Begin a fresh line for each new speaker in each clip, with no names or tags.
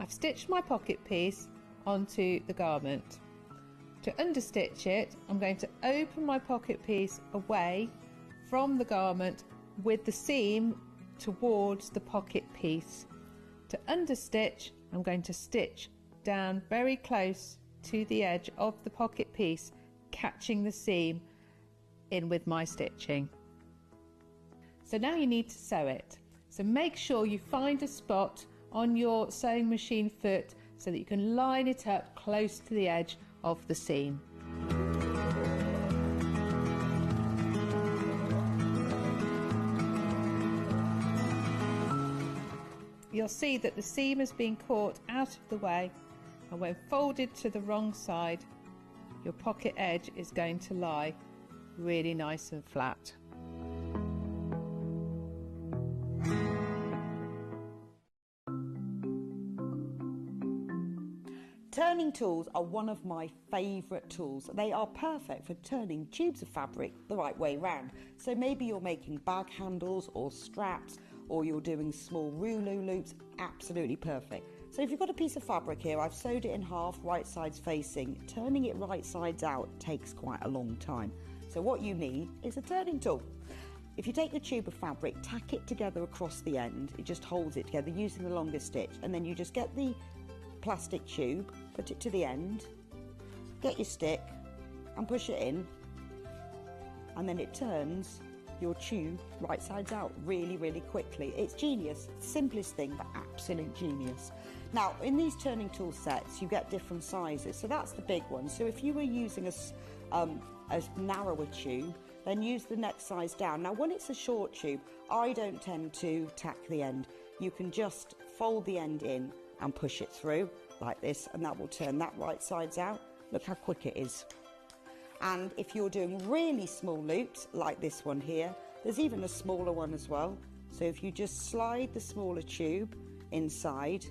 I've stitched my pocket piece onto the garment. To understitch it, I'm going to open my pocket piece away from the garment with the seam towards the pocket piece. To understitch, I'm going to stitch down very close to the edge of the pocket piece, catching the seam in with my stitching. So now you need to sew it. So make sure you find a spot on your sewing machine foot so that you can line it up close to the edge of the seam. You'll see that the seam has been caught out of the way, and when folded to the wrong side, your pocket edge is going to lie really nice and flat.
Turning tools are one of my favourite tools. They are perfect for turning tubes of fabric the right way round. So maybe you're making bag handles or straps, or you're doing small rouleau loops, absolutely perfect. So if you've got a piece of fabric here, I've sewed it in half, right sides facing. Turning it right sides out takes quite a long time. So what you need is a turning tool. If you take the tube of fabric, tack it together across the end, it just holds it together using the longest stitch, and then you just get the plastic tube, put it to the end, get your stick and push it in, and then it turns your tube right sides out really, really quickly. It's genius. Simplest thing, but absolute genius. Now, in these turning tool sets, you get different sizes. So that's the big one. So if you were using a narrower tube, then use the next size down. Now, when it's a short tube, I don't tend to tack the end. You can just fold the end in and push it through like this, and that will turn that right sides out. Look how quick it is. And if you're doing really small loops like this one here, there's even a smaller one as well. So if you just slide the smaller tube inside,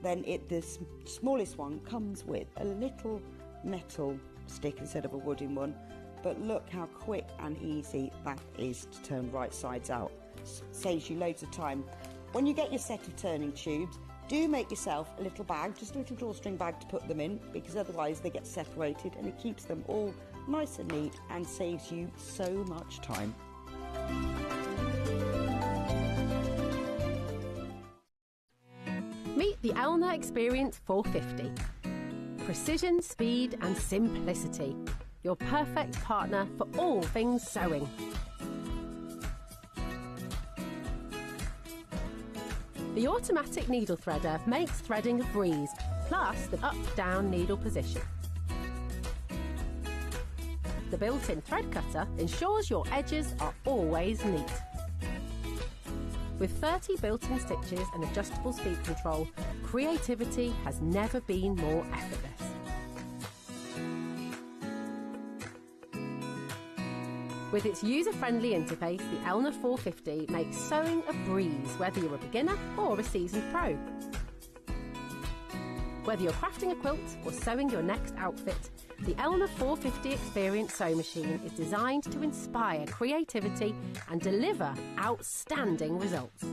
then the smallest one comes with a little metal stick instead of a wooden one. But look how quick and easy that is to turn right sides out. Saves you loads of time. When you get your set of turning tubes, do make yourself a little bag, just a little drawstring bag to put them in, because otherwise they get separated, and it keeps them all nice and neat and saves you so much time.
Meet the Elna Experience 450. Precision, speed and simplicity. Your perfect partner for all things sewing. The automatic needle threader makes threading a breeze, plus the up-down needle position. The built-in thread cutter ensures your edges are always neat. With 30 built-in stitches and adjustable speed control, creativity has never been more effortless. With its user-friendly interface, the Elna 450 makes sewing a breeze, whether you're a beginner or a seasoned pro. Whether you're crafting a quilt or sewing your next outfit, the Elna 450 Experience Sew Machine is designed to inspire creativity and deliver outstanding results.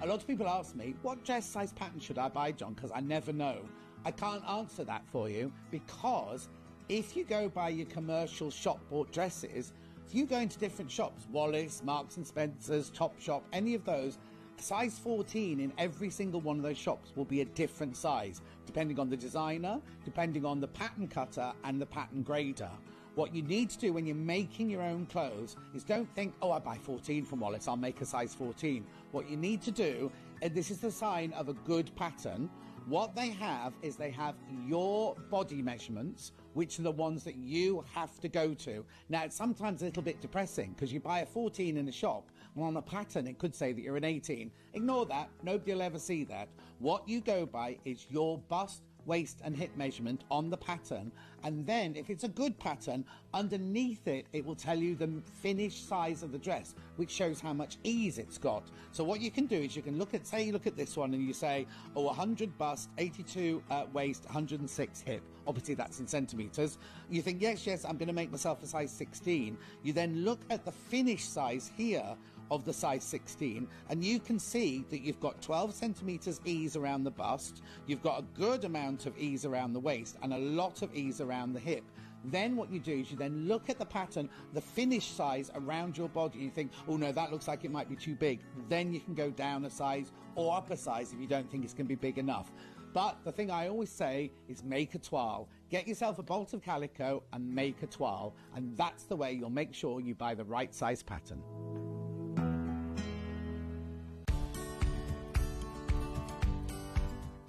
A lot of people ask me, what dress size pattern should I buy, John? Because I never know. I can't answer that for you, because if you go by your commercial shop bought dresses, if you go into different shops, Wallis, Marks and Spencer's, Topshop, any of those, size 14 in every single one of those shops will be a different size, depending on the designer, depending on the pattern cutter and the pattern grader. What you need to do when you're making your own clothes is don't think, oh, I buy 14 from Wallis, I'll make a size 14. What you need to do, and this is the sign of a good pattern, what they have is they have your body measurements, which are the ones that you have to go to. Now, it's sometimes a little bit depressing because you buy a 14 in a shop, and on a pattern it could say that you're an 18. Ignore that. Nobody will ever see that. What you go by is your bust, waist and hip measurement on the pattern, and then if it's a good pattern, underneath it, it will tell you the finished size of the dress, which shows how much ease it's got. So what you can do is you can look at, say you look at this one and you say, oh, 100 bust, 82 waist, 106 hip. Obviously that's in centimetres. You think, yes, I'm going to make myself a size 16. You then look at the finished size here of the size 16, and you can see that you've got 12 centimetres ease around the bust, you've got a good amount of ease around the waist, and a lot of ease around the hip. Then what you do is you then look at the pattern, the finished size around your body, and you think, oh no, that looks like it might be too big. Then you can go down a size or up a size if you don't think it's going to be big enough. But the thing I always say is make a toile. Get yourself a bolt of calico and make a toile, and that's the way you'll make sure you buy the right size pattern.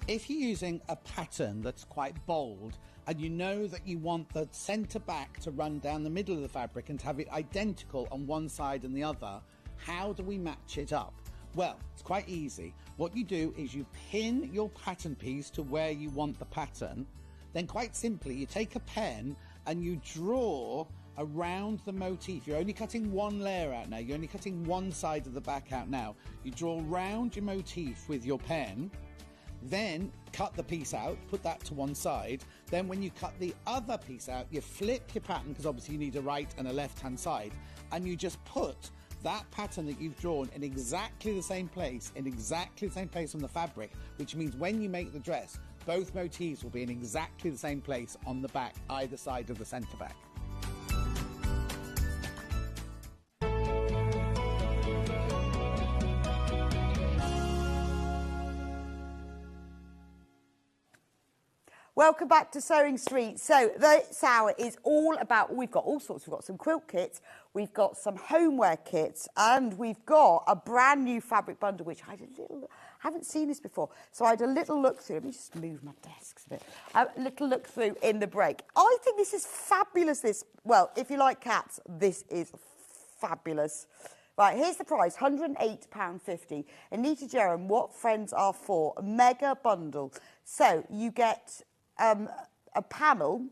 If you're using a pattern that's quite bold and you know that you want the centre back to run down the middle of the fabric and to have it identical on one side and the other, how do we match it up? Well, it's quite easy. What you do is you pin your pattern piece to where you want the pattern. Then quite simply, you take a pen and you draw around the motif. You're only cutting one layer out now. You're only cutting one side of the back out now. You draw round your motif with your pen. Then cut the piece out, put that to one side. Then when you cut the other piece out, you flip your pattern, because obviously you need a right and a left hand side, and you just put that pattern that you've drawn in exactly the same place, on the fabric, which means when you make the dress, both motifs will be in exactly the same place on the back, either side of the centre back.
Welcome back to Sewing Street. So this hour is all about, we've got all sorts. We've got some quilt kits, we've got some homeware kits, and we've got a brand new fabric bundle, which I haven't seen this before. So I had a little look through. Let me just move my desks a bit. A little look through in the break. I think this is fabulous. Well, if you like cats, this is fabulous. Right, here's the price, £108.50. Anita Jerram, What Friends Are For, a mega bundle. So you get a panel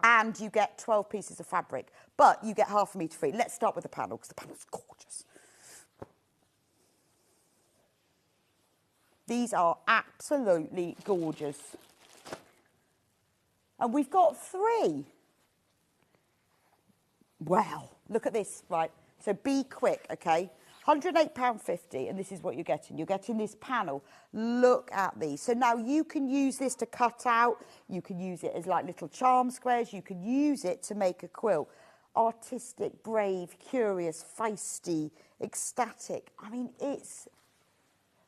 and you get 12 pieces of fabric, but you get half a metre free. Let's start with the panel, because the panel's gorgeous. These are absolutely gorgeous. And we've got 3. Wow, look at this, right? So be quick, okay? £108.50, and this is what you're getting. You're getting this panel. Look at these. So now you can use this to cut out. You can use it as like little charm squares. You can use it to make a quilt. Artistic, brave, curious, feisty, ecstatic. I mean, it's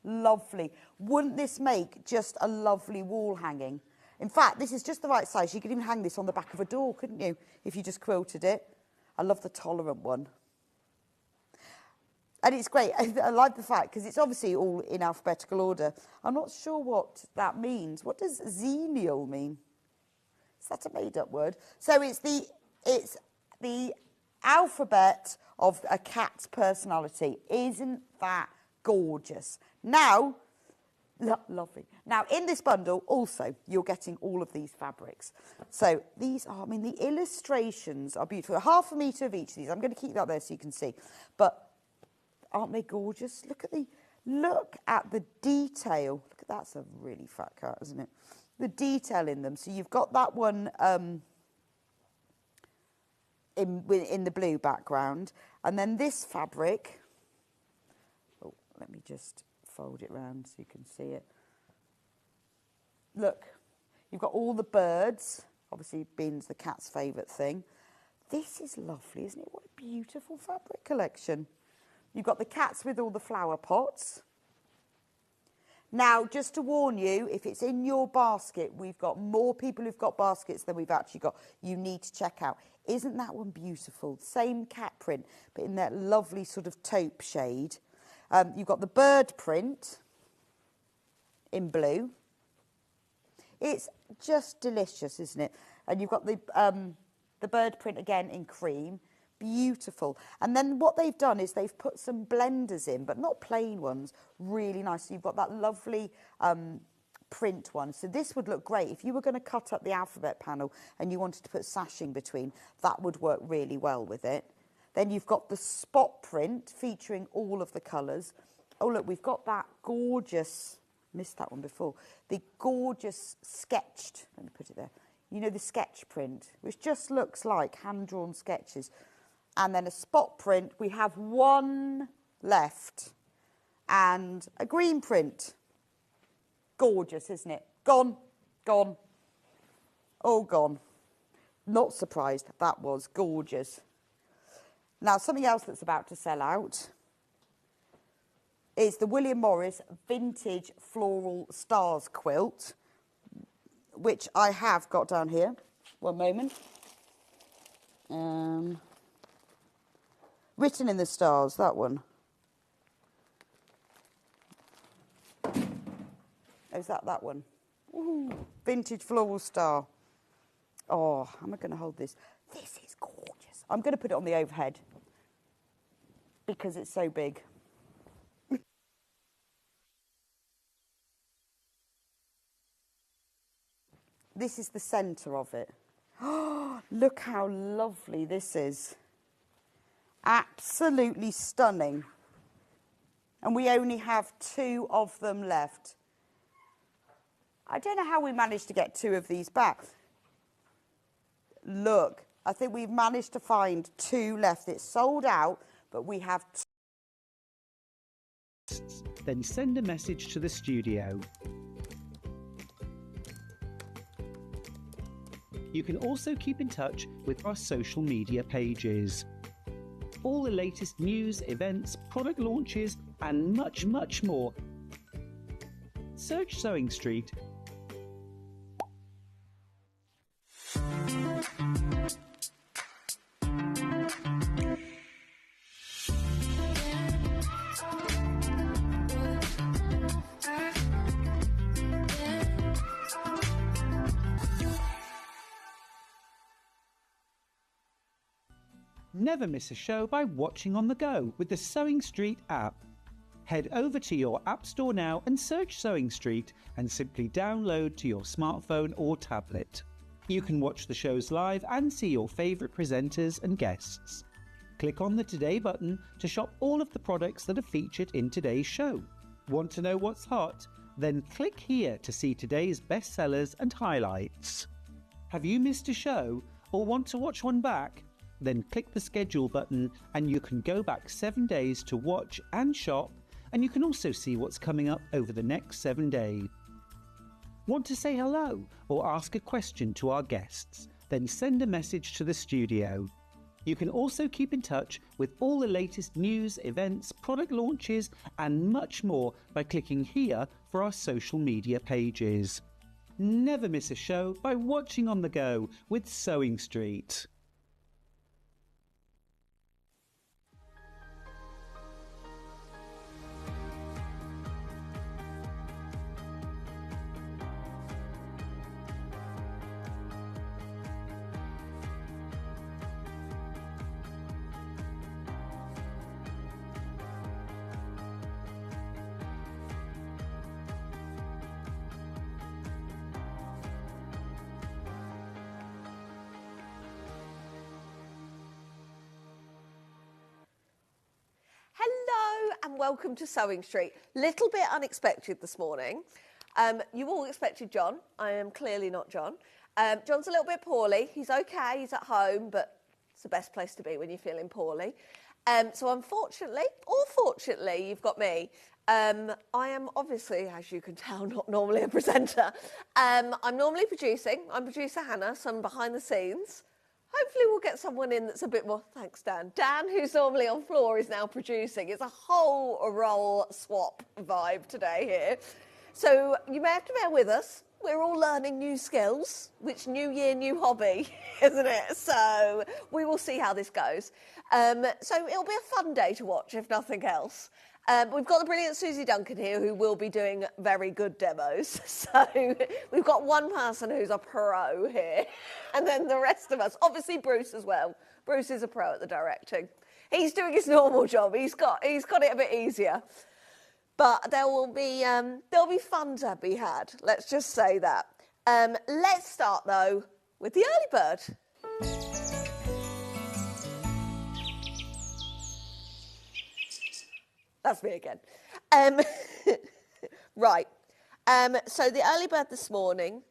lovely. Wouldn't this make just a lovely wall hanging? In fact, this is just the right size. You could even hang this on the back of a door, couldn't you, if you just quilted it? I love the tolerant one. And it's great. I like the fact, because it's obviously all in alphabetical order. I'm not sure what that means. What does xenial mean? Is that a made-up word? So it's the alphabet of a cat's personality. Isn't that gorgeous? Now, lovely. Now, in this bundle, also, you're getting all of these fabrics. So these are, I mean, the illustrations are beautiful. Half a metre of each of these. I'm going to keep that there so you can see. But aren't they gorgeous? Look at the detail. Look at that's a really fat cat, isn't it? The detail in them. So you've got that one in the blue background, and then this fabric. Oh, let me just fold it round so you can see it. Look, you've got all the birds. Obviously, beans the cat's favourite thing. This is lovely, isn't it? What a beautiful fabric collection. You've got the cats with all the flower pots. Now, just to warn you, if it's in your basket, we've got more people who've got baskets than we've actually got. You need to check out. Isn't that one beautiful? Same cat print, but in that lovely sort of taupe shade. You've got the bird print in blue. It's just delicious, isn't it? And you've got the bird print again in cream. Beautiful. And then what they've done is they've put some blenders in, but not plain ones, really nice. So you've got that lovely print one. So this would look great. If you were going to cut up the alphabet panel and you wanted to put sashing between, that would work really well with it. Then you've got the spot print featuring all of the colours. Oh, look, we've got that gorgeous, missed that one before, the gorgeous sketched, let me put it there, you know, the sketch print, which just looks like hand-drawn sketches. And then a spot print, we have one left, and a green print. Gorgeous, isn't it? Gone, gone, all gone. Not surprised, that was gorgeous. Now, something else that's about to sell out is the William Morris Vintage Floral Stars quilt, which I have got down here. One moment. Written in the Stars, that one. Oh, is that one? Ooh, Vintage Floral Star. Oh, how am I going to hold this? This is gorgeous. I'm going to put it on the overhead because it's so big. This is the centre of it. Oh, look how lovely this is. Absolutely stunning. And we only have 2 of them left. I don't know how we managed to get 2 of these back. Look, I think we've managed to find 2 left. It's sold out, but we have 2.
Then send a message to the studio. You can also keep in touch with our social media pages. All the latest news, events, product launches, and much, much more. Search Sewing Street. Never miss a show by watching on the go with the Sewing Street app. Head over to your app store now and search Sewing Street and simply download to your smartphone or tablet. You can watch the shows live and see your favourite presenters and guests. Click on the Today button to shop all of the products that are featured in today's show. Want to know what's hot? Then click here to see today's bestsellers and highlights. Have you missed a show or want to watch one back? Then click the schedule button and you can go back 7 days to watch and shop, and you can also see what's coming up over the next 7 days. Want to say hello or ask a question to our guests? Then send a message to the studio. You can also keep in touch with all the latest news, events, product launches, and much more by clicking here for our social media pages. Never miss a show by watching on the go with Sewing Street.
Hello and welcome to Sewing Street. Little bit unexpected this morning. You all expected John. I am clearly not John. John's a little bit poorly. He's okay, he's at home, but it's the best place to be when you're feeling poorly. So unfortunately, or fortunately, you've got me. I am obviously, as you can tell, not normally a presenter. I'm normally producing. I'm producer Hannah, so I'm behind the scenes. Hopefully we'll get someone in that's a bit more... Thanks, Dan. Dan, who's normally on floor, is now producing. It's a whole role swap vibe today here. So you may have to bear with us. We're all learning new skills, which new year, new hobby, isn't it? So we will see how this goes. So it'll be a fun day to watch, if nothing else. We've got the brilliant Susie Duncan here, who will be doing very good demos. So we've got one person who's a pro here, and then the rest of us, obviously Bruce as well. Bruce is a pro at the directing. He's doing his normal job. He's got it a bit easier. but there will be fun to be had. Let's just say that. Let's start though with the early bird. That's me again. Right. So the early bird this morning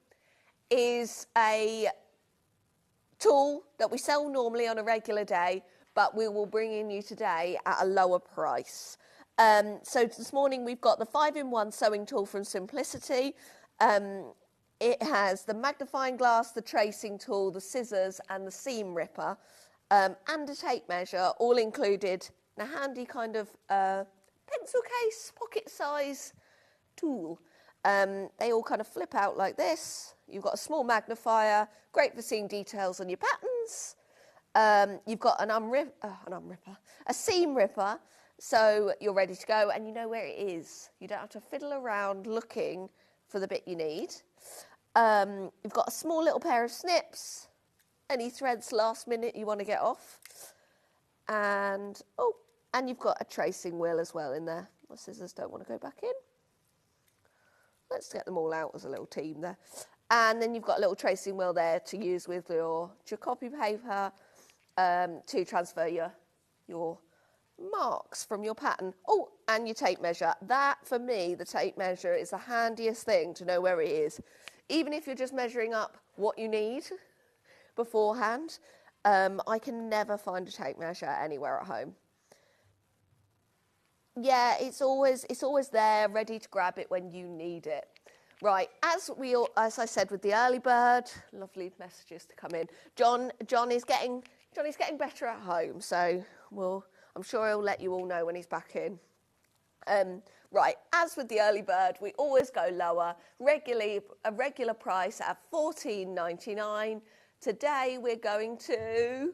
is a tool that we sell normally on a regular day, but we will bring in you today at a lower price. So this morning we've got the 5-in-1 sewing tool from Simplicity. It has the magnifying glass, the tracing tool, the scissors and the seam ripper, and a tape measure, all included in a handy kind of pencil case, pocket size tool. They all kind of flip out like this. You've got a small magnifier, great for seeing details on your patterns. You've got a seam ripper, so you're ready to go and you know where it is. You don't have to fiddle around looking for the bit you need. You've got a small little pair of snips, any threads last minute you want to get off. And you've got a tracing wheel as well in there. My scissors don't want to go back in. Let's get them all out as a little team there. And then you've got a little tracing wheel there to use with your copy paper to transfer your marks from your pattern. Oh, and your tape measure. That, for me, the tape measure is the handiest thing to know where it is. Even if you're just measuring up what you need beforehand, I can never find a tape measure anywhere at home. Yeah, it's always there, ready to grab it when you need it. Right, as I said with the early bird, lovely messages to come in. John is getting better at home, so I'm sure he'll let you all know when he's back in. Right, as with the early bird, we always go lower. A regular price at $14.99. Today we're going to.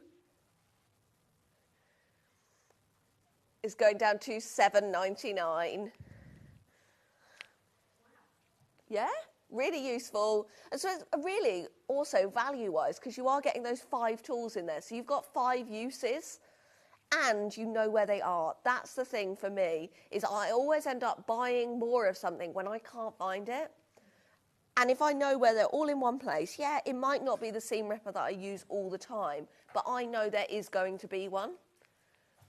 Is going down to $7.99. Yeah, really useful. And so it's really also value-wise, because you are getting those 5 tools in there. So you've got 5 uses and you know where they are. That's the thing for me, is I always end up buying more of something when I can't find it. And if I know where they're all in one place, yeah, it might not be the seam ripper that I use all the time, but I know there is going to be one.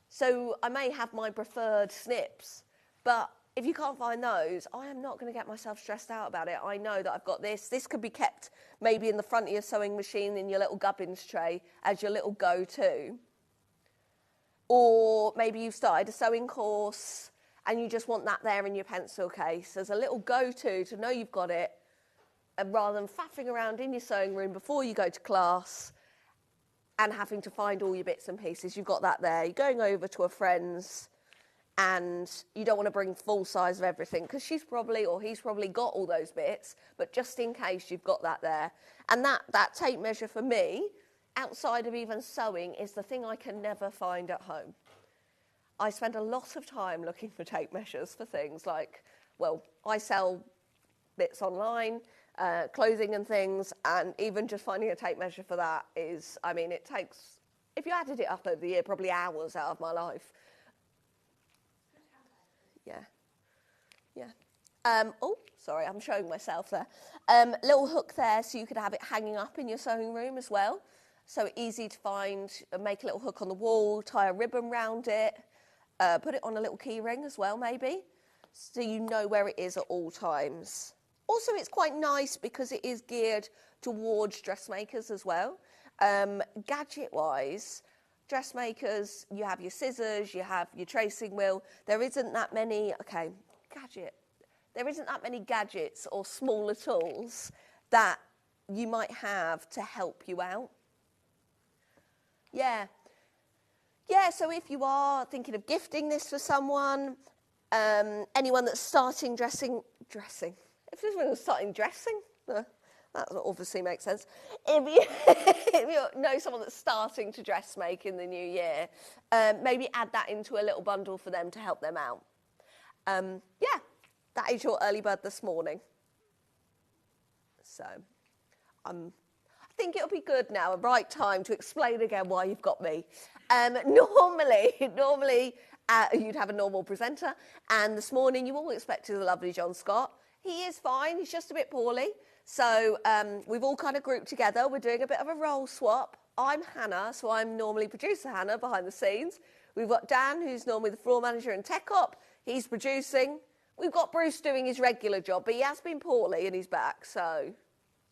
So I may have my preferred snips, but if you can't find those, I am not going to get myself stressed out about it. I know that I've got this. This could be kept maybe in the front of your sewing machine in your little gubbins tray as your little go-to. Or maybe you've started a sewing course and you just want that there in your pencil case as a little go-to to know you've got it, and rather than faffing around in your sewing room before you go to class and having to find all your bits and pieces. You've got that there. You're going over to a friend's and you don't want to bring full size of everything because he's probably got all those bits, but just in case you've got that there. And that tape measure for me, outside of even sewing, is the thing I can never find at home. I spend a lot of time looking for tape measures for things like, well, I sell bits online, clothing and things, and even just finding a tape measure for that is, I mean, it takes, if you added it up over the year, probably hours out of my life. Yeah. Oh, sorry, I'm showing myself there. Little hook there so you could have it hanging up in your sewing room as well. So easy to find, make a little hook on the wall, tie a ribbon round it, put it on a little key ring as well maybe, so you know where it is at all times. Also, it's quite nice because it is geared towards dressmakers as well. Gadget-wise, dressmakers, you have your scissors, you have your tracing wheel. There isn't that many, there isn't that many gadgets or smaller tools that you might have to help you out. Yeah, so if you are thinking of gifting this for someone, anyone that's starting dressing, if anyone was starting dressing, that obviously makes sense. If you know someone that's starting to dressmake in the new year, maybe add that into a little bundle for them to help them out. Yeah, that is your early bird this morning. So, I think it'll be good now, a right time to explain again why you've got me. Normally, you'd have a normal presenter. And this morning you all expected the lovely John Scott. He is fine, he's just a bit poorly. So we've all kind of grouped together. We're doing a bit of a role swap. I'm Hannah, so I'm normally producer Hannah behind the scenes. We've got Dan, who's normally the floor manager and tech op. He's producing. We've got Bruce doing his regular job, but he has been poorly and he's back. So,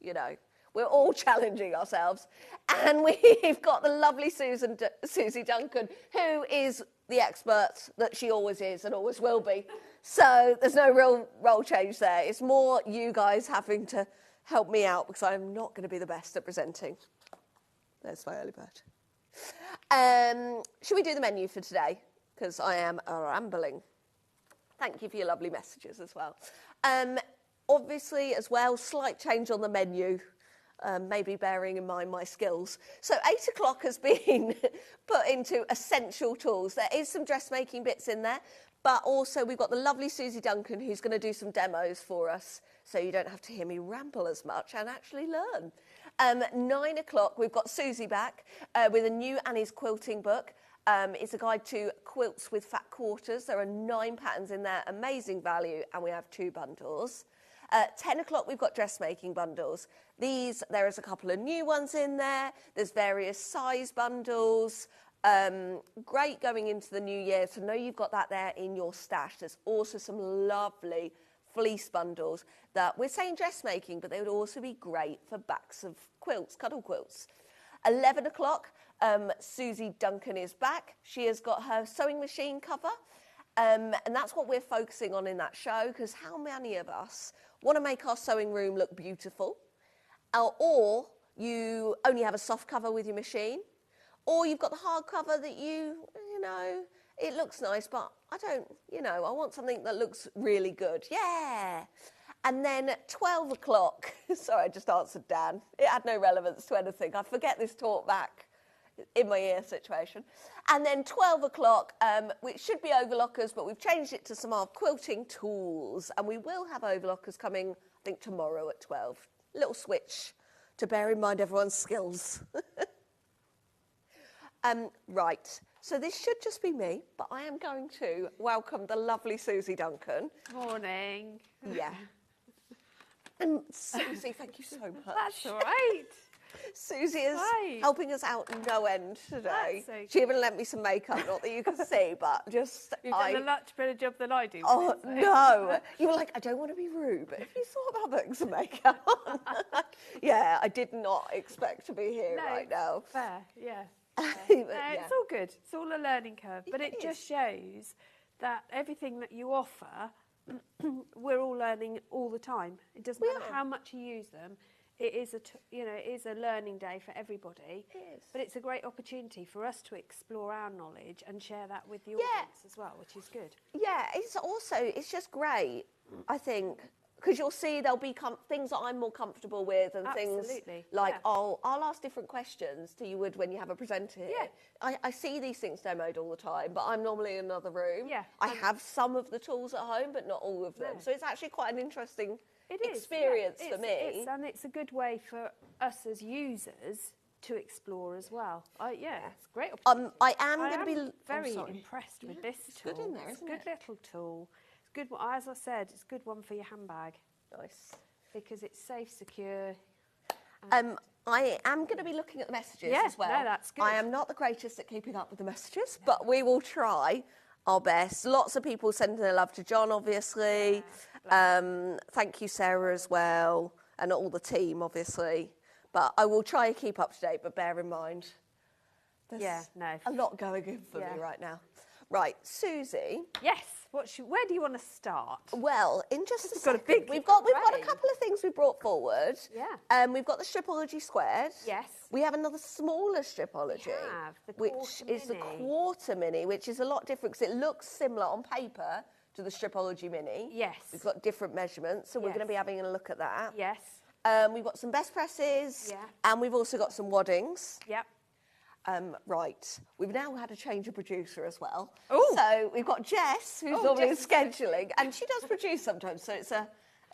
you know, we're all challenging ourselves. And we've got the lovely Susie Duncan, who is the expert that she always is and always will be. So there's no real role change there. It's more you guys having to help me out because I'm not going to be the best at presenting. There's my early bird. Should we do the menu for today? Because I am rambling. Thank you for your lovely messages as well. Obviously, as well, slight change on the menu, maybe bearing in mind my skills. So 8 o'clock has been put into essential tools. There is some dressmaking bits in there, but also we've got the lovely Susie Duncan who's going to do some demos for us, so you don't have to hear me ramble as much and actually learn. 9 o'clock, we've got Susie back with a new Annie's quilting book. It's a guide to quilts with fat quarters. There are 9 patterns in there, amazing value, and we have 2 bundles. 10 o'clock, we've got dressmaking bundles. There is a couple of new ones in there. There's various size bundles. Great going into the new year, so know you've got that there in your stash. There's also some lovely fleece bundles that we're saying dressmaking, but they would also be great for backs of quilts, cuddle quilts. 11 o'clock, Susie Duncan is back. She has got her sewing machine cover, and that's what we're focusing on in that show, because how many of us want to make our sewing room look beautiful, or you only have a soft cover with your machine, or you've got the hard cover that you know, it looks nice, but I don't, I want something that looks really good. Yeah. And then 12 o'clock, sorry, I just answered Dan. It had no relevance to anything. I forget this talk back in my ear situation. And then 12 o'clock, which should be overlockers, but we've changed it to some of our quilting tools. And we will have overlockers coming, I think, tomorrow at 12. Little switch to bear in mind everyone's skills. Right, so this should just be me, but I am going to welcome the lovely Susie Duncan.
Morning.
Yeah. And Susie, thank you so much.
That's all right.
Susie is helping us out no end today.
That's okay.
She even lent me some makeup, not that you can see, but just...
You've done a much better job than I do.
Oh, no. You were like, I don't want to be rude, but if you thought about putting some makeup on... Yeah, I did not expect to be here right now.
Fair, yeah.
It's
all good. It's all a learning curve. But it just shows that everything that you offer, we're all learning all the time. It doesn't matter how much you use them. It is it is a learning day for everybody.
It is.
But it's a great opportunity for us to explore our knowledge and share that with the audience as well, which is good.
Yeah, it's just great, I think, because you'll see there'll be things that I'm more comfortable with and things like, I'll ask different questions to you would when you have a presenter here. Yeah. I see these things demoed all the time, but I'm normally in another room. Yeah. I have some of the tools at home, but not all of them. No. So it's actually quite an interesting experience for me.
And it's a good way for us as users to explore as well. It's a great opportunity.
I am going to be
very impressed with this tool.
Good in there,
it's a good little tool. Good one, as I said, it's a good one for your handbag.
Nice.
Because it's safe, secure.
I am going to be looking at the messages as well.
No, that's good.
I am not the greatest at keeping up with the messages, but we will try our best. Lots of people sending their love to John, obviously. Thank you, Sarah, as well, and all the team, obviously. But I will try and keep up to date, but bear in mind, there's a lot going in for me right now. Right, Susie.
Yes. Where do you want to start?
Well, in just a second, we've got a couple of things we brought forward. Yeah. We've got the Stripology squared.
Yes.
We have another smaller Stripology, which is the quarter mini, which is a lot different because it looks similar on paper to the Stripology mini. Yes. We've got different measurements, so we're going to be having a look at that.
Yes.
We've got some best presses. Yeah. And we've also got some waddings.
Yep.
Right, we've now had a change of producer as well.
Ooh.
So we've got Jess, who's normally in scheduling, and she does produce sometimes, so it's a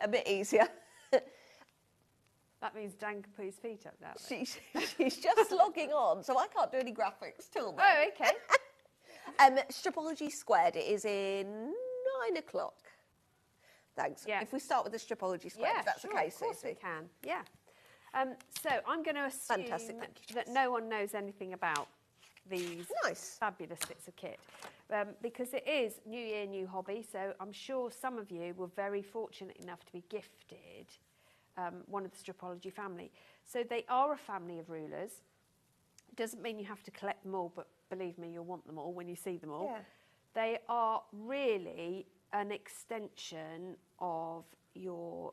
bit easier.
That means Dan can put his feet up now.
She's just logging on, so I can't do any graphics till then.
Oh, okay.
Stripology Squared, it is in 9 o'clock. Thanks.
Yeah.
If we start with the Stripology Squared, if that's
sure,
the case,
of course
Susie.
we can. Yeah. So I'm going to assume
Fantastic, thank you,
that
Jess.
no one knows anything about these
Nice.
fabulous bits of kit, because it is New Year, New Hobby. So I'm sure some of you were very fortunate enough to be gifted one of the Stripology family. So they are a family of rulers. Doesn't mean you have to collect them all, but believe me, you'll want them all when you see them all.
Yeah.
They are really an extension of your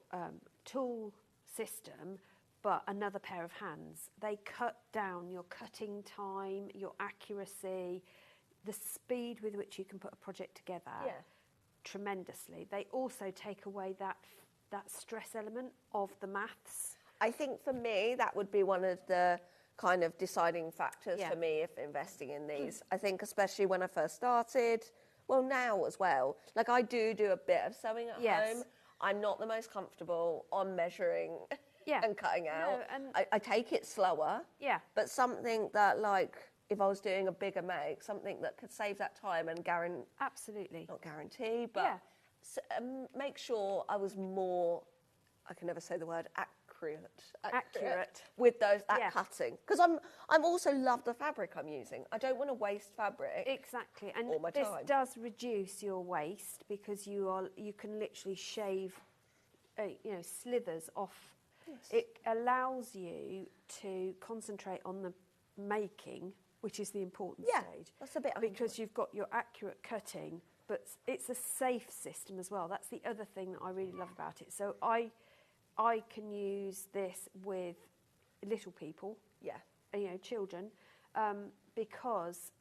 tool system, but another pair of hands. They cut down your cutting time, your accuracy, the speed with which you can put a project together tremendously. They also take away that stress element of the maths.
I think for me, that would be one of the kind of deciding factors for me if investing in these. I think especially when I first started, well now as well, like I do a bit of sewing at home. I'm not the most comfortable on measuring and cutting out.
No,
I take it slower, but something that like if I was doing a bigger make, something that could save that time and
absolutely
not guarantee, but make sure I was more, I can never say the word accurate with that cutting, because I'm also love the fabric I'm using. I don't want to waste fabric.
Exactly, and
all my
this
time.
does reduce your waste because you can literally shave, slithers off. Yes. It allows you to concentrate on the making, which is the important stage.
That's a bit
because you've got your accurate cutting, but it's a safe system as well. That's the other thing that I really love about it. So I can use this with little people, children, because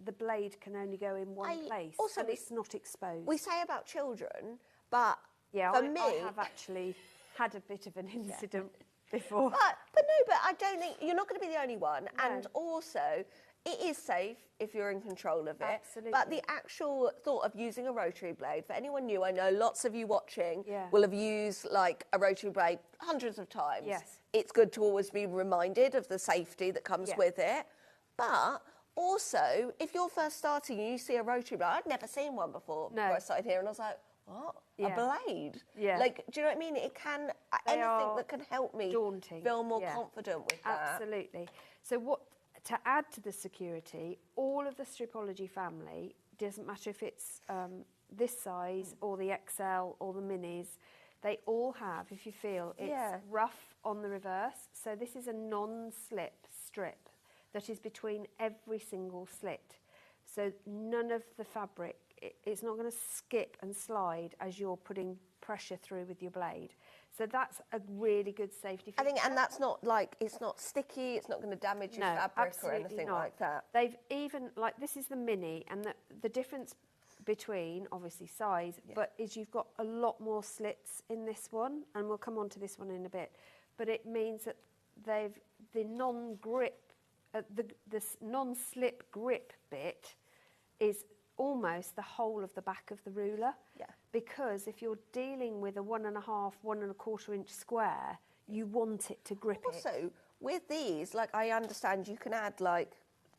the blade can only go in one place, also, and it's not exposed.
We say about children, but
for me, I have actually had a bit of an incident before.
But I don't think you're not going to be the only one, and also. It is safe if you're in control of it.
Absolutely.
But the actual thought of using a rotary blade, for anyone new, I know lots of you watching will have used like a rotary blade hundreds of times.
Yes.
It's good to always be reminded of the safety that comes with it. But also, if you're first starting and you see a rotary blade, I'd never seen one before I started here, and I was like, what? A blade?
Yeah.
Like, do you know what I mean? It can, anything that can help me feel more confident with that.
Absolutely. So to add to the security, all of the Stripology family, doesn't matter if it's this size or the XL or the minis, they all have, if you feel, it's rough on the reverse. So this is a non-slip strip that is between every single slit. So none of the fabric, it's not going to skip and slide as you're putting pressure through with your blade. So that's a really good safety feature.
I think, and that's not like, it's not sticky, it's not going to damage your fabric or anything like that.
They've even, like this is the mini, and the difference between, obviously size, but is you've got a lot more slits in this one, and we'll come on to this one in a bit, but it means that the non-grip, the non-slip grip bit is almost the whole of the back of the ruler. Yeah. Because if you're dealing with a 1.5, 1.25 inch square, you want it to grip it.
Also, with these, like I understand you can add like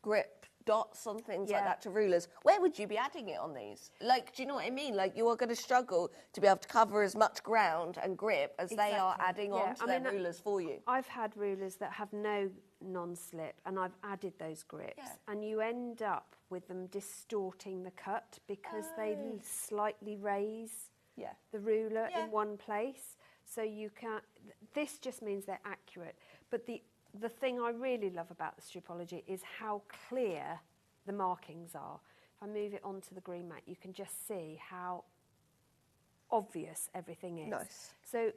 grip dots and things like that to rulers. Where would you be adding it on these? Like, do you know what I mean? Like you are going to struggle to be able to cover as much ground and grip as they are adding on to their rulers for you.
I've had rulers that have no non-slip, and I've added those grips, and you end up with them distorting the cut because they slightly raise the ruler in one place. So you can't. This just means they're accurate. But the thing I really love about the Stripology is how clear the markings are. If I move it onto the green mat, you can just see how obvious everything is.
Nice.
So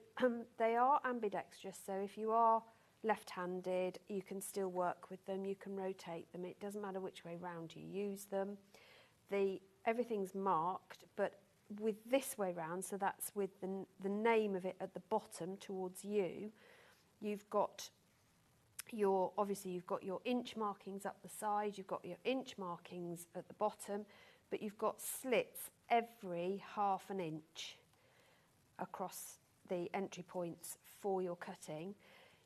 they are ambidextrous, so if you are left-handed, you can still work with them, you can rotate them, it doesn't matter which way round you use them. Everything's marked, but with this way round, so that's with the name of it at the bottom towards you, you've got your inch markings up the side, you've got your inch markings at the bottom, but you've got slits every 1/2 inch across the entry points for your cutting.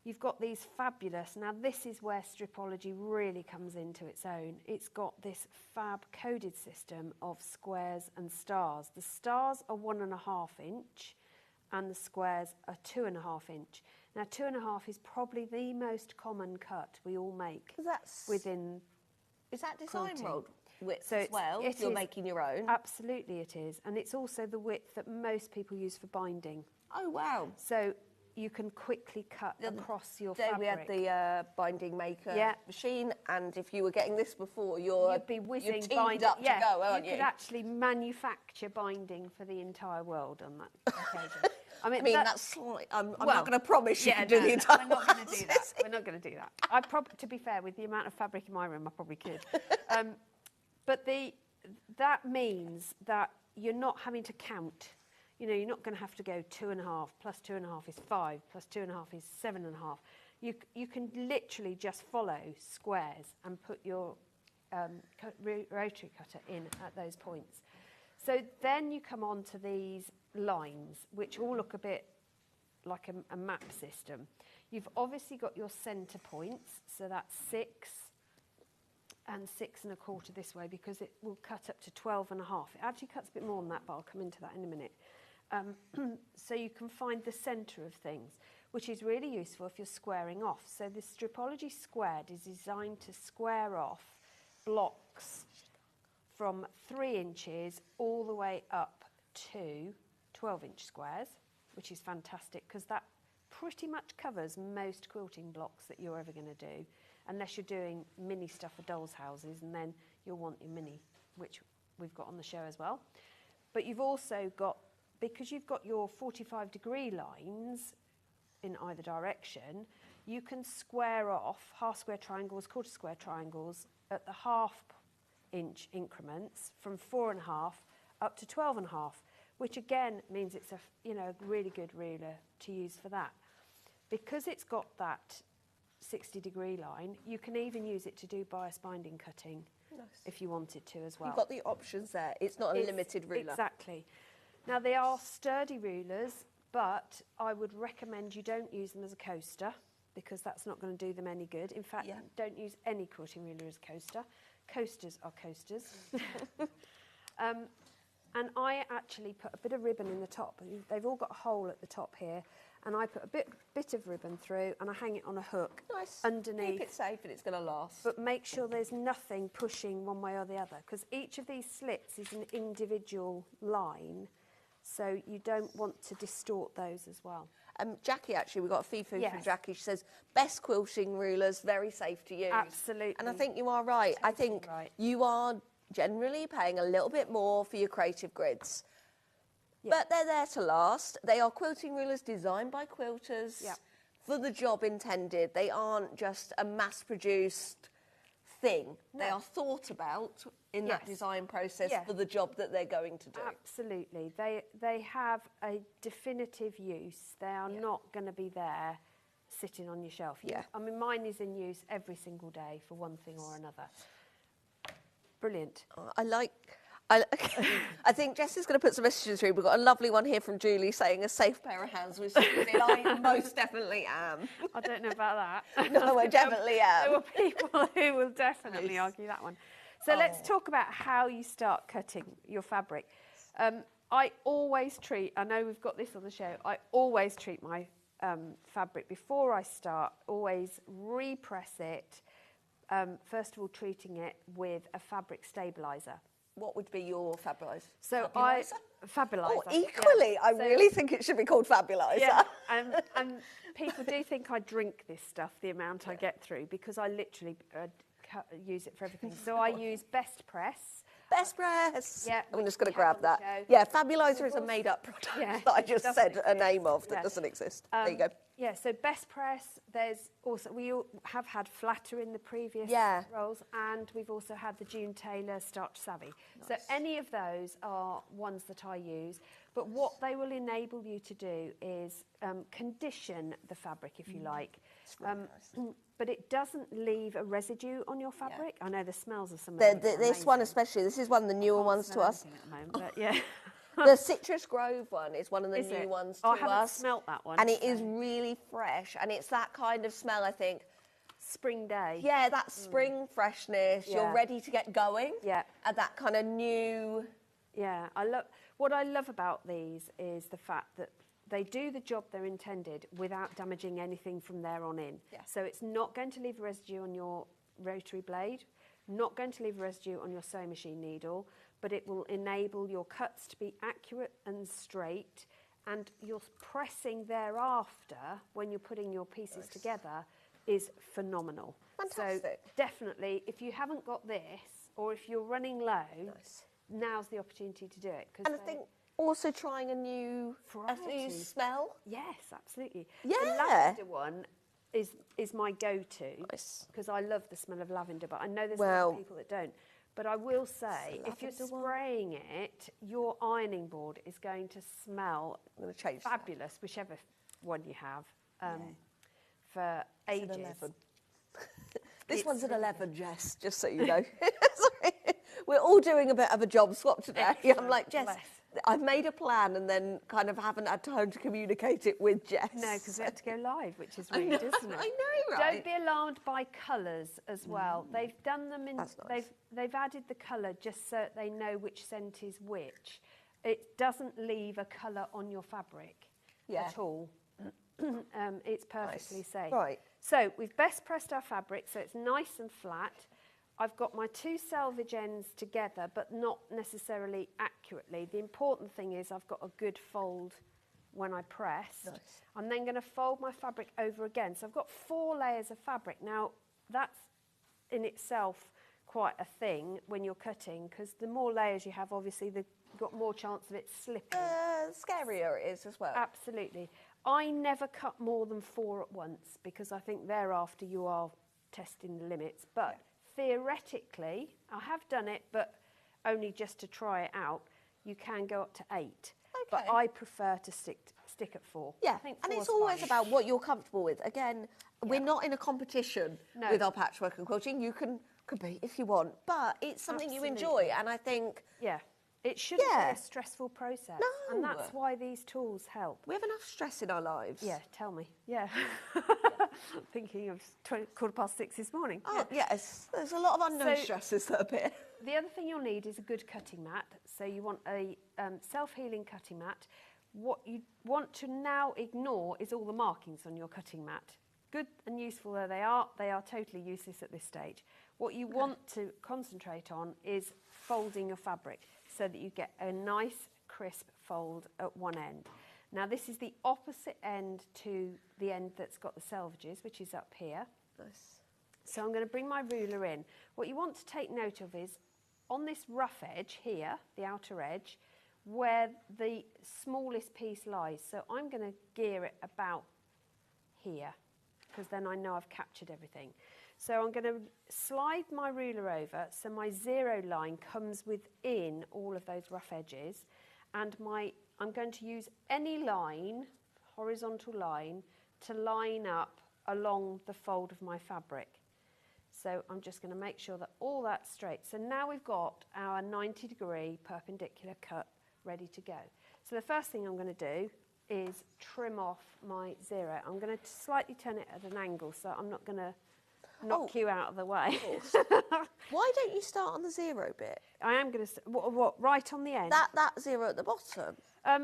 you've got these fabulous, now this is where Stripology really comes into its own. It's got this fab coded system of squares and stars. The stars are 1.5 inch and the squares are 2.5 inch. Now 2.5 is probably the most common cut we all make within.
Is that design
quilting.
rolled width
So
as well?
it
You're
is-
making your own.
Absolutely it is. And it's also the width that most people use for binding.
Oh wow!
So you can quickly cut across your
Today
fabric.
we had the binding maker
Yeah.
machine, and if you were getting this before, you'd
be whizzing
teamed
binding.
up to go, aren't you?
You could actually manufacture binding for the entire world on that occasion. I mean,
that's slight. I'm not going to promise you can do the entire.
we're not going to do that. We're not going to do that. To be fair, with the amount of fabric in my room, I probably could. But that means that you're not having to count. You know, you're not going to have to go 2.5 plus 2.5 is 5 plus 2.5 is 7.5. You can literally just follow squares and put your rotary cutter in at those points. So then you come on to these lines, which all look a bit like a map system. You've obviously got your centre points, so that's 6 and 6.25 this way, because it will cut up to 12.5. It actually cuts a bit more than that, but I'll come into that in a minute. So you can find the centre of things, which is really useful if you're squaring off. So the Stripology Squared is designed to square off blocks from 3 inches all the way up to 12-inch squares, which is fantastic because that pretty much covers most quilting blocks that you're ever going to do, unless you're doing mini stuff for dolls' houses, and then you'll want your mini, which we've got on the show as well. But you've also got, because you've got your 45-degree lines in either direction, you can square off half square triangles, quarter square triangles at the half-inch increments from 4.5 up to 12.5, which again means it's a really good ruler to use for that. Because it's got that 60-degree line, you can even use it to do bias binding cutting if you wanted to as well.
You've got the options there. It's not a limited ruler.
Exactly. Now, they are sturdy rulers, but I would recommend you don't use them as a coaster because that's not going to do them any good. In fact, don't use any quilting ruler as a coaster. Coasters are coasters. And I actually put a bit of ribbon in the top. They've all got a hole at the top here. And I put a bit of ribbon through and I hang it on a hook underneath.
Keep it safe and it's going to last.
But make sure there's nothing pushing one way or the other, because each of these slits is an individual line. So you don't want to distort those as well.
Jackie, actually, we got a FIFO from Jackie. She says, best quilting rulers, very safe to use.
Absolutely.
And I think you are right.
Totally
I think
right.
you are generally paying a little bit more for your creative grids. Yeah. But they're there to last. They are quilting rulers designed by quilters for the job intended. They aren't just a mass-produced thing. No. They are thought about in that design process for the job that they're going to do.
Absolutely. They have a definitive use. They are not going to be there sitting on your shelf. I mean, mine is in use every single day for one thing or another. Brilliant.
I think Jess is going to put some messages through. We've got a lovely one here from Julie saying a safe pair of hands with Susie. I most definitely am.
I don't know about that.
No, I definitely am.
There were people who will definitely argue that one. So let's talk about how you start cutting your fabric. I always treat, I know we've got this on the show, I always treat my fabric before I start, always repress it, first of all treating it with a fabric stabiliser.
What would be your fabuliser?
So fabuliser.
Oh, equally, I really think it should be called fabuliser.
Yeah, and people do think I drink this stuff, the amount I get through, because I literally use it for everything. So I use Best Press.
Best Press.
Yeah,
I'm just going to grab that. Yeah, fabuliser is a made-up product that I just said a name of that doesn't exist. There you go.
Yeah, so Best Press, there's also, we have had Flatter in the previous roles, and we've also had the June Taylor Starch Savvy. Nice. So any of those are ones that I use, but what they will enable you to do is condition the fabric, if you like. Really nice. But it doesn't leave a residue on your fabric. I know the smells of some of them.
This one especially, this is one of the newer ones to us.
At the moment, but
The Citrus Grove one is one of the
Is
new
it?
ones
Oh,
to
I haven't
us.
smelt that one.
And it is really fresh, and it's that kind of smell, I think.
Spring day.
Yeah, that spring freshness.
Yeah.
You're ready to get going.
Yeah.
And that kind of new...
Yeah, what I love about these is the fact that they do the job they're intended without damaging anything from there on in.
Yeah.
So it's not going to leave residue on your rotary blade, not going to leave residue on your sewing machine needle, but it will enable your cuts to be accurate and straight, and your pressing thereafter when you're putting your pieces together is phenomenal.
Fantastic.
So definitely, if you haven't got this, or if you're running low, now's the opportunity to do it.
And I think also trying a new
Variety.
smell.
Yes, absolutely.
Yeah.
The lavender one is my go-to
Nice.
because I love the smell of lavender, but I know there's
Well,
some people that don't. But I will say, if you're
lavender one.
spraying it, your ironing board is going to smell
I'm going to change that.
fabulous, whichever one you have, for ages.
11. This
It's
one's an
really
11, Jess, just so you know. Sorry. We're all doing a bit of a job swap today. I'm
Excellent.
like, Jess,
Bless.
I've made a plan and then kind of haven't had time to communicate it with Jess.
No, because we have to go live, which is rude, isn't it?
I know, right?
Don't be alarmed by colours as well. They've done them in.
That's nice.
They've added the colour just so they know which scent is which. It doesn't leave a colour on your fabric at all. It's perfectly safe.
Right.
So we've best pressed our fabric so it's nice and flat. I've got my two selvage ends together, but not necessarily accurately. The important thing is I've got a good fold when I press.
Nice.
I'm then going to fold my fabric over again. So I've got 4 layers of fabric. Now, that's in itself quite a thing when you're cutting, because the more layers you have, obviously, you've got more chance of it slipping.
Scarier it is as well.
Absolutely. I never cut more than 4 at once, because I think thereafter you are testing the limits. But theoretically, I have done it, but only just to try it out, you can go up to 8. But I prefer to stick at 4.
Yeah,
I think
and
4
it's
is
always
fine.
about what you're comfortable with. Again, we're not in a competition
No.
with our patchwork and quilting. You can compete if you want, but it's something you enjoy.
Absolutely.
And I think
Yeah. It shouldn't
Yeah.
be a stressful process.
No.
And that's why these tools help.
we have enough stress in our lives.
Yeah, tell me. Yeah. Thinking of 6:15 this morning.
Oh, yes. There's a lot of unknown
So-
stresses that appear.
The other thing you'll need is a good cutting mat. So you want a self-healing cutting mat. What you want to now ignore is all the markings on your cutting mat. Good and useful though they are totally useless at this stage. What you want to concentrate on is folding your fabric so that you get a nice crisp fold at one end. Now this is the opposite end to the end that's got the selvages, which is up here.
Nice.
So I'm going to bring my ruler in. What you want to take note of is on this rough edge here, the outer edge, where the smallest piece lies. So I'm going to gear it about here, because then I know I've captured everything. So I'm going to slide my ruler over so my 0 line comes within all of those rough edges, and I'm going to use any line, horizontal line, to line up along the fold of my fabric. So I'm just going to make sure that all that's straight. So now we've got our 90-degree perpendicular cut ready to go. So the first thing I'm going to do is trim off my 0. I'm going to slightly turn it at an angle, so I'm not going to knock you out of the way.
Why don't you start on the 0 bit?
I am going to... What, right on the end?
That 0 at the bottom.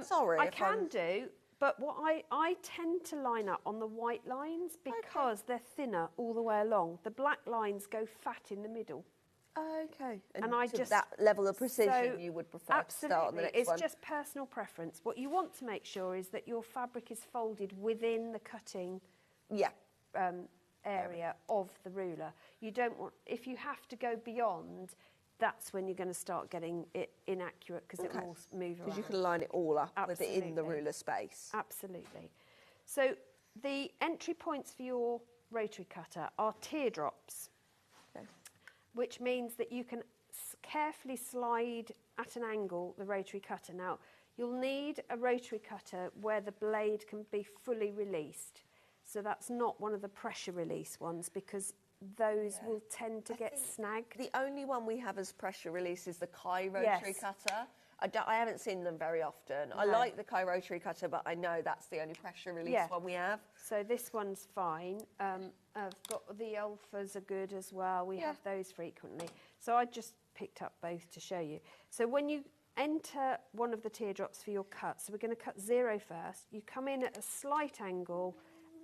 Sorry.
I
if
can
I'm-
do, but what I tend to line up on the white lines because they're thinner all the way along. The black lines go fat in the middle.
Okay.
And I
to
just...
that level of precision
so
you would prefer to start on the next
it's
one.
just personal preference. What you want to make sure is that your fabric is folded within the cutting area of the ruler. You don't want... If you have to go beyond... That's when you're going to start getting it inaccurate because it will move around.
Because you can line it all up with it in the
Absolutely.
ruler space.
Absolutely. So the entry points for your rotary cutter are teardrops, which means that you can carefully slide at an angle the rotary cutter. Now, you'll need a rotary cutter where the blade can be fully released. So that's not one of the pressure release ones, because those will tend to get snagged.
The only one we have as pressure release is the Kai rotary cutter. I haven't seen them very often. I like the Kai rotary cutter, but I know that's the only pressure release one we have.
So this one's fine. I've got the alphas are good as well. We have those frequently. So I just picked up both to show you. So when you enter one of the teardrops for your cut, so we're going to cut 0 first. You come in at a slight angle,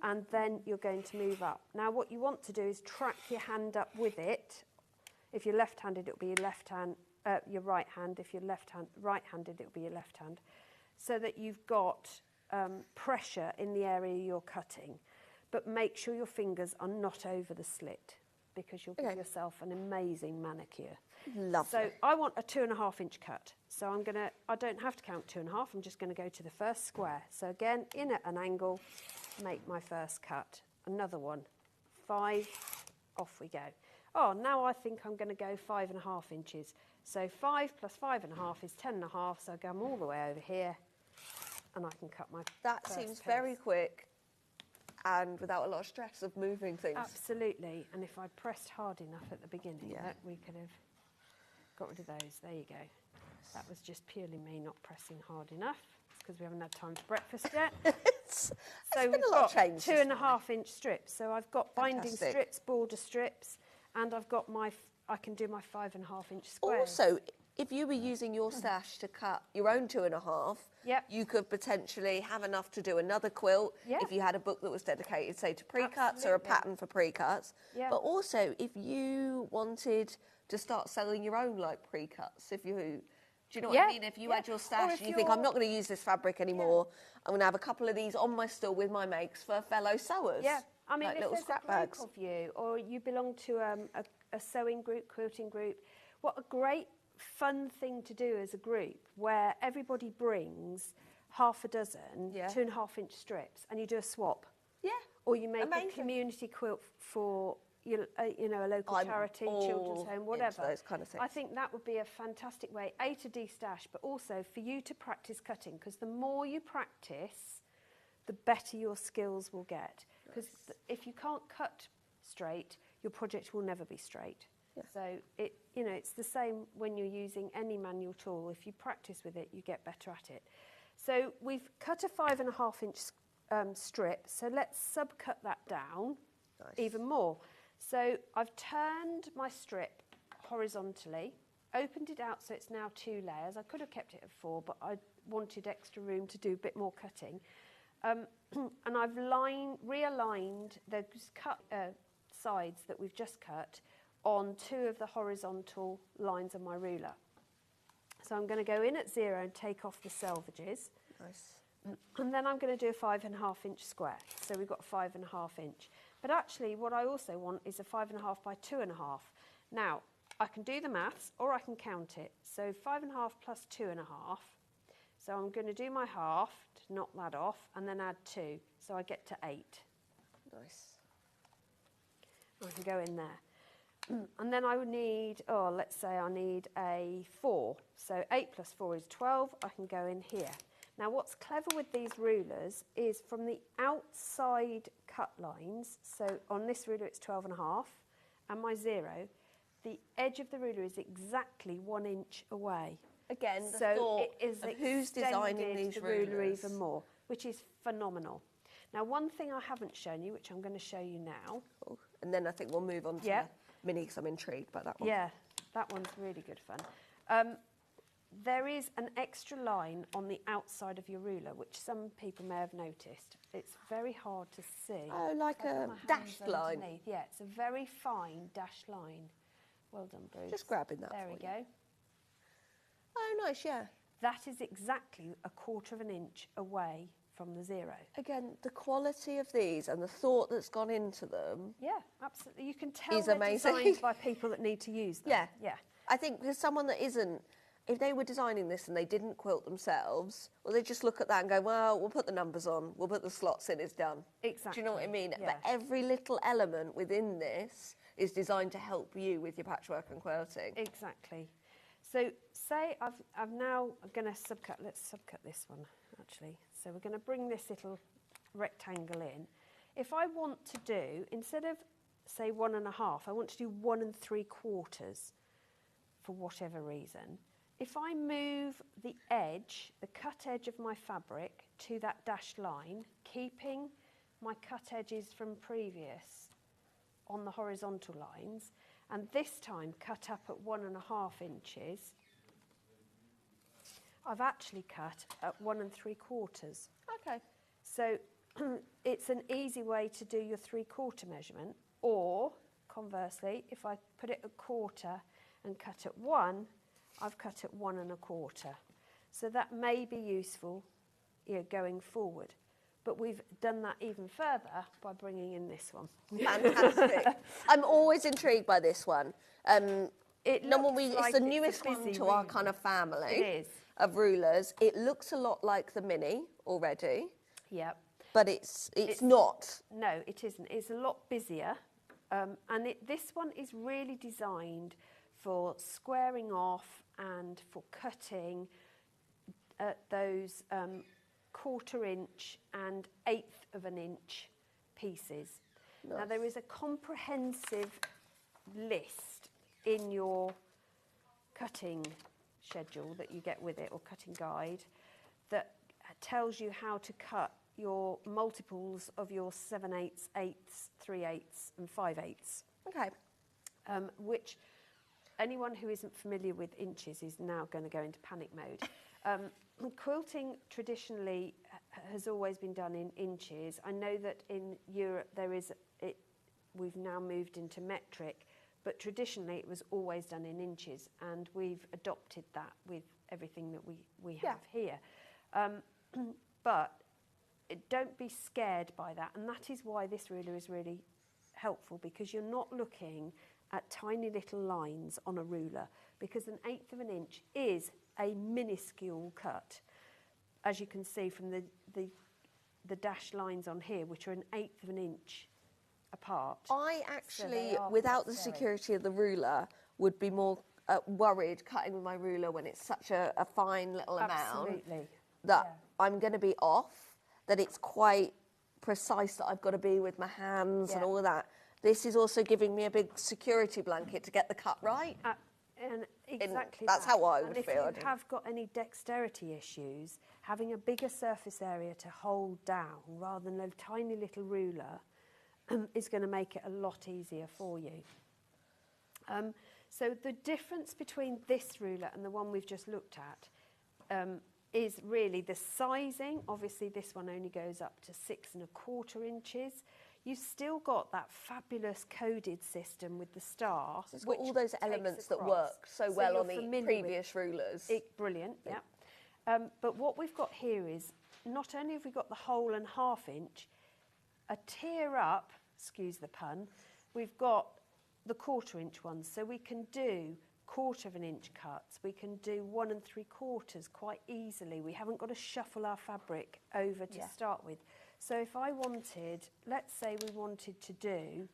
and then you're going to move up. Now what you want to do is track your hand up with it. If you're left-handed, it'll be your left hand, your right hand. If you're right-handed, it'll be your left hand. So that you've got pressure in the area you're cutting. But make sure your fingers are not over the slit, because you'll give yourself an amazing manicure.
Lovely.
So I want a 2.5 inch cut. So I don't have to count 2.5, I'm just going to go to the first square. So again, in at an angle, make my first cut. Another one, 5, off we go. Oh, now I think I'm going to go 5.5 inches. So 5 plus 5.5 is 10.5, so I come all the way over here, and I can cut my
That
first
seems
piece.
very quick and without a lot of stress of moving things.
Absolutely, and if I pressed hard enough at the beginning, we could have got rid of those. There you go. That was just purely me not pressing hard enough. It's because we haven't had time for breakfast yet. So we've got 2.5 inch strips. So I've got binding strips, border strips, and I've got I can do my 5.5 inch squares.
Also, if you were using your stash to cut your own 2.5, you could potentially have enough to do another quilt if you had a book that was dedicated, say, to pre-cuts or a pattern for pre-cuts. But also, if you wanted to start selling your own, like, pre-cuts, if you... Do you know what I mean? If you had your stash and you think, I'm not going to use this fabric anymore, I'm going to have a couple of these on my stall with my makes for fellow sewers.
Yeah, I mean,
like
if
little
there's
scrap
a group
bags.
of you, or you belong to a sewing group, quilting group, what a great fun thing to do as a group, where everybody brings half a dozen 2.5 inch strips, and you do a swap. Yeah. Or you make a community quilt for a local charity, children's home, whatever.
Those kind of things.
I think that would be a fantastic way, A, to de-stash, but also for you to practice cutting, because the more you practice, the better your skills will get. Because if you can't cut straight, your project will never be straight. Yeah. So it's the same when you're using any manual tool. If you practice with it, you get better at it. So we've cut a 5.5 inch strip. So let's subcut that down even more. So I've turned my strip horizontally, opened it out so it's now 2 layers. I could have kept it at 4, but I wanted extra room to do a bit more cutting. And I've realigned those cut sides that we've just cut on 2 of the horizontal lines of my ruler. So I'm going to go in at 0 and take off the selvages.
Nice.
And then I'm going to do a 5.5 inch square. So we've got 5.5 inch. But actually what I also want is a 5.5 by 2.5. Now, I can do the maths or I can count it. So 5.5 plus 2.5. So I'm going to do my half to knock that off and then add 2. So I get to 8.
Nice.
I can go in there. And then I would need, let's say I need a 4. So 8 plus 4 is 12. I can go in here. Now what's clever with these rulers is from the outside cut lines, so on this ruler it's 12.5, and my 0, the edge of the ruler is exactly 1 inch away.
Again, the
so
thought
it is
of who's designing these
the
rulers.
ruler even more, which is phenomenal. Now one thing I haven't shown you, which I'm going to show you now.
Cool. And then I think we'll move on to the mini, because I'm intrigued by that one.
Yeah, that one's really good fun. There is an extra line on the outside of your ruler, which some people may have noticed. It's very hard to see.
Oh, like a dashed line.
Underneath. Yeah, it's a very fine dashed line. Well done, Bruce.
Just grabbing that.
There we go.
Oh, nice, yeah.
That is exactly 1/4 of an inch away from the 0.
Again, the quality of these and the thought that's gone into them.
Yeah, absolutely. You can tell
Is
they're
amazing.
designed by people that need to use them.
Yeah.
Yeah.
I think there's someone that isn't, if they were designing this and they didn't quilt themselves, well, they just look at that and go, well, we'll put the numbers on, we'll put the slots in, it's done.
Exactly.
Do you know what I mean?
Yeah.
But every little element within this is designed to help you with your patchwork and quilting.
Exactly. So say I'm going to subcut, let's subcut this one actually. So we're going to bring this little rectangle in. If I want to do, instead of say 1.5, I want to do 1 3/4 for whatever reason, if I move the edge, the cut edge of my fabric to that dashed line, keeping my cut edges from previous on the horizontal lines, and this time cut up at 1.5 inches, I've actually cut at 1 3/4.
Okay.
So it's an easy way to do your 3/4 measurement, or conversely, if I put it at 1/4 and cut at 1, I've cut at 1 1/4. So that may be useful, going forward. But we've done that even further by bringing in this one.
Fantastic. I'm always intrigued by this one.
It's
the newest one to our kind of family of rulers. It looks a lot like the mini already.
Yep.
But it's not.
No, it isn't. It's a lot busier. This one is really designed for squaring off and for cutting at those 1/4 inch and 1/8 of an inch pieces. Nice. Now there is a comprehensive list in your cutting schedule that you get with it, or cutting guide, that tells you how to cut your multiples of your 7/8, 8, 3/8 and 5/8.
Okay.
Which anyone who isn't familiar with inches is now going to go into panic mode. Quilting traditionally has always been done in inches. I know that in Europe we've now moved into metric, but traditionally it was always done in inches, and we've adopted that with everything that we have here. But don't be scared by that, and that is why this ruler is really helpful, because you're not looking at tiny little lines on a ruler, because 1/8 of an inch is a minuscule cut, as you can see from the dashed lines on here, which are 1/8 of an inch apart.
I actually, without the security of the ruler, would be more worried cutting with my ruler when it's such a fine little amount that I'm going to be off, that it's quite precise, that I've got to be with my hands and all of that. This is also giving me a big security blanket to get the cut right.
And exactly
that's how I would feel.
If you have got any dexterity issues, having a bigger surface area to hold down rather than a tiny little ruler is going to make it a lot easier for you. So the difference between this ruler and the one we've just looked at is really the sizing. Obviously this one only goes up to 6 1/4 inches. You've still got that fabulous coded system with the star.
So it's got all those elements that work so well on the previous rulers.
Brilliant, yeah. But what we've got here is, not only have we got the whole and 1/2 inch, a tier up, excuse the pun, we've got the 1/4 inch ones, so we can do 1/4 of an inch cuts. We can do 1 3/4 quite easily. We haven't got to shuffle our fabric over to start with. So if I wanted, let's say we wanted to do,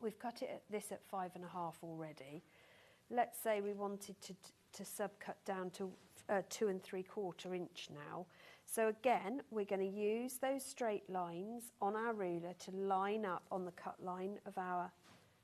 we've cut this at 5 1/2 already. Let's say we wanted to subcut down to 2 3/4 inch now. So again, we're going to use those straight lines on our ruler to line up on the cut line of our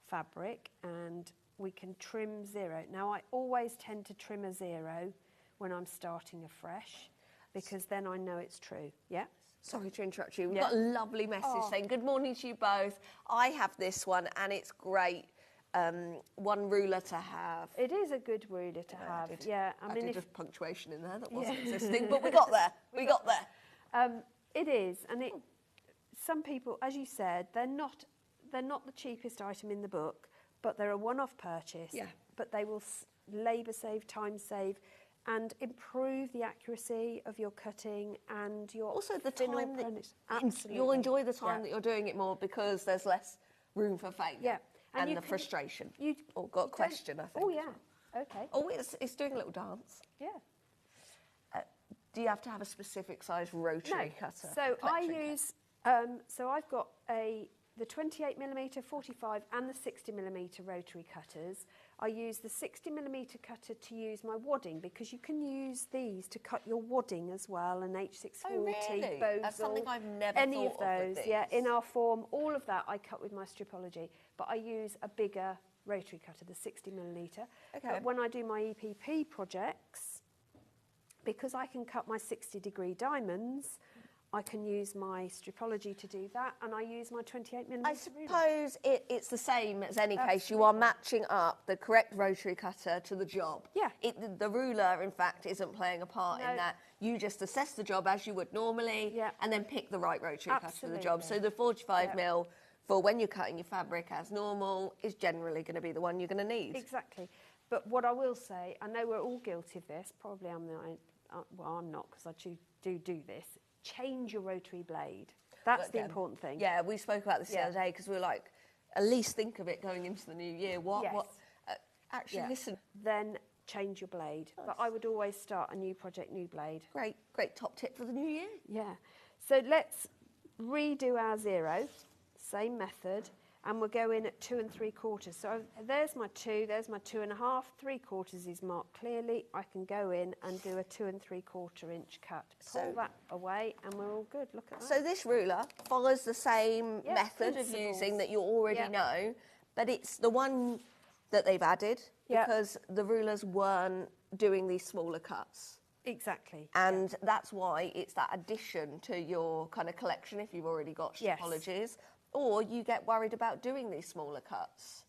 fabric, and we can trim 0. Now I always tend to trim a 0 when I'm starting afresh, because then I know it's true. Yeah?
Sorry to interrupt you. We've got a lovely message saying, good morning to you both. I have this one and it's great. One ruler to have.
It is a good ruler to have.
I did a punctuation in there that wasn't existing, but we got there. We got there.
It is, and some people, as you said, they're not the cheapest item in the book, but they're a one-off purchase. Yeah. But they will labour save, time save, and improve the accuracy of your cutting and your
also the time that you'll enjoy the time that you're doing it more, because there's less room for failure.
Yeah.
And the frustration. Got a question, I think.
Oh, yeah. Okay.
Oh, it's doing a little dance.
Yeah.
Do you have to have a specific size rotary cutter?
So I use, so I've got the 28mm, 45 and the 60mm rotary cutters. I use the 60mm cutter to use my wadding, because you can use these to cut your wadding as well, and H640,
really?
Bosal,
That's something I've never
any
thought
of those.
Of
yeah, in our form, all of that I cut with my Stripology, but I use a bigger rotary cutter, the 60mm.
Okay.
But when I do my EPP projects, because I can cut my 60-degree diamonds, I can use my Stripology to do that, and I use my 28mm
I
ruler.
suppose it's the same as any case. You are
Absolutely.
matching up the correct rotary cutter to the job.
Yeah.
The ruler, in fact, isn't playing a part
No.
in that. You just assess the job as you would normally,
Yeah.
and then pick the right rotary cutter for the job. So
Absolutely.
the 45mm for when you're cutting your fabric as normal is generally going to be the one you're going to need.
Exactly. But what I will say, I know we're all guilty of this. Probably I'm not. Well, I'm not, because I do this. Change your rotary blade. That's the
Again,
important thing.
Yeah, we spoke about this the
Yeah.
other day because we were like, at least think of it going into the new year.
Yes.
Actually,
Yeah.
listen.
Then change your blade. But I would always start a new project, new blade.
Great top tip for the new year.
Yeah. So let's redo our 0, same method, and we'll go in at 2 3/4. So there's my 2, there's my 2.5, 3/4 is marked clearly. I can go in and do a 2 3/4 inch cut. Pull that away, and we're all good. Look at that.
So this ruler follows the same
Yeah,
method of
principles.
using that you already
Yeah.
know, but it's the one that they've added
Yeah.
because the rulers weren't doing these smaller cuts.
Exactly.
And that's why it's that addition to your kind of collection if you've already got
Yes.
Stripologies, or you get worried about doing these smaller cuts.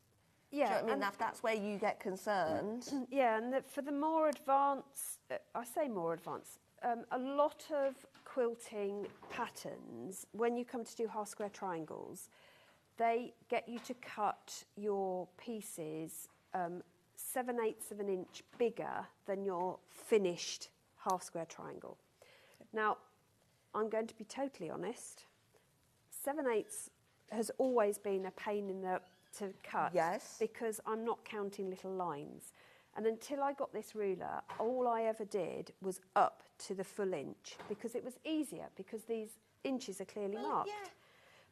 Do you know what I mean?
and
That's where you get concerned.
yeah, and for the more advanced, I say more advanced, a lot of quilting patterns, when you come to do half square triangles, they get you to cut your pieces 7/8 of an inch bigger than your finished half square triangle. Now, I'm going to be totally honest, 7/8 has always been a pain in the to cut.
Yes.
Because I'm not counting little lines. And until I got this ruler, all I ever did was up to the full inch because it was easier because these inches are clearly marked.
yeah.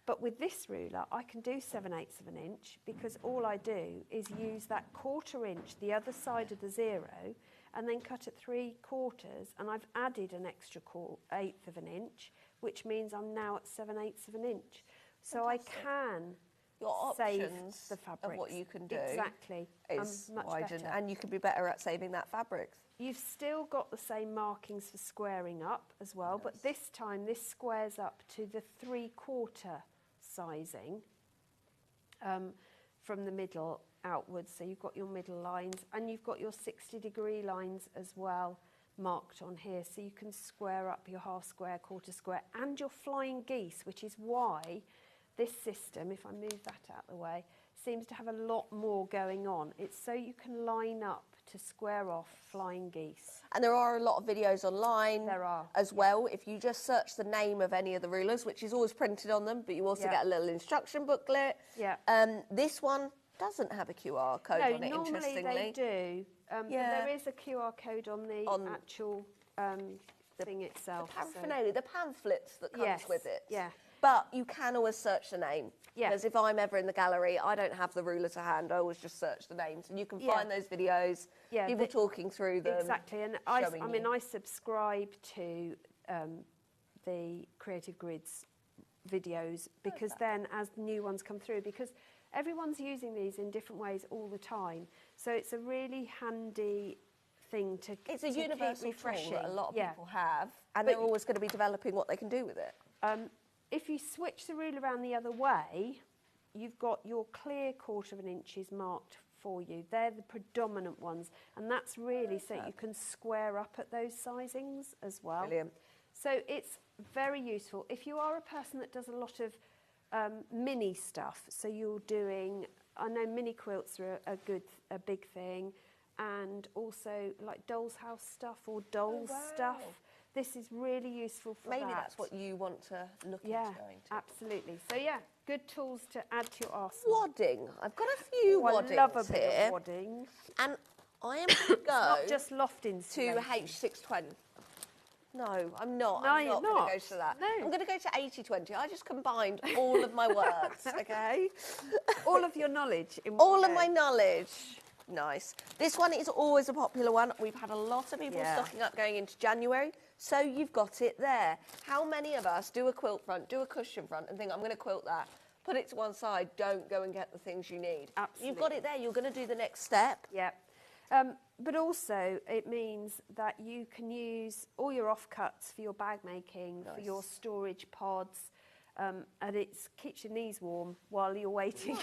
But with this ruler, I can do 7/8 of an inch because all I do is use that 1/4 inch, the other side of the 0, and then cut at 3/4, and I've added an extra 1/8 of an inch, which means I'm now at 7/8 of an inch. So
Fantastic.
I can
Your
save
options
the fabric.
of what you can do
Exactly.
is
much
widened,
better.
and you could be better at saving that fabric.
You've still got the same markings for squaring up as well, but this time this squares up to the 3/4 sizing from the middle outwards. So you've got your middle lines and you've got your 60-degree lines as well marked on here. So you can square up your half square, 1/4 square, and your flying geese, which is why this system, if I move that out of the way, seems to have a lot more going on. It's so you can line up to square off flying geese.
And there are a lot of videos online
There are,
as well. If you just search the name of any of the rulers, which is always printed on them, but you also
Yeah.
get a little instruction booklet.
Yeah.
This one doesn't have a QR code
No,
on it,
normally
interestingly.
they do. But
Yeah.
there is a QR code on the actual thing itself.
Paraphernalia, the pamphlets that comes
Yes,
with it.
yeah.
But you can always search the name.
Yeah.
Because if I'm ever in the gallery, I don't have the ruler to hand. I always just search the names. And you can
Yeah.
find those videos,
Yeah,
people talking through them.
Exactly, and
showing
I mean,
you.
I subscribe to the Creative Grids videos because then as new ones come through, because everyone's using these in different ways all the time. So it's a really handy thing to
It's a
to keep
universal
refreshing.
tool that a lot of
Yeah.
people have, and
But-
they're always going to be developing what they can do with it.
If you switch the ruler around the other way, you've got your clear 1/4 of an inches marked for you. They're the predominant ones, and that's really so you can square up at those sizings as well.
Brilliant.
So it's very useful. If you are a person that does a lot of mini stuff, so you're doing, I know mini quilts are a big thing, and also like doll's house stuff or dolls stuff. This is really useful for
Maybe
that.
that's what you want to look
Yeah,
into going to.
absolutely. So yeah, good tools to add to your arsenal.
Wadding. I've got a few
I
waddings
love a bit
here.
of wadding.
And I am going to go
Not just loft
to
insulation.
H620. No, I'm not.
No,
I'm
you're
not going
not.
to go to that.
No.
I'm going to go to 8020. I just combined all of my words, okay?
All of your knowledge in one
All of
go.
my knowledge. Nice. This one is always a popular one. We've had a lot of people
Yeah.
stocking up going into January, so you've got it there. How many of us do a quilt front, do a cushion front, and think, I'm going to quilt that? put it to one side. Don't go and get the things you need.
Absolutely.
You've got it there. You're going to do the next step.
Yeah. But also it means that you can use all your offcuts for your bag making, for your storage pods, and it keeps your knees warm while you're waiting.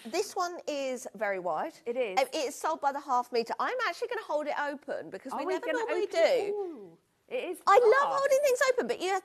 This one is very wide.
It is.
It's sold by the half metre. I'm actually going to hold it open because we never
gonna
normally
open
do.
Ooh, it is.
I
fast.
love holding things open, but you're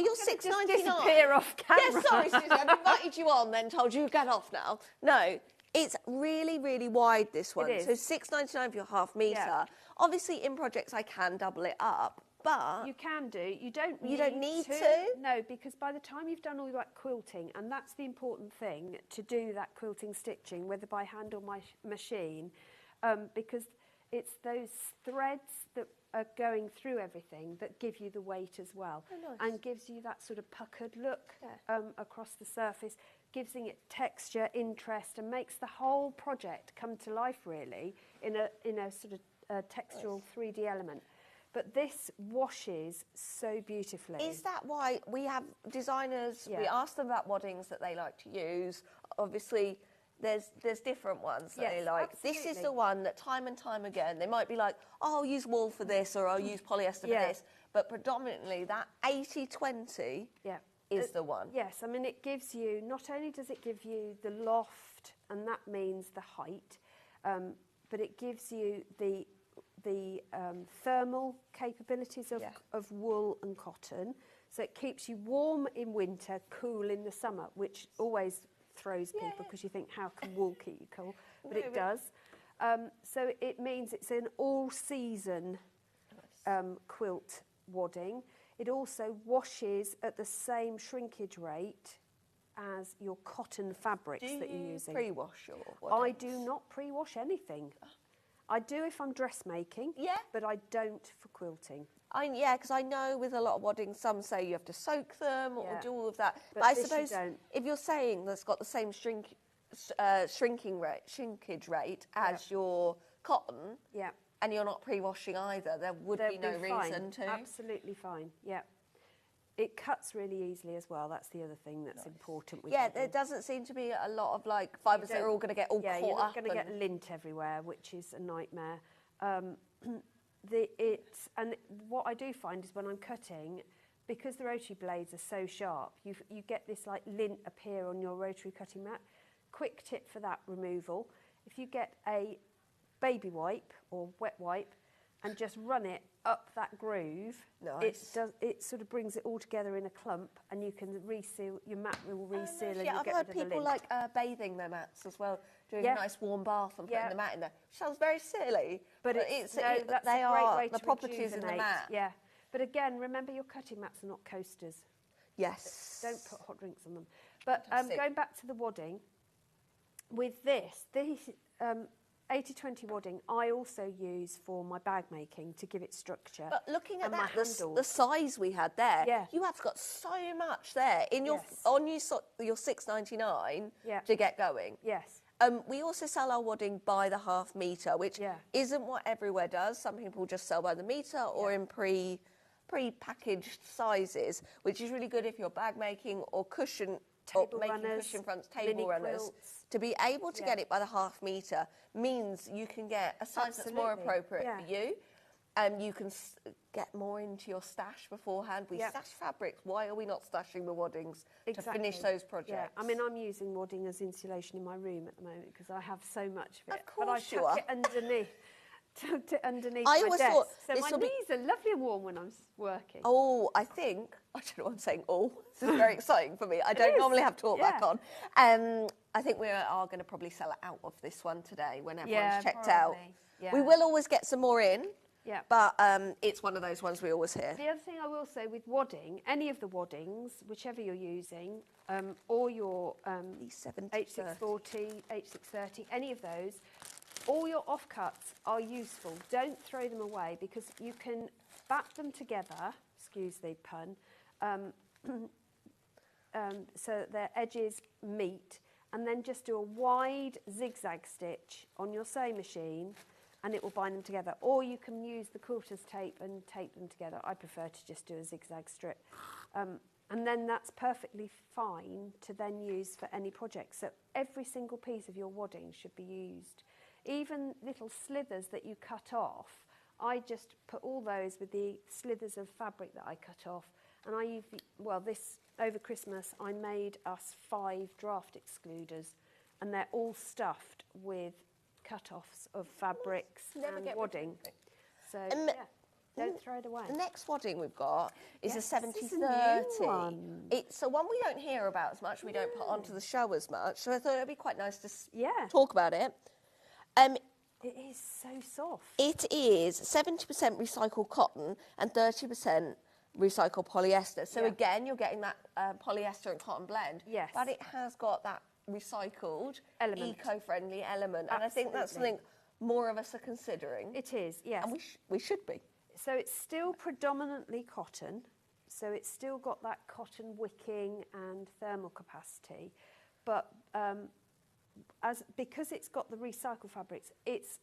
Just
$6.99.
disappear off camera.
Yeah, sorry, Susie, I've invited you on, then told you to get off now. No, it's really, really wide, this one.
It is.
So $6.99 for your half metre.
Yeah.
Obviously, in projects, I can double it up, but
You can do. You don't
need to?
No, because by the time you've done all that quilting, and that's the important thing, to do that quilting stitching, whether by hand or machine, because it's those threads that are going through everything that give you the weight as well.
Oh, nice.
And gives you that sort of puckered look across the surface, gives it texture, interest, and makes the whole project come to life really in a sort of textural 3D element. But this washes so beautifully.
Is that why we have designers, we ask them about waddings that they like to use. Obviously, there's different ones that they like.
Absolutely.
This is the one that time and time again, they might be like, oh, I'll use wool for this or I'll use polyester for this. But predominantly that 80-20 is the one.
Yes, I mean, it gives you, not only does it give you the loft, and that means the height, but it gives you the thermal capabilities of wool and cotton. So it keeps you warm in winter, cool in the summer, which always throws people because you think, how can wool keep you cool? But it does. So it means it's an all-season quilt wadding. It also washes at the same shrinkage rate as your cotton fabrics that you're using.
Do you pre-wash your
I
waddings?
do not pre-wash anything. I do if I'm dressmaking, but I don't for quilting.
Because I know with a lot of waddings, some say you have to soak them or do all of that.
But
I
this you
suppose
don't.
if you're saying that's got the same shrinkage rate as your cotton, and you're not pre-washing either, there would be no reason to.
Absolutely fine. Yeah. It cuts really easily as well. That's the other thing that's important with
Yeah,
wadding.
there doesn't seem to be a lot of like fibres that are all going to get all caught up.
Yeah, you're not going to get lint everywhere, which is a nightmare. And what I do find is when I'm cutting, because the rotary blades are so sharp, you get this like lint appear on your rotary cutting mat. Quick tip for that removal: if you get a baby wipe or wet wipe and just run it up that groove, it sort of brings it all together in a clump, and you can reseal, your mat will reseal, and you'll
I've
get
heard
rid of the
people
lint.
like bathing their mats as well, doing a nice warm bath and putting the mat in there. Sounds very silly, but
that's
they
a great
are
way
the
to
properties in the
rejuvenate.
mat.
Yeah, but again, remember your cutting mats are not coasters.
Yes.
Don't put hot drinks on them. But going back to the wadding, with this 80-20 wadding, I also use for my bag making to give it structure.
But looking at
and
that,
my
the
handles.
size we had there, you have got so much there in your on your $6.99 to get going.
Yes.
We also sell our wadding by the half metre, which isn't what everywhere does. Some people just sell by the metre or in pre-packaged sizes, which is really good if you're bag making or cushion.
Table
making
runners,
cushion fronts, table runners.
quilts.
To be able to get it by the half metre means you can get a size that's more appropriate for you. You can get more into your stash beforehand. We stash fabrics. Why are we not stashing the waddings to finish those projects?
Yeah, I mean, I'm using wadding as insulation in my room at the moment because I have so much of it.
Of course
but I
you are.
tuck it underneath. Tucked it underneath
I
my
always
desk.
thought
So
this
my
will be-
knees are lovely and warm when I'm working.
Oh, I don't know what I'm saying. Oh, this is very exciting for me. I don't normally have talkback on. I think we are going to probably sell it out of this one today when everyone's checked out.
Yeah.
We will always get some more in.
Yeah.
But it's one of those ones we always hear.
The other thing I will say with wadding, any of the waddings, whichever you're using, or your H640, H630, any of those, all your offcuts are useful. Don't throw them away because you can bat them together, excuse the pun, so that their edges meet, and then just do a wide zigzag stitch on your sewing machine and it will bind them together. Or you can use the quilter's tape and tape them together. I prefer to just do a zigzag strip. And then that's perfectly fine to then use for any project. So every single piece of your wadding should be used. Even little slithers that you cut off, I just put all those with the slithers of fabric that I cut off. And over Christmas, I made us 5 draft excluders, and they're all stuffed with cut-offs of fabrics and wadding. So, don't throw it away.
The next wadding we've got is a 70-30. It's a one we don't hear about as much, we don't put onto the show as much, so I thought it would be quite nice to talk about it.
It is so soft.
It is 70% recycled cotton and 30% recycled polyester. So again, you're getting that polyester and cotton blend.
Yes.
But it has got that recycled,
element,
eco-friendly element.
Absolutely.
And I think that's something more of us are considering.
It is, yes.
And we should be.
So it's still predominantly cotton. So it's still got that cotton wicking and thermal capacity. But because it's got the recycled fabrics, it's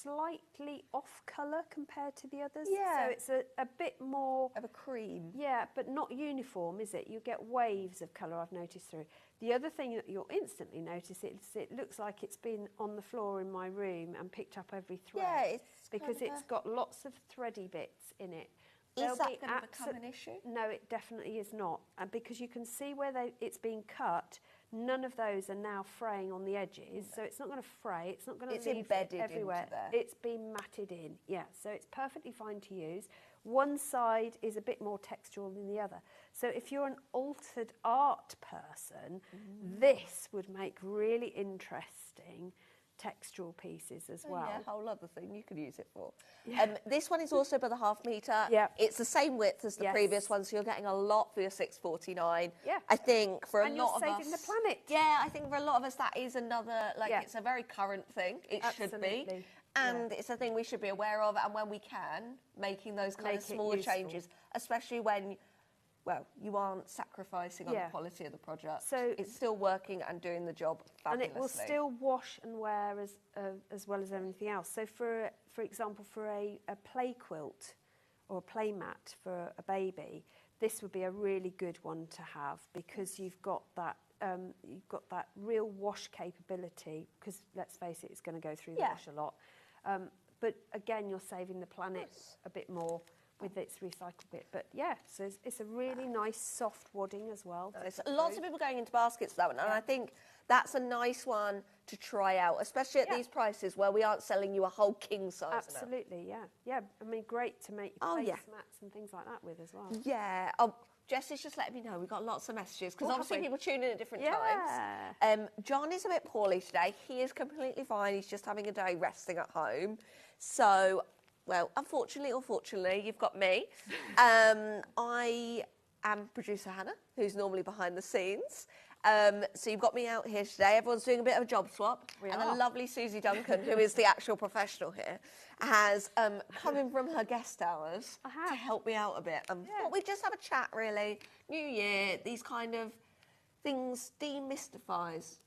slightly off colour compared to the others.
Yeah.
So it's a bit more
of a cream.
Yeah, but not uniform, is it? You get waves of colour, I've noticed through. The other thing that you'll instantly notice is it looks like it's been on the floor in my room and picked up every thread.
Yeah,
because it's got lots of thready bits in it.
Is that going to become an issue?
No, it definitely is not. And because you can see where it's being cut, none of those are now fraying on the edges. So it's not going to fray, it's not going to leave
embedded
everywhere.
Into there.
It's been matted in, yeah. So it's perfectly fine to use. One side is a bit more textural than the other. So if you're an altered art person, this would make really interesting textural pieces as well.
Yeah, a whole other thing you could use it for. This one is also by the ½ metre.
Yeah.
It's the same width as the previous one, so you're getting a lot for your £6.49.
Yeah.
I think for a lot of us...
And you're saving the planet.
Yeah, I think for a lot of us that is another, it's a very current thing. It should be. And it's a thing we should be aware of, and when we can, making those kind of smaller changes, especially when... Well, you aren't sacrificing on the quality of the product. So it's still working and doing the job fabulously.
And it will still wash and wear as well as anything else. So for example, for a play quilt or a play mat for a baby, this would be a really good one to have because you've got that real wash capability. Because let's face it, it's going to go through the wash a lot. But again, you're saving the planet a bit more with its recycled bit. But yeah, so it's a really nice soft wadding as well.
Lots of people going into baskets for that one, and I think that's a nice one to try out, especially at these prices where we aren't selling you a whole king size.
Absolutely, yeah. I mean, great to make placemats and things like that with as well.
Yeah. Jess is just letting me know we've got lots of messages because obviously people tune in at different times. John is a bit poorly today. He is completely fine. He's just having a day resting at home. So... Well, unfortunately or fortunately, you've got me. I am producer Hannah, who's normally behind the scenes. So you've got me out here today. Everyone's doing a bit of a job swap. The lovely Susie Duncan, who is the actual professional here, has come in from her guest hours to help me out a bit. But we just have a chat, really. New Year, these kind of things demystifies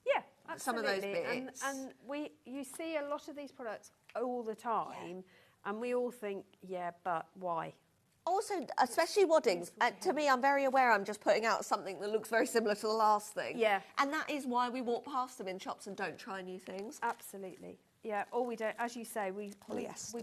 some of those bits.
And you see a lot of these products all the time. And we all think, but why?
Also, especially waddings, to me, I'm very aware I'm just putting out something that looks very similar to the last thing.
Yeah.
And that is why we walk past them in shops and don't try new things.
Absolutely. Yeah, or we don't, as you say, we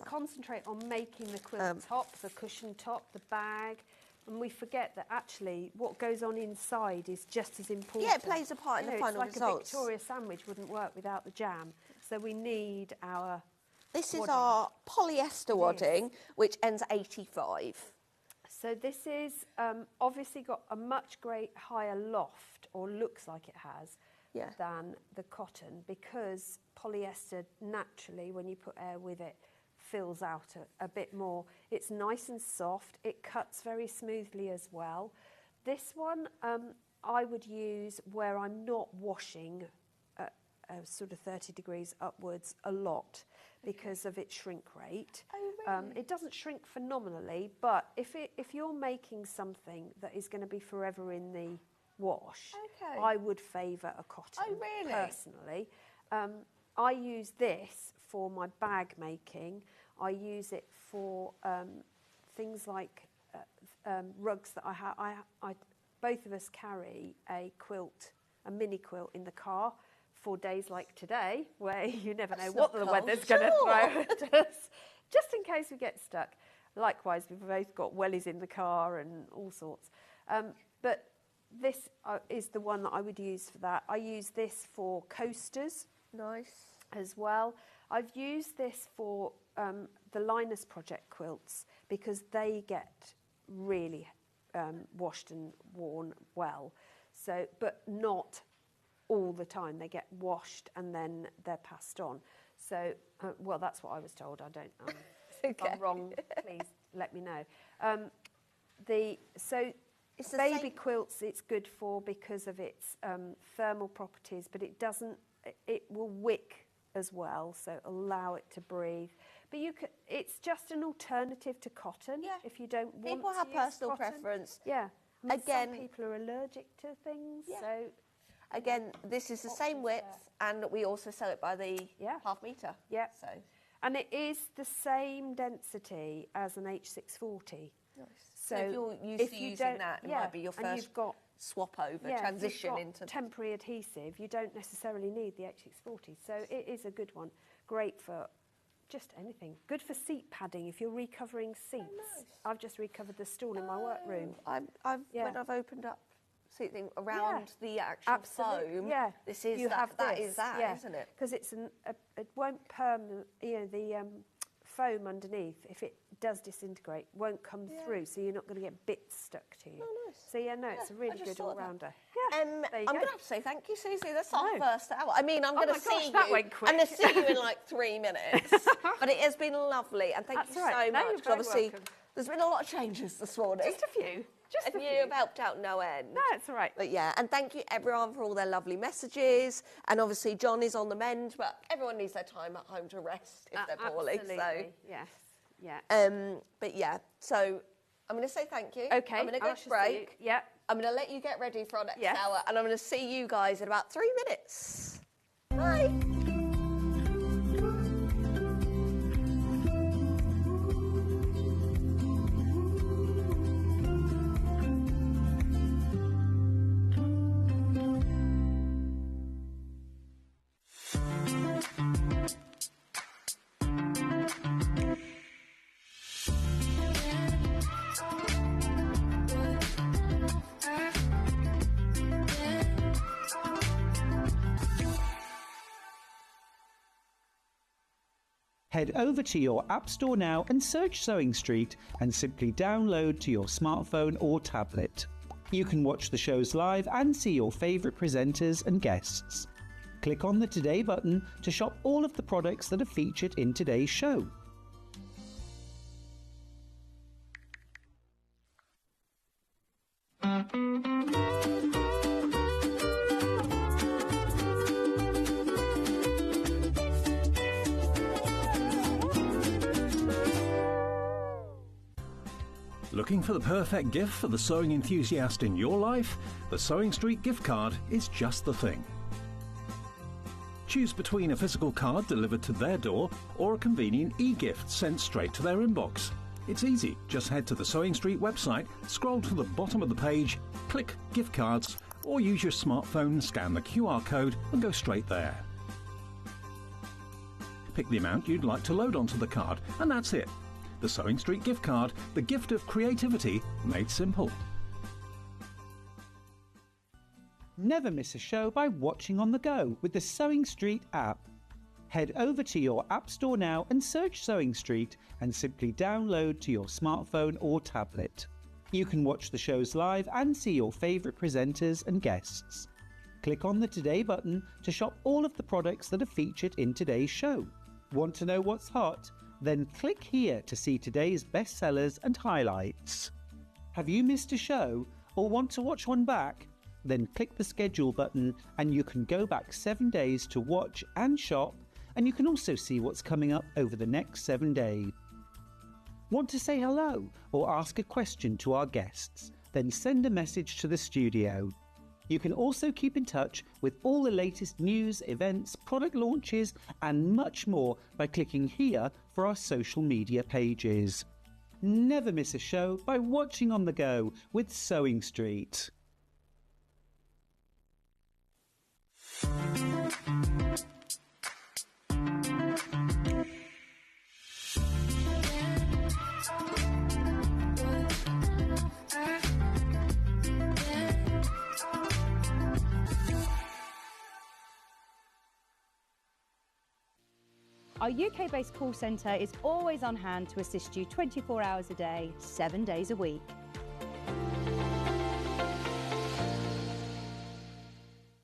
concentrate on making the quilt top, the cushion top, the bag, and we forget that actually what goes on inside is just as important.
Yeah, it plays a part in the final results.
A Victoria sandwich wouldn't work without the jam, so we need our...
This is our polyester wadding, which ends at 85.
So this is obviously got a much higher loft, or looks like it has, than the cotton, because polyester naturally, when you put air with it, fills out a bit more. It's nice and soft. It cuts very smoothly as well. This one I would use where I'm not washing sort of 30 degrees upwards a lot because of its shrink rate.
Oh, really?
It doesn't shrink phenomenally, but if you're making something that is going to be forever in the wash, I would favour a cotton.
Oh, really?
Personally. I use this for my bag making. I use it for things like rugs that I both of us carry a quilt, a mini quilt in the car for days like today, where you never know what the weather's going to throw at us, just in case we get stuck. Likewise, we've both got wellies in the car and all sorts. But this is the one that I would use for that. I use this for coasters.
Nice.
As well. I've used this for the Linus Project quilts because they get really washed and worn well. So, but not all the time. They get washed and then they're passed on. So, well, that's what I was told. I don't. If I'm wrong, please let me know. It's baby quilts. It's good for because of its thermal properties, but it doesn't. It will wick as well, so allow it to breathe. But you can. It's just an alternative to cotton. Yeah. If you don't want
people
to
have
use
personal
cotton.
Preference.
Yeah. I mean,
again,
some people are allergic to things. Yeah. So
again, this is the same width, and we also sell it by the half metre.
Yeah.
So.
And it is the same density as an H640.
Nice. So if you're used to using that, it might be your first
you've got,
swap over, transition into
temporary adhesive. You don't necessarily need the H640. So it is a good one. Great for just anything. Good for seat padding if you're recovering seats. Oh, nice. I've just recovered the stool in my workroom.
When I've opened up seating around the actual foam.
Yeah,
this is isn't it?
Because it's it won't the foam underneath, if it does disintegrate, won't come through, so you're not going to get bits stuck to you. Oh, nice. So it's a really good all-rounder. Yeah,
I'm going to have to say thank you, Susie. That's our first hour. I mean, I'm going to see you.
Went quick.
I'm going to see you in like 3 minutes. But it has been lovely, and thank you so much. Obviously, there's been a lot of changes this morning.
Just a few.
And you've helped out no end.
No, it's all right.
But and thank you everyone for all their lovely messages. And obviously John is on the mend, but everyone needs their time at home to rest if they're poorly.
Absolutely.
So
yes, yeah.
But so I'm going to say thank you.
Okay.
I'm going to go to break.
Yeah.
I'm going to let you get ready for our next hour, and I'm going to see you guys in about 3 minutes. Bye.
Head over to your App Store now and search Sewing Street and simply download to your smartphone or tablet. You can watch the shows live and see your favourite presenters and guests. Click on the Today button to shop all of the products that are featured in today's show.
Looking for the perfect gift for the sewing enthusiast in your life? The Sewing Street gift card is just the thing. Choose between a physical card delivered to their door or a convenient e-gift sent straight to their inbox. It's easy. Just head to the Sewing Street website, scroll to the bottom of the page, click Gift Cards, or use your smartphone, scan the QR code and go straight there. Pick the amount you'd like to load onto the card, and that's it. The Sewing Street gift card, the gift of creativity made simple.
Never miss a show by watching on the go with the Sewing Street app. Head over to your App Store now and search Sewing Street and simply download to your smartphone or tablet. You can watch the shows live and see your favourite presenters and guests. Click on the Today button to shop all of the products that are featured in today's show. Want to know what's hot? Then click here to see today's bestsellers and highlights. Have you missed a show or want to watch one back? Then click the schedule button and you can go back 7 days to watch and shop, and you can also see what's coming up over the next 7 days. Want to say hello or ask a question to our guests? Then send a message to the studio. You can also keep in touch with all the latest news, events, product launches and much more by clicking here for our social media pages. Never miss a show by watching on the go with Sewing Street.
Our UK-based call centre is always on hand to assist you 24 hours a day, 7 days a week.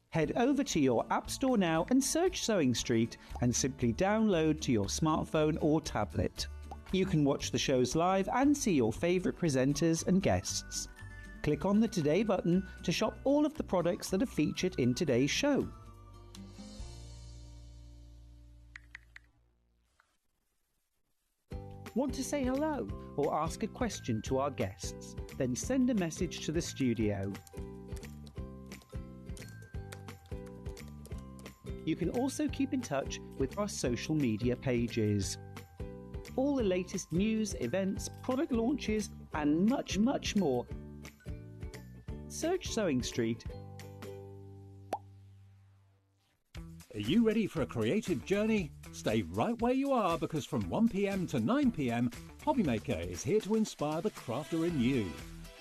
Head over to your App Store now and search Sewing Street and simply download to your smartphone or tablet. You can watch the shows live and see your favourite presenters and guests. Click on the Today button to shop all of the products that are featured in today's show. Want to say hello or ask a question to our guests? Then send a message to the studio. You can also keep in touch with our social media pages. All the latest news, events, product launches and much, much more. Search Sewing Street.
Are you ready for a creative journey? Stay right where you are, because from 1 p.m. to 9 p.m, Hobbymaker is here to inspire the crafter in you.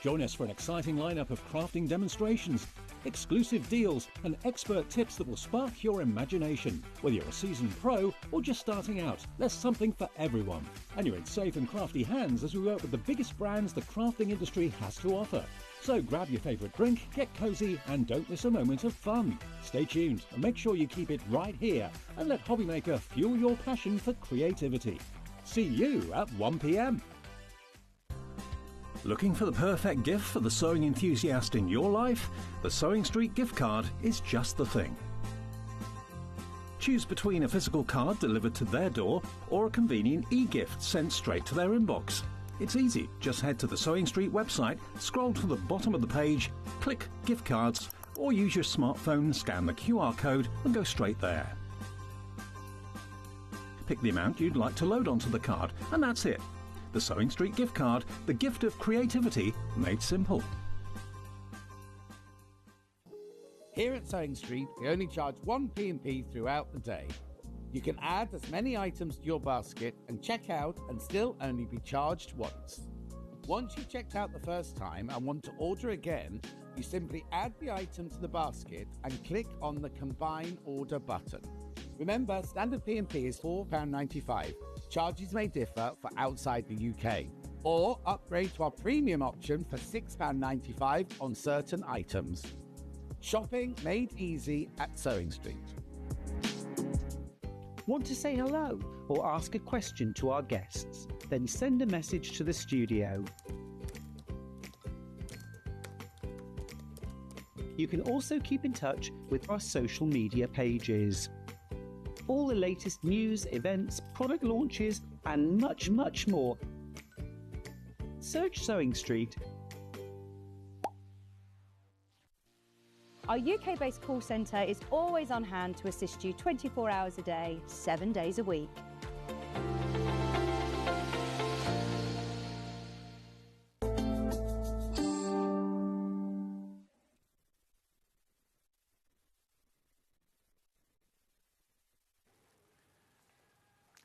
Join us for an exciting lineup of crafting demonstrations, exclusive deals and expert tips that will spark your imagination. Whether you're a seasoned pro or just starting out, there's something for everyone. And you're in safe and crafty hands as we work with the biggest brands the crafting industry has to offer. So grab your favourite drink, get cosy and don't miss a moment of fun. Stay tuned and make sure you keep it right here and let Hobbymaker fuel your passion for creativity. See you at 1 p.m. Looking for the perfect gift for the sewing enthusiast in your life? The Sewing Street gift card is just the thing. Choose between a physical card delivered to their door or a convenient e-gift sent straight to their inbox. It's easy. Just head to the Sewing Street website, scroll to the bottom of the page, click Gift Cards, or use your smartphone, scan the QR code and go straight there. Pick the amount you'd like to load onto the card, and that's it. The Sewing Street gift card, the gift of creativity made simple.
Here at Sewing Street, we only charge 1 P&P throughout the day. You can add as many items to your basket and check out and still only be charged once. Once you've checked out the first time and want to order again, you simply add the item to the basket and click on the Combine Order button. Remember, standard P&P is £4.95. Charges may differ for outside the UK. Or upgrade to our premium option for £6.95 on certain items. Shopping made easy at Sewing Street.
Want to say hello or ask a question to our guests? Then send a message to the studio. You can also keep in touch with our social media pages. All the latest news, events, product launches and much, much more. Search Sewing Street.
Our UK-based call centre is always on hand to assist you 24 hours a day, 7 days a week.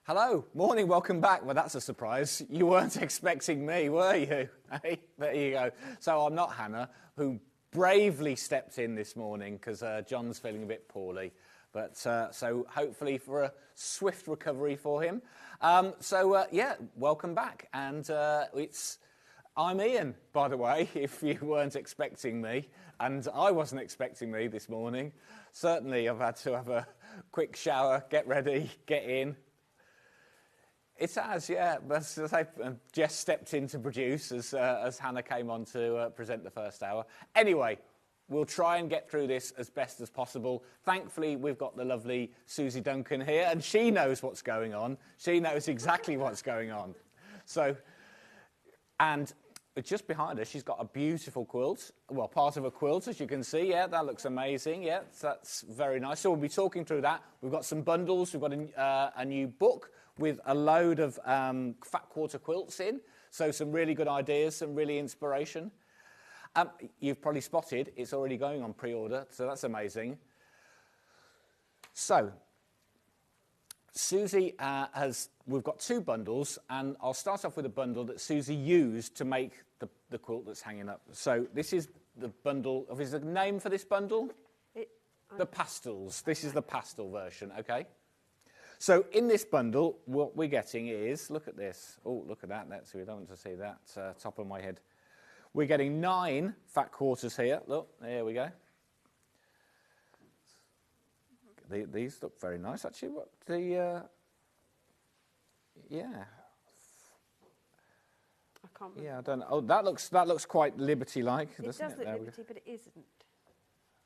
Hello, morning, welcome back. Well, that's a surprise. You weren't expecting me, were you? Hey, there you go. So I'm not Hannah, who bravely stepped in this morning because John's feeling a bit poorly. But so hopefully for a swift recovery for him. Yeah, welcome back. And I'm Ian, by the way, if you weren't expecting me. And I wasn't expecting me this morning. Certainly I've had to have a quick shower, get ready, get in. It has, yeah. But Jess stepped in to produce as Hannah came on to present the first hour. Anyway, we'll try and get through this as best as possible. Thankfully, we've got the lovely Susie Duncan here, and she knows what's going on. She knows exactly what's going on. And just behind her, she's got a beautiful quilt. Well, part of a quilt, as you can see. Yeah, that looks amazing. Yeah, that's very nice. So we'll be talking through that. We've got some bundles. We've got a new book with a load of fat quarter quilts in. So some really good ideas, some really inspiration. You've probably spotted it's already going on pre-order, so that's amazing. So, Susie we've got two bundles, and I'll start off with a bundle that Susie used to make the quilt that's hanging up. So this is the bundle, is there a name for this bundle? The pastels. This is the pastel version, okay? So in this bundle, what we're getting is, look at this. Oh, look at that. We don't want to see that top of my head. We're getting 9 fat quarters here. Look, there we go. These look very nice, actually. What the? Yeah.
I can't remember.
Yeah, I don't know. Oh, that looks quite Liberty-like, doesn't it?
It does look Liberty, but it isn't.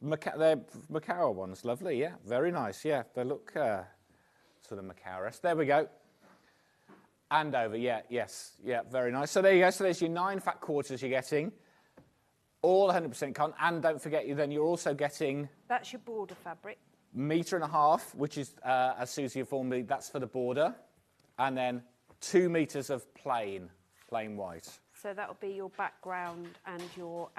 The Macao ones, lovely, yeah, very nice, yeah. They look sort of Macao-esque. There we go. And over, yeah, yes, yeah, very nice. So there you go. So there's your 9 fat quarters you're getting, all 100% cotton. And don't forget, you're also getting...
That's your border fabric.
1.5 meters, which is, as Susie informed me, that's for the border. And then 2 meters of plain white.
So that'll be your background and your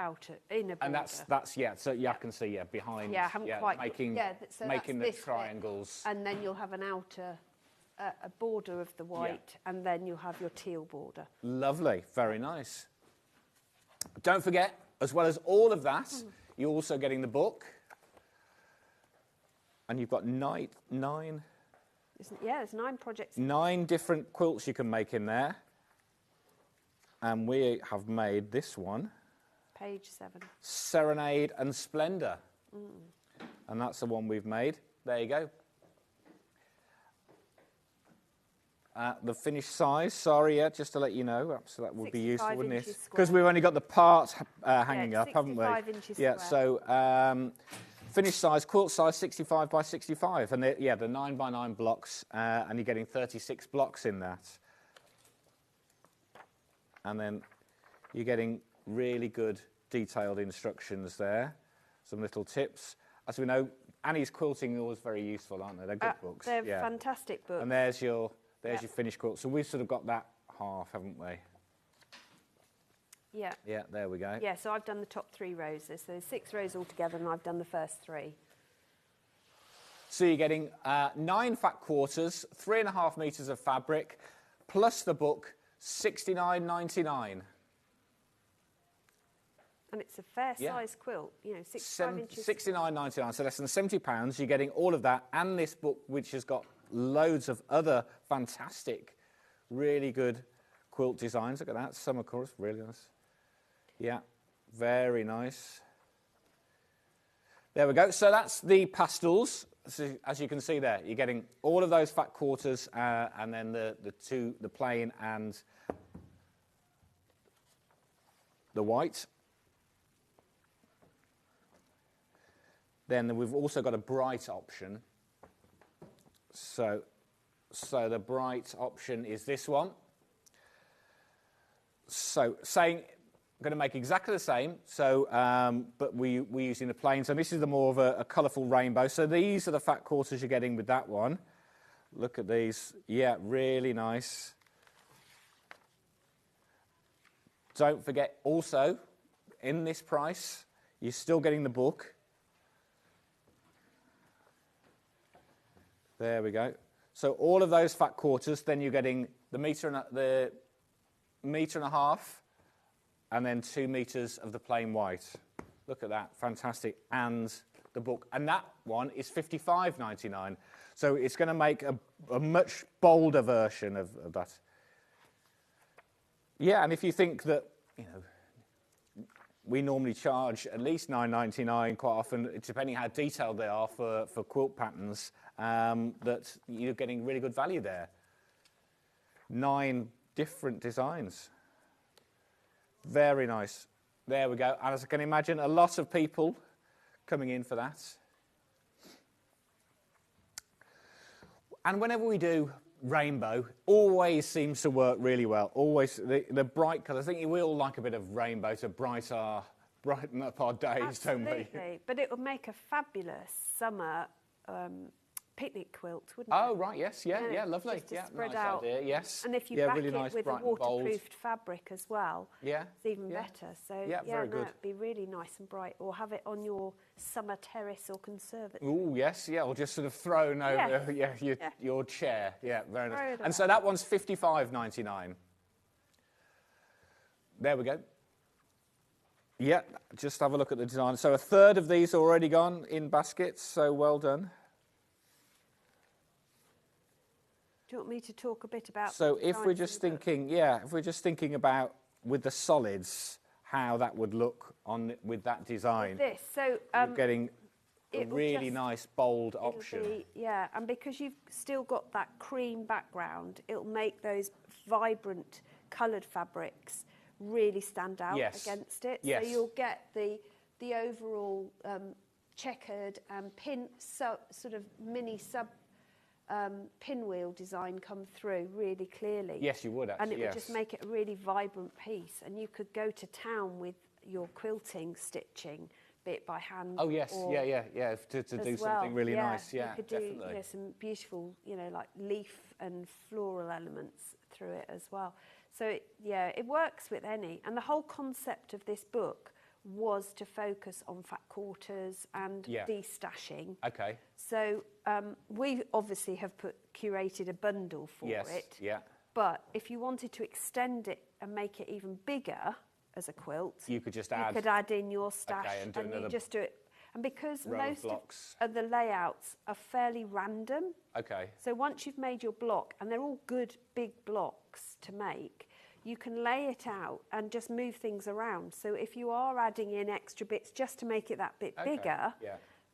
inner border.
And that's yeah. So yeah, I can see behind.
Yeah, I haven't quite
making the triangles.
Bit, and then you'll have an outer, a border of the white, and then you'll have your teal border.
Lovely, very nice. Don't forget, as well as all of that, you're also getting the book, and you've got nine.
There's 9 projects.
9 different quilts you can make in there. And we have made this one.
Page 7.
Serenade and Splendour. And that's the one we've made. There you go. The finished size, just to let you know. So that would be useful, wouldn't it? Because we've only got the part hanging up, haven't we?
65 inches
yeah,
square.
so finished size, quilt size, 65 by 65. And the 9 by 9 blocks, and you're getting 36 blocks in that. And then you're getting really good detailed instructions there, some little tips. As we know, Annie's quilting are always very useful, aren't they? They're good books.
They're fantastic books.
And there's your finished quilt. So we've sort of got that half, haven't we?
Yeah.
Yeah, there we go.
Yeah, so I've done the top 3 rows. So there's 6 rows altogether, and I've done the first 3.
So you're getting 9 fat quarters, 3.5 meters of fabric, plus the book, $69.99.
And it's a fair size quilt, 65 inches.
$69.99, so less than £70. You're getting all of that and this book, which has got loads of other fantastic, really good quilt designs. Look at that, summer chorus, really nice. Yeah, very nice. There we go. So that's the pastels. So as you can see there, you're getting all of those fat quarters and then the plain and the white. Then we've also got a bright option. So the bright option is this one. So I'm going to make exactly the same, but we're using the plain. So this is the more of a colourful rainbow. So these are the fat quarters you're getting with that one. Look at these. Yeah, really nice. Don't forget also, in this price, you're still getting the book. There we go. So all of those fat quarters, then you're getting the metre and a half. And then 2 meters of the plain white. Look at that, fantastic. And the book. And that one is $55.99. So it's going to make a much bolder version of that. Yeah, and if you think that, we normally charge at least $9.99 quite often, depending how detailed they are for quilt patterns, that you're getting really good value there. 9 different designs. Very nice. There we go. And as I can imagine, a lot of people coming in for that. And whenever we do rainbow, always seems to work really well. Always the bright colours. I think we all like a bit of rainbow to brighten up our days, don't we?
Absolutely. But it would make a fabulous summer picnic quilt, wouldn't it?
Oh, right, yes, yeah, lovely.
Just to
yeah,
spread
nice
out.
idea, yes.
And if you
back
back
really
it
nice,
with a waterproofed fabric as well, it's even better. So,
very good.
It'd be really nice and bright. Or have it on your summer terrace or conservatory.
Oh, yes, yeah, or just sort of thrown over your chair. Yeah, very nice. And so that one's $55.99. There we go. Yeah, just have a look at the design. So a third of these are already gone in baskets, so well done.
Do you want me to talk a bit about?
So if we're just thinking, if we're just thinking about with the solids, how that would look on with that design.
With this, so
you're getting a really nice bold
it'll
option.
And because you've still got that cream background, it'll make those vibrant coloured fabrics really stand out against it.
Yes.
So you'll get the overall checkered and sort of mini pinwheel design come through really clearly.
Yes, you would actually.
And it would just make it a really vibrant piece. And you could go to town with your quilting stitching, be it by hand.
Oh yes, to do something really nice. Yeah,
you could
definitely.
do some beautiful, like leaf and floral elements through it as well. So it works with any. And the whole concept of this book was to focus on fat quarters and de-stashing.
Okay.
So we obviously have curated a bundle for it.
Yeah.
But if you wanted to extend it and make it even bigger as a quilt,
you could just add.
You could add in your stash,
and
you just do it. And because most
blocks.
of the layouts are fairly random.
Okay.
So once you've made your block, and they're all good big blocks to make, you can lay it out and just move things around. So if you are adding in extra bits just to make it that bit bigger,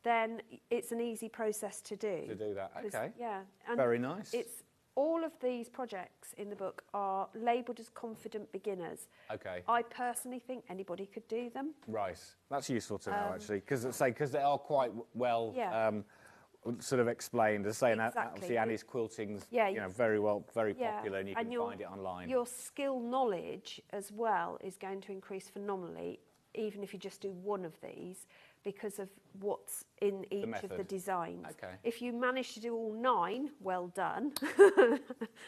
then it's an easy process to do.
To do that, okay.
Yeah. And
very nice.
It's all of these projects in the book are labelled as confident beginners.
Okay.
I personally think anybody could do them.
Right. That's useful to know actually, because they are quite well sort of explained. As saying, obviously Annie's quilting's very popular, and you can find it online.
Your skill knowledge as well is going to increase phenomenally, even if you just do one of these, because of what's in each of the designs.
Okay.
If you manage to do all 9, well done.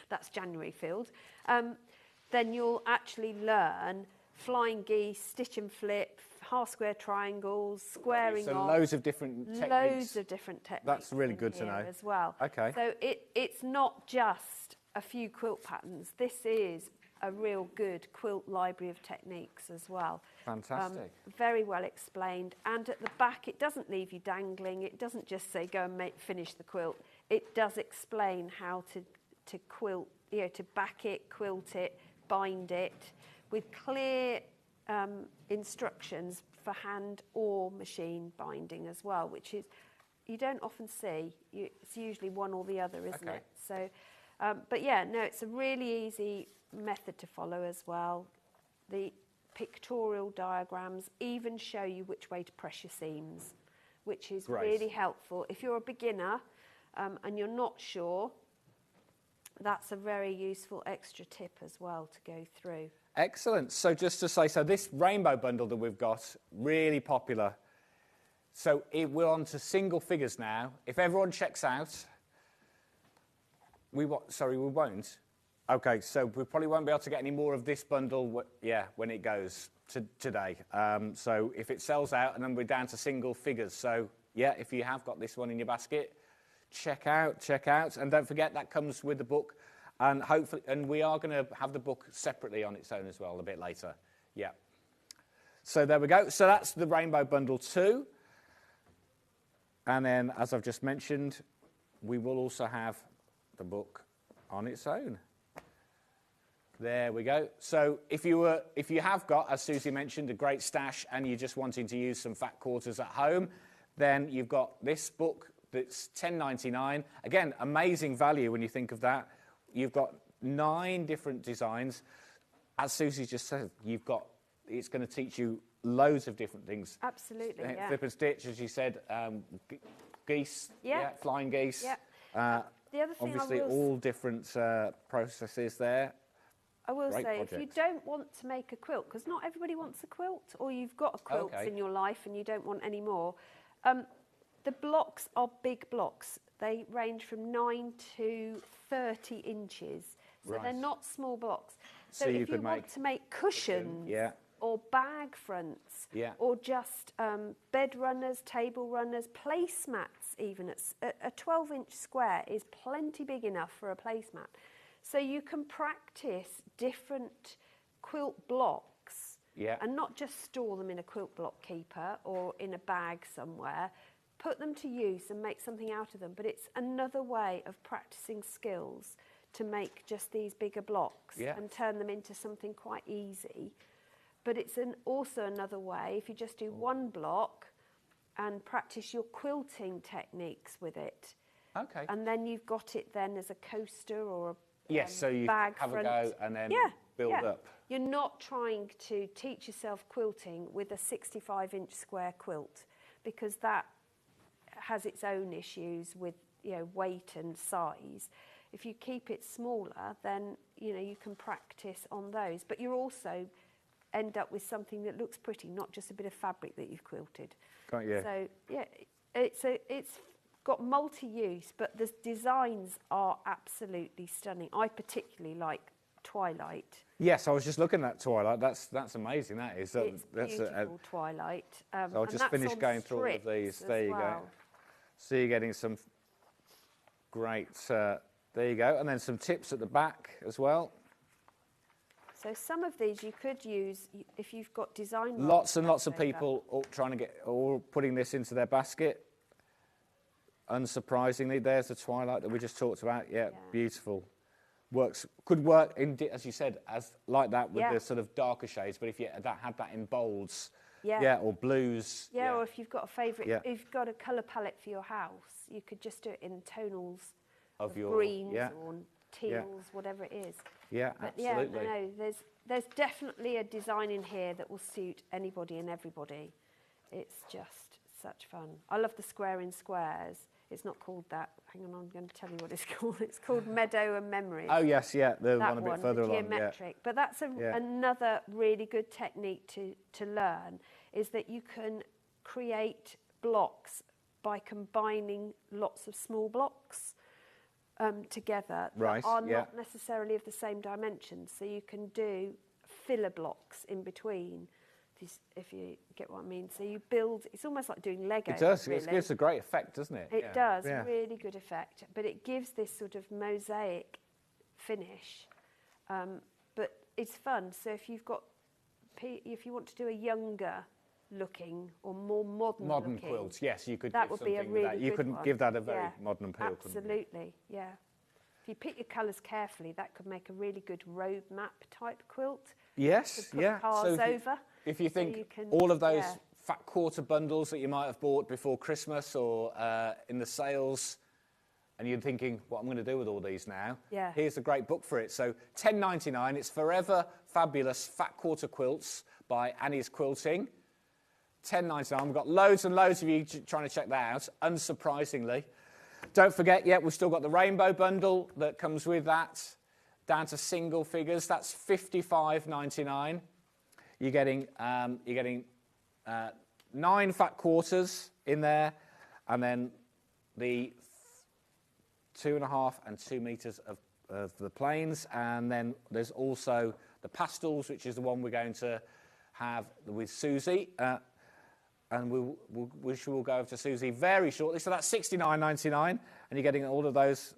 That's January filled. Then you'll actually learn flying geese, stitch and flip, half square triangles, squaring
so
off.
loads of different techniques.
Loads of different techniques.
That's really good to know
as well.
Okay.
So it's not just a few quilt patterns. This is a real good quilt library of techniques as well.
Fantastic.
Very well explained. And at the back, it doesn't leave you dangling. It doesn't just say go and finish the quilt. It does explain how to quilt, to back it, quilt it, bind it, with clear instructions for hand or machine binding as well, which is you don't often see. It's usually one or the other, isn't it? So, but yeah, no, it's a really easy method to follow as well. The pictorial diagrams even show you which way to press your seams, which is really helpful. If you're a beginner and you're not sure, that's a very useful extra tip as well to go through.
Excellent. So just to say, this rainbow bundle that we've got, really popular. So we're on to single figures now. If everyone checks out, we won't. Okay, so we probably won't be able to get any more of this bundle, when it goes today. So if it sells out, and then we're down to single figures. So if you have got this one in your basket, check out, and don't forget that comes with the book. And hopefully, we are going to have the book separately on its own as well a bit later. Yeah. So there we go. So that's the Rainbow Bundle 2. And then, as I've just mentioned, we will also have the book on its own. There we go. So if you have got, as Susie mentioned, a great stash and you're just wanting to use some fat quarters at home, then you've got this book that's $10.99. Again, amazing value when you think of that. You've got 9 different designs. As Susie just said, it's going to teach you loads of different things.
Absolutely, yeah.
Flip and stitch, as you said, geese, flying geese.
Yeah. The other thing
obviously, all different processes there.
I will say, if you don't want to make a quilt, because not everybody wants a quilt, or you've got a quilt in your life and you don't want any more, the blocks are big blocks. They range from 9 to 30 inches. So they're not small blocks. So if you want to make cushions or bag fronts or just bed runners, table runners, placemats even, a 12-inch square is plenty big enough for a placemat. So you can practice different quilt blocks and not just store them in a quilt block keeper or in a bag somewhere. Put them to use and make something out of them. But it's another way of practicing skills to make just these bigger blocks and turn them into something quite easy. But it's also another way, if you just do one block and practice your quilting techniques with it.
Okay.
And then you've got it then as a coaster or a
so you
bag
have
front.
a go and then build up.
You're not trying to teach yourself quilting with a 65-inch square quilt, because that has its own issues with weight and size. If you keep it smaller, then you can practice on those, but you also end up with something that looks pretty, not just a bit of fabric that you've quilted.
Got you.
So it's got multi-use, but the designs are absolutely stunning. I particularly like Twilight.
Yes, I was just looking at Twilight. That's amazing. That is.
It's
that's
beautiful, Twilight.
So I'll just finish going through all of these. There you go. So you're getting some great. There you go, and then some tips at the back as well.
So some of these you could use if you've got design.
Lots and lots of people putting this into their basket. Unsurprisingly, there's the Twilight that we just talked about. Yeah. Beautiful. Could work as you said, as like that with the sort of darker shades. But if you had that in bolds, or blues,
or if you've got a favourite, if you've got a colour palette for your house, you could just do it in tonals of your greens or teals, whatever it is.
Yeah,
but
absolutely.
There's definitely a design in here that will suit anybody and everybody. It's just such fun. I love the square in squares. It's not called that. Hang on, I'm going to tell you what it's called. It's called Meadow and Memories.
Oh, yes, the
that
one a bit further along.
Geometric. But that's another really good technique to learn, is that you can create blocks by combining lots of small blocks together that are not necessarily of the same dimensions. So you can do filler blocks in between. If you get what I mean. So you build, it's almost like doing Lego.
It does,
really.
It gives a great effect, doesn't it?
It does, really good effect. But it gives this sort of mosaic finish. But it's fun. So if you want to do a younger looking or more modern looking
quilts, yes, you could.
That would be a really good one.
You could give that a very modern appeal.
Absolutely, yeah. If you pick your colours carefully, that could make a really good road map type quilt.
Yes,
Cars over.
If you think all of those fat quarter bundles that you might have bought before Christmas or in the sales, and you're thinking, what am I going to do with all these now?
Yeah.
Here's a great book for it. So $10.99. It's Forever Fabulous Fat Quarter Quilts by Annie's Quilting. $10.99. We've got loads and loads of you trying to check that out, unsurprisingly. Don't forget, we've still got the rainbow bundle that comes with that, down to single figures. That's $55.99. You're getting 9 fat quarters in there, and then the 2.5 and 2 meters of the plains, and then there's also the pastels, which is the one we're going to have with Susie, and we will go over to Susie very shortly. So that's $69.99, and you're getting all of those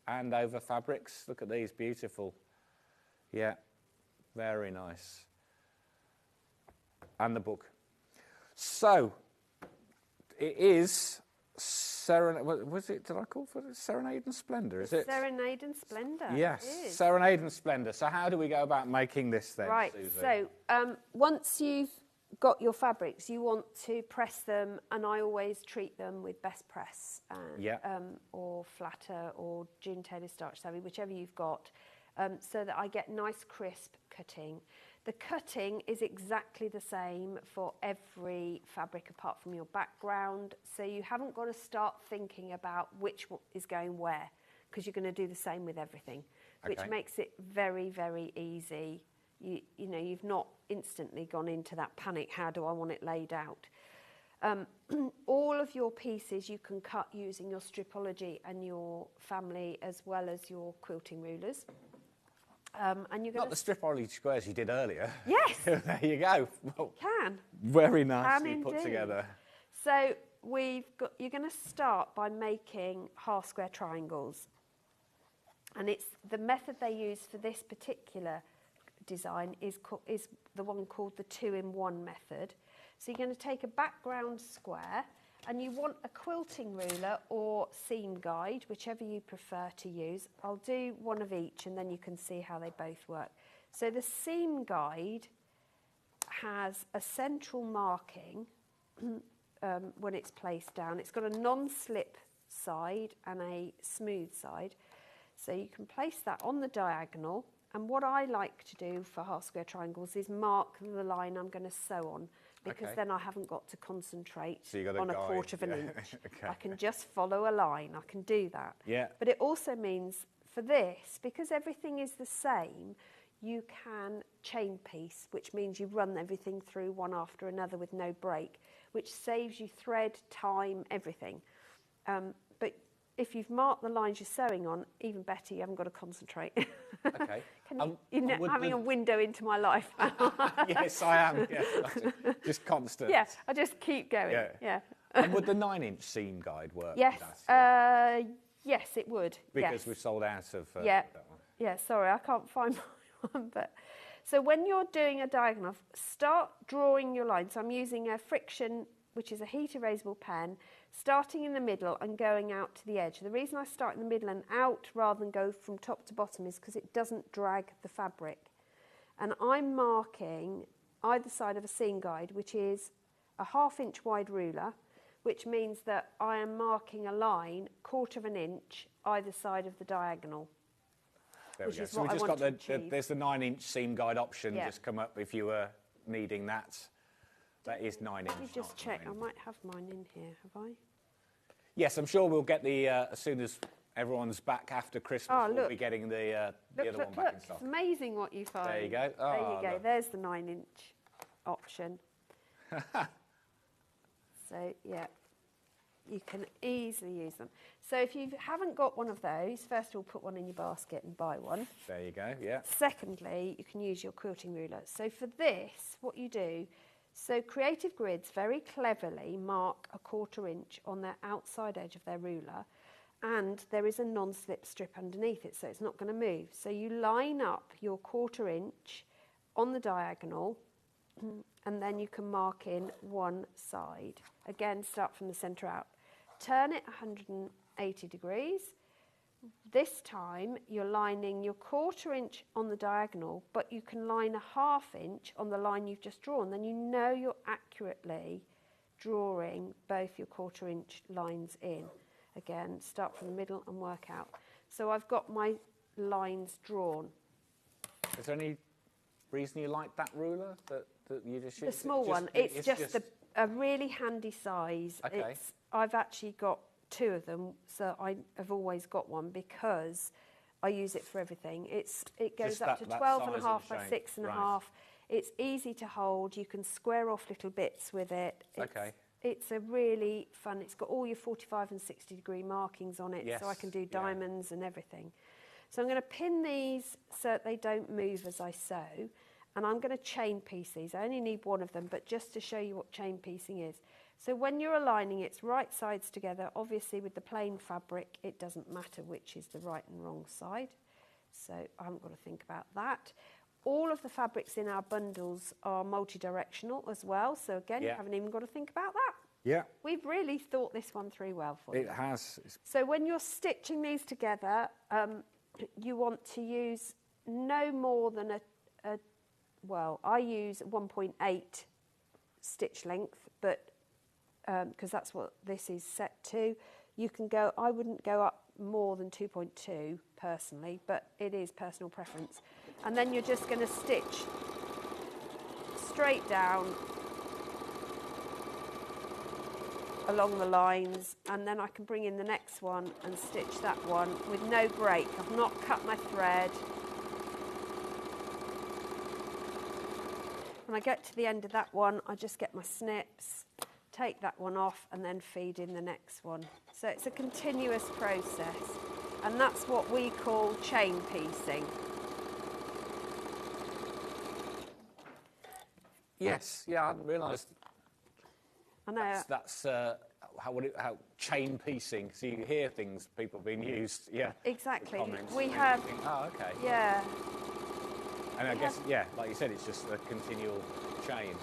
and over fabrics. Look at these, beautiful. Yeah, very nice. And the book. So it is did I call for it Serenade and Splendour, is it?
Serenade and Splendour.
Yes, Serenade and Splendour. So how do we go about making this then,
right,
Susie?
So once you've got your fabrics, you want to press them, and I always treat them with best press or flatter or June Taylor starch savvy, whichever you've got, so that I get nice crisp cutting. The cutting is exactly the same for every fabric apart from your background, so you haven't got to start thinking about which is going where, because you're going to do the same with everything, which makes it very, very easy. You've not instantly gone into that panic, how do I want it laid out? All of your pieces you can cut using your Stripology and your family, as well as your quilting rulers. And you're
not the Stripology squares you did earlier.
Yes.
There you go. Well, very nicely put together.
So you're going to start by making half square triangles, and it's the method they use for this particular design is the one called the 2-in-1 method. So you're going to take a background square and you want a quilting ruler or seam guide, whichever you prefer to use. I'll do one of each and then you can see how they both work. So the seam guide has a central marking when it's placed down. It's got a non-slip side and a smooth side. So you can place that on the diagonal. And what I like to do for half square triangles is mark the line I'm going to sew on, because then I haven't got to concentrate on a quarter of an inch. I can just follow a line. I can do that.
Yeah.
But it also means for this, because everything is the same, you can chain piece, which means you run everything through one after another with no break, which saves you thread, time, everything. But if you've marked the lines you're sewing on, even better, you haven't got to concentrate.
Okay.
You're having a window into my life.
Yes, I am. Yeah. Just constant.
Yeah, I just keep going. Yeah.
And would the 9-inch seam guide work?
Yes.
With us?
Yes, it would.
Because we've sold out of
yeah.
that one.
Yeah, sorry, I can't find my one. But so when you're doing a diagonal, start drawing your line. So I'm using a friction, which is a heat erasable pen, starting in the middle and going out to the edge. The reason I start in the middle and out rather than go from top to bottom is because it doesn't drag the fabric. And I'm marking either side of a seam guide, which is a 1/2 inch wide ruler, which means that I am marking a line 1/4 of an inch either side of the diagonal.
There we go. So we've just got there's the 9-inch seam guide option just come up if you were needing that. That is 9 inch.
Let me just check. I might have mine in here. Have I?
Yes, I'm sure we'll get the as soon as everyone's back after Christmas. We'll be getting the other one back in stock.
It's amazing what you find.
There you go. Oh,
there you go. There's the 9-inch option. So yeah, you can easily use them. So if you haven't got one of those, first of all, put one in your basket and buy one.
There you go. Yeah.
Secondly, you can use your quilting ruler. So for this, what you do. So Creative Grids very cleverly mark a 1/4 inch on their outside edge of their ruler, and there is a non-slip strip underneath it, so it's not going to move. So you line up your 1/4 inch on the diagonal, and then you can mark in one side. Again, start from the centre out. Turn it 180 degrees. This time you're lining your 1/4 inch on the diagonal, but you can line a 1/2 inch on the line you've just drawn. Then you know you're accurately drawing both your 1/4 inch lines in. Again, start from the middle and work out. So I've got my lines drawn.
Is there any reason you like that ruler that you just use?
The small one. It's just a really handy size.
Okay.
I've actually got 2 of them, so I have always got one because I use it for everything. It goes
just
up to 12.5 by 6.5.
Right.
It's easy to hold. You can square off little bits with it. It's a really fun. It's got all your 45 and 60 degree markings on it, so I can do diamonds and everything. So I'm going to pin these so that they don't move as I sew, and I'm going to chain piece these. I only need one of them, but just to show you what chain piecing is. So when you're aligning, it's right sides together. Obviously, with the plain fabric, it doesn't matter which is the right and wrong side. So I haven't got to think about that. All of the fabrics in our bundles are multi-directional as well. So again, you haven't even got to think about that.
Yeah.
We've really thought this one through well for you.
It has.
So when you're stitching these together, you want to use no more than I use 1.8 stitch length, but because that's what this is set to. You can go, I wouldn't go up more than 2.2 personally, but it is personal preference. And then you're just going to stitch straight down along the lines, and then I can bring in the next one and stitch that one with no break. I've not cut my thread. When I get to the end of that one, I just get my snips, take that one off, and then feed in the next one. So it's a continuous process, and that's what we call chain piecing.
Yes, yeah, I hadn't realised.
I know.
That's how chain piecing. So you hear things people being used. Yeah.
Exactly.
We have. Oh, okay.
Yeah.
And I guess, like you said, it's just a continual chain.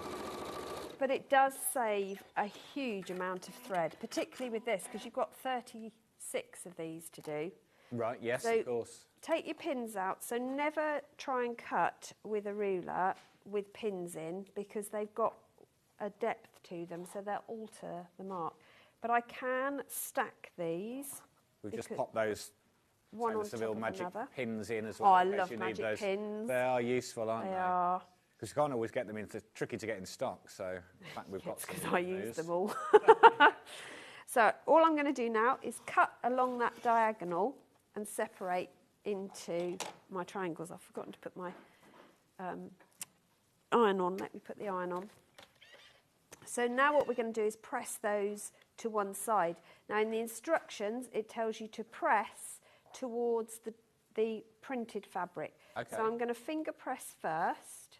But it does save a huge amount of thread, particularly with this, because you've got 36 of these to do.
Right, yes,
So
of course.
take your pins out. So never try and cut with a ruler with pins in, because they've got a depth to them, so they'll alter the mark. But I can stack these.
We've just popped those
one on
Seville
top of
magic
another.
pins in as well.
Oh, I
in case
love
you
magic
need those.
pins.
They are useful, aren't they?
They are.
Because you can't always get them in. It's tricky to get in stock. So in fact, we've got some.
Because I use them all. So all I'm going to do now is cut along that diagonal and separate into my triangles. I've forgotten to put my iron on. Let me put the iron on. So now what we're going to do is press those to one side. Now in the instructions, it tells you to press towards the printed fabric.
Okay.
So I'm going to finger press first.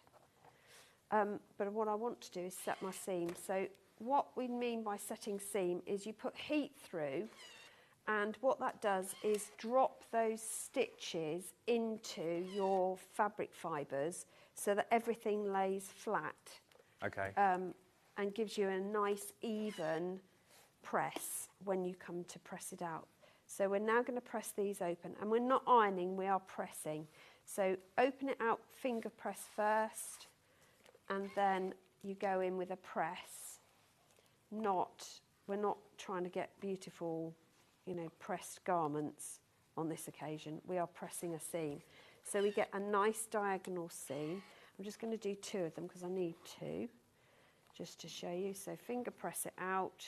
But what I want to do is set my seam. So what we mean by setting seam is you put heat through, and what that does is drop those stitches into your fabric fibres so that everything lays flat.
Okay.
And gives you a nice even press when you come to press it out. So we're now going to press these open, and we're not ironing, we are pressing. So open it out, finger press first, and then you go in with a press. We're not trying to get beautiful, pressed garments on this occasion. We are pressing a seam. So we get a nice diagonal seam. I'm just going to do 2 of them because I need 2, just to show you. So finger press it out.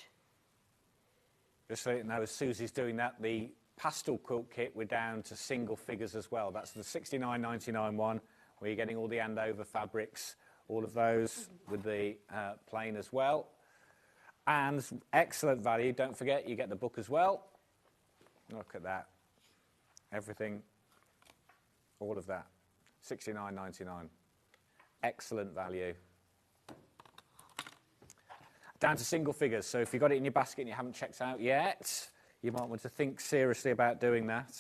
Just so you know, as Susie's doing that, the pastel quilt kit, we're down to single figures as well. That's the $69.99 one, where you're getting all the Andover fabrics, all of those with the plain as well. And excellent value. Don't forget, you get the book as well. Look at that. Everything, all of that. $69.99. Excellent value. Down to single figures. So if you've got it in your basket and you haven't checked out yet, you might want to think seriously about doing that.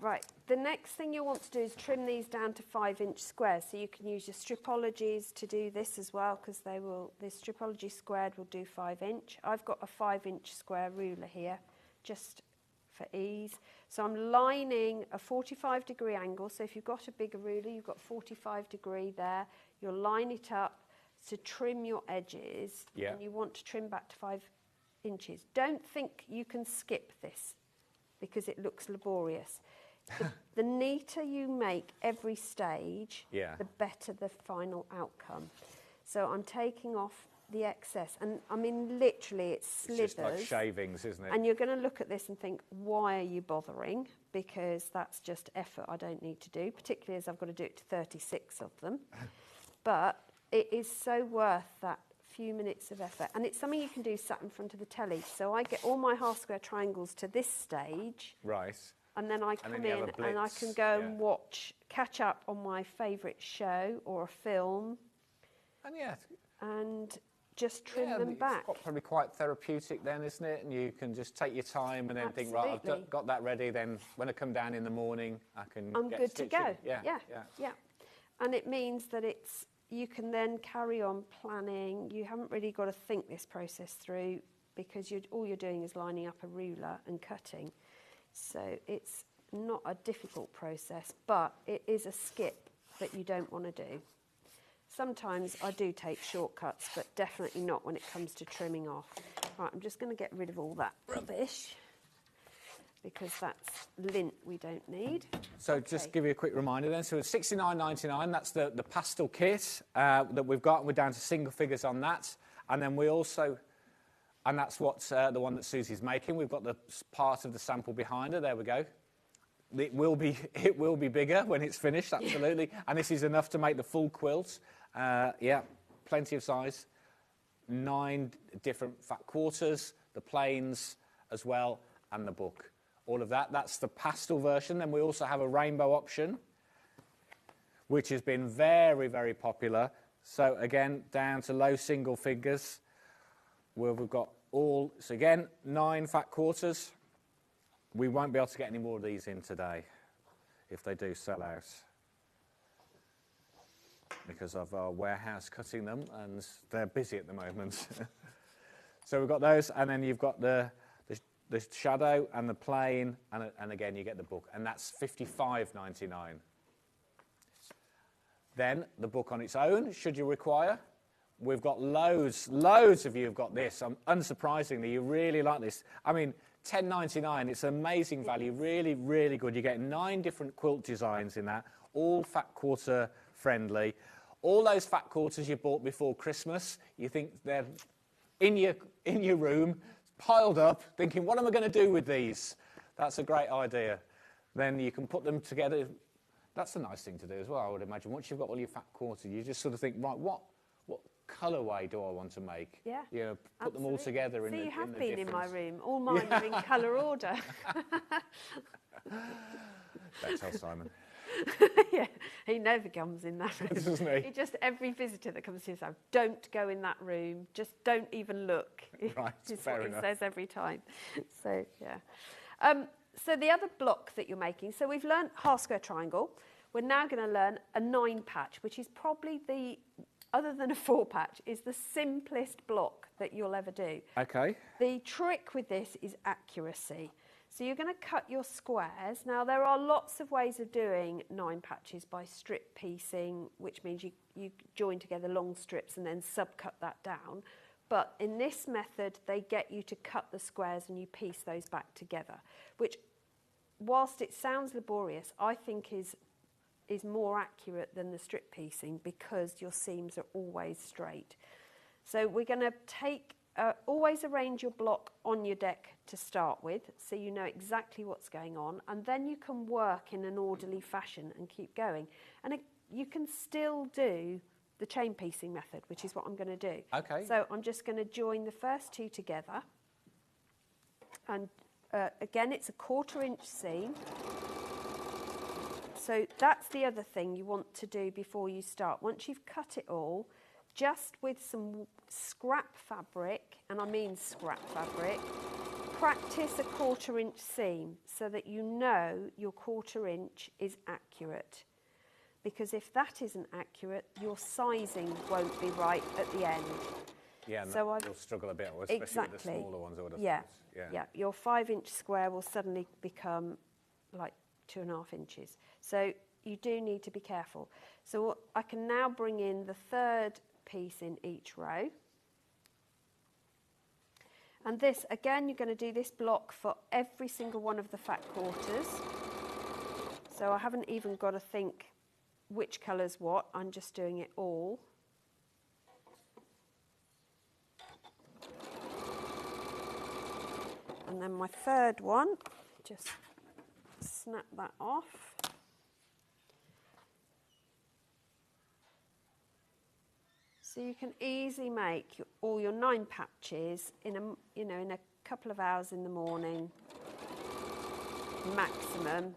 Right, the next thing you want to do is trim these down to 5-inch squares. So you can use your Stripologies to do this as well, because the Stripology squared will do 5-inch. I've got a 5-inch square ruler here, just for ease. So I'm lining a 45-degree angle. So if you've got a bigger ruler, you've got 45-degree there. You'll line it up to trim your edges, and you want to trim back to 5 inches. Don't think you can skip this, because it looks laborious. The neater you make every stage, the better the final outcome. So I'm taking off the excess, and I mean literally it's slithers.
It's just like shavings, isn't it?
And you're going to look at this and think, why are you bothering? Because that's just effort I don't need to do, particularly as I've got to do it to 36 of them. But it is so worth that few minutes of effort, and it's something you can do sat in front of the telly. So I get all my half square triangles to this stage,
right,
and then I come in and I can go and catch up on my favourite show or a film, and just trim them back.
It's probably quite therapeutic then, isn't it? And you can just take your time and then think, right, I've got that ready. Then when I come down in the morning, I'm
good to go.
Yeah.
And it means that you can then carry on planning. You haven't really got to think this process through, because all you're doing is lining up a ruler and cutting. So it's not a difficult process, but it is a skip that you don't want to do. Sometimes I do take shortcuts, but definitely not when it comes to trimming off. Right, I'm just going to get rid of all that rubbish, because that's lint we don't need.
So just give you a quick reminder then. So it's $69.99. That's the pastel kit that we've got. We're down to single figures on that. And then we also, and that's what's the one that Susie's making. We've got the part of the sample behind her. There we go. It will be bigger when it's finished, absolutely. And this is enough to make the full quilt. Plenty of size. 9 different fat quarters, the plains as well, and the book. All of that. That's the pastel version. Then we also have a rainbow option, which has been very, very popular. So again, down to low single figures, where we've got so again, 9 fat quarters. We won't be able to get any more of these in today, if they do sell out. because of our warehouse cutting them, and they're busy at the moment. So we've got those, and then you've got the shadow and the plain, and again you get the book, and that's $55.99. Then the book on its own, should you require. We've got loads of you have got this. Unsurprisingly, you really like this. I mean, $10.99, it's amazing value, really, really good. You get 9 different quilt designs in that, all fat quarter friendly. All those fat quarters you bought before Christmas, you think they're in your room, piled up, thinking, what am I going to do with these? That's a great idea. Then you can put them together. That's a nice thing to do as well, I would imagine. Once you've got all your fat quarters, you just sort of think, right, what colourway do I want to make?
Yeah,
you know, put them all together in the
you have
in the
been
difference.
in my room. All mine are in colour order.
Don't tell Simon.
Yeah, he never comes in that room.
Doesn't he?
Just every visitor that comes to his house, don't go in that room. Just don't even look.
Right,
is
fair
what
enough.
he says every time. So, yeah. So the other block that you're making, so we've learned half square triangle. We're now going to learn a 9 patch, which is probably the, other than a 4 patch, is the simplest block that you'll ever do.
Okay.
The trick with this is accuracy. So you're going to cut your squares. Now, there are lots of ways of doing 9 patches by strip piecing, which means you join together long strips and then subcut that down. But in this method, they get you to cut the squares and you piece those back together, which, whilst it sounds laborious, I think is more accurate than the strip piecing because your seams are always straight. So we're going to take, always arrange your block on your deck to start with, so you know exactly what's going on, and then you can work in an orderly fashion and keep going. And you can still do the chain piecing method, which is what I'm going to do.
Okay.
So I'm just going to join the first 2 together, and again, it's a 1/4 inch seam. So that's the other thing you want to do before you start. Once you've cut it all, just with some scrap fabric, and I mean scrap fabric, practice a 1/4 inch seam so that you know your 1/4 inch is accurate. Because if that isn't accurate, your sizing won't be right at the end.
Yeah, and
so
you'll struggle a bit, especially
exactly.
with the smaller ones. I would have
Yeah,
thought.
yeah. Your 5 inch square will suddenly become like 2.5 inches. So you do need to be careful. So I can now bring in the 3rd piece in each row. And this, again, you're going to do this block for every single one of the fat quarters. So I haven't even got to think which colour's what, I'm just doing it all. And then my 3rd one, just snap that off. So you can easily make all your 9 patches in a couple of hours in the morning, maximum,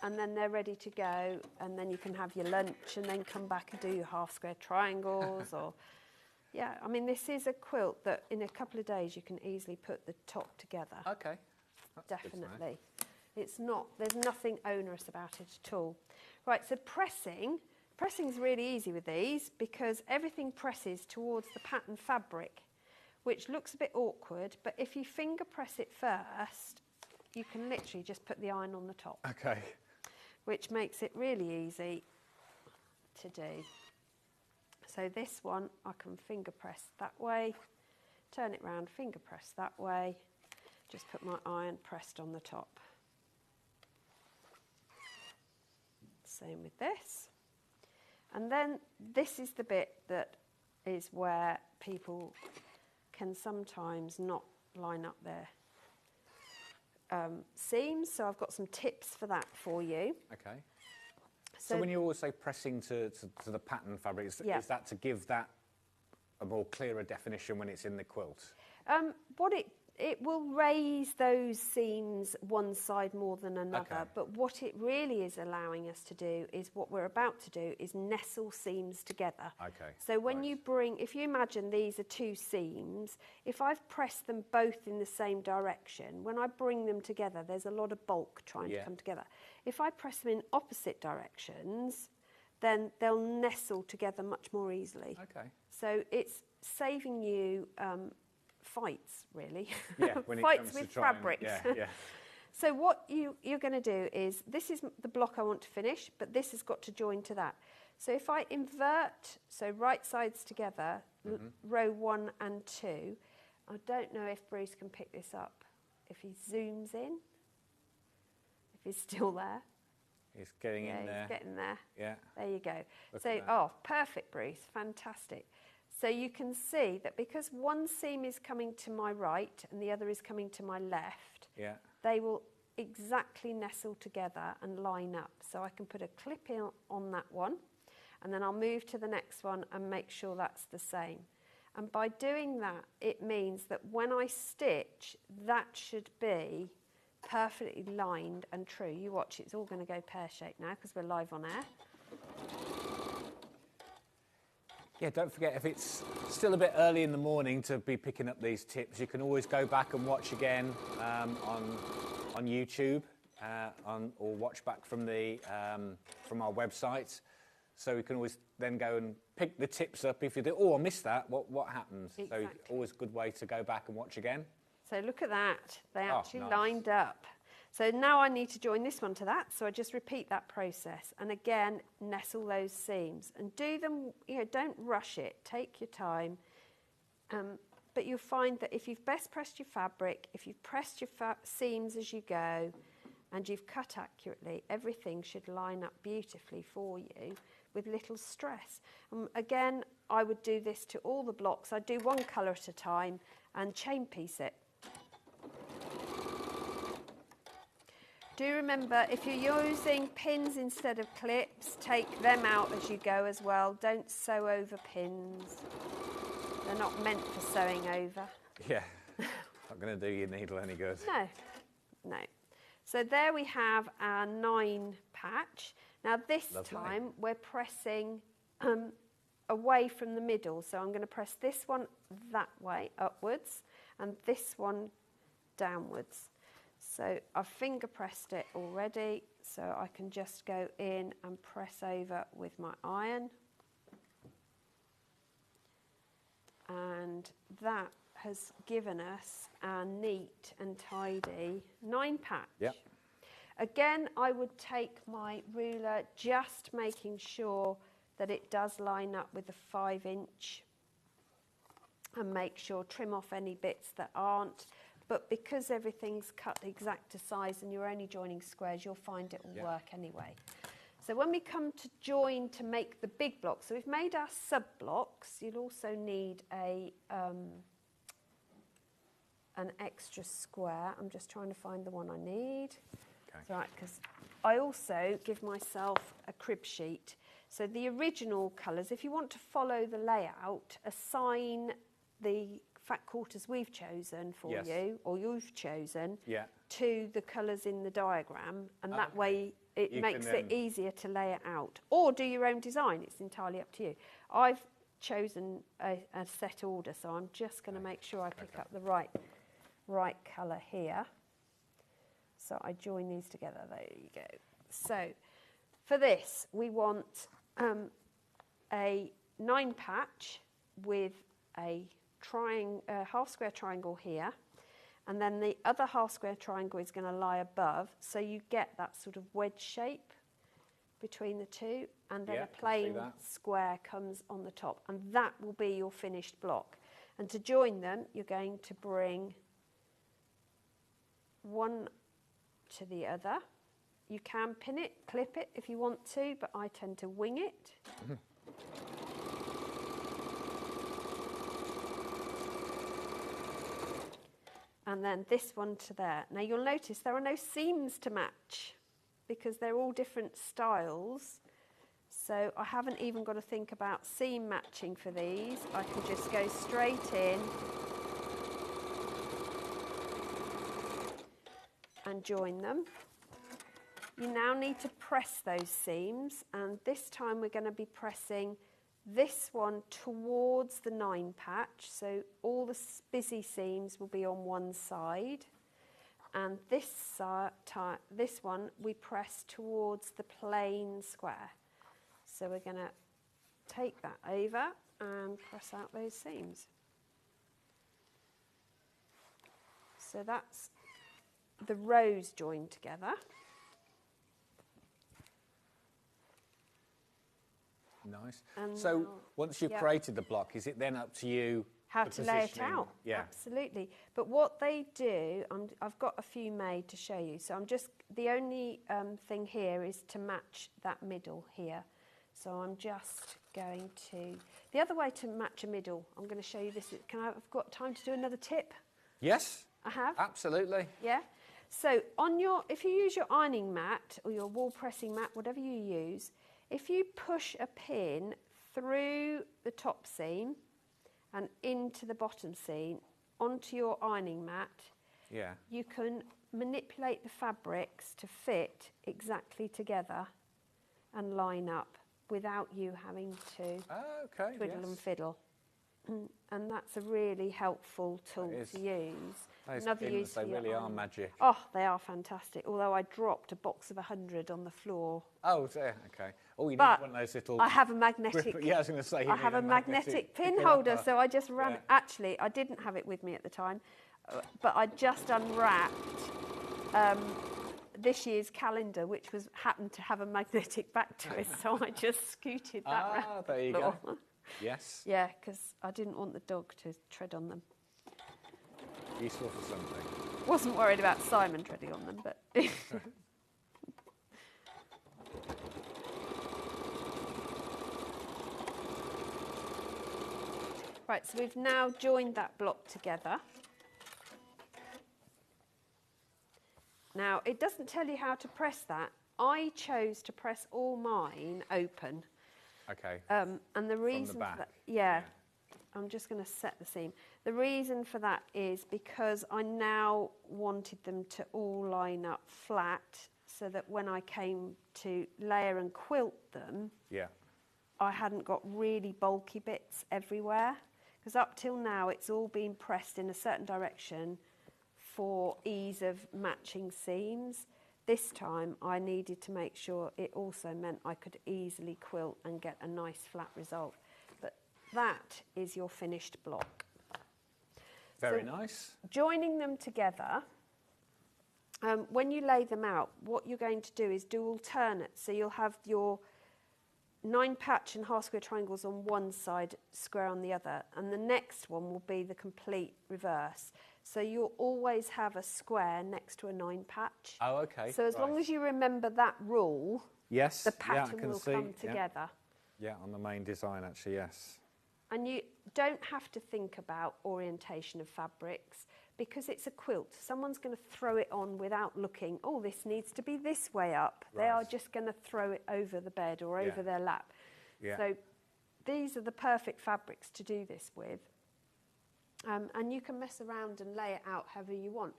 and then they're ready to go. And then you can have your lunch and then come back and do your half square triangles. Or, yeah, I mean, this is a quilt that in a couple of days you can easily put the top together.
Okay. That's
definitely. It's not. There's nothing onerous about it at all. Right. So pressing. Pressing is really easy with these because everything presses towards the pattern fabric, which looks a bit awkward, but if you finger press it first, you can literally just put the iron on the top.
Okay.
Which makes it really easy to do. So this one, I can finger press that way, turn it round, finger press that way, just put my iron pressed on the top. Same with this. And then this is the bit that is where people can sometimes not line up their seams. So I've got some tips for that for you.
Okay. So when you always say pressing to the pattern fabric, is that to give that a more clearer definition when it's in the quilt?
What it will raise those seams one side more than another,
Okay.
but what it really is allowing us to do is what we're about to do is nestle seams together.
Okay.
So when you bring, if you imagine these are 2 seams, if I've pressed them both in the same direction, when I bring them together, there's a lot of bulk trying to come together. If I press them in opposite directions, then they'll nestle together much more easily.
Okay.
So it's saving you fights, really.
Yeah, when it
fights
comes
with
to trying,
fabrics.
yeah.
So what you're going to do is, this is the block I want to finish, but this has got to join to that. So if I invert, so right sides together, row 1 and 2, I don't know if Bruce can pick this up. If he zooms in, if he's still there.
He's getting in there.
He's getting there.
Yeah.
There you go.
Look
So,
at that.
oh, perfect, Bruce. Fantastic. So you can see that because one seam is coming to my right and the other is coming to my left,
Yeah.
they will exactly nestle together and line up. So I can put a clip in on that one, and then I'll move to the next one and make sure that's the same. And by doing that, it means that when I stitch, that should be perfectly lined and true. You watch, it's all going to go pear-shaped now because we're live on air.
Yeah, don't forget, if it's still a bit early in the morning to be picking up these tips, you can always go back and watch again on YouTube or watch back from our website. So we can always then go and pick the tips up. If you do, oh, I missed that, what happens?
Exactly.
So always a good way to go back and watch again.
So look at that, they actually
nice.
lined up. So now I need to join this one to that, so I just repeat that process. And again, nestle those seams and do them, don't rush it, take your time. But you'll find that if you've best pressed your fabric, if you've pressed your seams as you go, and you've cut accurately, everything should line up beautifully for you with little stress. Again, I would do this to all the blocks. I'd do one colour at a time and chain piece it. Do remember, if you're using pins instead of clips, take them out as you go as well. Don't sew over pins. They're not meant for sewing over.
Yeah, not going to do your needle any good.
No. So there we have our 9 patch. Now this time we're pressing away from the middle. So I'm going to press this one that way, upwards, and this one downwards. So I've finger pressed it already, so I can just go in and press over with my iron. And that has given us our neat and tidy 9 patch.
Yep.
Again, I would take my ruler, just making sure that it does line up with the 5-inch, and make sure, trim off any bits that aren't. But because everything's cut exact to size and you're only joining squares, you'll find it will work anyway. So when we come to join to make the big blocks, so we've made our sub blocks, you'll also need an extra square. I'm just trying to find the one I need. Okay. Right, because I also give myself a crib sheet. So the original colours, if you want to follow the layout, assign the fat quarters we've chosen for you, or you've chosen, to the colours in the diagram, and that way it makes it easier to lay it out. Or do your own design, it's entirely up to you. I've chosen a set order, so I'm just going to make sure I pick up the right colour here. So I join these together, there you go. So for this, we want a 9 patch with a half square triangle here, and then the other half square triangle is going to lie above, so you get that sort of wedge shape between the two, and then a plain square comes on the top, and that will be your finished block. And to join them, you're going to bring one to the other. You can pin it, clip it if you want to, but I tend to wing it. And then this one to there. Now you'll notice there are no seams to match because they're all different styles. So I haven't even got to think about seam matching for these. I can just go straight in and join them. You now need to press those seams, and this time we're going to be pressing this one towards the 9 patch, so all the busy seams will be on one side, and this one we press towards the plain square. So we're going to take that over and press out those seams. So that's the rows joined together.
Nice.
And
so
now,
once you've
yep.
created the block, is it then up to you
how to lay it
positioning?
out?
Yeah.
Absolutely. But what they do, I've got a few made to show you. So I'm just, the only thing here is to match that middle here. So I'm just going to, the other way to match a middle, I'm going to show you this. I've got time to do another tip?
Yes.
I have.
Absolutely.
Yeah. So on your, if you use your ironing mat or your wall pressing mat, whatever you use, if you push a pin through the top seam and into the bottom seam onto your ironing mat,
yeah,
you can manipulate the fabrics to fit exactly together and line up without you having to twiddle and fiddle. And that's a really helpful tool to use.
Those
Another
pins,
use
they
for your
really are
iron.
magic.
Oh, they are fantastic. Although I dropped a box of 100 on the floor.
Oh, there, okay. Oh, you
But
need one of those little...
I have a magnetic...
Yeah, I was going to say...
I have a magnetic pin holder, so I just ran...
Yeah.
Actually, I didn't have it with me at the time, but I just unwrapped this year's calendar, which happened to have a magnetic back to it, so I just scooted that round.
Ah, there you go. Yes.
Yeah, because I didn't want the dog to tread on them.
Useful for something.
Wasn't worried about Simon treading on them, but... Right, so we've now joined that block together. Now, it doesn't tell you how to press that. I chose to press all mine open.
Okay.
And the reason
back.
for that, yeah, I'm just going to set the seam. The reason for that is because I now wanted them to all line up flat so that when I came to layer and quilt them,
yeah,
I hadn't got really bulky bits everywhere. Because up till now, it's all been pressed in a certain direction for ease of matching seams. This time, I needed to make sure it also meant I could easily quilt and get a nice flat result. But that is your finished block.
Very nice.
Joining them together, when you lay them out, what you're going to do is do alternate. So you'll have your 9 patch and half square triangles on one side, square on the other, and the next one will be the complete reverse. So you'll always have a square next to a 9 patch.
Oh, okay.
So as long as you remember that rule,
yes,
the pattern will come together.
Yeah, on the main design actually, yes.
And you don't have to think about orientation of fabrics because it's a quilt. Someone's going to throw it on without looking, oh, this needs to be this way up. Right. They are just going to throw it over the bed or over their lap. Yeah. So these are the perfect fabrics to do this with. And you can mess around and lay it out however you want.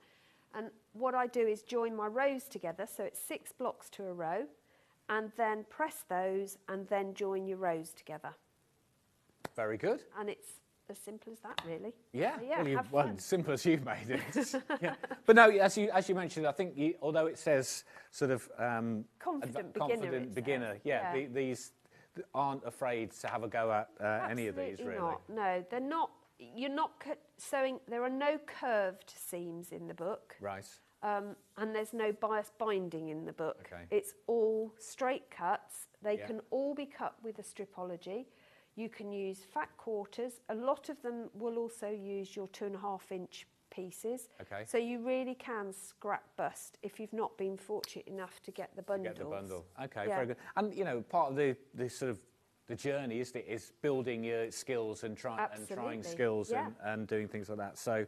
And what I do is join my rows together, so it's 6 blocks to a row, and then press those and then join your rows together.
Very good.
And it's as simple as that, really.
Yeah,
so
well, simple as you've made it. Yeah. But no, as you mentioned, I think although it says sort of
confident
beginner, these aren't afraid to have a go at any of these, really.
Not. No, they're not. You're not sewing. There are no curved seams in the book.
Right.
And there's no bias binding in the book.
Okay.
It's all straight cuts. They can all be cut with a Stripology. You can use fat quarters. A lot of them will also use your 2.5-inch pieces. Okay. So you really can scrap bust if you've not been fortunate enough to get the bundles.
Okay, very good. And you know, part of the sort of the journey is building your skills and trying skills and doing things like that. So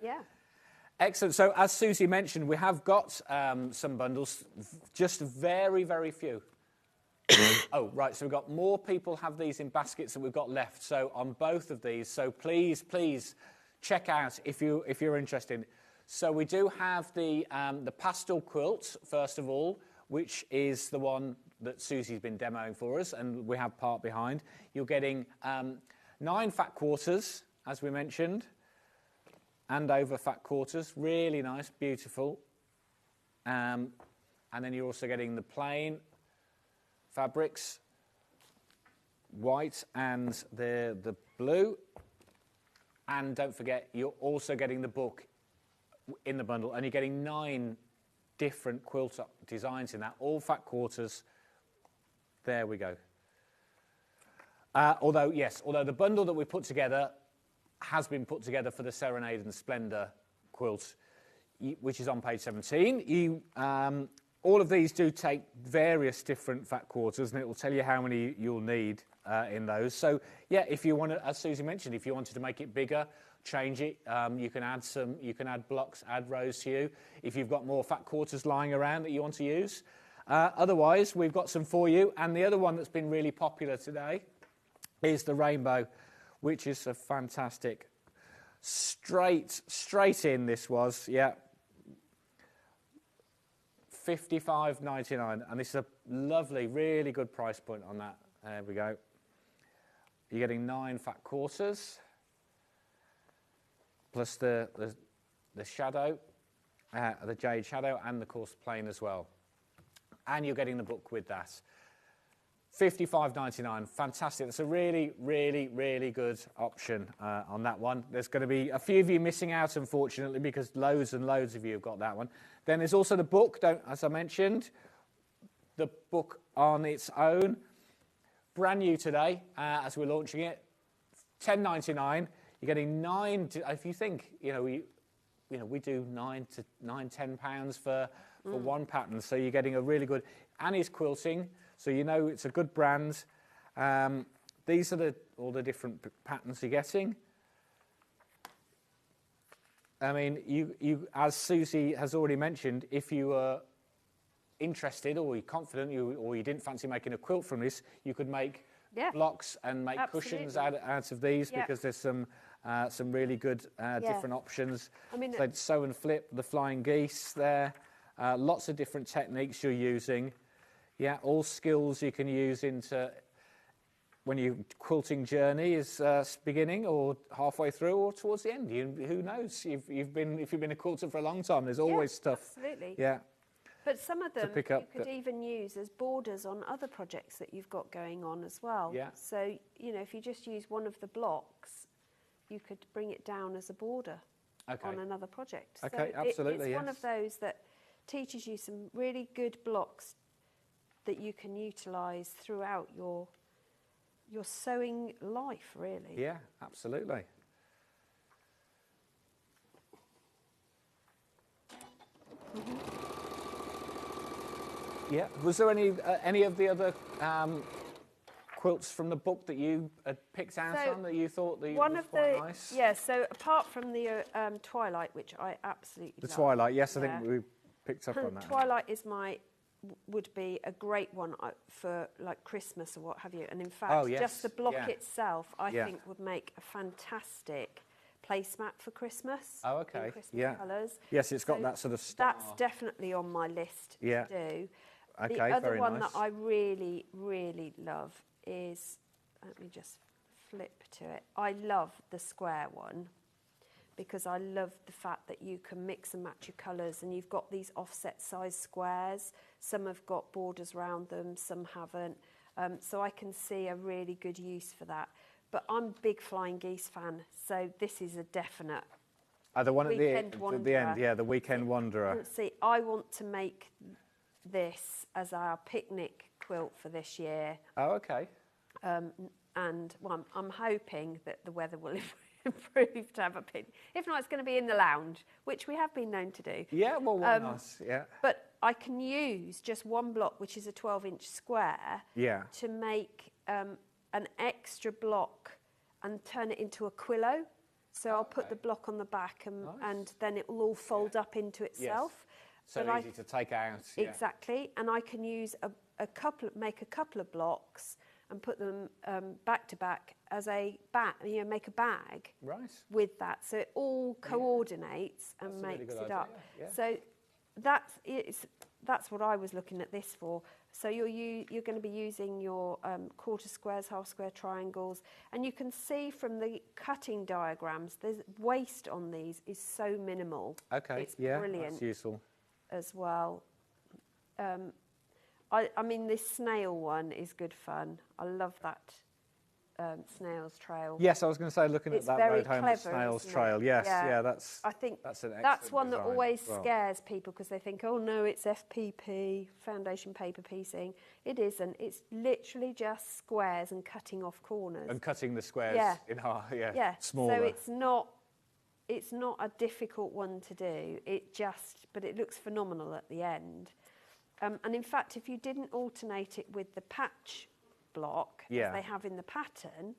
excellent. So as Susie mentioned, we have got some bundles, just very, very few. Oh, right, so we've got more people have these in baskets than we've got left, so on both of these. So please check out if you're interested. So we do have the pastel quilt, first of all, which is the one that Susie's been demoing for us, and we have part behind. You're getting 9 fat quarters, as we mentioned, and over fat quarters. Really nice, beautiful. And then you're also getting the plain fabrics white and the blue. And don't forget, you're also getting the book in the bundle, and you're getting 9 different quilt designs in that, all fat quarters. There we go. Although the bundle that we put together has been put together for the Serenade and Splendour quilt, which is on page 17. All of these do take various different fat quarters, and it will tell you how many you'll need in those. So, yeah, if you want to, as Susie mentioned, if you wanted to make it bigger, change it. You can add blocks, add rows to you. If you've got more fat quarters lying around that you want to use. Otherwise, we've got some for you. And the other one that's been really popular today is the rainbow, which is a fantastic straight in. This was, yeah. $55.99, and this is a lovely, really good price point on that. There we go. You're getting 9 fat quarters, plus the shadow, the jade shadow, and the coarse plain as well. And you're getting the book with that. $55.99, fantastic. That's a really, really, really good option on that one. There's going to be a few of you missing out, unfortunately, because loads and loads of you have got that one. Then there's also the book, as I mentioned, the book on its own. Brand new today, as we're launching it. $10.99. You're getting 9. If you think, we do £9 for one pattern, so you're getting a really good. Annie's Quilting. So it's a good brand. These are all the different patterns you're getting. I mean, you as Susie has already mentioned, if you were interested or you're confident or you didn't fancy making a quilt from this, you could make blocks and make cushions out of these because there's some really good different options. I mean, so sew and flip, the flying geese there. Lots of different techniques you're using. Yeah, all skills you can use into when your quilting journey is beginning or halfway through or towards the end. Who knows? If you've been a quilter for a long time, there's always stuff.
Absolutely.
Yeah.
But some of them you could even use as borders on other projects that you've got going on as well.
Yeah.
So, if you just use one of the blocks, you could bring it down as a border on another project.
Okay,
so
absolutely,
it's one of those that teaches you some really good blocks that you can utilise throughout your sewing life, really.
Yeah, absolutely. Yeah. Was there any of the other quilts from the book that you had picked out on that you thought that was quite nice?
Yeah. So apart from the Twilight, which I absolutely love.
Twilight. Yes, I think we picked up on that.
Twilight would be a great one for like Christmas or what have you. And in fact, just the block itself, I think, would make a fantastic placemat for Christmas.
Oh, okay.
In Christmas colours.
Yes, it's got that sort of star.
That's definitely on my list to do.
Okay,
the other
very
one
nice.
that I really, really love is, let me just flip to it. I love the square one because I love the fact that you can mix and match your colours and you've got these offset size squares. Some have got borders around them, some haven't. So I can see a really good use for that. But I'm a big Flying Geese fan, so this is a definite.
The one at the end, the Weekend Wanderer.
See, I want to make this as our picnic quilt for this year.
Oh, okay.
And I'm hoping that the weather will improve to have a picnic. If not, it's going to be in the lounge, which we have been known to do.
Yeah, well, why not? Yeah.
But I can use just one block, which is a 12-inch square, to make an extra block and turn it into a quillo. So I'll put the block on the back and then it will all fold up into itself.
Yes. So easy to take out. Yeah.
Exactly. And I can use make a couple of blocks and put them back to back as a bag, make a bag with that. So it all coordinates and makes it up. Yeah. So that's what I was looking at this for. So you're going to be using your quarter squares, half square triangles, and you can see from the cutting diagrams, the waste on these is so minimal.
Okay,
it's brilliant.
That's useful
as well. I mean, this snail one is good fun. I love that snail's trail.
Yes, I was going to say, looking
It's
at that
very
road home, the
clever,
snail's
isn't it?
trail. Yes,
Yeah.
that's.
I think
that's an
that's
excellent
one that
design
always
as well.
scares people because they think, oh no, it's FPP, foundation paper piecing. It isn't. It's literally just squares and cutting off corners.
And cutting the squares
Yeah.
in half,
Yeah.
smaller.
So it's not a difficult one to do. But it looks phenomenal at the end. And in fact, if you didn't alternate it with the patch block as they have in the pattern,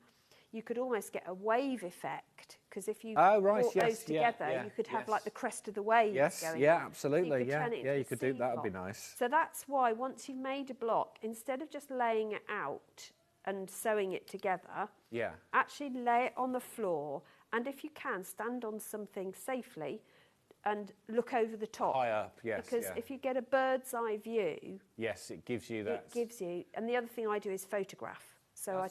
you could almost get a wave effect, because if you brought those together, you could have like the crest of the wave going on.
Absolutely,
So
you could do that. Would be nice.
So that's why once you've made a block, instead of just laying it out and sewing it together, actually lay it on the floor, and if you can, stand on something safely and look over the top.
High up, yes.
Because if you get a bird's eye view,
yes, it gives you that.
It gives you, and the other thing I do is photograph. So I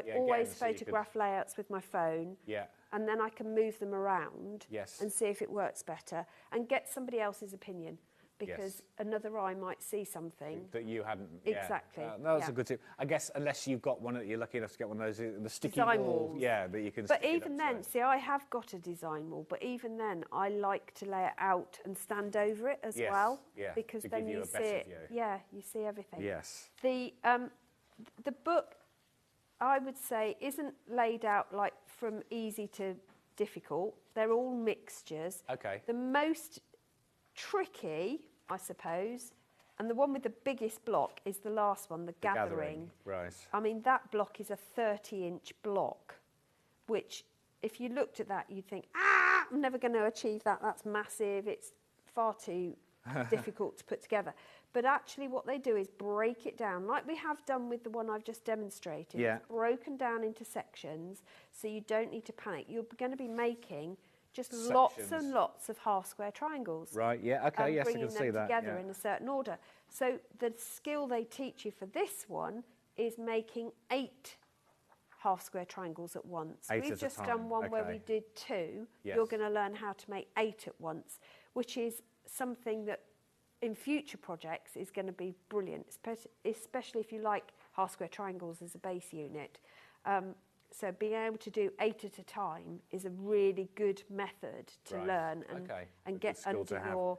yeah,
always
again, so you
photograph layouts with my phone.
Yeah.
And then I can move them around and see if it works better and get somebody else's opinion, because another eye might see something
that you hadn't.
Exactly.
No, that's a good tip. I guess unless you've got one, you're lucky enough to get one of those, the sticky
design
wall,
walls.
that you can.
But even then, see, I have got a design wall, but even then, I like to lay it out and stand over it as well, because then you see it.
View.
Yeah, you see everything.
Yes.
The book, I would say, isn't laid out like from easy to difficult. They're all mixtures.
Okay.
The most tricky, I suppose, and the one with the biggest block is the last one, the gathering.
Right.
I mean, that block is a 30-inch block, which if you looked at that, you'd think, I'm never going to achieve that. That's massive. It's far too difficult to put together. But actually what they do is break it down, like we have done with the one I've just demonstrated.
Yeah.
It's broken down into sections, so you don't need to panic. You're going to be making just lots and lots of half-square triangles.
Right, yeah, okay, yes, I can see that.
Bringing them together in a certain order. So the skill they teach you for this one is making 8 half-square triangles at once.
8
We've
at a
just
time,
done one where
okay.
we did 2.
Yes.
You're going to learn how to make 8 at once, which is something that in future projects is going to be brilliant, especially if you like half-square triangles as a base unit. So being able to do 8 at a time is a really good method to learn and get under your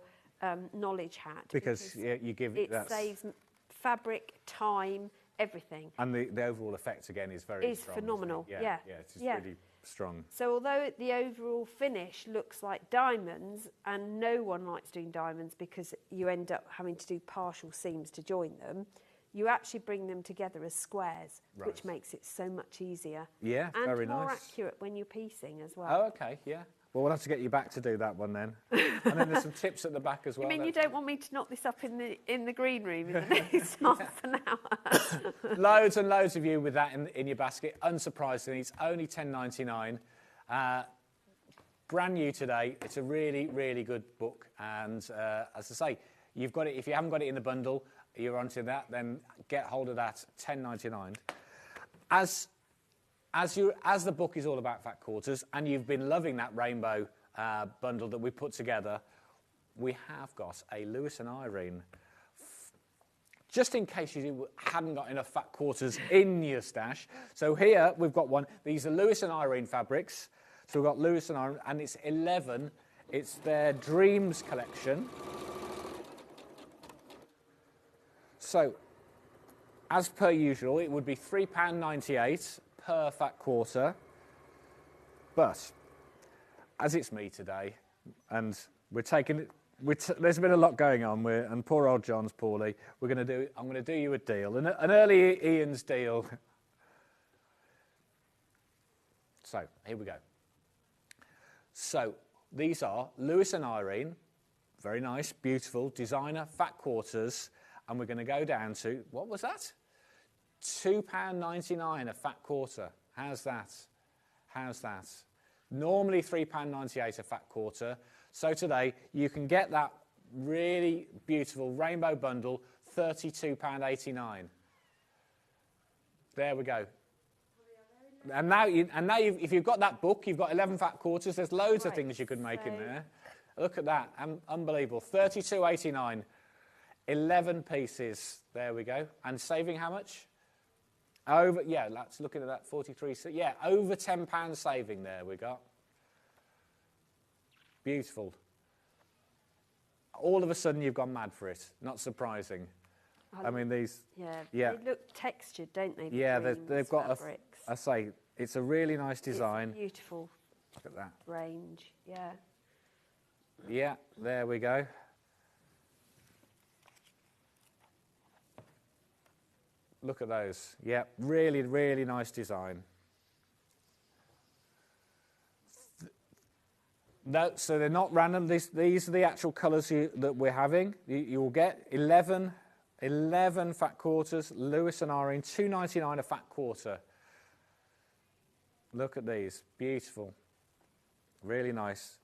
knowledge hat.
Because you give
it saves fabric, time, everything.
And the overall effect again is very strong.
Phenomenal.
Yeah, it's just really strong.
So although the overall finish looks like diamonds, and no one likes doing diamonds because you end up having to do partial seams to join them, you actually bring them together as squares, which makes it so much easier.
Yeah,
and
very nice.
And more accurate when you're piecing as well.
Oh, okay, yeah. Well, we'll have to get you back to do that one then. And then there's some tips at the back as well.
You mean you don't want me to knock this up in the green room in the next half an hour?
Loads and loads of you with that in your basket. Unsurprisingly, it's only $10.99. Brand new today. It's a really, really good book. And as I say, you've got it. If you haven't got it in the bundle, you're onto that, then get hold of that, $10.99. As the book is all about fat quarters, and you've been loving that rainbow bundle that we put together, we have got a Lewis and Irene. Just in case you hadn't got enough fat quarters in your stash. So here we've got one. These are Lewis and Irene fabrics. So we've got Lewis and Irene, and it's 11. It's their Dreams collection. So, as per usual, it would be £3.98 per fat quarter. But, as it's me today, and we're taking it, there's been a lot going on, and poor old John's poorly. I'm going to do you a deal, an early Ian's deal. So, here we go. So, these are Lewis and Irene, very nice, beautiful, designer, fat quarters. And we're going to go down to, what was that? £2.99 a fat quarter. How's that? How's that? Normally £3.98 a fat quarter. So today you can get that really beautiful rainbow bundle, £32.89. There we go. And now, if you've got that book, you've got 11 fat quarters. There's loads of things you could make in there. Look at that, unbelievable. £32.89. 11 pieces, there we go. And saving how much? Let's look at that, 43, so yeah, over £10 saving there we got. Beautiful. All of a sudden you've gone mad for it, not surprising. I mean, these...
Yeah, they look textured, don't they?
Yeah, they've got I say, it's a really nice design.
It's beautiful.
Look at that.
Range, yeah.
Yeah, there we go. Look at those. Yeah, really, really nice design. No, so they're not random. These are the actual colours that we're having. You will get 11 fat quarters, Lewis and Irene, $2.99 a fat quarter. Look at these, beautiful, really nice.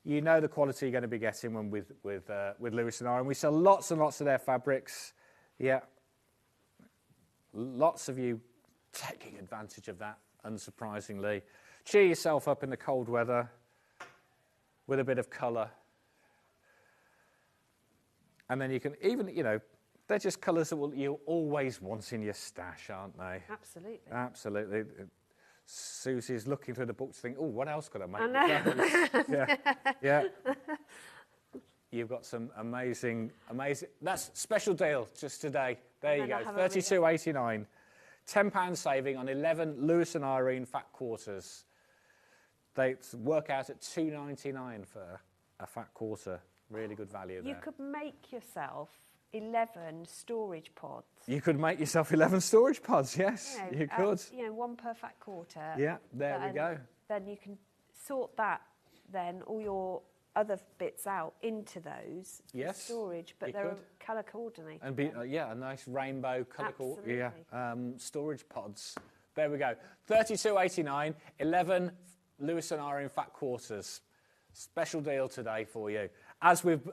You know the quality you're going to be getting when with Lewis and Irene. We sell lots and lots of their fabrics. Yeah, lots of you taking advantage of that, unsurprisingly. Cheer yourself up in the cold weather with a bit of colour. And then you can even, they're just colours that you'll always want in your stash, aren't they?
Absolutely.
Absolutely. Susie's looking through the book to think, oh, what else could I make?
I
know. Yeah. You've got some amazing. That's special deal just today. There you go, $32.89. £10 saving on 11 Lewis and Irene fat quarters. They work out at $2.99 for a fat quarter. Really good value there.
You could make yourself 11 storage pods.
You could make yourself 11 storage pods, yes, you could.
One per fat quarter.
Yeah, there we go.
Then you can sort that, then all your other bits out into those storage, but they're colour coordinated.
And a nice rainbow colour storage pods. There we go. $32.89, 11 Lewis and Irene fat quarters. Special deal today for you. As we've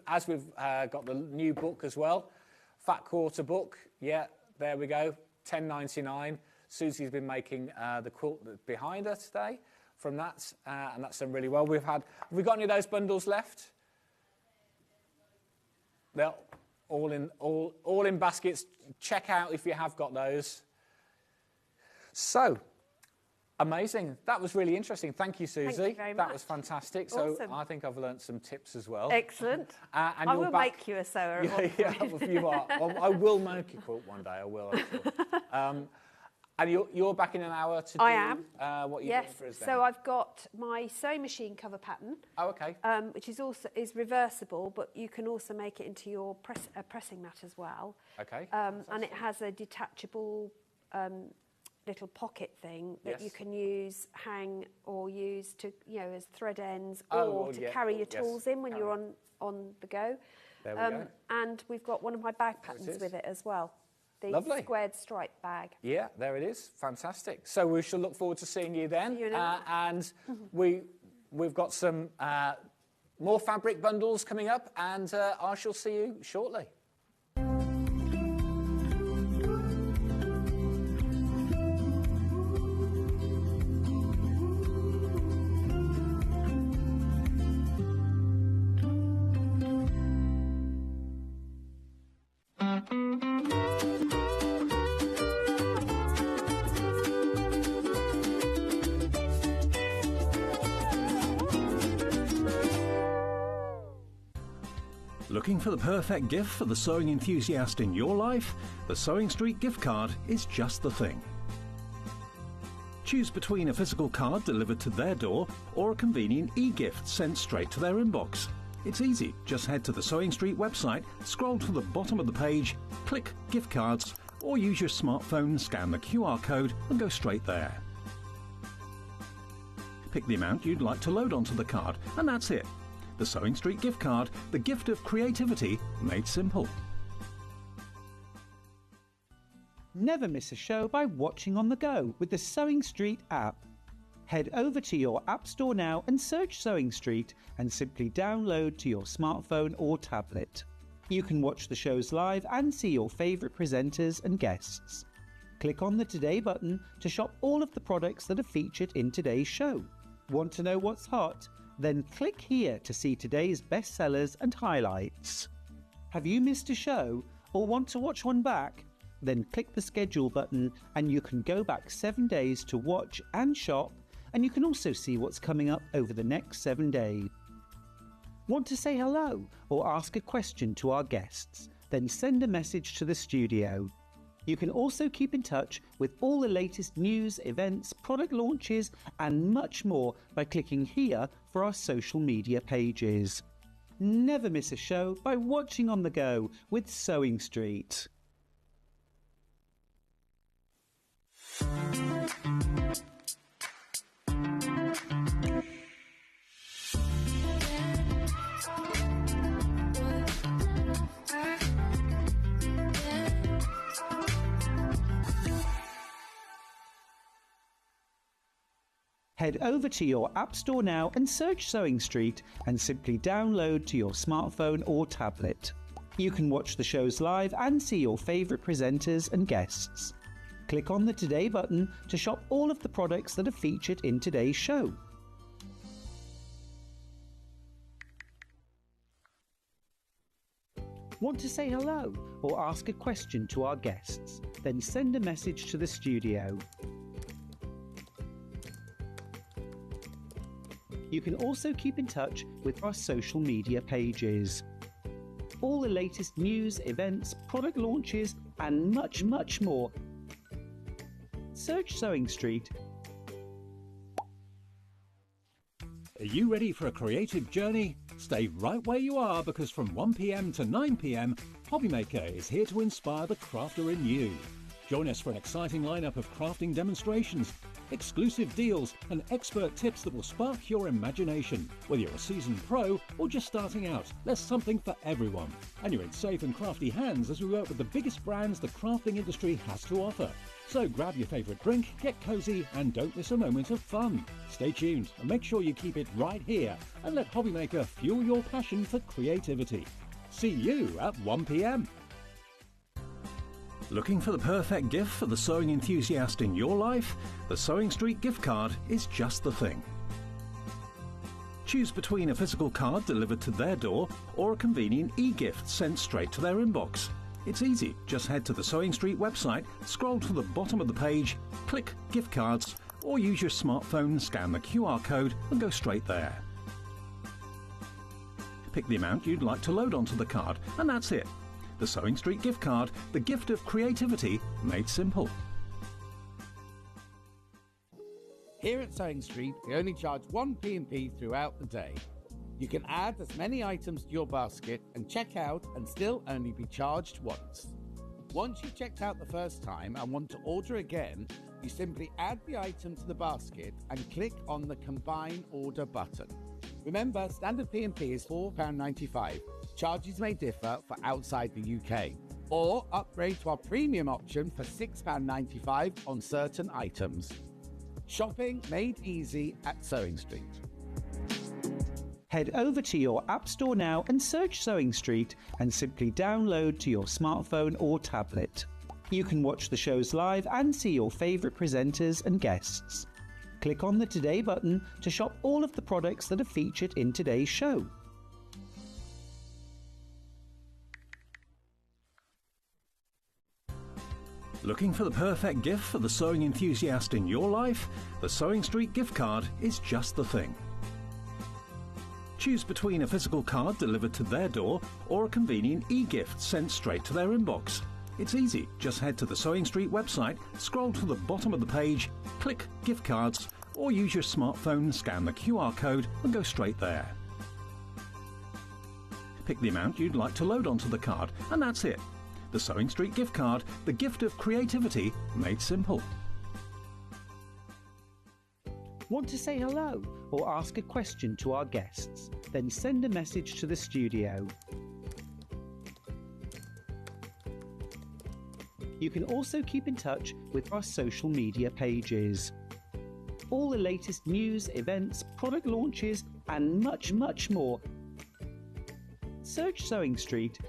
got the new book as well, fat quarter book. Yeah, there we go. $10.99. Susie's been making the quilt behind her today from that, and that's done really well. Have we got any of those bundles left? They're all in baskets. Check out if you have got those. So, amazing. That was really interesting. Thank you, Susie.
Thank you very much.
That was fantastic.
Awesome.
So I think I've learnt some tips as well.
Excellent.
And
I will make you a sewer.
You are. Well, I will make a quilt one day. I will. I'm sure. And you're back in an hour to do
I am.
What you're doing for us then?
So I've got my sewing machine cover pattern.
Oh, okay.
Which is reversible, but you can also make it into your pressing mat as well.
Okay.
And it has a detachable little pocket thing that you can hang or use to, as thread ends or to carry your tools in when you're on the go.
There we go.
And we've got one of my bag patterns with it as well. The
Lovely.
Squared stripe bag.
Yeah, there it is. Fantastic. So we shall look forward to seeing you then.
See you
and we've got some more fabric bundles coming up, and I shall see you shortly.
Looking for the perfect gift for the sewing enthusiast in your life? The Sewing Street gift card is just the thing. Choose between a physical card delivered to their door or a convenient e-gift sent straight to their inbox. It's easy. Just head to the Sewing Street website, scroll to the bottom of the page, click Gift Cards, or use your smartphone, scan the QR code and go straight there. Pick the amount you'd like to load onto the card, and that's it. The Sewing Street gift card, the gift of creativity made simple.
Never miss a show by watching on the go with the Sewing Street app. Head over to your app store now and search Sewing Street and simply download to your smartphone or tablet. You can watch the shows live and see your favourite presenters and guests. Click on the Today button to shop all of the products that are featured in today's show. Want to know what's hot? Then click here to see today's bestsellers and highlights. Have you missed a show or want to watch one back? then click the schedule button and you can go back 7 days to watch and shop, and you can also see what's coming up over the next 7 days. Want to say hello or ask a question to our guests? Then send a message to the studio. You can also keep in touch with all the latest news, events, product launches and much more by clicking here for our social media pages. Never miss a show by watching on the go with Sewing Street. Head over to your App Store now and search Sewing Street and simply download to your smartphone or tablet. You can watch the shows live and see your favourite presenters and guests. Click on the Today button to shop all of the products that are featured in today's show. Want to say hello or ask a question to our guests? Then send a message to the studio. You can also keep in touch with our social media pages. All the latest news, events, product launches and much more. Search Sewing Street.
Are you ready for a creative journey? Stay right where you are, because from 1 p.m. to 9 p.m, Hobbymaker is here to inspire the crafter in you. Join us for an exciting lineup of crafting demonstrations, exclusive deals and expert tips that will spark your imagination. Whether you're a seasoned pro or just starting out, there's something for everyone. And you're in safe and crafty hands as we work with the biggest brands the crafting industry has to offer. So grab your favourite drink, get cosy and don't miss a moment of fun. Stay tuned and make sure you keep it right here and let Hobbymaker fuel your passion for creativity. See you at 1 p.m. Looking for the perfect gift for the sewing enthusiast in your life? The Sewing Street gift card is just the thing. Choose between a physical card delivered to their door or a convenient e-gift sent straight to their inbox. It's easy. Just head to the Sewing Street website, scroll to the bottom of the page, click Gift Cards, or use your smartphone, scan the QR code and go straight there. Pick the amount you'd like to load onto the card, and that's it. The Sewing Street gift card, the gift of creativity made simple.
Here at Sewing Street, we only charge 1 P&P throughout the day. You can add as many items to your basket and check out and still only be charged once. Once you've checked out the first time and want to order again, you simply add the item to the basket and click on the Combine Order button. Remember, standard P&P is £4.95. Charges may differ for outside the UK. Or upgrade to our premium option for £6.95 on certain items. Shopping made easy at Sewing Street.
Head over to your App Store now and search Sewing Street and simply download to your smartphone or tablet. You can watch the shows live and see your favourite presenters and guests. Click on the Today button to shop all of the products that are featured in today's show.
Looking for the perfect gift for the sewing enthusiast in your life? The Sewing Street gift card is just the thing. Choose between a physical card delivered to their door or a convenient e-gift sent straight to their inbox. It's easy. Just head to the Sewing Street website, scroll to the bottom of the page, click Gift Cards, or use your smartphone, scan the QR code and go straight there. Pick the amount you'd like to load onto the card, and that's it. The Sewing Street gift card, the gift of creativity made simple.
Want to say hello or ask a question to our guests? Then send a message to the studio. You can also keep in touch with our social media pages. All the latest news, events, product launches and much more. Search Sewing Street.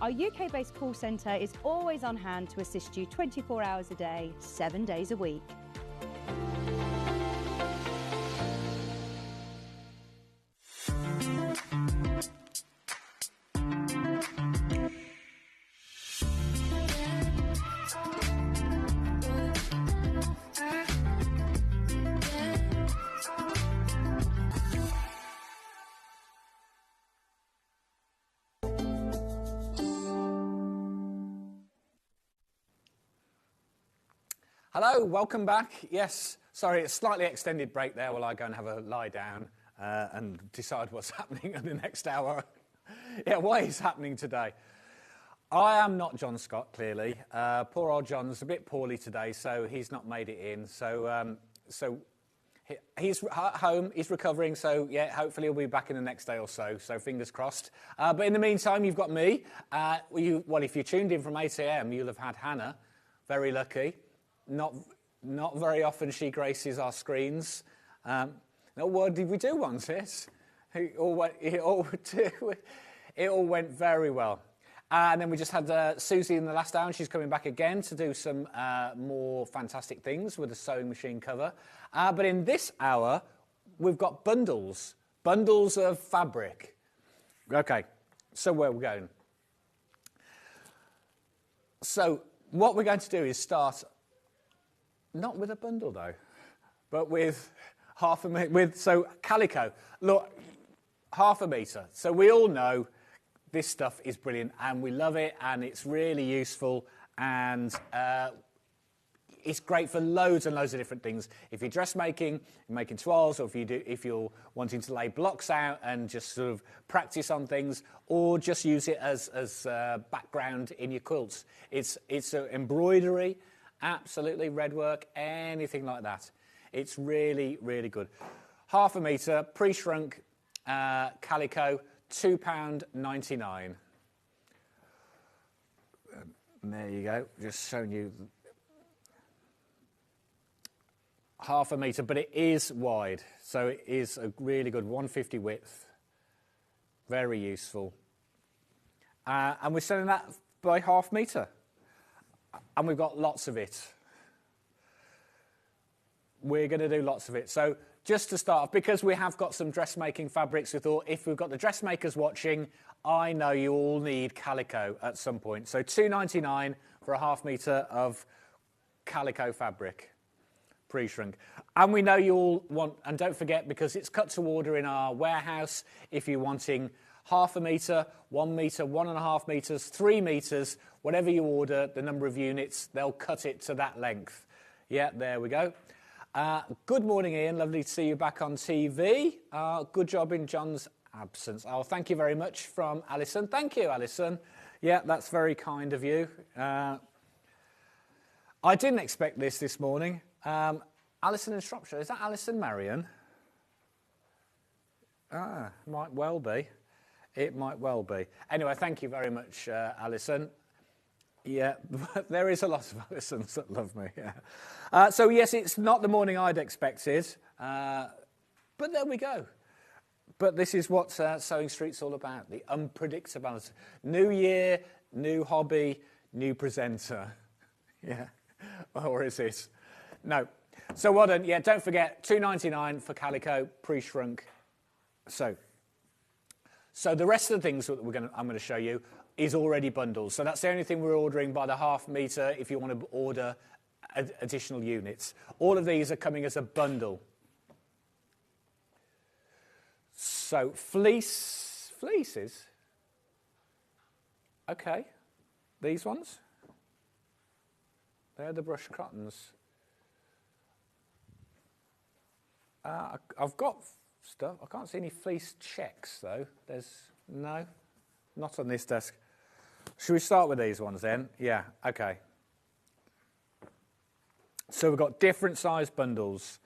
Our UK-based call centre is always on hand to assist you 24 hours a day, 7 days a week.
Hello, welcome back. Yes, sorry, it's a slightly extended break there while I go and have a lie down and decide what's happening in the next hour. Yeah, what is happening today? I am not John Scott, clearly. Poor old John's a bit poorly today, so he's not made it in. So he's at home, he's recovering, so yeah, hopefully he'll be back in the next day or so, so fingers crossed. But in the meantime, you've got me. Well, if you tuned in from 8 a.m, you'll have had Hannah, very lucky. Not very often she graces our screens. What did we do once, sis? It all went very well. And then we just had Susie in the last hour, and she's coming back again to do some more fantastic things with a sewing machine cover. But in this hour, we've got bundles of fabric. Okay, so where are we going? So what we're going to do is start, not with a bundle though, but with half a metre, so Calico. Look, half a metre. So we all know this stuff is brilliant and we love it and it's really useful and it's great for loads and loads of different things. If you're dressmaking, you're making toiles, or if you're wanting to lay blocks out and just sort of practice on things, or just use it as background in your quilts. It's embroidery, absolutely, red work, anything like that. It's really, really good. Half a metre, pre-shrunk Calico, £2.99. There you go, just showing you half a metre, but it is wide, so it is a really good 150 width, very useful. And we're selling that by half metre, and we've got lots of it. We're going to do lots of it. So just to start off, because we have got some dressmaking fabrics, we thought if we've got the dressmakers watching, I know you all need Calico at some point. So £2.99 for a half metre of Calico fabric, pre-shrunk. And we know you all want, and don't forget, because it's cut to order in our warehouse, if you're wanting half a metre, 1 metre, 1.5 metres, 3 metres, whatever you order, the number of units, they'll cut it to that length. Yeah, there we go. Good morning, Ian. Lovely to see you back on TV. Good job in John's absence. Oh, thank you very much from Alison. Thank you, Alison. Yeah, that's very kind of you. I didn't expect this morning. Alison in Shropshire. Is that Alison Marion? Might well be. It might well be. Anyway, thank you very much, Alison. Yeah, there is a lot of Alisons that love me. Yeah. So, yes, it's not the morning I'd expected, but there we go. But this is what Sewing Street's all about, the unpredictability. New year, new hobby, new presenter. Yeah, or is it? No. So well done. Yeah, don't forget, £2.99 for Calico, pre-shrunk. So the rest of the things that I'm going to show you is already bundles. So that's the only thing we're ordering by the half metre if you want to order additional units. All of these are coming as a bundle. So fleeces. Okay, these ones. They're the brush cottons. I've got stuff. I can't see any fleece checks though. No, not on this desk. Should we start with these ones then? Yeah, okay. So we've got different size bundles.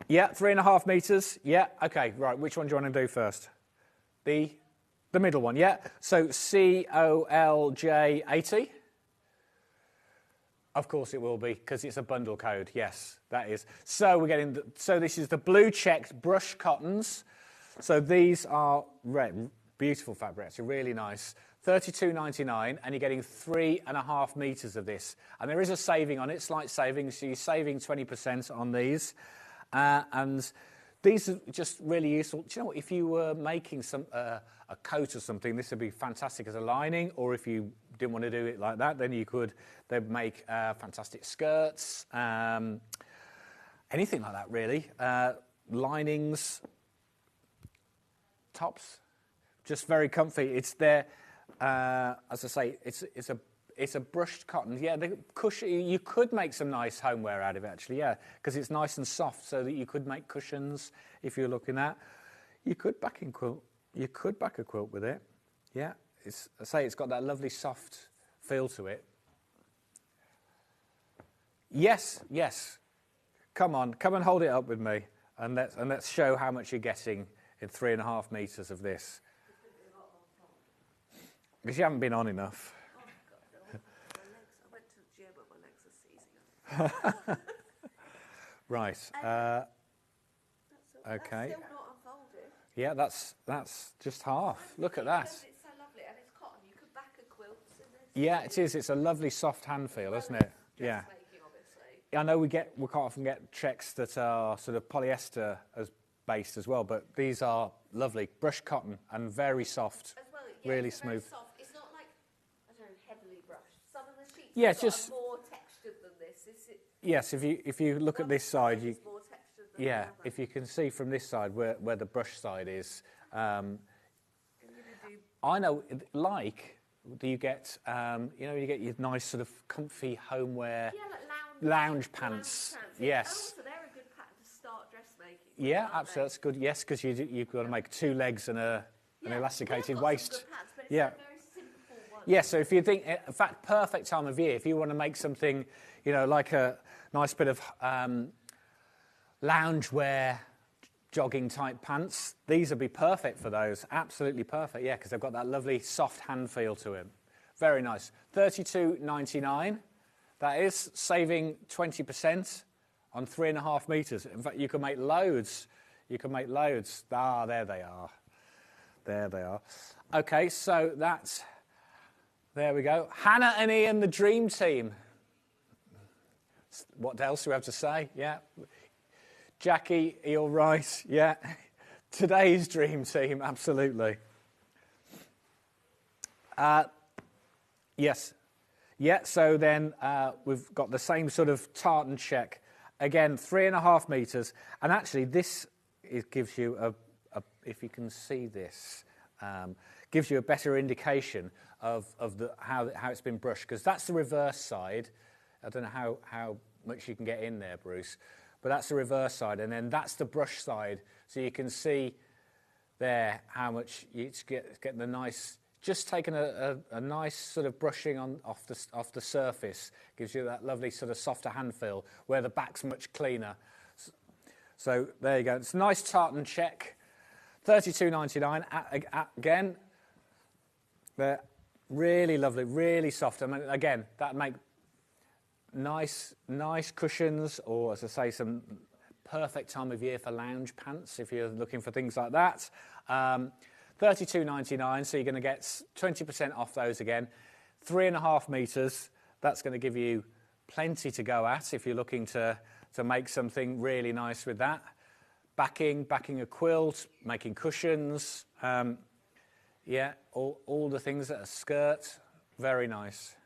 Yeah, 3.5 metres. Yeah, okay, right. Which one do you want to do first? The middle one, yeah. So COLJ 80. Of course it will be, because it's a bundle code. Yes, that is. So we're getting. So this is the blue checked brush cottons. So these are red, beautiful fabric, actually, really nice. £32.99, and you're getting 3.5 metres of this. And there is a saving on it, slight saving. So you're saving 20% on these, and these are just really useful. Do you know what? If you were making a coat or something, this would be fantastic as a lining. Or if you didn't want to do it like that, then you could. They'd make fantastic skirts, anything like that, really. Linings, tops, just very comfy. It's there, as I say, it's It's a brushed cotton. Yeah, the cushion, you could make some nice homeware out of it, actually, yeah, because it's nice and soft, so that you could make cushions if you're looking at. You could back a quilt with it. Yeah, I say it's got that lovely soft feel to it. Yes, yes. Come on, come and hold it up with me, and let's show how much you're getting in 3.5 metres of this. Because you haven't been on enough.
I went to the gym and my legs are seizing up.
Right. Okay.
That's still not unfolded.
Yeah, that's just half. Look at that.
It's so lovely, and it's cotton. You could back a quilt.
Yeah, it is. It's a lovely soft hand feel, isn't it? Yeah. I know we quite often get checks that are sort of polyester as based as well, but these are lovely brushed cotton and very soft,
as well, yeah,
really
it's
smooth.
Very soft. It's not like, I don't know, heavily brushed. Some of the sheets
Yeah,
are
it's just
more textured than this.
Yes, if you look at this side,
more textured than
yeah,
the other.
if you can see from this side where the brush side is, I know, like, do you get, you get your nice sort of comfy homeware, lounge pants. Yes.
Also, they're a good pattern to start dressmaking.
Yeah, absolutely, that's good. Yes, because you've got to make 2 legs and an elasticated waist. Yeah. Yeah, so if you think, in fact, perfect time of year, if you want to make something, like a nice bit of loungewear, jogging type pants, these would be perfect for those. Absolutely perfect, yeah, because they've got that lovely soft hand feel to them. Very nice. $32.99. That is saving 20% on 3.5 metres. In fact, you can make loads. You can make loads. Ah, there they are. There they are. Okay, so that's... There we go. Hannah and Ian, the dream team. What else do we have to say? Yeah. Jackie, are you all right? Yeah. Today's dream team, absolutely. Yes. Yeah, so then we've got the same sort of tartan check. Again, 3.5 metres. And actually, this gives you if you can see this, gives you a better indication of how it's been brushed, because that's the reverse side. I don't know how much you can get in there, Bruce, but that's the reverse side, and then that's the brush side. So you can see there how much it's getting the nice. Just taking a nice sort of brushing off the surface gives you that lovely sort of softer hand feel where the back's much cleaner. So there you go. It's a nice tartan check. $32.99 again. They're really lovely, really soft. I mean, again, that make nice cushions, or as I say, some perfect time of year for lounge pants if you're looking for things like that. $32.99, so you're going to get 20% off those again. 3.5 metres, that's going to give you plenty to go at if you're looking to make something really nice with that. Backing a quilt, making cushions, yeah, all the things that are skirt, very nice.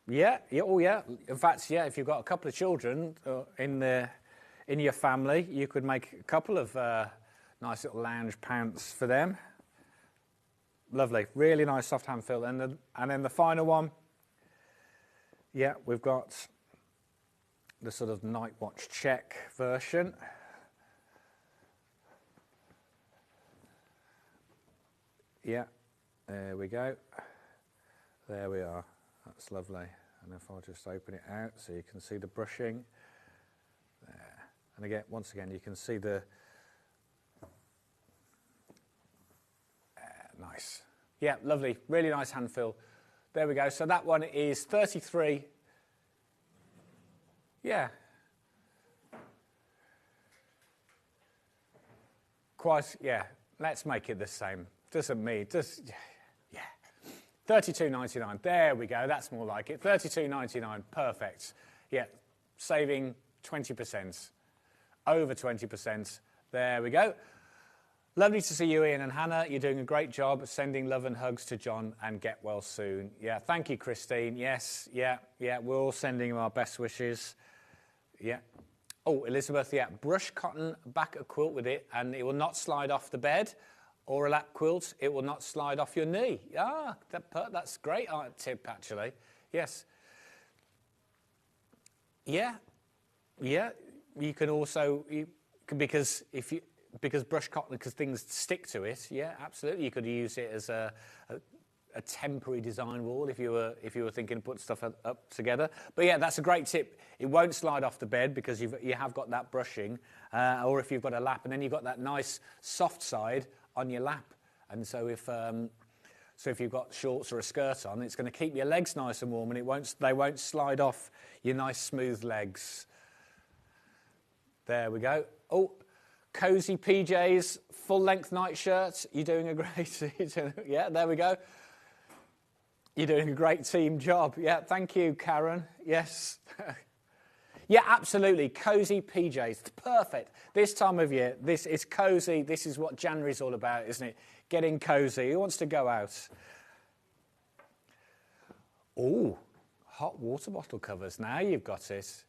Yeah, oh yeah. In fact, yeah, if you've got a couple of children in your family, you could make a couple of nice little lounge pants for them. Lovely, really nice soft hand feel. And then the final one, yeah, we've got the sort of night watch check version. Yeah, there we go. There we are. That's lovely. And if I'll just open it out so you can see the brushing. There. And again, once again, you can see the... nice. Yeah, lovely. Really nice hand feel. There we go. So that one is 33. Yeah. Quite, yeah. Let's make it the same. Doesn't mean, yeah. $32.99. There we go. That's more like it. $32.99. Perfect. Yeah. Saving 20%. Over 20%. There we go. Lovely to see you, Ian and Hannah. You're doing a great job. Sending love and hugs to John, and get well soon. Yeah, thank you, Christine. Yes, yeah. We're all sending him our best wishes. Yeah. Oh, Elizabeth, yeah. Brush cotton, back a quilt with it, and it will not slide off the bed or a lap quilt, it will not slide off your knee. Ah, that's a great tip, actually. Yes. Yeah. You can also, because brush cotton, because things stick to it. Yeah, absolutely. You could use it as a temporary design wall if you were thinking to put stuff up together. But yeah, that's a great tip. It won't slide off the bed because you have got that brushing, or if you've got a lap, and then you've got that nice soft side on your lap. And so if you've got shorts or a skirt on, it's going to keep your legs nice and warm, and they won't slide off your nice smooth legs. There we go. Oh, cozy PJs, full length nightshirt. You're doing a great. Yeah, there we go. You're doing a great team job. Yeah, thank you, Karen. Yes. Yeah, absolutely. Cozy PJs. Perfect. This time of year, this is cozy. This is what January's all about, isn't it? Getting cozy. Who wants to go out? Oh, hot water bottle covers. Now you've got it.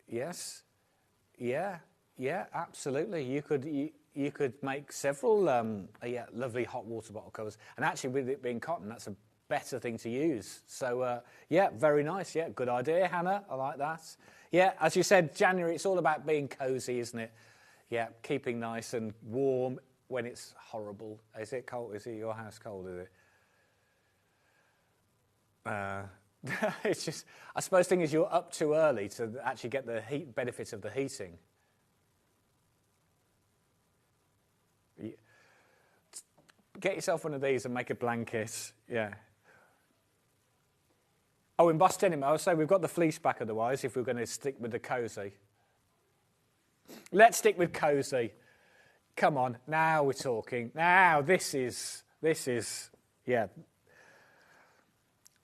Yes. Yeah, absolutely. You could make several lovely hot water bottle covers. And actually, with it being cotton, that's a better thing to use. So, yeah, very nice. Yeah, good idea, Hannah. I like that. Yeah, as you said, January, it's all about being cosy, isn't it? Yeah, keeping nice and warm when it's horrible. Is it cold? Is it your house cold, is it? It's just, I suppose the thing is you're up too early to actually get the heat benefits of the heating. Get yourself one of these and make a blanket. Yeah. Oh, embossed denim. I would say we've got the fleece back otherwise if we're going to stick with the cosy. Let's stick with cosy. Come on, now we're talking. Now this is, yeah.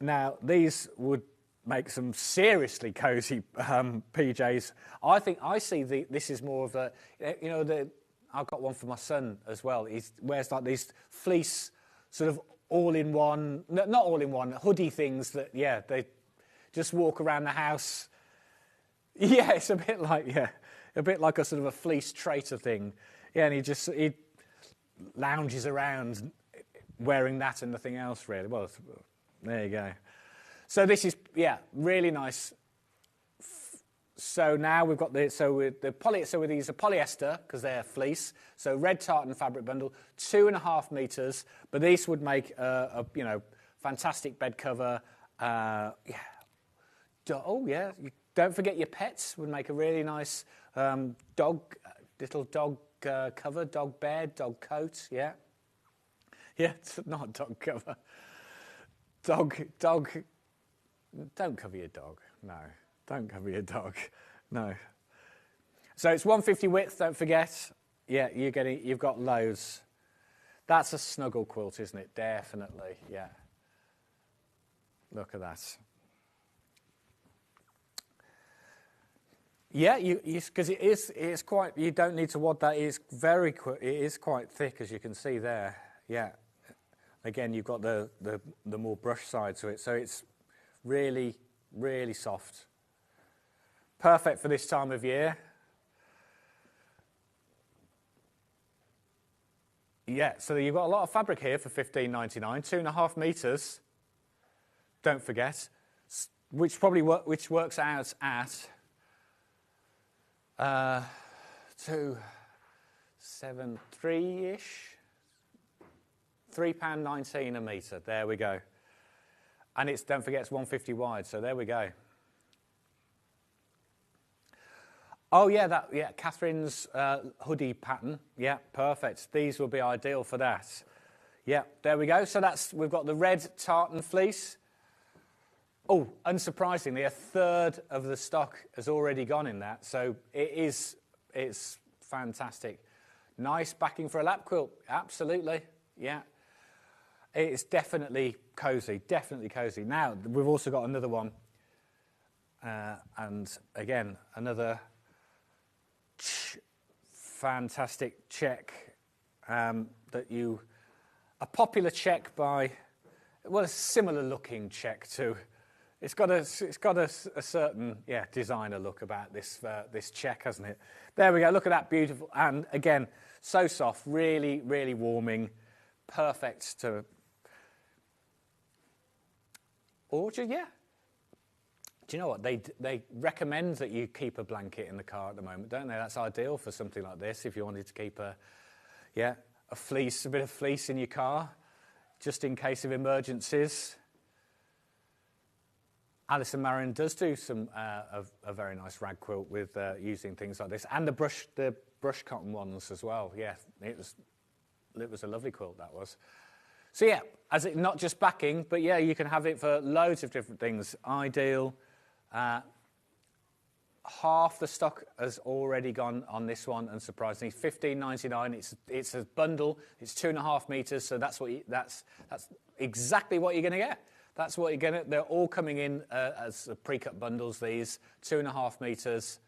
Now these would make some seriously cosy PJs. I see this is more of a, I've got one for my son as well. He wears like these fleece sort of all-in-one, not all-in-one, hoodie things that, yeah, they just walk around the house. Yeah, it's a bit like a sort of a fleece traitor thing. Yeah, and he lounges around wearing that and nothing else really. Well, there you go. So this is, yeah, really nice. So now we've got these are polyester because they're fleece. So red tartan fabric bundle, 2.5 meters. But these would make a fantastic bed cover. Don't forget your pets would make a really nice little dog cover, dog bed, dog coat. Yeah, it's not dog cover. Dog. Don't cover your dog. No. Don't cover your dog. No. So it's 150 width, don't forget. Yeah, you've got loads. That's a snuggle quilt, isn't it? Definitely, yeah. Look at that. Yeah, because it is quite, you don't need to wad that. It is quite thick, as you can see there. Yeah. Again, you've got the more brush side to it, so it's really, really soft. Perfect for this time of year. Yeah, so you've got a lot of fabric here for $15.99, 2.5 meters. Don't forget, which works out at £2.73-ish, £3.19 a metre. There we go. And don't forget, it's 150 wide. So there we go. Oh yeah, Catherine's hoodie pattern. Yeah, perfect. These will be ideal for that. Yeah, there we go. So we've got the red tartan fleece. Oh, unsurprisingly, a third of the stock has already gone in that. So it's fantastic. Nice backing for a lap quilt. Absolutely. Yeah. It's definitely cosy. Definitely cosy. Now we've also got another one, and again another fantastic check a popular check by, well, a similar looking check to. It's got a certain designer look about this check, hasn't it? There we go. Look at that, beautiful, and again so soft, really, really warming. perfect to, or just, yeah. Do you know what? They recommend that you keep a blanket in the car at the moment, don't they? That's ideal for something like this if you wanted to keep a bit of fleece in your car, just in case of emergencies. Alison Marin does do some a very nice rag quilt with using things like this, and the brush cotton ones as well. Yeah, it was a lovely quilt, that was. So yeah, as it not just backing, but yeah, you can have it for loads of different things. Ideal. Half the stock has already gone on this one, and surprisingly, $15.99. It's a bundle. It's 2.5 meters, so that's exactly what you're going to get. That's what you're going to. They're all coming in as pre-cut bundles. These 2.5 meters.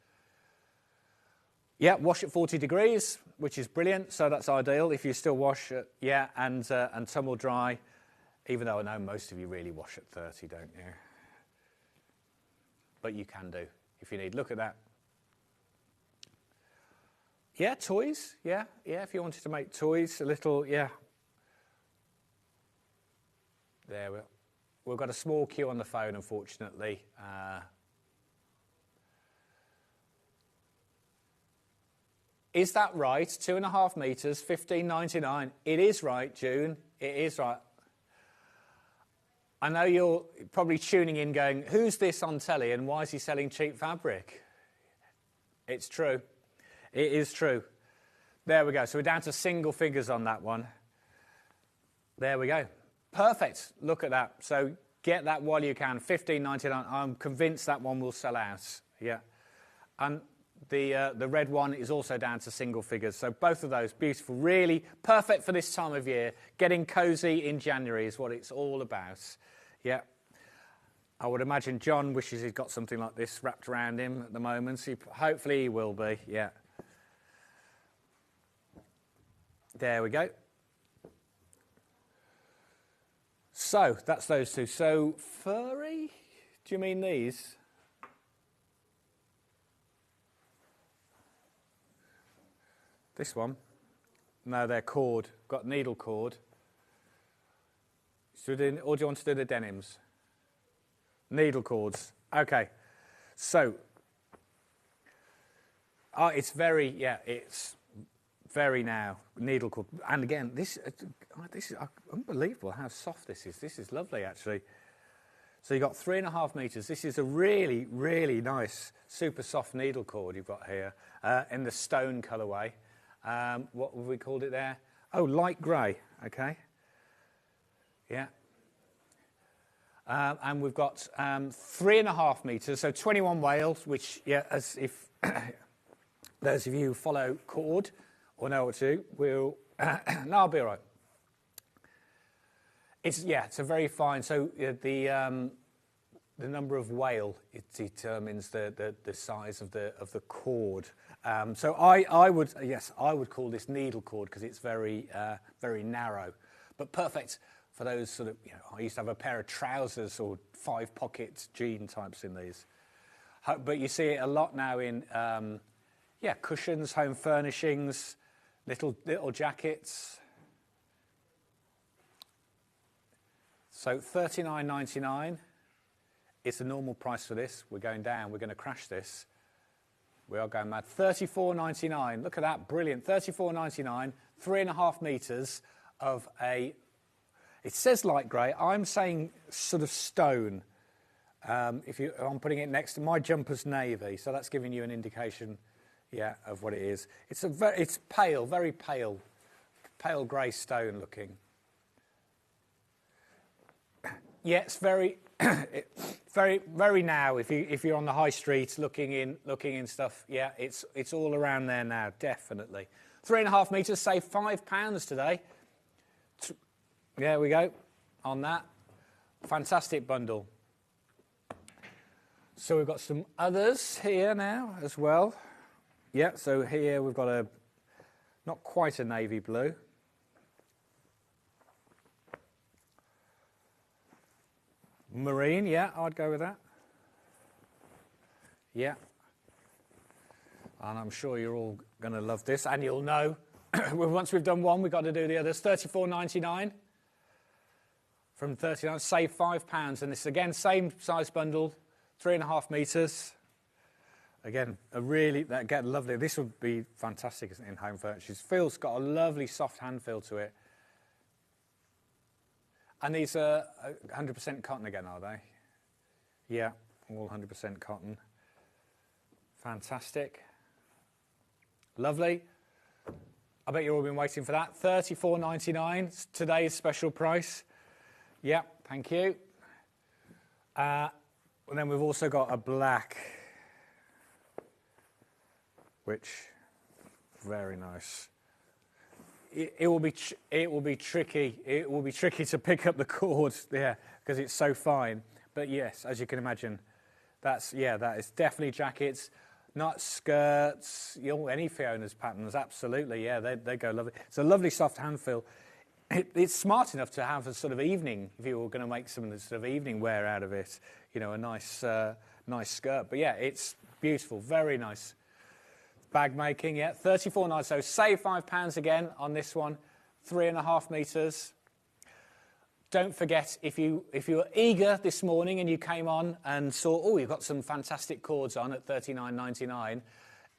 Yeah, wash at 40 degrees, which is brilliant. So that's ideal if you still wash it. Yeah, and tumble dry. Even though I know most of you really wash at 30, don't you? But you can do if you need. Look at that. Yeah, toys. Yeah. If you wanted to make toys, a little. Yeah. There we are. We've got a small queue on the phone, unfortunately. Is that right? 2.5 meters, $15.99. It is right, June. It is right. I know you're probably tuning in going, who's this on telly and why is he selling cheap fabric? It's true. It is true. There we go. So we're down to single figures on that one. There we go. Perfect. Look at that. So get that while you can. $15.99. I'm convinced that one will sell out. Yeah. And the red one is also down to single figures. So both of those, beautiful. Really perfect for this time of year. Getting cosy in January is what it's all about. Yeah. I would imagine John wishes he'd got something like this wrapped around him at the moment. So hopefully he will be. Yeah. There we go. So that's those two. So furry, do you mean these? This one? No, they're cord. Got needle cord. Or do you want to do the denims? Needle cords. Okay. So, it's very now needle cord. And again, this is unbelievable how soft this is. This is lovely, actually. So you've got 3.5 meters. This is a really, really nice, super soft needle cord you've got here in the stone colourway. What have we called it there? Oh, light grey. Okay. Yeah. And we've got 3.5 meters, so 21 wales, which, yeah, as if those of you who follow cord or know what to do, will. No, I'll be all right. It's a very fine. So the number of wale, it determines the size of the cord. So I would call this needle cord because it's very very narrow, but perfect for those sort of. I used to have a pair of trousers or 5-pocket jean types in these, but you see it a lot now in cushions, home furnishings, little jackets. So $39.99 is the normal price for this. We're going down. We're going to crash this. We are going mad. $34.99. Look at that. Brilliant. $34.99. 3.5 meters of a. It says light grey. I'm saying sort of stone. I'm putting it next to my jumper's navy, so that's giving you an indication, of what it is. It's pale, very pale grey stone looking. Yeah, it's very, very, very now. If you're on the high street looking in stuff, it's all around there now, definitely. 3.5 meters, save £5 today. There we go, on that. Fantastic bundle. So we've got some others here now as well. Yeah, so here we've got not quite a navy blue. Marine, I'd go with that. Yeah. And I'm sure you're all going to love this, and you'll know once we've done one, we've got to do the others. £34.99 from 39, save £5. And this again, same size bundle, 3.5 metres. Again, again, lovely. This would be fantastic in home furniture. Feels got a lovely soft hand feel to it. And these are 100% cotton again, are they? Yeah, all 100% cotton. Fantastic. Lovely. I bet you've all been waiting for that. £34.99, today's special price. Yeah, thank you. And then we've also got a black, which, very nice. It will be tricky. It will be tricky to pick up the cord there because it's so fine. But yes, as you can imagine, that is definitely jackets, not skirts. Any Fiona's patterns, absolutely. Yeah, they go lovely. It's a lovely soft hand feel. It's smart enough to have a sort of evening, if you were going to make some of the sort of evening wear out of it. You know, a nice skirt. But yeah, it's beautiful, very nice. Bag making, yeah, £34.99. So save £5 again on this one, 3.5 metres. Don't forget, if you were eager this morning and you came on and saw, oh, you've got some fantastic cords on at $39.99,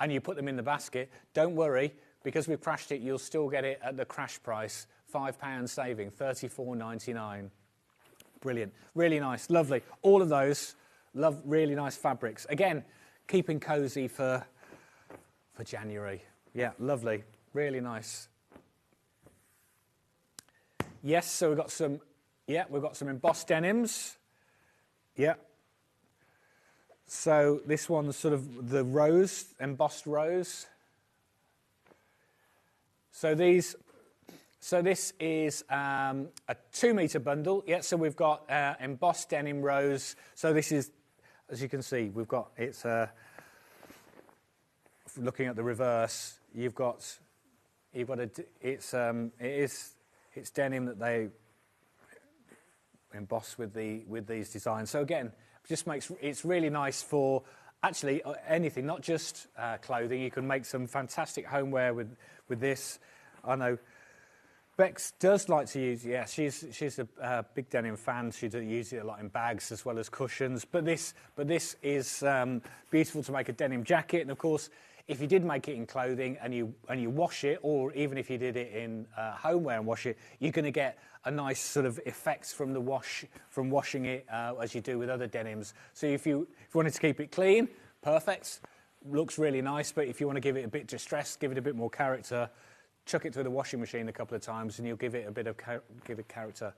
and you put them in the basket, don't worry, because we've crashed it, you'll still get it at the crash price, £5 saving, $34.99. Brilliant, really nice, lovely. All of those, really nice fabrics. Again, keeping cosy for January. Yeah, lovely, really nice. Yes, so we've got some embossed denims. Yeah. So this one's sort of the rose, embossed rose. So this is a 2 metre bundle. Yeah, so we've got embossed denim rose. So this is, as you can see, it's looking at the reverse. It's denim that they emboss with these designs. So again, it's really nice for actually anything, not just clothing. You can make some fantastic homeware with this. I know Bex does like to use. Yeah, she's a big denim fan. She uses it a lot in bags as well as cushions. But this is beautiful to make a denim jacket. And of course, if you did make it in clothing and you wash it, or even if you did it in homeware and wash it, you're going to get a nice sort of effect from washing it as you do with other denims. So if you wanted to keep it clean, perfect, looks really nice. But if you want to give it a bit distress, give it a bit more character, chuck it through the washing machine a couple of times, and you'll give it a bit of character.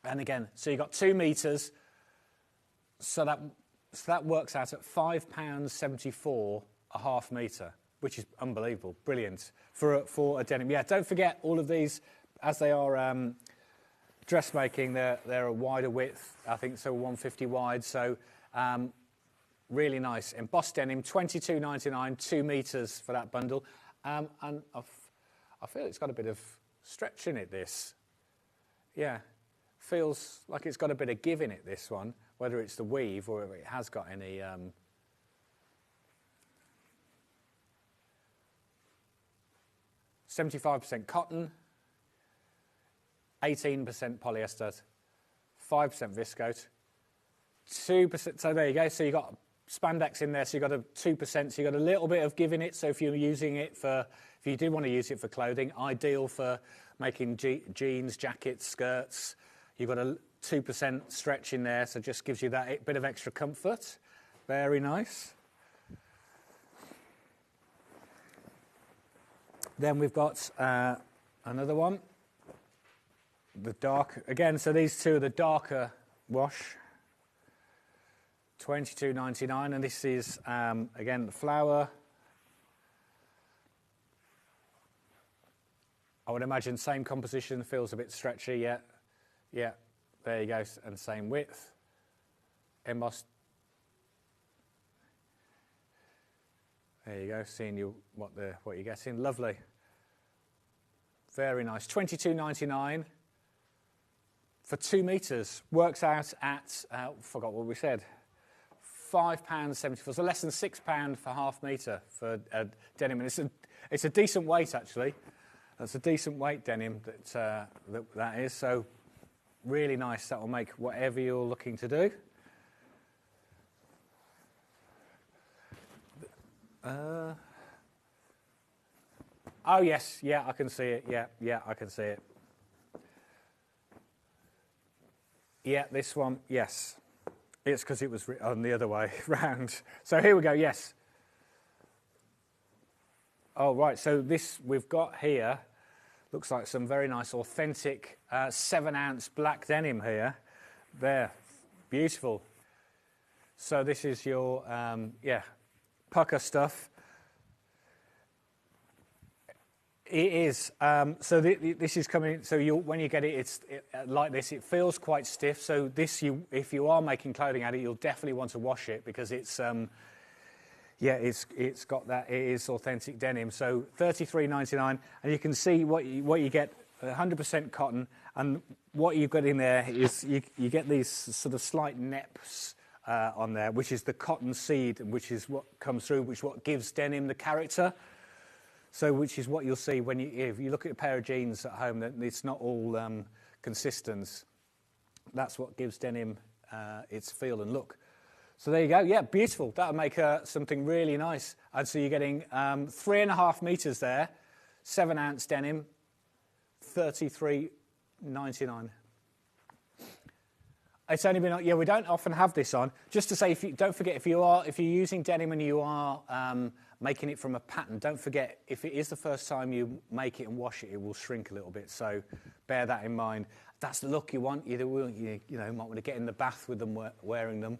And again, so you've got 2 metres, so that works out at £5.74 a half metre, which is unbelievable, brilliant for a denim. Yeah, don't forget all of these, as they are dressmaking, they're a wider width, I think, so 150 wide. So really nice embossed denim, £22.99, 2 metres for that bundle, and I feel it's got a bit of stretch in it. This, yeah, feels like it's got a bit of give in it. This one, whether it's the weave or if it has got any. 75% cotton, 18% polyester, 5% viscose, 2%. So there you go. So you got spandex in there. So you got a 2%. So you got a little bit of give in it. So if you're using it if you do want to use it for clothing, ideal for making jeans, jackets, skirts. You've got a 2% stretch in there. So it just gives you that bit of extra comfort. Very nice. Then we've got another one, the dark, again, so these two are the darker wash, £22.99, and this is, again, the flower. I would imagine same composition, feels a bit stretchy, yeah, there you go, and same width, embossed. There you go, seeing what you're getting. Lovely. Very nice. £22.99 for 2 metres. Works out at, forgot what we said, £5.74. So less than £6 for half metre for denim. And It's a decent weight, actually. That's a decent weight denim that is. So really nice. That will make whatever you're looking to do. Oh, yes. Yeah, I can see it. Yeah, I can see it. Yeah, this one, yes. It's because it was on the other way round. So here we go, yes. Oh, right, so this we've got here, looks like some very nice authentic 7-ounce black denim here. There, beautiful. So this is your, pucker stuff. It is. So this is coming. So when you get it, it's like this. It feels quite stiff. So if you are making clothing out of it, you'll definitely want to wash it because it's got that. It is authentic denim. So $33.99, and you can see what you get. 100% cotton, and what you've got in there is you get these sort of slight neps on there, which is the cotton seed, which is what comes through, which is what gives denim the character. So, which is what you'll see if you look at a pair of jeans at home, that it's not all consistent. That's what gives denim its feel and look. So there you go. Yeah, beautiful. That'll make something really nice. And so you're getting 3.5 meters there, 7-ounce denim, $33.99. It's only been, we don't often have this on. Just to say, don't forget, if you're using denim and you are making it from a pattern, don't forget, if it is the first time you make it and wash it, it will shrink a little bit. So bear that in mind. That's the look you want. You might want to get in the bath with them, wearing them,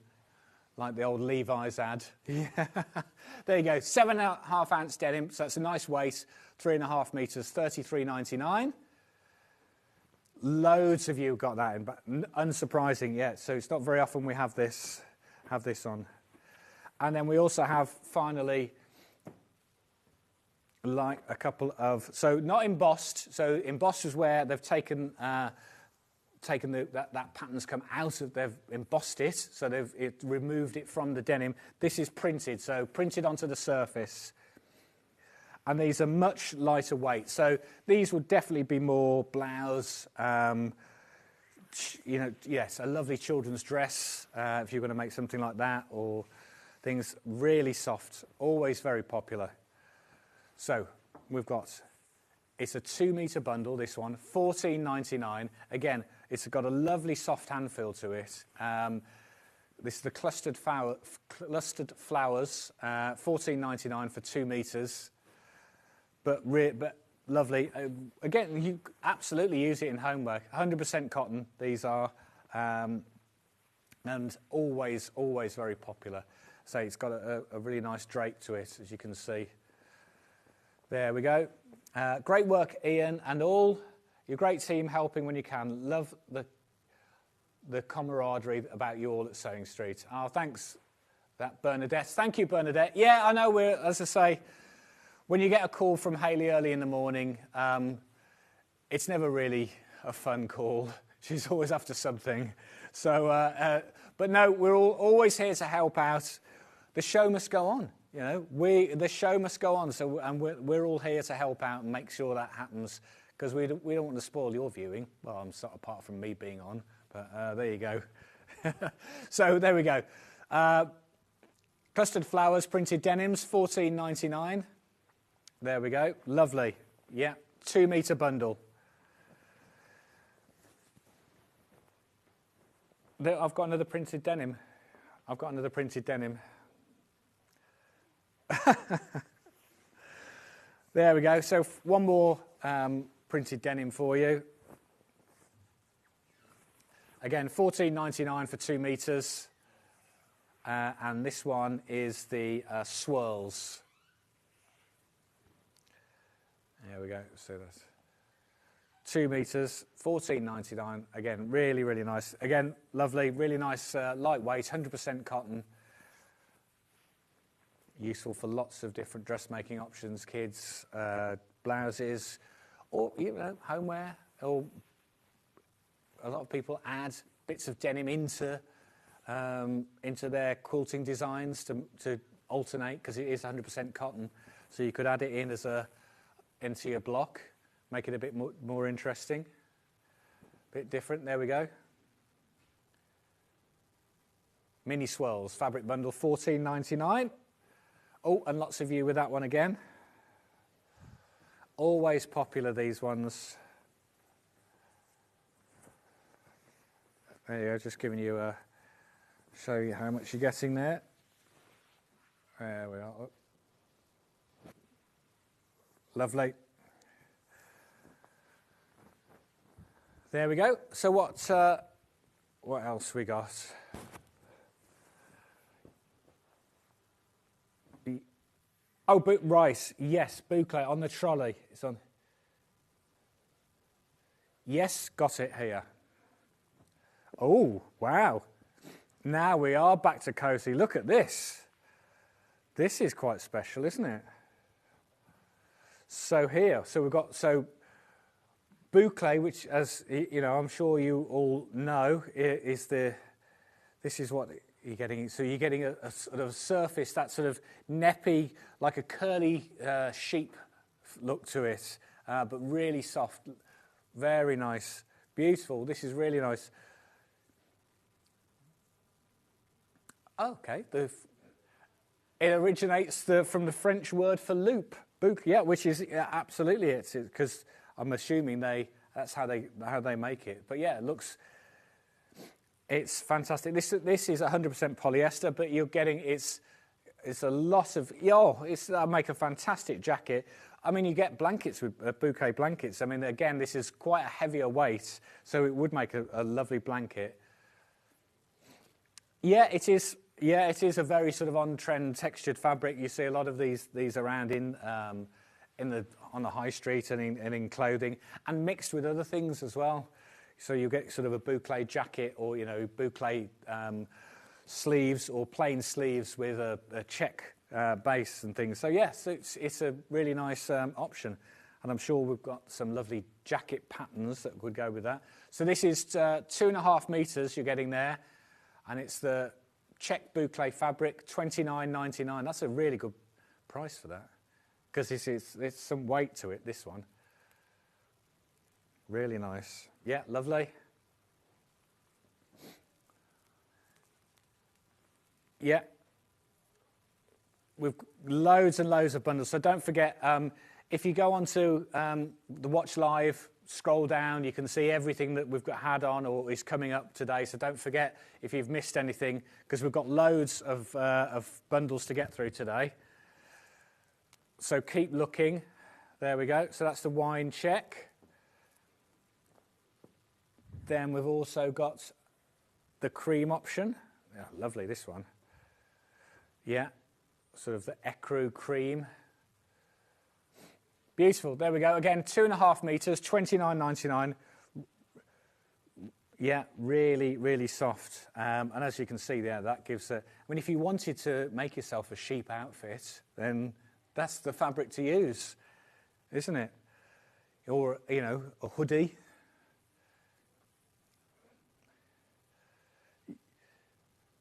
like the old Levi's ad. Yeah. There you go. 7.5 ounce denim. So that's a nice weight. 3.5 meters. $33.99. Loads of you got that in, but unsurprising, yeah. So it's not very often we have this on. And then we also have finally like a couple of, so not embossed. So embossed is where they've taken that pattern's come out of, they've embossed it, so they've removed it from the denim. This is printed, so printed onto the surface. And these are much lighter weight. So these would definitely be more blouse, yes, a lovely children's dress, if you're going to make something like that, or things really soft, always very popular. So we've got, it's a 2-meter bundle, this one, $14.99. Again, it's got a lovely soft hand feel to it. This is the clustered flowers, $14.99 for 2 meters. But lovely. Again, you absolutely use it in homework. 100% cotton, these are. And always very popular. So it's got a really nice drape to it, as you can see. There we go. Great work, Ian, and all your great team helping when you can. Love the camaraderie about you all at Sewing Street. Oh, thanks, Bernadette. Thank you, Bernadette. Yeah, I know as I say, when you get a call from Hayley early in the morning, it's never really a fun call. She's always after something. So, but no, we're always here to help out. The show must go on. The show must go on. So, and we're all here to help out and make sure that happens, because we don't want to spoil your viewing. Well, I'm sort of apart from me being on, but there you go. So there we go. Clustered flowers, printed denims, $14.99. There we go. Lovely. Yeah, 2-meter bundle. I've got another printed denim. There we go. So one more printed denim for you. Again, $14.99 for 2 meters. And this one is the swirls. There we go. So that's 2 meters, $14.99. Again, really, really nice. Again, lovely, really nice, lightweight, 100% cotton. Useful for lots of different dressmaking options, kids, blouses, or homeware. Or a lot of people add bits of denim into their quilting designs to alternate, because it is 100% cotton. So you could add it in as into your block, make it a bit more interesting, a bit different. There we go. Mini swirls, fabric bundle, $14.99. Oh, and lots of you with that one again. Always popular, these ones. There you go, just giving you a, show you how much you're getting there. There we are. Lovely. There we go. So what else we got? Oh, rice. Yes, boucle on the trolley. It's on. Yes, got it here. Oh, wow. Now we are back to cosy. Look at this. This is quite special, isn't it? So here, so we've got, boucle, which, as you know, I'm sure you all know, is this is what you're getting. So you're getting a sort of surface, that sort of neppy, like a curly sheep look to it, but really soft, very nice, beautiful. This is really nice. Okay, it originates from the French word for loop, boucle, yeah, which is absolutely it, because I'm assuming that's how they make it. But yeah, it's fantastic. This is 100% polyester, but you're getting it's a lot of that'll make a fantastic jacket. I mean, you get blankets with bouquet blankets. I mean, again, this is quite a heavier weight, so it would make a lovely blanket. Yeah, it is. Yeah, it is a very sort of on-trend textured fabric. You see a lot of these around on the high street and in clothing, and mixed with other things as well. So you get sort of a boucle jacket, or boucle sleeves, or plain sleeves with a check base and things. So yes, it's a really nice option, and I'm sure we've got some lovely jacket patterns that would go with that. So this is 2.5 meters you're getting there, and it's the check boucle fabric, $29.99. That's a really good price for that, because there's some weight to it, this one. Really nice. Yeah, lovely. Yeah. We've loads and loads of bundles. So don't forget, if you go onto the Watch Live, scroll down, you can see everything that we've had on or is coming up today. So don't forget if you've missed anything, because we've got loads of bundles to get through today. So keep looking. There we go. So that's the wine check. Then we've also got the cream option. Yeah, lovely, this one. Yeah, sort of the ecru cream. Beautiful, there we go. Again, 2.5 meters, $29.99. Yeah, really, really soft. And as you can see there, that gives I mean, if you wanted to make yourself a sheep outfit, then that's the fabric to use, isn't it? Or, a hoodie.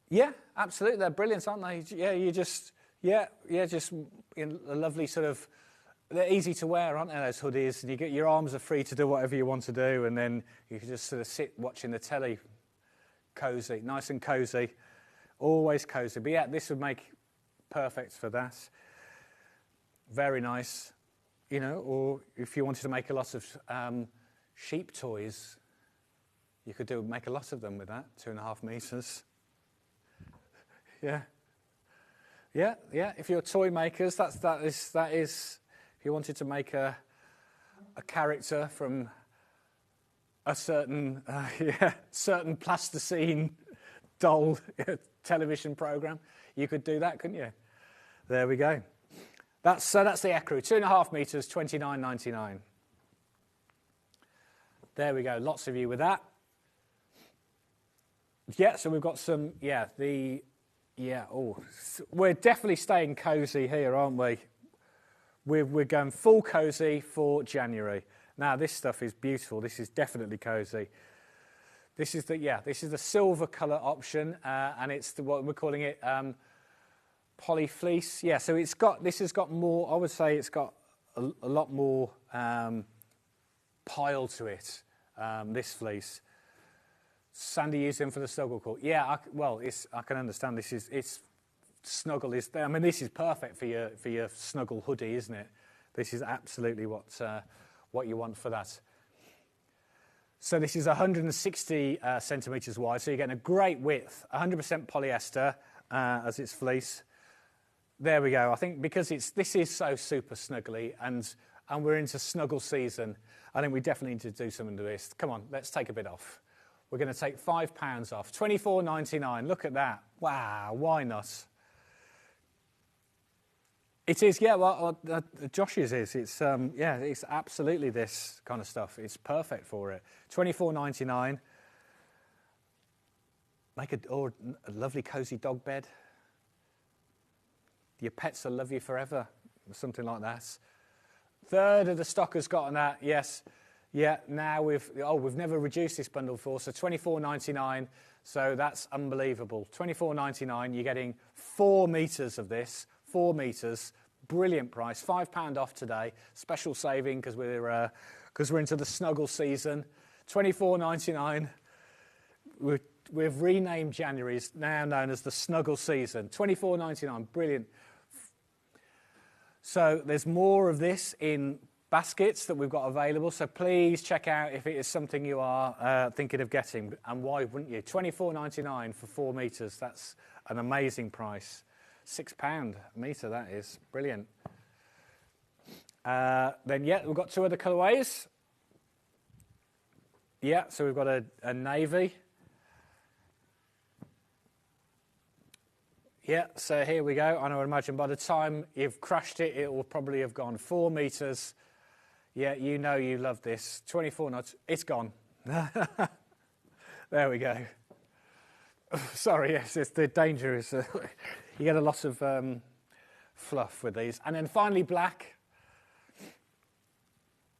Yeah, absolutely. They're brilliant, aren't they? Yeah, just a lovely sort of, they're easy to wear, aren't they, those hoodies? And your arms are free to do whatever you want to do, and then you can just sort of sit watching the telly, cosy, nice and cosy, always cosy. But yeah, this would make perfect for that. Very nice, or if you wanted to make a lot of sheep toys, you could make a lot of them with that, 2.5 meters. Yeah. If you're toy makers, that is. If you wanted to make a character from a certain certain plasticine doll television program, you could do that, couldn't you? There we go. That's the ecru, 2.5 meters, $29.99. There we go. Lots of you with that. Yeah. So we've got some. Yeah. We're definitely staying cosy here, aren't we? We're going full cosy for January. Now this stuff is beautiful. This is definitely cosy. This is the silver colour option, and it's what we're calling it Poly fleece. Yeah, so this has got more, I would say it's got a lot more pile to it, this fleece. Sandy used them for the snuggle quilt. Yeah, I can understand it's snuggle is there. I mean, this is perfect for your snuggle hoodie, isn't it? This is absolutely what you want for that. So this is 160 centimetres wide, so you're getting a great width, 100% polyester as it's fleece. There we go. I think because this is so super snuggly and we're into snuggle season, I think we definitely need to do something to this. Come on, let's take a bit off. We're going to take £5 off. $24.99. Look at that. Wow, why not? It is, yeah, well, Josh's is. It's, it's absolutely this kind of stuff. It's perfect for it. $24.99. Make a lovely cosy dog bed. Your pets will love you forever, or something like that. Third of the stock has gotten that, yes. Yeah, now we've never reduced this bundle before, so $24.99, so that's unbelievable. $24.99, you're getting 4 metres of this, 4 metres, brilliant price, £5 off today, special saving because we're into the snuggle season. $24.99, we've renamed January, it's now known as the snuggle season. $24.99, brilliant. So there's more of this in baskets that we've got available, so please check out if it is something you are thinking of getting, and why wouldn't you? $24.99 for 4 metres, that's an amazing price. £6 a metre, that is brilliant. Then, yeah, we've got 2 other colourways. Yeah, so we've got a navy. Yeah, so here we go. And I would imagine by the time you've crushed it, it will probably have gone 4 metres. Yeah, you know you love this. 24 knots, it's gone. There we go. Sorry, yes, it's the danger is you get a lot of fluff with these. And then finally black.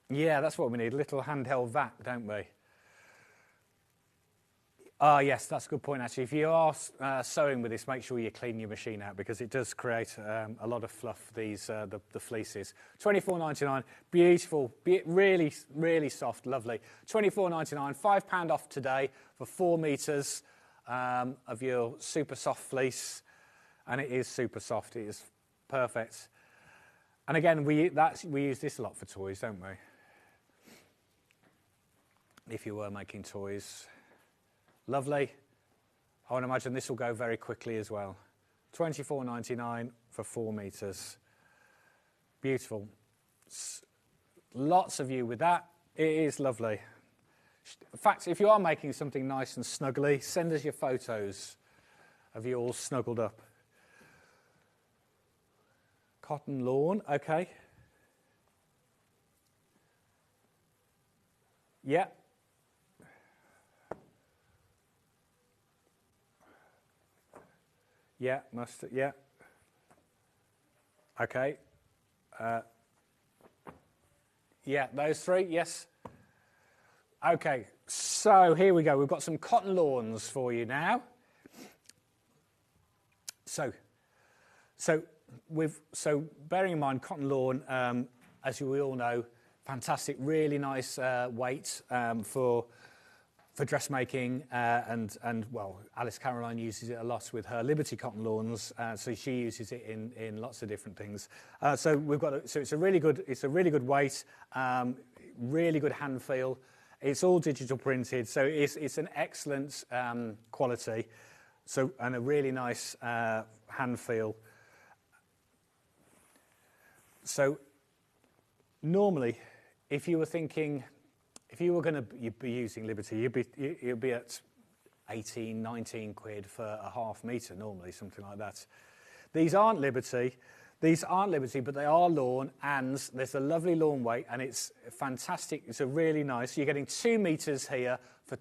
Yeah, that's what we need, a little handheld vac, don't we? Yes, that's a good point, actually. If you are sewing with this, make sure you clean your machine out because it does create a lot of fluff, these the fleeces. $24.99, beautiful, really, really soft, lovely. $24.99, £5 off today for 4 metres of your super soft fleece. And it is super soft, it is perfect. And again, we use this a lot for toys, don't we? If you were making toys. Lovely. I would imagine this will go very quickly as well. $24.99 for 4 metres. Beautiful. Lots of you with that. It is lovely. In fact, if you are making something nice and snuggly, send us your photos of you all snuggled up. Cotton lawn, okay. Yeah. Yeah, mustard, yeah. Okay. Yeah, those 3, yes. Okay, so here we go. We've got some cotton lawns for you now. So bearing in mind cotton lawn, as we all know, fantastic, really nice weight for dressmaking, and well, Alice Caroline uses it a lot with her Liberty cotton lawns, so she uses it in lots of different things. So we've got it's a really good weight, really good hand feel. It's all digital printed, so it's an excellent quality. So and a really nice hand feel. So normally, if you were going to be using Liberty, you'd be at 18, 19 quid for a half metre normally, something like that. These aren't Liberty, but they are lawn, and there's a lovely lawn weight, and it's fantastic. It's a really nice. You're getting 2 metres here for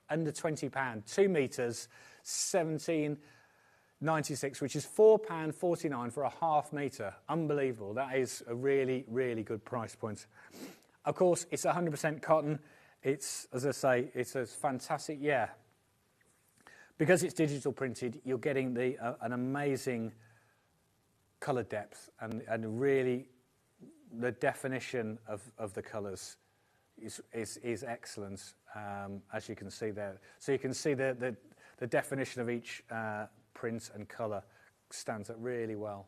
under £20. 2 metres, $17.96, which is £4.49 for a half metre. Unbelievable. That is a really, really good price point. Of course, it's 100% cotton. It's, as I say, it's a fantastic, yeah. Because it's digital printed, you're getting an amazing colour depth and really the definition of the colours is excellent, as you can see there. So you can see the definition of each print and colour stands up really well.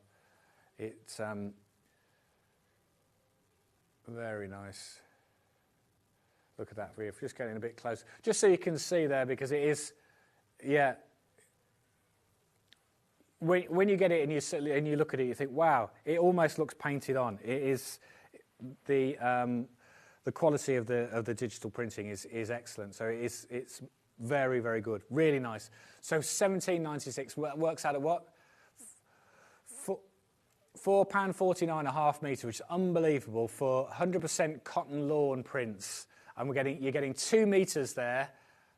It's very nice. Look at that, we're just getting a bit close. Just so you can see there, because it is, yeah. When you get it and you look at it, you think, wow, it almost looks painted on. It is the quality of the digital printing is excellent. So it's very, very good, really nice. So £17.96 works out at what? £4.49 a half metre, which is unbelievable for 100% cotton lawn prints. And you're getting 2 metres there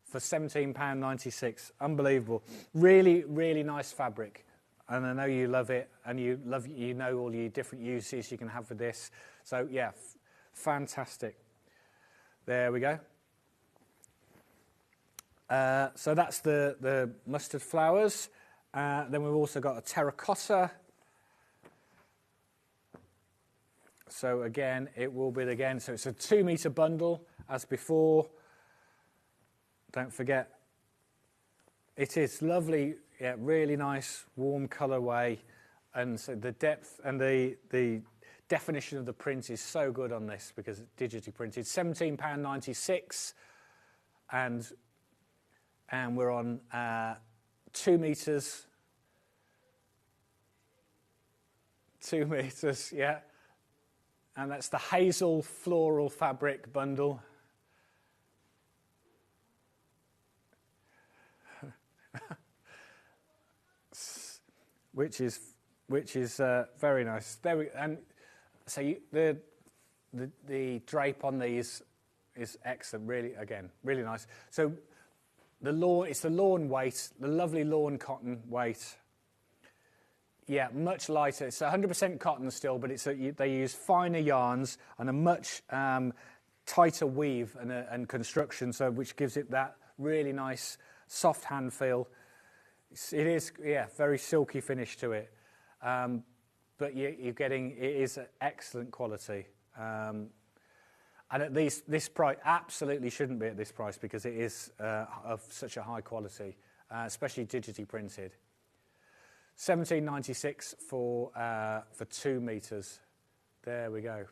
for £17.96. Unbelievable. Really, really nice fabric. And I know you love it, and you know all the different uses you can have for this. So yeah, fantastic. There we go. So that's the mustard flowers. Then we've also got a terracotta. So again, it will be again. So it's a 2 metre bundle as before. Don't forget, it is lovely. Yeah, really nice, warm colourway, and so the depth and the definition of the print is so good on this because it's digitally printed. £17.96, and we're on 2 metres. 2 metres, yeah, and that's the hazel floral fabric bundle. Which is very nice. There we, and so the drape on these is excellent. Really, again, really nice. So it's the lawn weight, the lovely lawn cotton weight. Yeah, much lighter. It's 100% cotton still, but they use finer yarns and a much tighter weave and construction, so which gives it that really nice soft hand feel. It is, yeah, very silky finish to it, but you're getting, it is excellent quality, and at this price, absolutely shouldn't be at this price because it is of such a high quality, especially digitally printed. £17.96 for 2 metres. There we go.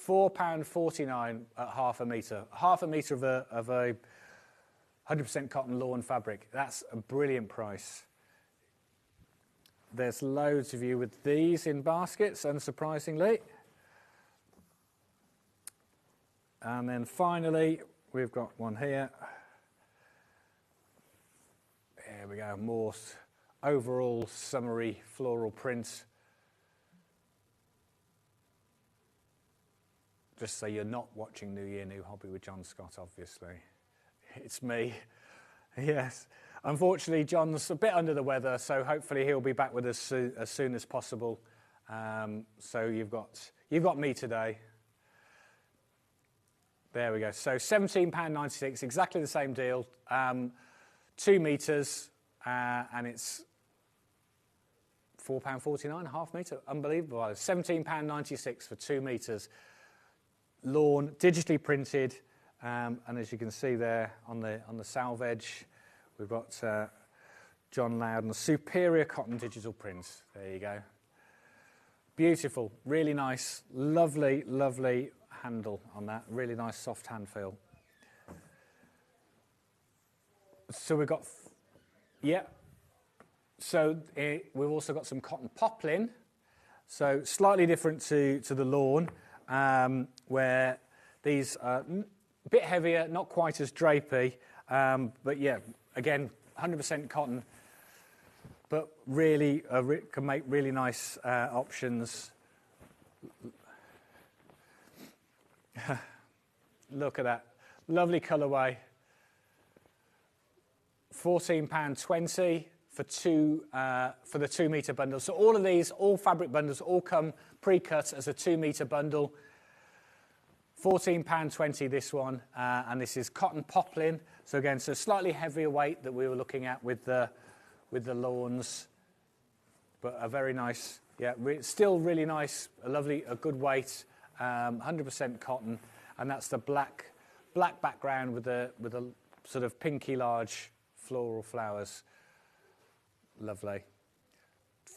£4.49 at half a metre. Half a metre of a 100% cotton lawn fabric. That's a brilliant price. There's loads of you with these in baskets, unsurprisingly. And then finally, we've got one here. There we go, more overall summery floral print. Just so you're not watching New Year, New Hobby with John Scott, obviously. It's me. Yes. Unfortunately, John's a bit under the weather, so hopefully he'll be back with us as soon as possible. So you've got me today. There we go. So £17.96, exactly the same deal. 2 metres, and it's £4.49 a half metre. Unbelievable. £17.96 for 2 metres. Lawn, digitally printed. And as you can see there on the salve edge, we've got John Loudon's Superior Cotton Digital Prints. There you go. Beautiful, really nice, lovely, lovely handle on that. Really nice soft hand feel. So we've got, yeah. So we've also got some cotton poplin. So slightly different to the lawn, where these are a bit heavier, not quite as drapey, but yeah, again, 100% cotton, but really can make really nice options. Look at that, lovely colourway. £14.20 for the 2 metre bundle. So all of these, all fabric bundles, all come pre-cut as a 2 metre bundle. £14.20 this one, and this is cotton poplin. So again, so slightly heavier weight that we were looking at with the lawns, but a very nice, Yeah, still really nice, a good weight, 100% cotton, and that's the black background with a sort of pinky large floral flowers. Lovely.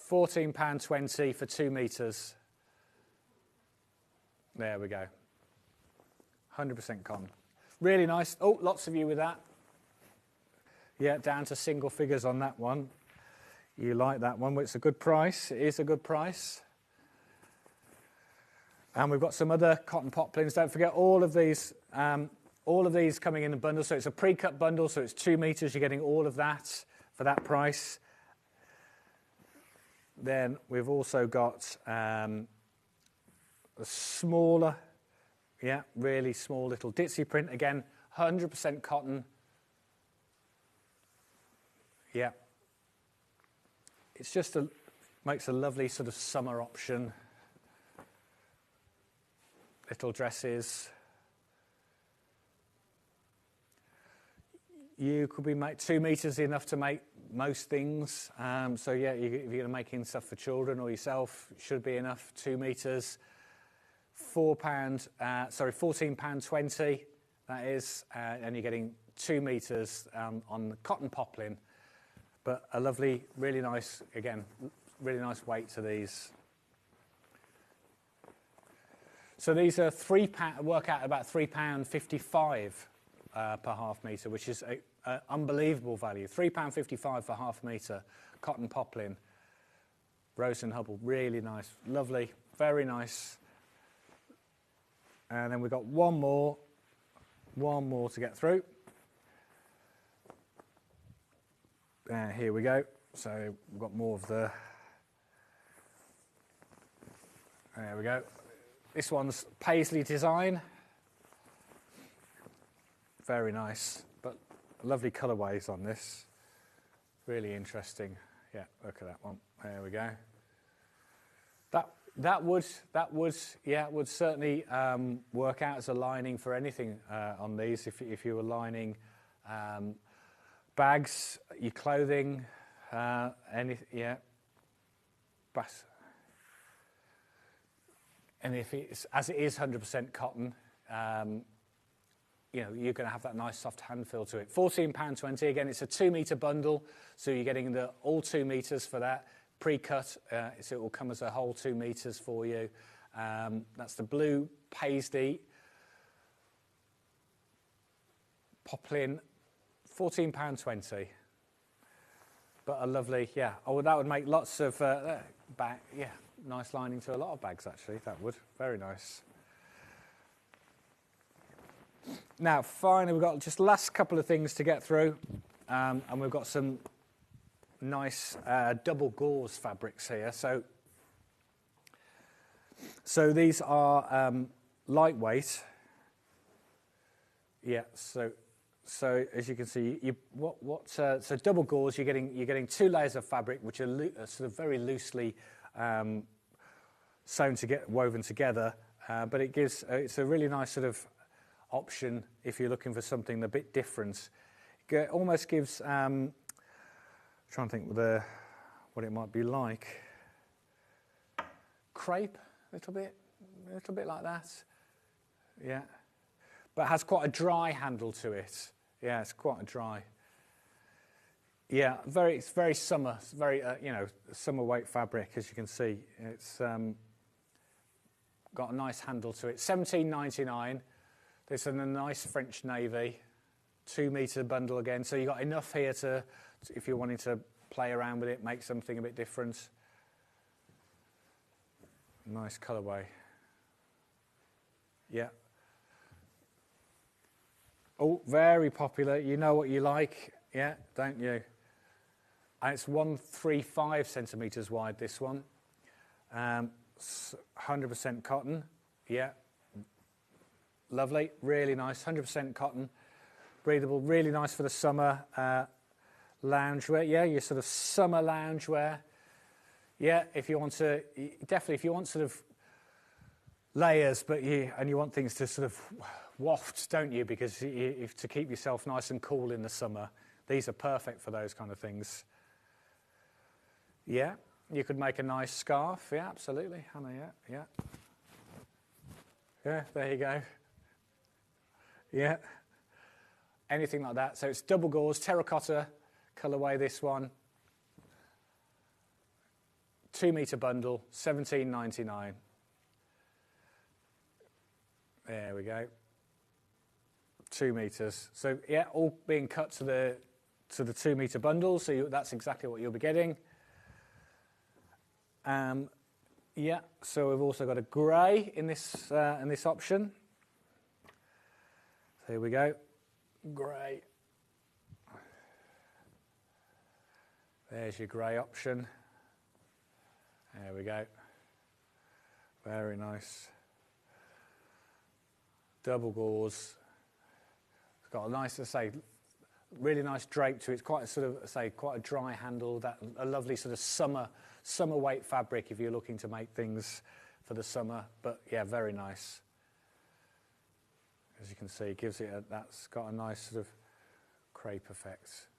£14.20 for 2 metres. There we go. 100% cotton. Really nice. Oh, lots of you with that. Yeah, down to single figures on that one. You like that one. Well, it's a good price. It is a good price. And we've got some other cotton poplins. Don't forget all of these coming in a bundle. So it's a pre-cut bundle, so it's 2 metres. You're getting all of that for that price. Then we've also got a smaller, yeah, really small little ditzy print. Again, 100% cotton. Yeah. It's just makes a lovely sort of summer option. Little dresses. You could be 2 metres enough to make most things. So yeah, if you're going to making stuff for children or yourself, it should be enough. 2 metres, £14.20. That is, and you're getting 2 metres on the cotton poplin. But a lovely, really nice, again, really nice weight to these. So these are work out about £3.55 per half metre, which is an unbelievable value. £3.55 for half metre, cotton poplin, Rose and Hubble, really nice, lovely, very nice. And then we've got one more to get through. Here we go. So we've got more of the. There we go. This one's paisley design. Very nice, but lovely colourways on this. Really interesting. Yeah, look at that one. There we go. That would certainly work out as a lining for anything on these. If you were lining bags, your clothing, yeah. And if it's, as it is 100% cotton, you know, you're going to have that nice soft hand feel to it. £14.20. Again, it's a 2 metre bundle, so you're getting all 2 metres for that. Pre-cut, so it will come as a whole 2 metres for you. That's the blue paisley poplin, £14.20. But a lovely, yeah. Oh, that would make lots of bag, yeah, nice lining to a lot of bags actually. That would, very nice. Now, finally, we've got just last couple of things to get through, and we've got some nice double gauze fabrics here. So these are lightweight. Yeah. So as you can see, so double gauze. You're getting 2 layers of fabric, which are sort of very loosely woven together. But it gives it's a really nice sort of option if you're looking for something a bit different. It almost gives. Trying to think what it might be like. Crepe, a little bit like that. Yeah, but it has quite a dry handle to it. Yeah, it's quite a dry. Yeah, it's very summer. It's very summer weight fabric, as you can see. It's got a nice handle to it. £17.99. This is a nice French navy, 2 metre bundle again. So you've got enough here to, if you're wanting to play around with it, make something a bit different. Nice colourway. Yeah. Oh, very popular. You know what you like, yeah, don't you? And it's 135 centimetres wide, this one. 100% cotton, yeah. Lovely, really nice, 100% cotton. Breathable, really nice for the summer loungewear. Yeah, your sort of summer loungewear. Yeah, if you want sort of layers, but you want things to sort of waft, don't you? Because to keep yourself nice and cool in the summer, these are perfect for those kind of things. Yeah, You could make a nice scarf. Yeah, absolutely. Hannah, yeah. Yeah, there you go. Yeah. Anything like that. So it's double gauze, terracotta colourway, this one. 2 metre bundle, $17.99. There we go. 2 metres. So yeah, all being cut to the 2 metre bundle. So that's exactly what you'll be getting. Yeah. So we've also got a grey in this option. So here we go. Grey. There's your grey option. There we go. Very nice. Double gauze. It's got a nice, really nice drape to it. It's quite a sort of, quite a dry handle. A lovely sort of summer weight fabric if you're looking to make things for the summer. But yeah, very nice. As you can see, it gives it that's got a nice sort of crepe effect.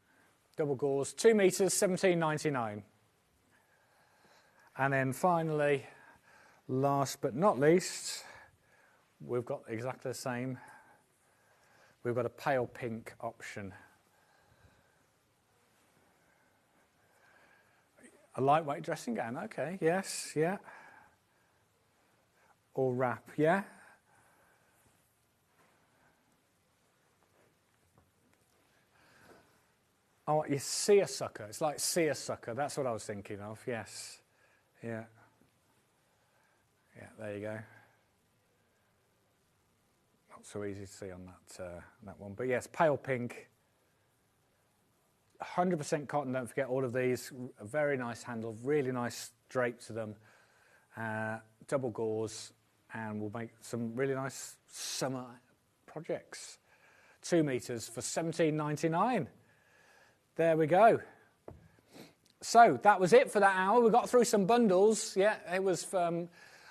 Double gauze, 2 metres, $17.99. And then finally, last but not least, we've got exactly the same. We've got a pale pink option. A lightweight dressing gown, okay, yes, yeah. Or wrap, yeah. Oh, you seersucker. It's like seersucker. That's what I was thinking of, yes. Yeah. Yeah, there you go. Not so easy to see on that one. But yes, pale pink. 100% cotton, don't forget all of these. A very nice handle, really nice drape to them. Double gauze, and we'll make some really nice summer projects. 2 metres for $17.99. There we go. So that was it for that hour. We got through some bundles. Yeah, it was.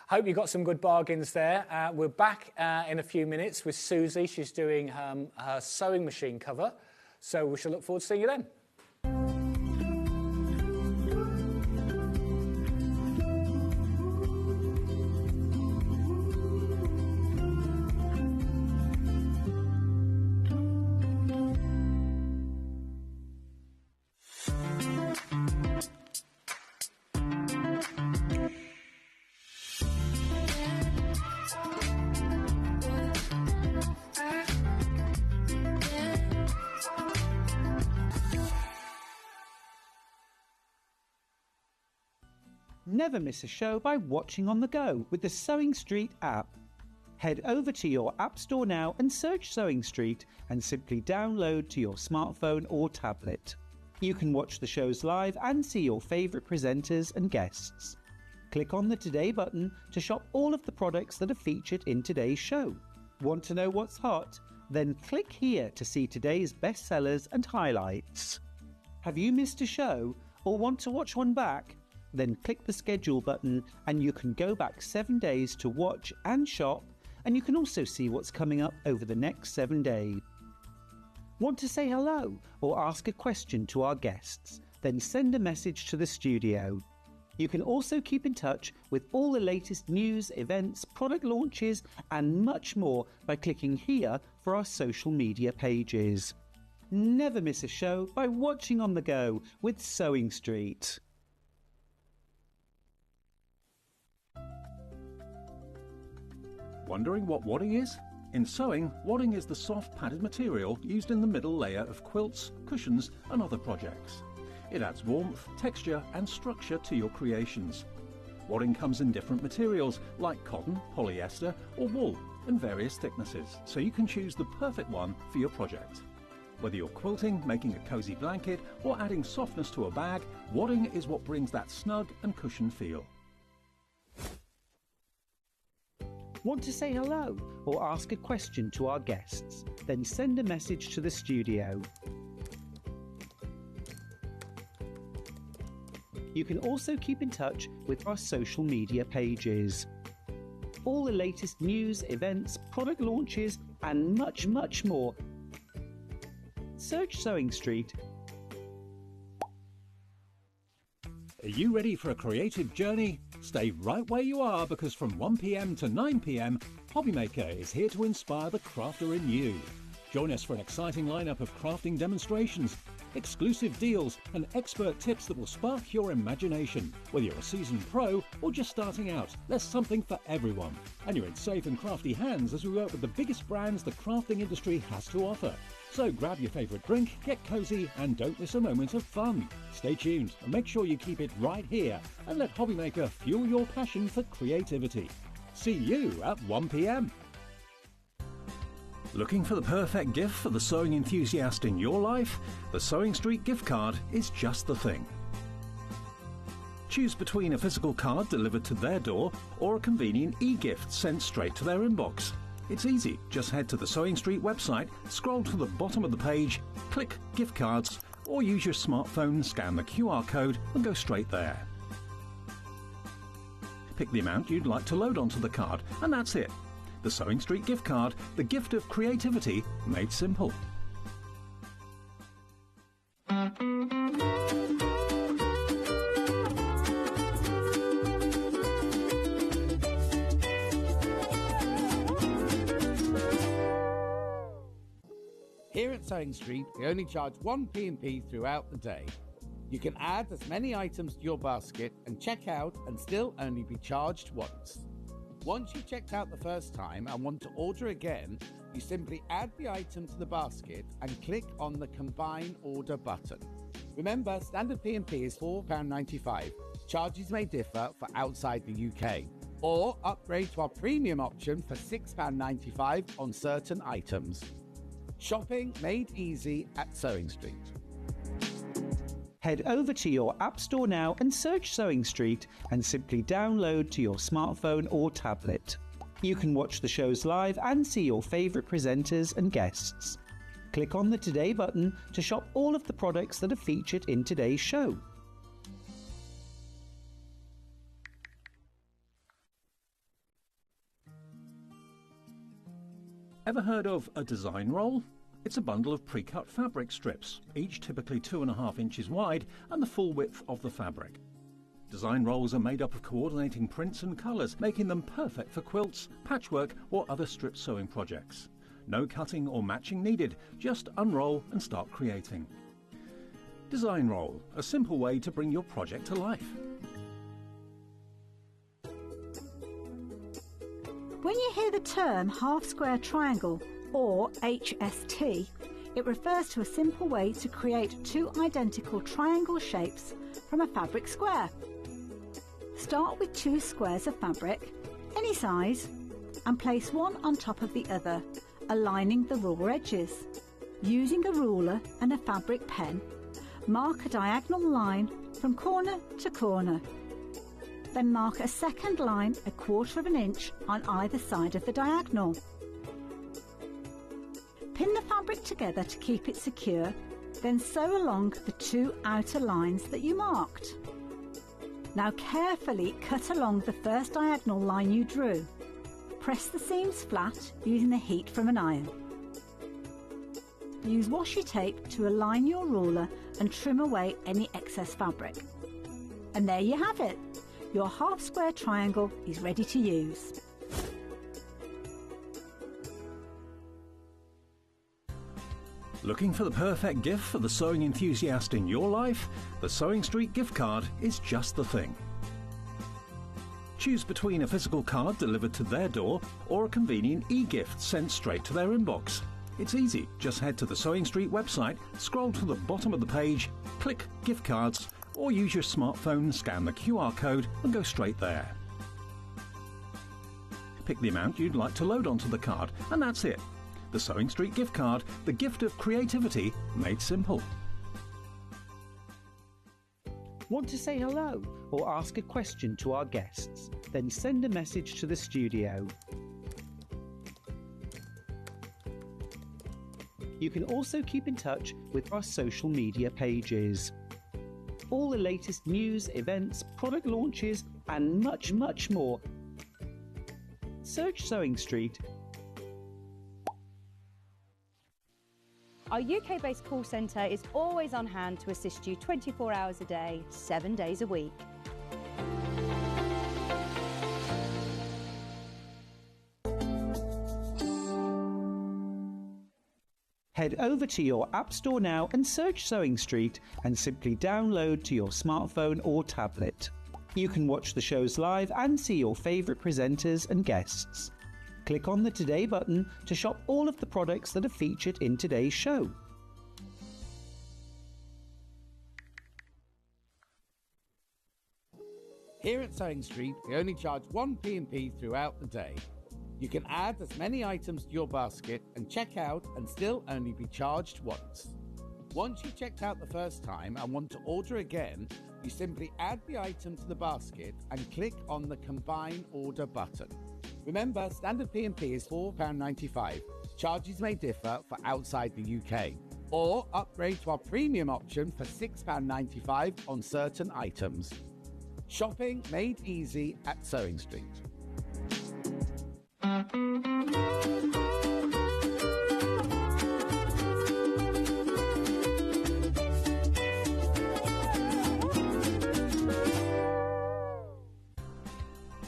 Hope you got some good bargains there. We're back in a few minutes with Susie. She's doing her sewing machine cover. So we shall look forward to seeing you then.
Never miss a show by watching on the go with the Sewing Street app. Head over to your App Store now and search Sewing Street and simply download to your smartphone or tablet. You can watch the shows live and see your favourite presenters and guests. Click on the Today button to shop all of the products that are featured in today's show. Want to know what's hot? Then click here to see today's bestsellers and highlights. Have you missed a show or want to watch one back? Then click the schedule button and you can go back 7 days to watch and shop, and you can also see what's coming up over the next 7 days. Want to say hello or ask a question to our guests? Then send a message to the studio. You can also keep in touch with all the latest news, events, product launches and much more by clicking here for our social media pages. Never miss a show by watching on the go with Sewing Street.
Wondering what wadding is? In sewing, wadding is the soft padded material used in the middle layer of quilts, cushions and other projects. It adds warmth, texture and structure to your creations. Wadding comes in different materials like cotton, polyester or wool and various thicknesses, so you can choose the perfect one for your project. Whether you're quilting, making a cosy blanket or adding softness to a bag, wadding is what brings that snug and cushioned feel.
Want to say hello or ask a question to our guests? Then send a message to the studio. You can also keep in touch with our social media pages. All the latest news, events, product launches and much, much more. Search Sewing Street.
Are you ready for a creative journey? Stay right where you are, because from 1 p.m. to 9 p.m, Hobbymaker is here to inspire the crafter in you. Join us for an exciting lineup of crafting demonstrations, exclusive deals and expert tips that will spark your imagination. Whether you're a seasoned pro or just starting out, there's something for everyone. And you're in safe and crafty hands as we work with the biggest brands the crafting industry has to offer. So grab your favourite drink, get cosy and don't miss a moment of fun. Stay tuned and make sure you keep it right here and let Hobbymaker fuel your passion for creativity. See you at 1 p.m. Looking for the perfect gift for the sewing enthusiast in your life? The Sewing Street gift card is just the thing. Choose between a physical card delivered to their door or a convenient e-gift sent straight to their inbox. It's easy. Just head to the Sewing Street website, scroll to the bottom of the page, click Gift Cards, or use your smartphone, scan the QR code and go straight there. Pick the amount you'd like to load onto the card, and that's it. The Sewing Street gift card, the gift of creativity made simple.
Here at Sewing Street, we only charge 1 P&P throughout the day. You can add as many items to your basket and check out and still only be charged once. Once you've checked out the first time and want to order again, you simply add the item to the basket and click on the Combine Order button. Remember, standard P&P is £4.95. Charges may differ for outside the UK. Or upgrade to our premium option for £6.95 on certain items. Shopping made easy at Sewing Street.
Head over to your App Store now and search Sewing Street and simply download to your smartphone or tablet. You can watch the shows live and see your favourite presenters and guests. Click on the Today button to shop all of the products that are featured in today's show.
Ever heard of a design roll? It's a bundle of pre-cut fabric strips, each typically 2.5 inches wide and the full width of the fabric. Design rolls are made up of coordinating prints and colours, making them perfect for quilts, patchwork or other strip sewing projects. No cutting or matching needed, just unroll and start creating. Design roll, a simple way to bring your project to life.
When you hear the term half-square triangle, or HST, it refers to a simple way to create two identical triangle shapes from a fabric square. Start with two squares of fabric, any size, and place one on top of the other, aligning the raw edges. Using a ruler and a fabric pen, mark a diagonal line from corner to corner. Then mark a second line 1/4 inch on either side of the diagonal. Pin the fabric together to keep it secure, then sew along the two outer lines that you marked. Now carefully cut along the first diagonal line you drew. Press the seams flat using the heat from an iron. Use washi tape to align your ruler and trim away any excess fabric. And there you have it. Your half-square triangle is ready to use.
Looking for the perfect gift for the sewing enthusiast in your life? The Sewing Street gift card is just the thing. Choose between a physical card delivered to their door or a convenient e-gift sent straight to their inbox. It's easy. Just head to the Sewing Street website, scroll to the bottom of the page, click Gift Cards, or use your smartphone, scan the QR code and go straight there. Pick the amount you'd like to load onto the card, and that's it. The Sewing Street gift card, the gift of creativity made simple.
Want to say hello or ask a question to our guests? Then send a message to the studio. You can also keep in touch with our social media pages. All the latest news, events, product launches and much, much more. Search Sewing Street.
Our UK-based call centre is always on hand to assist you 24 hours a day, 7 days a week.
Head over to your App Store now and search Sewing Street and simply download to your smartphone or tablet. You can watch the shows live and see your favourite presenters and guests. Click on the Today button to shop all of the products that are featured in today's show.
Here at Sewing Street, we only charge 1 P&P throughout the day. You can add as many items to your basket and check out and still only be charged once. Once you've checked out the first time and want to order again, you simply add the item to the basket and click on the Combine Order button. Remember, standard P&P is £4.95. Charges may differ for outside the UK. Or upgrade to our premium option for £6.95 on certain items. Shopping made easy at Sewing Street.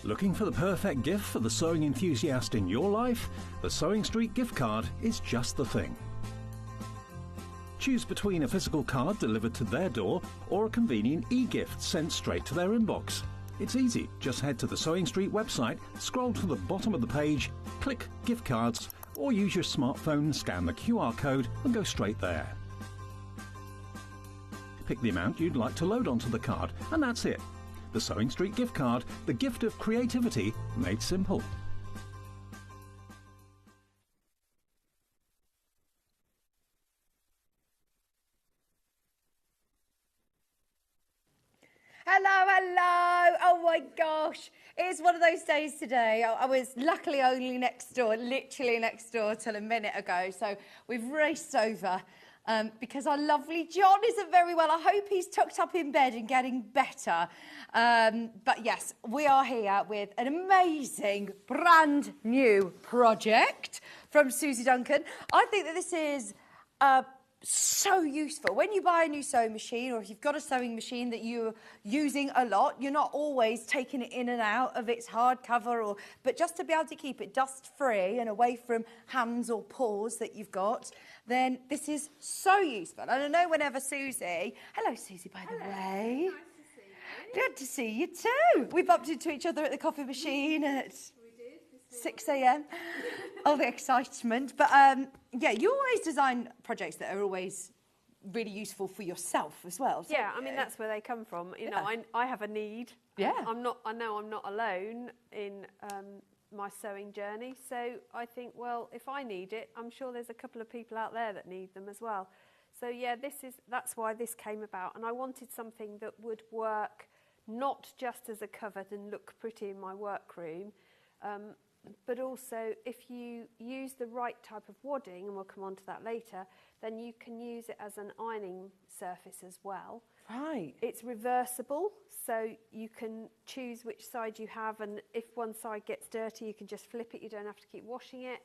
Looking for the perfect gift for the sewing enthusiast in your life? The Sewing Street gift card is just the thing. Choose between a physical card delivered to their door or a convenient e-gift sent straight to their inbox. It's easy. Just head to the Sewing Street website, scroll to the bottom of the page, click Gift Cards, or use your smartphone, scan the QR code and go straight there. Pick the amount you'd like to load onto the card, and that's it. The Sewing Street gift card, the gift of creativity made simple.
Hello. Oh my gosh. It's one of those days today. I was luckily only next door, literally next door till a minute ago. So we've raced over because our lovely John isn't very well. I hope he's tucked up in bed and getting better. But yes, we are here with an amazing brand new project from Susie Duncan. I think that this is so useful. When you buy a new sewing machine, or if you've got a sewing machine that you're using a lot, you're not always taking it in and out of its hard cover, but just to be able to keep it dust free and away from hands or paws that you've got, then this is so useful. And I know whenever Susie, hello Susie by the way. Nice to see you. Good to see you too. We bumped into each other at the coffee machine at 6 a.m. All the excitement. But yeah, you always design projects that are always really useful for yourself as well.
Yeah, I mean, that's where they come from. You know, I have a need.
Yeah.
I know I'm not alone in my sewing journey. So I think, well, if I need it, I'm sure there's a couple of people out there that need them as well. So yeah, that's why this came about. And I wanted something that would work not just as a cover and look pretty in my workroom, but also if you use the right type of wadding, and we'll come on to that later, then you can use it as an ironing surface as well.
Right.
It's reversible, so you can choose which side you have, and if one side gets dirty, you can just flip it. You don't have to keep washing it.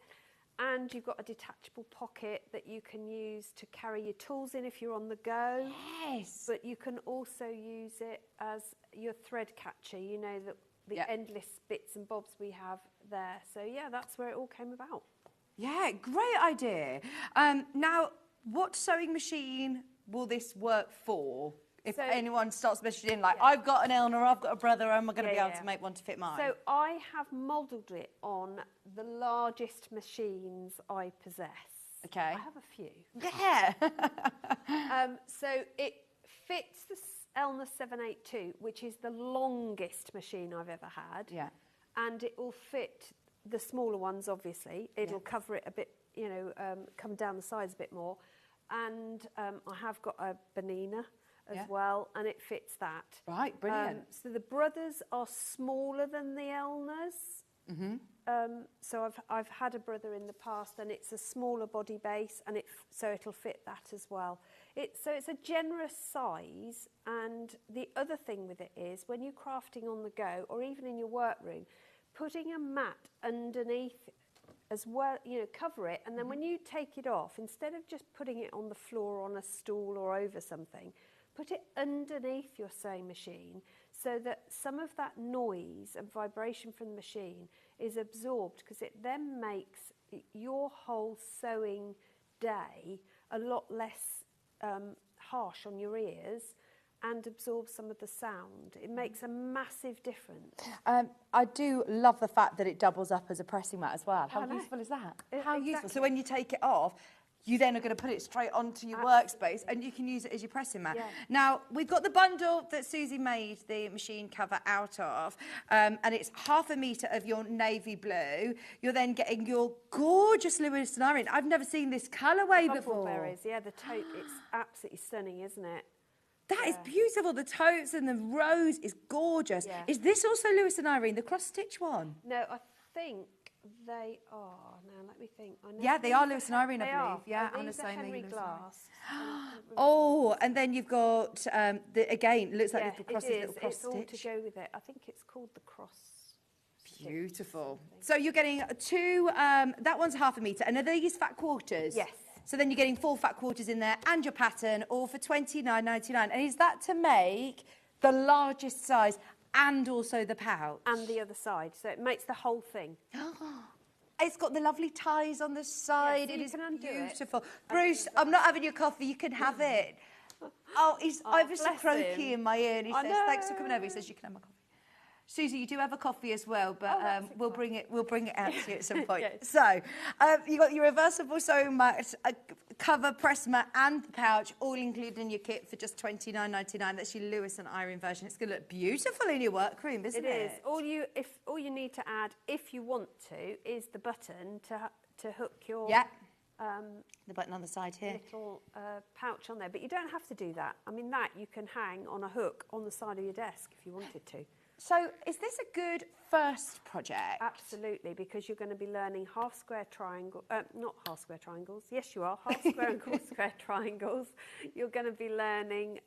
And you've got a detachable pocket that you can use to carry your tools in if you're on the go.
Yes.
But you can also use it as your thread catcher, you know, the endless bits and bobs we have there. So yeah, that's where it all came about.
Yeah, great idea. Now, what sewing machine will this work for? If anyone starts messaging like, I've got an Elna, I've got a brother, am I going to be able to make one to fit mine?
So I have modelled it on the largest machines I possess.
Okay.
I have a few.
Yeah.
So it fits the Elna 782, which is the longest machine I've ever had.
Yeah.
And it will fit the smaller ones, obviously. It'll cover it a bit, you know, come down the sides a bit more. And I have got a Banina as well, and it fits that.
Right, brilliant.
So the brothers are smaller than the Elnas. Mm-hmm. So I've had a brother in the past, and it's a smaller body base, and so it'll fit that as well. So it's a generous size, and the other thing with it is when you're crafting on the go, or even in your workroom, putting a mat underneath as well, you know, cover it, and then when you take it off, instead of just putting it on the floor on a stool or over something, put it underneath your sewing machine so that some of that noise and vibration from the machine is absorbed, because it then makes your whole sewing day a lot less harsh on your ears and absorbs some of the sound. It makes a massive difference.
I do love the fact that it doubles up as a pressing mat as well. How useful is that? How useful. So when you take it off, you then are going to put it straight onto your workspace and you can use it as your pressing mat.
Yeah.
Now, we've got the bundle that Susie made the machine cover out of, and it's 1/2 metre of your navy blue. You're then getting your gorgeous Lewis and Irene. I've never seen this colourway before.
Berries, yeah, the taupe, it's absolutely stunning, isn't it?
That is beautiful. The totes and the rose is gorgeous.
Yeah.
Is this also Lewis and Irene, the cross-stitch one?
No, I think they are. Now, let me think. I know
Yeah, they are Lewis and Irene, I
they
believe.
are.
Yeah,
Oh,
Anna
these are
Simon,
Henry
Lewis and Irene.
Glass.
And then you've got, again, looks like little crosses, little cross
it's all to
stitch.
go with it. I think it's called the cross.
Beautiful. So you're getting two, that one's 1/2 metre, and are these fat quarters?
Yes.
So then you're getting 4 fat quarters in there and your pattern, all for £29.99. And is that to make the largest size and also the pouch?
And the other side, so it makes the whole thing.
It's got the lovely ties on the side.
so
it
you
is
can undo it.
beautiful. Bruce, I'm not having your coffee. You can have it. I was so
bless
croaky
him.
in my ear, and he
I
says, "Thanks for coming
know.
over." He says, "You can have my coffee." Susie, you do have a coffee as well, but we'll bring it out to you at some point.
Yes.
So, you got your reversible sewing mat, a cover, press mat, and the pouch, all included in your kit for just £29.99. That's your Lewis and Irene version. It's going to look beautiful in your workroom, isn't it?
It is. All you need to add, if you want to, is the button to hook your
the button on the side here.
little pouch on there. But you don't have to do that. I mean, that you can hang on a hook on the side of your desk if you wanted to.
So, is this a good first project?
Absolutely, because you're going to be learning half square triangle, not half square triangles. Yes, you are, half square and quarter square triangles. You're going to be learning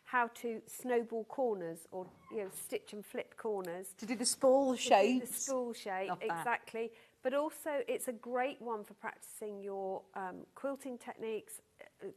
how to snowball corners, or stitch and flip corners.
To do the spool shapes.
The spool shape,
Love that.
exactly. But also, it's a great one for practicing your quilting techniques,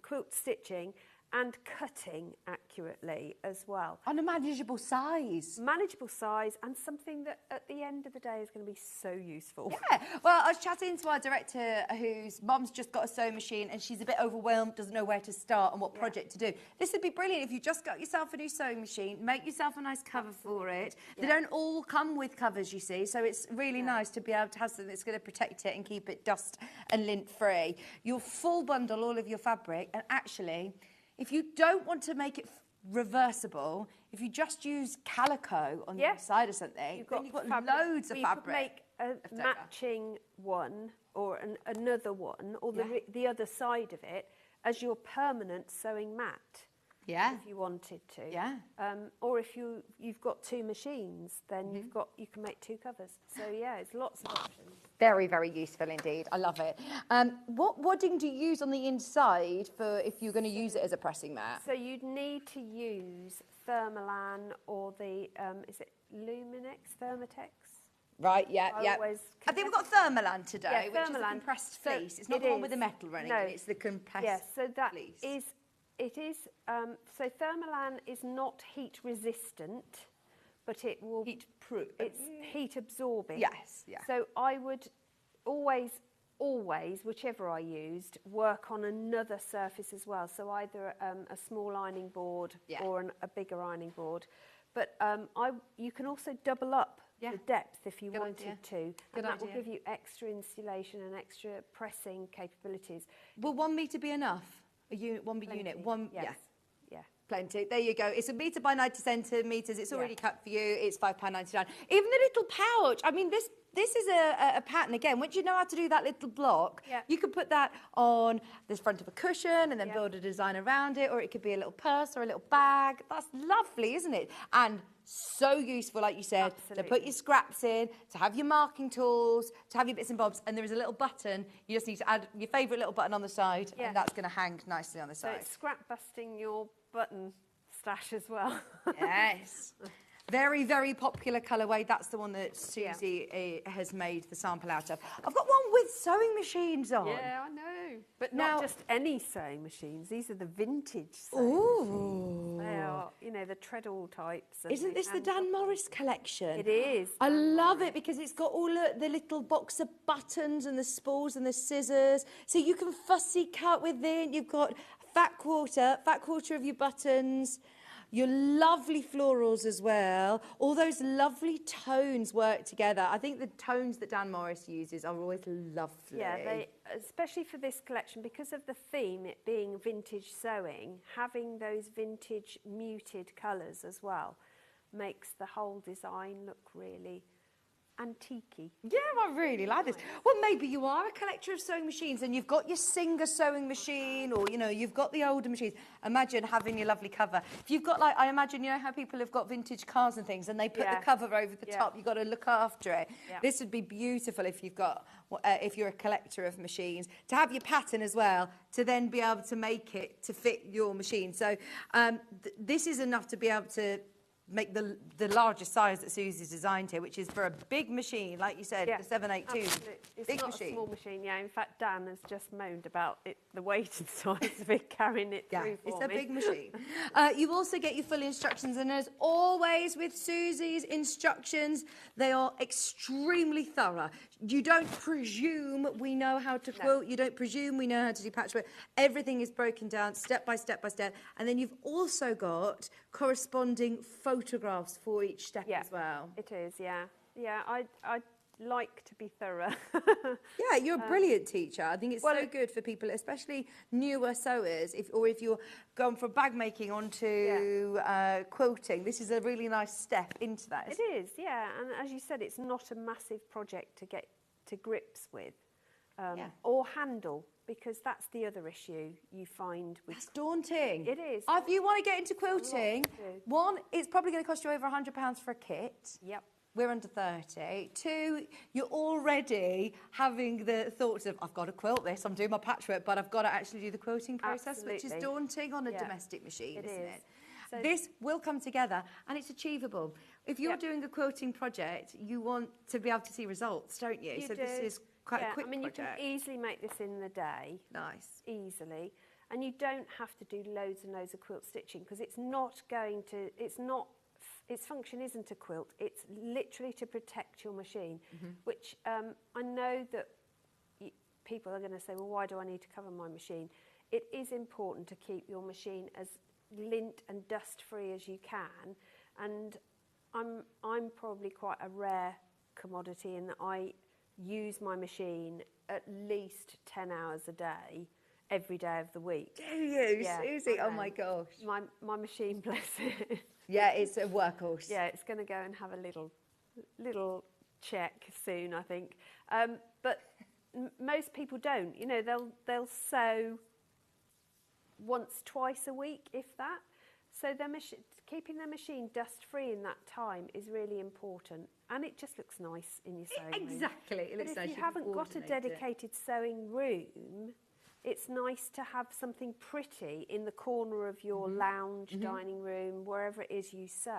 quilt stitching, and cutting accurately as well.
On a manageable size.
Manageable size, and something that at the end of the day is going to be so useful.
Yeah, well, I was chatting to our director whose mum's just got a sewing machine and she's a bit overwhelmed, doesn't know where to start and what project to do. This would be brilliant if you just got yourself a new sewing machine, make yourself a nice cover for it. They don't all come with covers, you see, so it's really nice to be able to have something that's going to protect it and keep it dust and lint free. Your full bundle, all of your fabric, and actually, if you don't want to make it reversible, if you just use Calico on the side or something, you've got loads of fabric.
You could make a matching one or another one, or the other side of it as your permanent sewing mat.
Yeah.
If you wanted to.
Yeah.
Or if you've got 2 machines, then you can make 2 covers. So yeah, it's lots of options.
Very, very useful indeed. I love it. What wadding do you use on the inside for if you're going to use it as a pressing mat?
So you'd need to use Thermolan or the, is it Luminex, Thermatex?
Right, yeah. I think we've got Thermolan today, which is the compressed fleece. It's not the one with the metal running in, it's the compressed
so that
fleece.
So Thermolan is not heat resistant, but it will... It's heat absorbing.
Yes, yeah.
So I would always, whichever I used, work on another surface as well. So either a small ironing board or a bigger ironing board. But you can also double up the depth if you wanted to. And that will give you extra insulation and extra pressing capabilities.
Will 1 metre be enough? One big unit?
Yes. Yeah.
Plenty. There you go. It's 1 metre by 90 centimetres. It's already cut for you. It's £5.99. Even the little pouch. I mean, this is a pattern. Again, once you know how to do that little block, you could put that on the front of a cushion and then build a design around it, or it could be a little purse or a little bag. That's lovely, isn't it? And so useful, like you said, to put your scraps in, to have your marking tools, to have your bits and bobs, and there is a little button. You just need to add your favourite little button on the side, and that's going to hang nicely on the side.
So it's scrap busting your button stash as well.
Yes. Very, very popular colourway. That's the one that Susie has made the sample out of. I've got one with sewing machines on.
Yeah, I know. But
Now-
not just any sewing machines. These are the vintage sewing machines. They are, you know, the treadle types. and
Isn't this the Dan Morris collection?
It is.
I love it because it's got all the little box of buttons and the spools and the scissors. So you can fussy cut within. You've got fat quarter of your buttons. Your lovely florals as well. All those lovely tones work together. I think the tones that Dan Morris uses are always lovely.
Yeah, they, especially for this collection, because of the theme, it being vintage sewing, having those vintage muted colours as well makes the whole design look really antique-y.
Yeah, I really like this. Well, maybe you are a collector of sewing machines and you've got your Singer sewing machine, or, you know, you've got the older machines. Imagine having your lovely cover. If you've got, like, I imagine, you know how people have got vintage cars and things and they put the cover over the top. You've got to look after it.
Yeah.
This would be beautiful if you've got, if you're a collector of machines, to have your pattern as well, to then be able to make it to fit your machine. So this is enough to be able to make the largest size that Susie's designed here, which is for a big machine, like you said, the 782.
Absolutely. It's
big
not
machine.
a small machine, yeah. In fact, Dan has just moaned about it, the weight and size of it, carrying it through for
it's
me.
a big machine. You also get your full instructions, and as always with Susie's instructions, they are extremely thorough. You don't presume we know how to quilt. You don't presume we know how to do patchwork. Everything is broken down step by step by step. And then you've also got corresponding photographs for each step as well.
It is, yeah. Yeah, I like to be thorough.
Yeah, you're a brilliant teacher. I think it's so good for people, especially newer sewers, if you're going from bag making onto quilting. This is a really nice step into that.
It is, yeah. And as you said, it's not a massive project to get to grips with or handle, because that's the other issue you find with...
That's daunting.
It is.
If you want to get into quilting, one, it's probably going to cost you over £100 for a kit.
Yep.
We're under 30. Two, you're already having the thoughts of, I've got to quilt this, I'm doing my patchwork, but I've got to actually do the quilting process, which is daunting on a domestic machine, isn't it? So this will come together and it's achievable. If you're doing a quilting project, you want to be able to see results, don't you? So this is quite a quick project.
You can easily make this in the day.
Nice.
Easily. And you don't have to do loads and loads of quilt stitching, because it's not going to, its function isn't a quilt, it's literally to protect your machine, which I know that people are going to say, well, why do I need to cover my machine? It is important to keep your machine as lint and dust free as you can, and I'm probably quite a rare commodity in that I use my machine at least 10 hours a day, every day of the week.
Do you, Susie? Oh my gosh.
My machine, bless it.
Yeah, it's a workhorse.
Yeah, it's going to go and have a little check soon, I think. But most people don't. You know, they'll sew once, twice a week, if that. So keeping their machine dust-free in that time is really important. And it just looks nice in your sewing room.
Exactly. It looks
but
nice.
if you haven't got a dedicated sewing room, it's nice to have something pretty in the corner of your lounge, dining room, wherever it is you sew,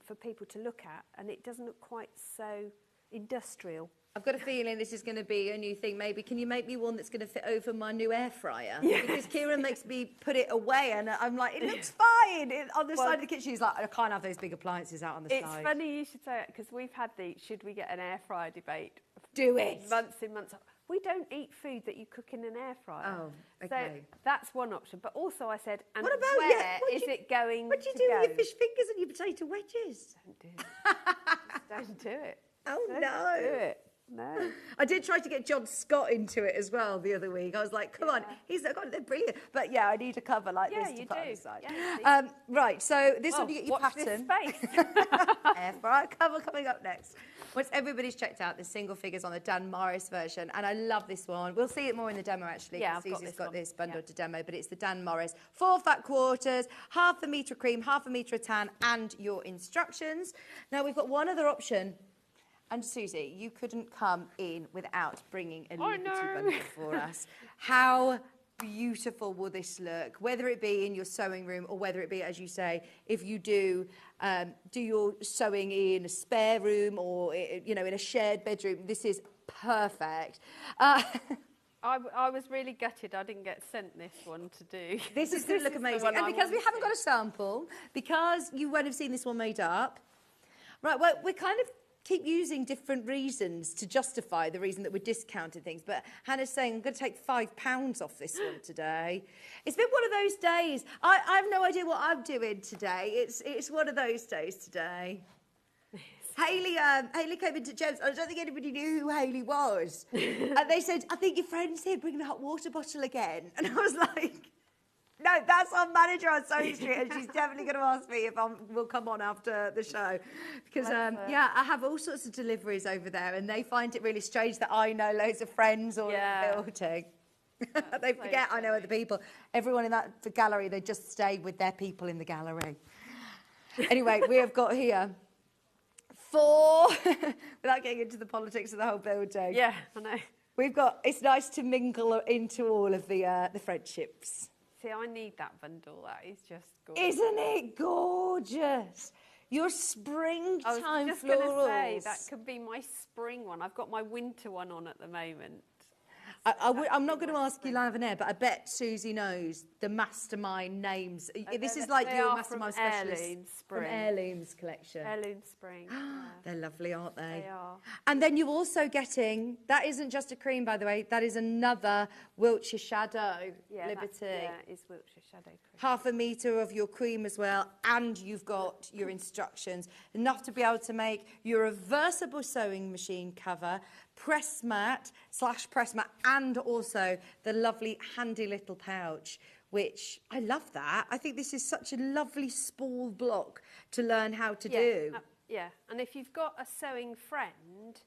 for people to look at. And it doesn't look quite so industrial.
I've got a feeling this is going to be a new thing. Maybe can you make me one that's going to fit over my new air fryer? Yes. Because Kieran makes me put it away, and I'm like, it looks fine. On the side of the kitchen, he's like, I can't have those big appliances out on the side.
It's funny you should say it, because we've had the should we get an air fryer debate.
Do it.
Months and months. We don't eat food that you cook in an air fryer.
Oh, okay.
So that's one option. But also I said, and
what about
where is it going
What do you do with your fish fingers and your potato wedges?
Don't do it. Don't do it.
Oh,
don't
no.
do it. No.
I did try to get John Scott into it as well the other week. I was like, come on, they're brilliant. But yeah, I need a cover like this to put on the side.
Yeah,
right, so this will get your
watch
pattern.
This space.
Air fryer cover coming up next. Once everybody's checked out the single figures on the Dan Morris version, and I love this one. We'll see it more in the demo actually.
Yeah,
Susie's got this bundled to demo, but it's the Dan Morris 4 fat quarters, half a metre of cream, half a metre of tan, and your instructions. Now we've got one other option. And Susie, you couldn't come in without bringing a Liberty bundle for us. How beautiful will this look, whether it be in your sewing room or whether it be, as you say, if you do your sewing in a spare room or, you know, in a shared bedroom. This is perfect.
I was really gutted I didn't get sent this one to do.
This is going to look amazing. And because we haven't got a sample, because you won't have seen this one made up, right, well, we kind of keep using different reasons to justify the reason that we're discounting things. But Hannah's saying, I'm going to take £5 off this one today. It's been one of those days. I have no idea what I'm doing today. It's one of those days today. Hayley came into Jem's. I don't think anybody knew who Hayley was. And they said, I think your friend's here bringing a hot water bottle again. And I was like, no, that's our manager on Sewing Street, and she's definitely going to ask me if we'll come on after the show. Because, yeah, I have all sorts of deliveries over there, and they find it really strange that I know loads of friends all in the building. They forget I know other people. Everyone in the gallery, they just stay with their people in the gallery. Anyway, we have got here 4, without getting into the politics of the whole building.
Yeah, I know.
We've got, it's nice to mingle into all of the friendships.
See, I need that bundle. That is just gorgeous.
Isn't it gorgeous? Your springtime florals.
I was just going to say, that could be my spring one. I've got my winter one on at the moment.
I'm not going to ask you live and air, but I bet Susie knows the mastermind names. This is like your mastermind specialist. From Heirlooms collection.
Heirloom Spring. Yeah.
They're lovely, aren't they?
They are.
And then you're also getting, that isn't just a cream, by the way, that is another Wiltshire Shadow Liberty.
It's Wiltshire Shadow cream.
1/2 metre of your cream as well, and you've got your instructions. Enough to be able to make your reversible sewing machine cover, press mat / press mat, and also the lovely handy little pouch, which I love that. I think this is such a lovely small block to learn how to do.
Yeah, and if you've got a sewing friend,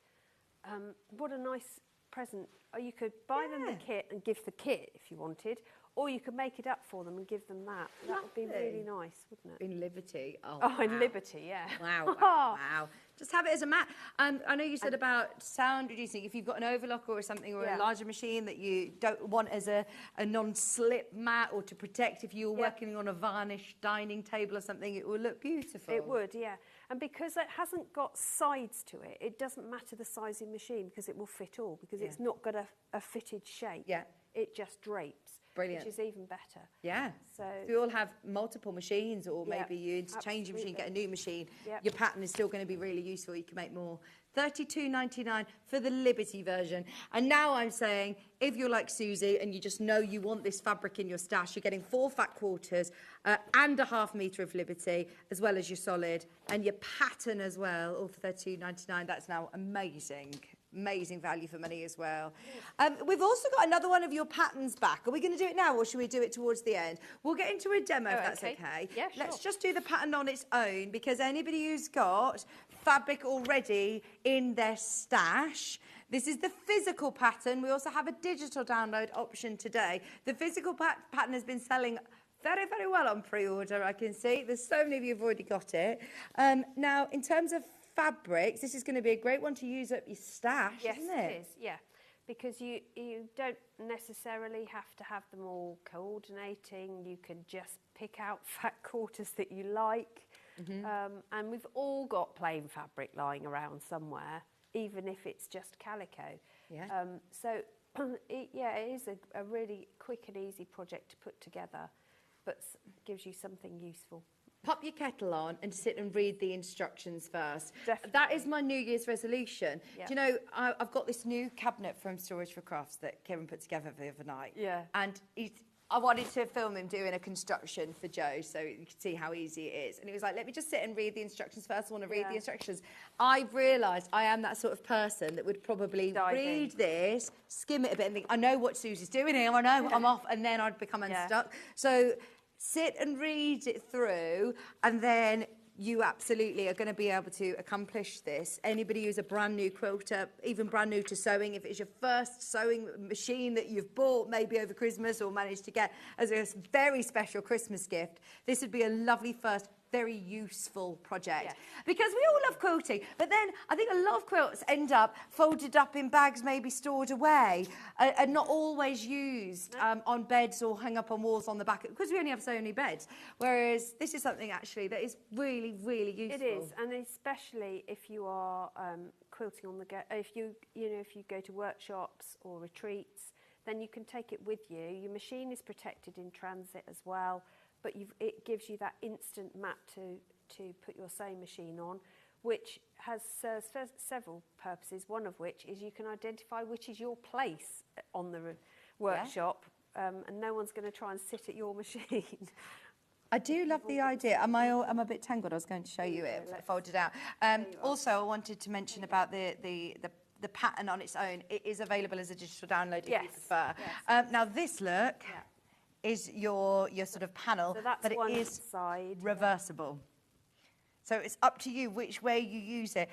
what a nice present. Or you could buy them the kit and give the kit if you wanted, or you could make it up for them and give them that. That would be really nice, wouldn't it?
In Liberty. Oh,
wow. In Liberty, yeah.
Wow, wow, wow. Just have it as a mat. I know you said about sound reducing. If you've got an overlocker or something, or a larger machine that you don't want as a non-slip mat, or to protect if you're working on a varnished dining table or something, it will look beautiful.
It would, yeah. And because it hasn't got sides to it, it doesn't matter the size of the machine, because it will fit all, because it's not got a fitted shape. Yeah. It just drapes.
Brilliant.
Which is even better.
Yeah. So we all have multiple machines, or maybe you interchange your machine, get a new machine. Your pattern is still going to be really useful. You can make more. £32.99 for the Liberty version. And now I'm saying, if you're like Susie and you just know you want this fabric in your stash, you're getting 4 fat quarters and a 1/2 metre of Liberty, as well as your solid and your pattern as well, all for £32.99. That's now amazing. Amazing value for money as well. We've also got another one of your patterns back. Are we going to do it now, or should we do it towards the end? We'll get into a demo if that's okay.
Yeah, sure.
Let's just do the pattern on its own, because anybody who's got fabric already in their stash, this is the physical pattern. We also have a digital download option today. The physical pattern has been selling very, very well on pre-order, I can see. There's so many of you who've already got it. Now, in terms of fabrics, this is going to be a great one to use up your stash, isn't it?
Yes, it is, yeah. Because you don't necessarily have to have them all coordinating. You can just pick out fat quarters that you like. And we've all got plain fabric lying around somewhere, even if it's just calico. Yeah. So, it is a really quick and easy project to put together, but gives you something useful.
Pop your kettle on and sit and read the instructions first.
Definitely.
That is my New Year's resolution. Yeah. Do you know, I've got this new cabinet from Storage for Crafts that Kevin put together the other night. Yeah. And I wanted to film him doing a construction for Joe so you could see how easy it is. And he was like, let me just sit and read the instructions first. I want to read the instructions. I've realised I am that sort of person that would probably read this, skim it a bit and think, I know what Susie's doing here, I know I'm off, and then I'd become unstuck. So sit and read it through, and then you absolutely are going to be able to accomplish this. Anybody who's a brand new quilter, even brand new to sewing, if it's your first sewing machine that you've bought maybe over Christmas or managed to get as a very special Christmas gift, this would be a lovely first very useful project. Because we all love quilting, but then I think a lot of quilts end up folded up in bags, maybe stored away, and not always used on beds or hung up on walls on the back, because we only have so many beds. Whereas this is something actually that is really, really useful.
It is, and especially if you are quilting on the go. If you go to workshops or retreats, then you can take it with you. Your machine is protected in transit as well, but it gives you that instant mat to put your sewing machine on, which serves several purposes, one of which is you can identify which is your place on the workshop, and no one's going to try and sit at your machine.
I do love the idea. I'm a bit tangled. I was going to show you it folded out. Also, I wanted to mention about the pattern on its own. It is available as a digital download if you prefer. Now this look is your sort of panel,
so that's
but it is reversible. So it's up to you which way you use it.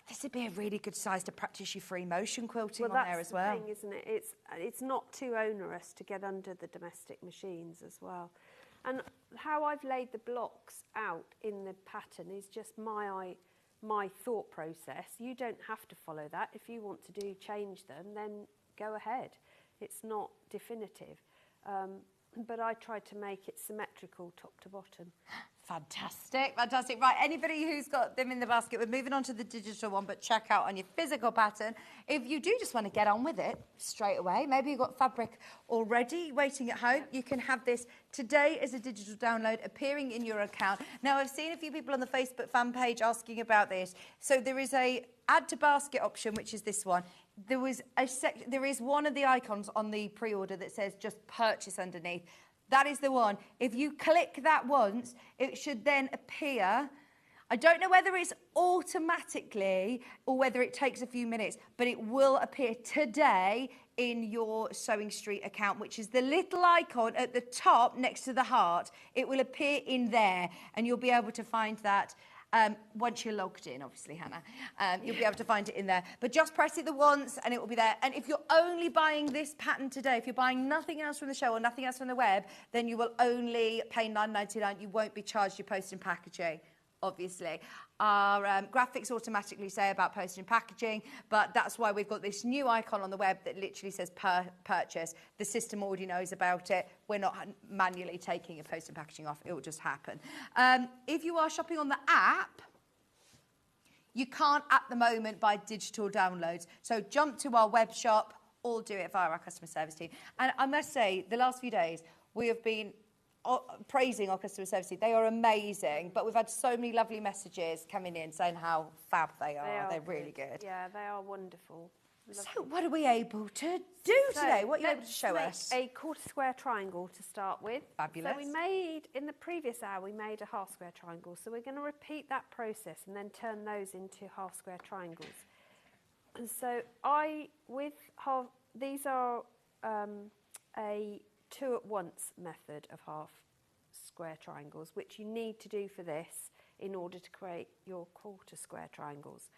This would be a really good size to practice your free motion quilting on there as well.
Well, that's the thing, isn't it? It's not too onerous to get under the domestic machines as well. And how I've laid the blocks out in the pattern is just my thought process. You don't have to follow that. If you want to change them, then go ahead. It's not definitive. But I tried to make it symmetrical top to bottom.
Fantastic, fantastic. Right, anybody who's got them in the basket, we're moving on to the digital one, but check out on your physical pattern. If you do just want to get on with it straight away, maybe you've got fabric already waiting at home, you can have this today as a digital download appearing in your account. Now, I've seen a few people on the Facebook fan page asking about this. So there is a add to basket option, which is this one. There is one of the icons on the pre-order that says just purchase underneath. That is the one. If you click that once, it should then appear. I don't know whether it's automatically or whether it takes a few minutes, but it will appear today in your Sewing Street account, which is the little icon at the top next to the heart. It will appear in there, and you'll be able to find that. Once you're logged in, obviously, Hannah, you'll be able to find it in there. But just press it the once and it will be there. And if you're only buying this pattern today, if you're buying nothing else from the show or nothing else from the web, then you will only pay $9.99. You won't be charged your post and packaging, obviously. Our graphics automatically say about post and packaging, but that's why we've got this new icon on the web that literally says purchase. The system already knows about it. We're not manually taking a post and packaging off. It will just happen. If you are shopping on the app, you can't at the moment buy digital downloads. So jump to our web shop or do it via our customer service team. And I must say, the last few days, we have been praising our customer service team. They are amazing, but we've had so many lovely messages coming in saying how fab they are. They're really good.
Yeah, they are wonderful.
So what are we able to do today? What are you able to show us?
A quarter square triangle to start with.
Fabulous.
So we made, in the previous hour, we made a half square triangle. So we're going to repeat that process and then turn those into half square triangles. And so these are a 2 at once method of half square triangles, which you need to do for this in order to create your quarter square triangles.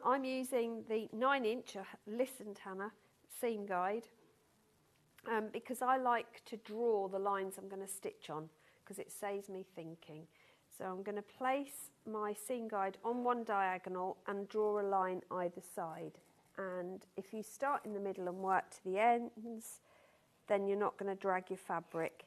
I'm using the 9-inch, listened Hannah, seam guide, because I like to draw the lines I'm going to stitch on, because it saves me thinking. So I'm going to place my seam guide on one diagonal and draw a line either side. And if you start in the middle and work to the ends, then you're not going to drag your fabric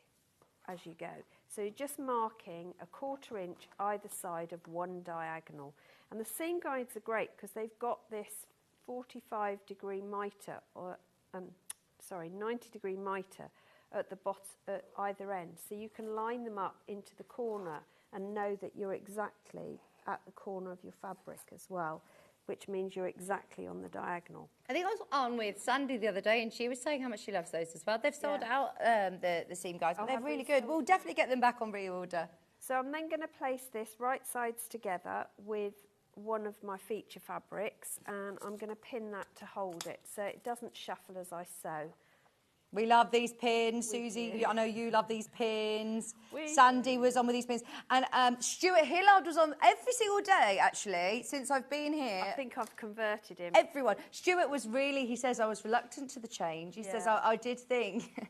as you go. So you're just marking a 1/4 inch either side of one diagonal. And the seam guides are great because they've got this 45-degree mitre, or 90-degree mitre at the bottom, at either end. So you can line them up into the corner and know that you're exactly at the corner of your fabric as well, which means you're exactly on the diagonal.
I think I was on with Sandy the other day and she was saying how much she loves those as well. They've sold out the seam guides, but they're really good. We'll definitely get them back on reorder.
So I'm then going to place this right sides together with one of my feature fabrics, and I'm going to pin that to hold it so it doesn't shuffle as I sew.
We love these pins, Susie. I know you love these pins. Sandy was on with these pins. And Stuart Hillard was on every single day, actually, since I've been here.
I think I've converted him.
Everyone. Stuart was really, he says, I was reluctant to the change. He says, I did think,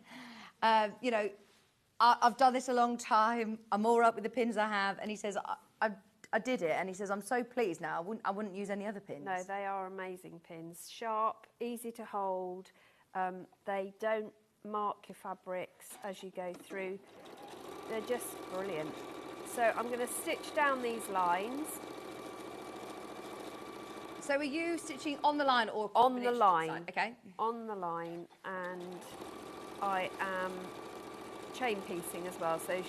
you know, I've done this a long time. I'm all right with the pins I have. And he says, I did it. And he says, I'm so pleased now. I wouldn't use any other pins.
No, they are amazing pins. Sharp, easy to hold. They don't mark your fabrics as you go through. They're just brilliant. So I'm going to stitch down these lines.
So are you stitching on the line or
on the line?
Okay.
On the line, and I am chain piecing as well. So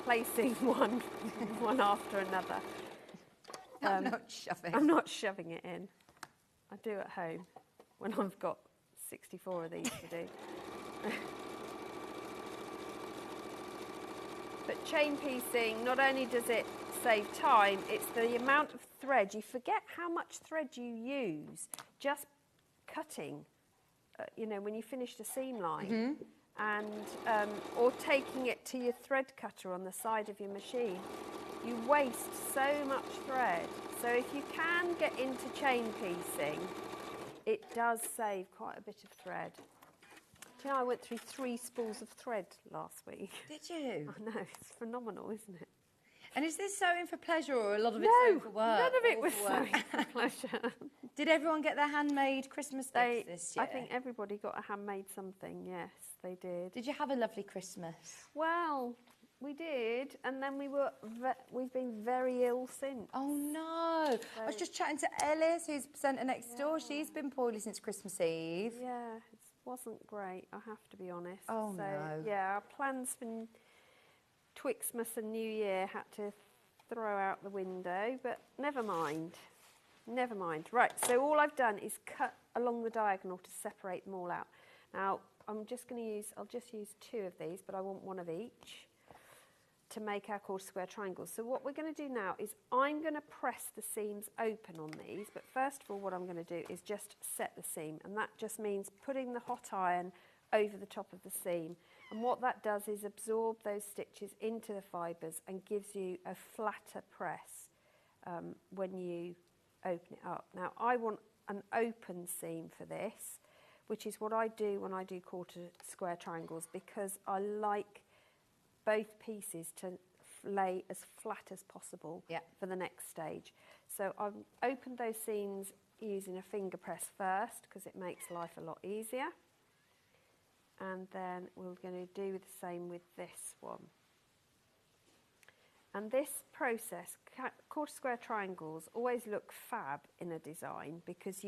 placing one after another.
I'm not shoving.
I'm not shoving it in. I do at home when I've got 64 of these to do. But chain piecing, not only does it save time, it's the amount of thread. You forget how much thread you use just cutting, you know, when you finish the seam line, and or taking it to your thread cutter on the side of your machine. You waste so much thread. So if you can get into chain piecing, it does save quite a bit of thread. Do you know, I went through 3 spools of thread last week.
Did you?
I know, it's phenomenal, isn't it?
And is this sewing for pleasure or a lot of it sewing for work?
None of it
All
was
for work?
sewing for pleasure.
Did everyone get their handmade Christmas gifts this year?
I think everybody got a handmade something, yes, they did.
Did you have a lovely Christmas?
Well, we did, and then we've been very ill since.
Oh no! I was just chatting to Ellis, who's presenter next door. She's been poorly since Christmas Eve.
Yeah, it wasn't great, I have to be honest.
Oh
so,
no!
Yeah, our plans for Twixmas and New Year had to throw out the window, but never mind. Never mind. Right, so all I've done is cut along the diagonal to separate them all out. Now, I'll just use 2 of these, but I want 1 of each to make our quarter square triangles. So what we're going to do now is I'm going to press the seams open on these, but first of all what I'm going to do is just set the seam, and that just means putting the hot iron over the top of the seam. And what that does is absorb those stitches into the fibres and gives you a flatter press when you open it up. Now I want an open seam for this, which is what I do when I do quarter square triangles, because I like both pieces to lay as flat as possible for the next stage. So I've opened those seams using a finger press first because it makes life a lot easier. And then we're going to do the same with this one. And this process, quarter square triangles always look fab in a design because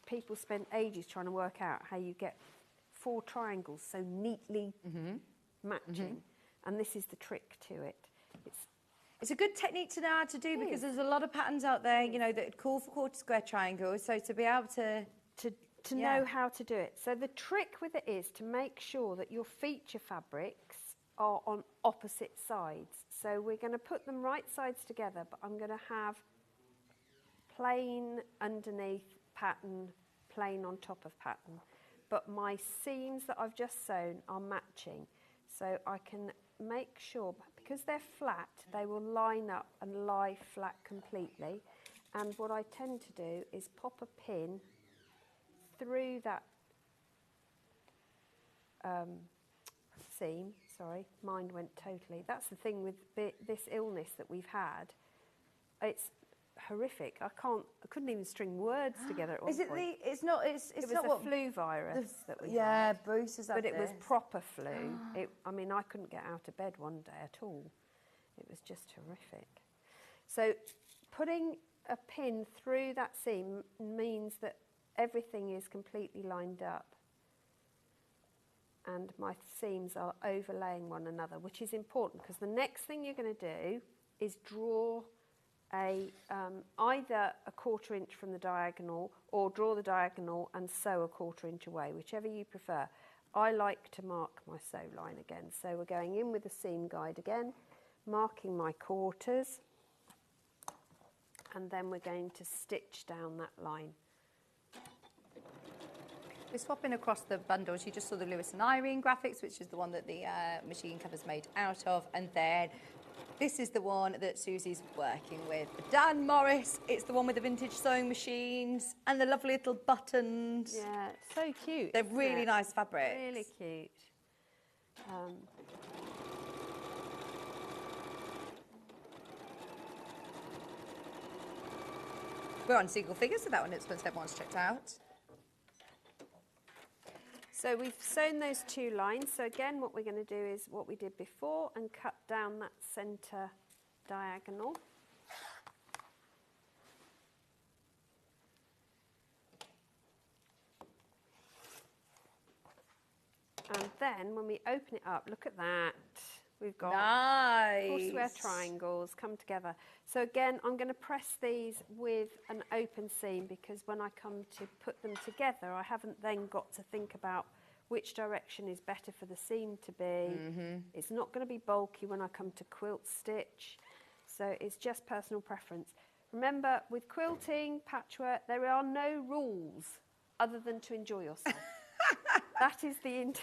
people spend ages trying to work out how you get 4 triangles so neatly matching. And this is the trick to it.
It's a good technique to know how to do because there's a lot of patterns out there, you know, that call for quarter square triangles. So to be able to
know how to do it. So the trick with it is to make sure that your feature fabrics are on opposite sides. So we're going to put them right sides together, but I'm going to have plain underneath pattern, plain on top of pattern. But my seams that I've just sewn are matching. So I can make sure, because they're flat, they will line up and lie flat completely. And what I tend to do is pop a pin through that seam. Sorry, mind went totally. That's the thing with this illness that we've had. It's horrific. I couldn't even string words together at one point.
It was
a flu virus that we had.
Yeah, Bruce has had
But it was
this.
proper flu. I mean, I couldn't get out of bed one day at all. It was just horrific. So putting a pin through that seam means that everything is completely lined up. And my seams are overlaying one another, which is important because the next thing you're going to do is draw either a 1/4 inch from the diagonal or draw the diagonal and sew a 1/4 inch away, whichever you prefer. I like to mark my sew line again. So we're going in with the seam guide again, marking my quarters, and then we're going to stitch down that line.
We're swapping across the bundles. You just saw the Lewis and Irene graphics, which is the one that the machine cover's made out of. And then this is the one that Susie's working with. Dan Morris, it's the one with the vintage sewing machines and the lovely little buttons.
Yeah, it's so cute.
They're really nice fabrics.
Really cute.
We're on single figures, so that one it's once everyone's checked out.
So we've sewn those 2 lines. So again, what we're going to do is what we did before and cut down that centre diagonal. And then when we open it up, look at that. We've got 4 square triangles come together. So again, I'm going to press these with an open seam because when I come to put them together, I haven't then got to think about which direction is better for the seam to be. It's not going to be bulky when I come to quilt stitch. So it's just personal preference. Remember, with quilting, patchwork, there are no rules other than to enjoy yourself. That is the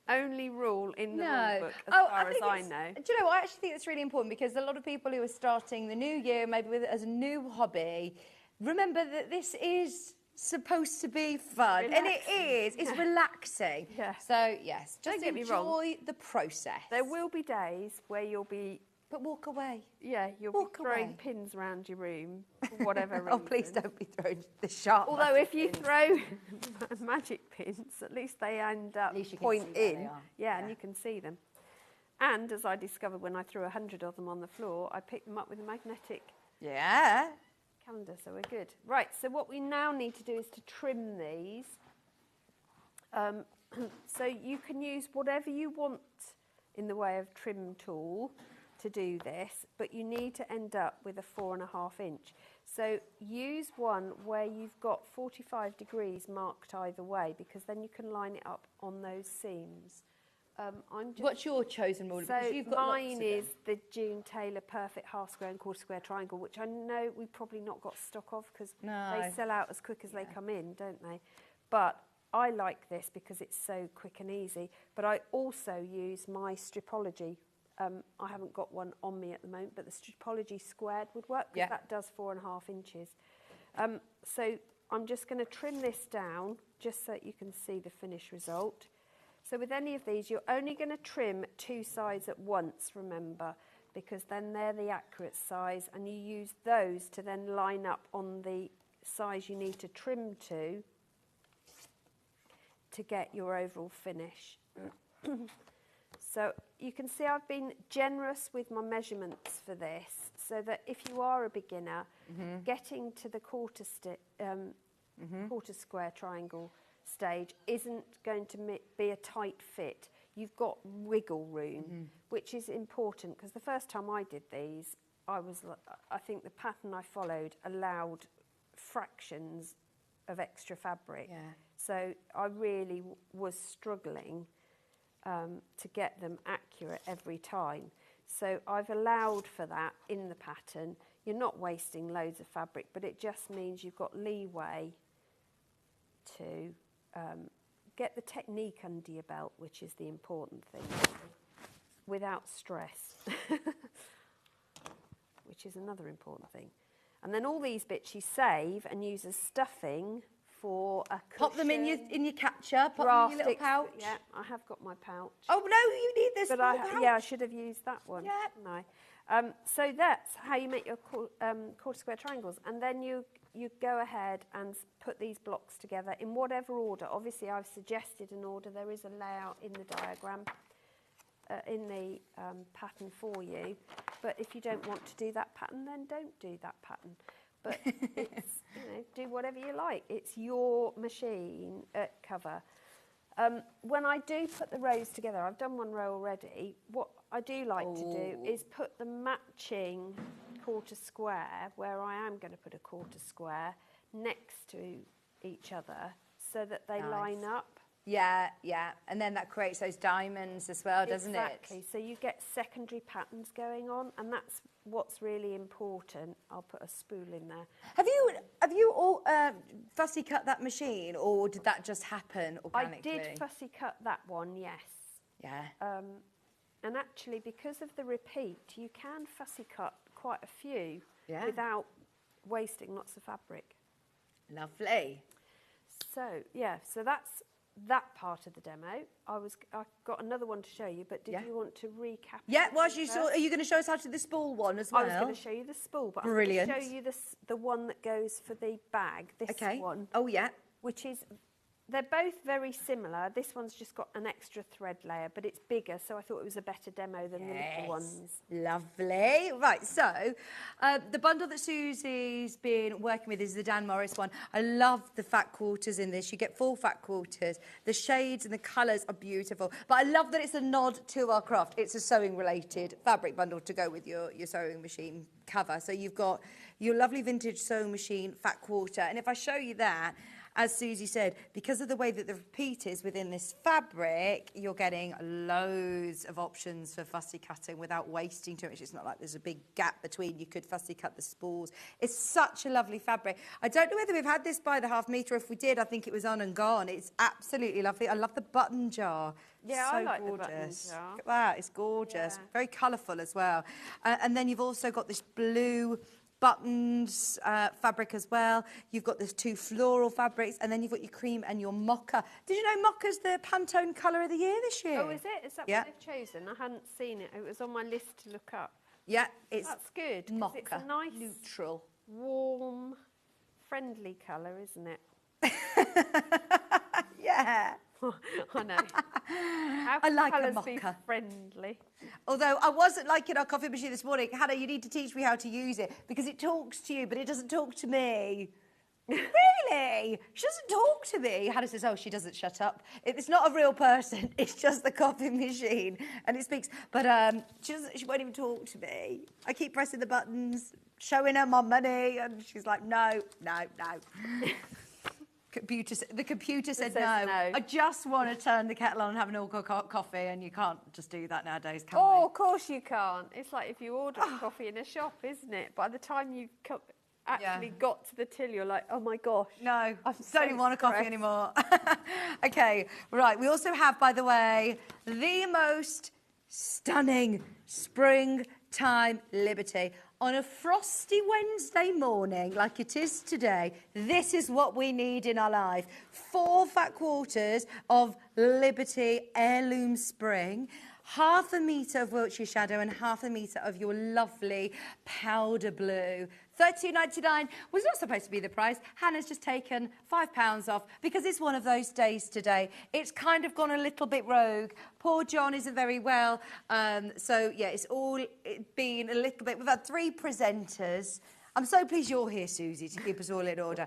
only rule in the rule book, as far as I know.
Do you know what? I actually think it's really important because a lot of people who are starting the new year, maybe with it as a new hobby, remember that this is supposed to be fun. Relaxing. And it is. It's relaxing.
Yeah.
So, yes, just
Don't get me wrong.
enjoy the process.
There will be days where you'll be...
But walk away.
Yeah, you'll be throwing pins around your room for whatever reason.
Oh, please don't be throwing the sharp
Although if you throw magic pins, at least they end up point in. Yeah, and you can see them. And as I discovered when I threw 100 of them on the floor, I picked them up with a magnetic calendar, so we're good. Right, so what we now need to do is to trim these. So you can use whatever you want in the way of trim tool to do this, but you need to end up with a 4.5 inch. So use one where you've got 45 degrees marked either way, because then you can line it up on those seams.
What's your chosen rule?
So mine is the June Taylor Perfect Half Square and Quarter Square Triangle, which I know we've probably not got stock of because they sell out as quick as they come in, don't they? But I like this because it's so quick and easy. But I also use my Stripology. I haven't got one on me at the moment, but the Stripology squared would work because that does 4.5 inches. So I'm just going to trim this down just so that you can see the finished result. So with any of these, you're only going to trim 2 sides at once, remember, because then they're the accurate size, and you use those to then line up on the size you need to trim to get your overall finish. So you can see I've been generous with my measurements for this, so that if you are a beginner, getting to the quarter square triangle stage isn't going to be a tight fit. You've got wiggle room, which is important, because the first time I did these, I think the pattern I followed allowed fractions of extra fabric. So I really was struggling to get them accurate every time. So I've allowed for that in the pattern. You're not wasting loads of fabric, but it just means you've got leeway to get the technique under your belt, which is the important thing, without stress, which is another important thing. And then all these bits you save and use as stuffing for a cushion.
Pop them in your catcher, pop them in your little pouch.
Yeah, I have got my pouch.
Oh, no, you need this pouch.
Yeah, I should have used that one, shouldn't I? So that's how you make your quarter square triangles. And then you go ahead and put these blocks together in whatever order. Obviously, I've suggested an order. There is a layout in the diagram, in the pattern for you. But if you don't want to do that pattern, then don't do that pattern. But it's, do whatever you like. It's your machine cover. When I do put the rows together, I've done one row already. What I do like to do is put the matching quarter square, where I am going to put a quarter square, next to each other so that they line up.
Yeah, and then that creates those diamonds as well, doesn't it?
Exactly, so you get secondary patterns going on, and that's what's really important. I'll put a spool in there.
Have you all fussy cut that machine, or did that just happen organically?
I did fussy cut that one, yes.
Yeah.
And actually, because of the repeat, you can fussy cut quite a few without wasting lots of fabric.
Lovely.
So, yeah, so that's that part of the demo. I got another one to show you, but did you want to recap?
Yeah, whilst you saw, are you going to show us how to do the spool one as well?
I was going to show you the spool, but
Brilliant.
I'm going to show you the one that goes for the bag. This one.
Oh yeah.
Which is, they're both very similar. This one's just got an extra thread layer, but it's bigger, so I thought it was a better demo than the little ones.
Lovely. Right, so the bundle that Susie's been working with is the Dan Morris one. I love the fat quarters in this. You get 4 fat quarters. The shades and the colours are beautiful. But I love that it's a nod to our craft. It's a sewing-related fabric bundle to go with your sewing machine cover. So you've got your lovely vintage sewing machine fat quarter. And if I show you that, as Susie said, because of the way that the repeat is within this fabric, you're getting loads of options for fussy cutting without wasting too much. It's not like there's a big gap between. You could fussy cut the spools. It's such a lovely fabric. I don't know whether we've had this by the half metre. If we did, I think it was on and gone. It's absolutely lovely. I love the button jar.
Yeah,
so
I like
gorgeous.
the button jar.
Look at that. It's gorgeous.
Yeah.
Very colourful as well. And then you've also got this blue buttons fabric as well. You've got this 2 floral fabrics, and then you've got your cream and your mocha. Did you know mocha's the Pantone colour of the year this year?
Oh, is it? Is that what they've chosen? I hadn't seen it. It was on my list to look up.
Yeah, it's
that's good.
Mocha.
It's a nice,
neutral,
warm, friendly colour, isn't it?
Yeah.
I know. How
I like a
colours be
mocha.
friendly?
Although I wasn't liking our coffee machine this morning. Hannah, you need to teach me how to use it because it talks to you, but it doesn't talk to me. Really? She doesn't talk to me. Hannah says, oh, she doesn't shut up. It's not a real person. It's just the coffee machine. And it speaks. But she won't even talk to me. I keep pressing the buttons, showing her my money. And she's like, no, no, no. The computer said no. I just want to turn the kettle on and have an all-cooked coffee, and you can't just do that nowadays, can we?
Oh, of course you can't. It's like if you order coffee in a shop, isn't it? By the time you've actually got to the till, you're like, oh my gosh.
No, I don't even want a coffee anymore. Okay, right. We also have, by the way, the most stunning springtime Liberty. On a frosty Wednesday morning, like it is today, this is what we need in our life. 4 fat quarters of Liberty Heirloom Spring, half a metre of Wiltshire Shadow and half a metre of your lovely powder blue. £32.99 was not supposed to be the price. Hannah's just taken £5 off because it's one of those days today. It's kind of gone a little bit rogue. Poor John isn't very well. So, yeah, it's all been a little bit... We've had 3 presenters. I'm so pleased you're here, Susie, to keep us all in order.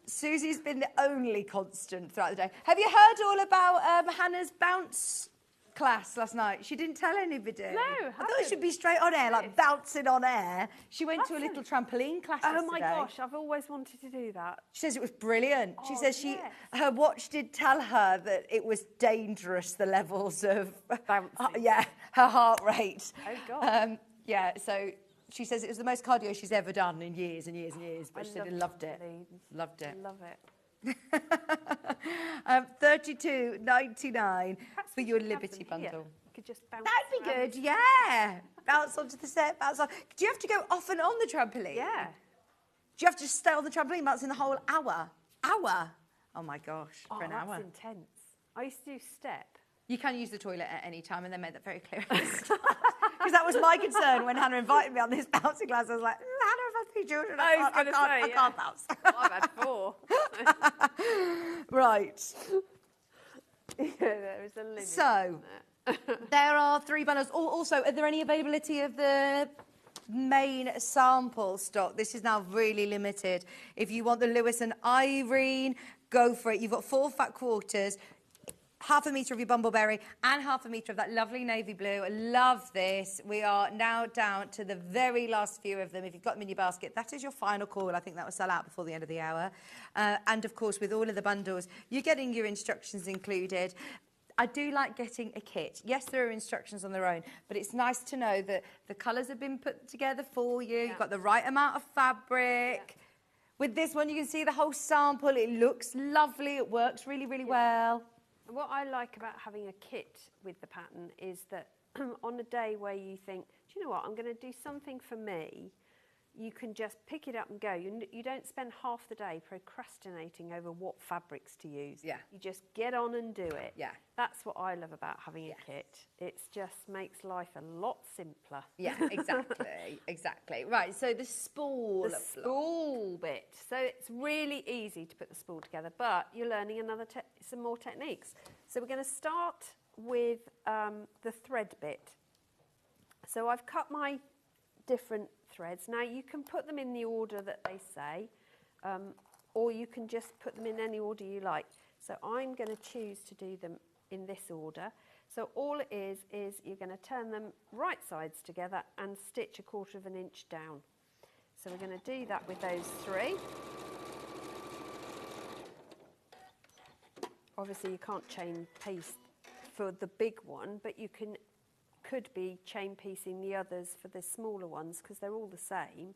Susie's been the only constant throughout the day. Have you heard all about Hannah's bounce class last night? She didn't tell anybody.
No,
I thought it should be straight on air, like bouncing on air. She went to a little trampoline class yesterday.
Oh my gosh, I've always wanted to do that.
She says it was brilliant. She says
yes.
her watch did tell her that it was dangerous, the levels of
bouncing.
Her heart rate.
Oh god.
So she says it was the most cardio she's ever done in years and years and years. But she said loved it. Loved it.
Love it.
$32.99 for your Liberty bundle.
You could just bounce.
That'd be good, yeah. Bounce onto the set, bounce on. Do you have to go off and on the trampoline?
Yeah.
Do you have to just stay on the trampoline bouncing the whole hour? Hour? Oh my gosh, for an hour.
That's intense. I used to do step.
You can use the toilet at any time, and they made that very clear. Because that was my concern when Hannah invited me on this bouncing class. I was like, Hannah, if I 3 children, I can't bounce.
I've had 4.
Right.
Yeah, there is a limit.
So, there are 3 bundles. Also, are there any availability of the main sample stock? This is now really limited. If you want the Lewis and Irene, go for it. You've got 4 fat quarters, half a metre of your bumbleberry and half a metre of that lovely navy blue. I love this. We are now down to the very last few of them. If you've got them in your basket, that is your final call. I think that will sell out before the end of the hour. And of course, with all of the bundles, you're getting your instructions included. I do like getting a kit. Yes, there are instructions on their own, but it's nice to know that the colours have been put together for you. Yeah. You've got the right amount of fabric. Yeah. With this one, you can see the whole sample. It looks lovely. It works really, really well.
What I like about having a kit with the pattern is that on a day where you think, do you know what, I'm going to do something for me, you can just pick it up and go. You don't spend half the day procrastinating over what fabrics to use.
Yeah.
You just get on and do it.
Yeah.
That's what I love about having a kit. It just makes life a lot simpler.
Yeah, exactly, exactly. Right, so the spool.
The spool bit. So it's really easy to put the spool together, but you're learning some more techniques. So we're going to start with the thread bit. So I've cut my different threads. Now you can put them in the order that they say, or you can just put them in any order you like. So I'm going to choose to do them in this order. So all it is you're going to turn them right sides together and stitch 1/4 inch down. So we're going to do that with those 3. Obviously you can't chain piece for the big one, but you could be chain piecing the others for the smaller ones because they're all the same.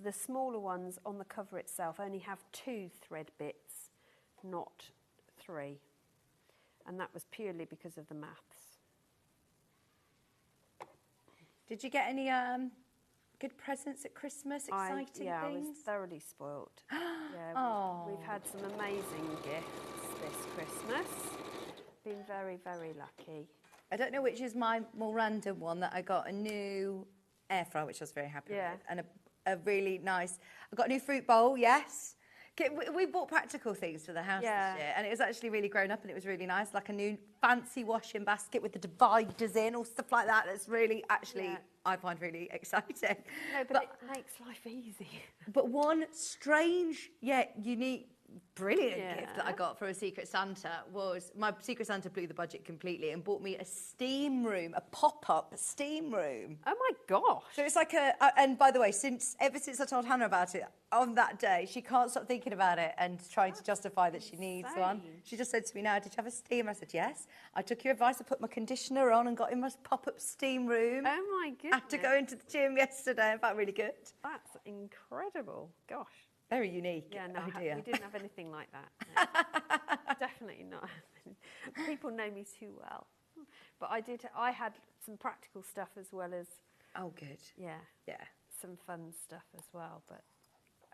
The smaller ones on the cover itself only have 2 thread bits, not 3. And that was purely because of the maths.
Did you get any good presents at Christmas? Exciting things?
I was thoroughly spoilt. Yeah, we've had some amazing gifts this Christmas. Been very, very lucky.
I don't know which is my more random one, that I got a new air fryer, which I was very happy with, and a really nice, I got a new fruit bowl, yes. We bought practical things for the house this year, and it was actually really grown up and it was really nice, like a new fancy washing basket with the dividers in or stuff like that. That's really, actually, I find really exciting.
No, but it makes life easy.
But one strange yet unique, brilliant gift that I got from a Secret Santa was, my Secret Santa blew the budget completely and bought me a steam room, a pop-up steam room.
Oh my gosh.
So it's like and by the way, ever since I told Hannah about it, on that day, she can't stop thinking about it and trying to justify that she needs one. She just said to me, now, did you have a steam? I said, yes. I took your advice, I put my conditioner on and got in my pop-up steam room.
Oh my goodness.
After going to the gym yesterday, I felt really good.
That's incredible. Gosh.
Very unique.
Yeah, no,
idea.
we didn't have anything like that. No. Definitely not. People know me too well. But I had some practical stuff as well as...
Oh, good.
Yeah.
Yeah.
Some fun stuff as well.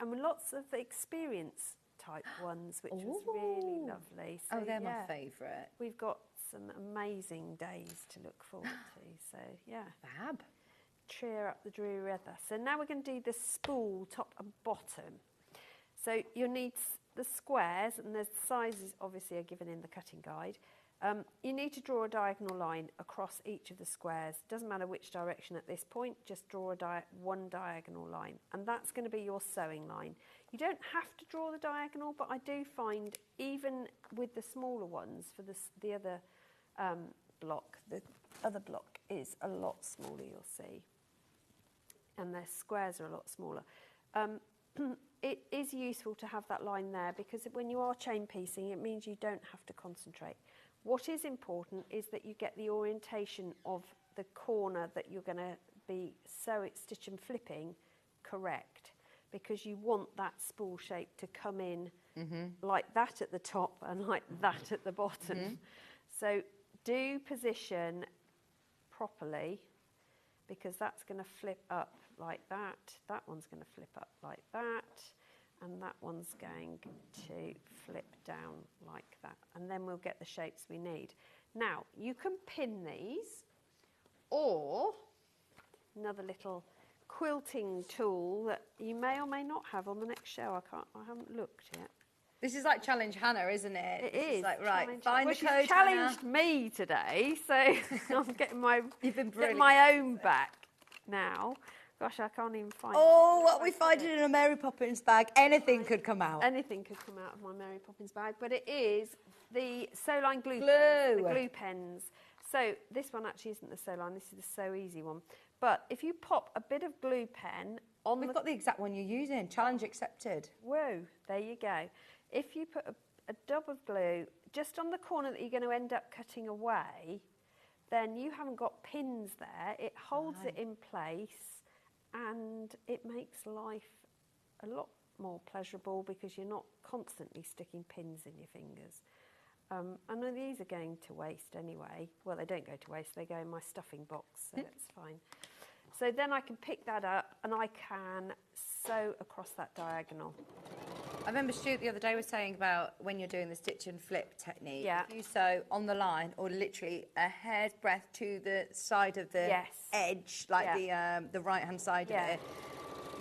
And lots of experience type ones, which was really lovely. So,
they're my favourite.
We've got some amazing days to look forward to. So, yeah.
Fab.
Cheer up the dreary weather. So now we're going to do the spool top and bottom. So you'll need the squares, and the sizes obviously are given in the cutting guide. You need to draw a diagonal line across each of the squares. Doesn't matter which direction at this point, just draw one diagonal line, and that's going to be your sewing line. You don't have to draw the diagonal, but I do find even with the smaller ones for the other block, the other block is a lot smaller, you'll see, and their squares are a lot smaller. It is useful to have that line there because when you are chain piecing, it means you don't have to concentrate. What is important is that you get the orientation of the corner that you're going to be stitch and flipping correct, because you want that spool shape to come in like that at the top and like that at the bottom. So do position properly, because that's going to flip up like that, that one's going to flip up like that, and that one's going to flip down like that, and then we'll get the shapes we need. Now you can pin these, or another little quilting tool that you may or may not have on the next show. I haven't looked yet.
This is like Challenge Hannah, isn't it?
It is.
Like, right, find the
she's
code,
challenged
Hannah.
me today, so I'm getting my
brilliant.
my own back now. Gosh, I can't even find
Oh, what we find in a Mary Poppins bag. Anything could come out.
Anything could come out of my Mary Poppins bag, but it is the Sew Line glue pens, the glue pens. So this one actually isn't the Sew Line, this is the Sew Easy one. But if you pop a bit of glue pen on
We've got the exact one you're using. Challenge accepted.
Whoa, there you go. If you put a dab of glue just on the corner that you're going to end up cutting away, then you haven't got pins there. It holds it in place, and it makes life a lot more pleasurable because you're not constantly sticking pins in your fingers. And these are going to waste anyway. Well, they don't go to waste, they go in my stuffing box, so that's fine. So then I can pick that up and I can sew across that diagonal.
I remember Stuart the other day was saying about when you're doing the stitch and flip technique,
Yeah.
if you sew on the line or literally a hair's breadth to the side of the edge, like the right-hand side of it,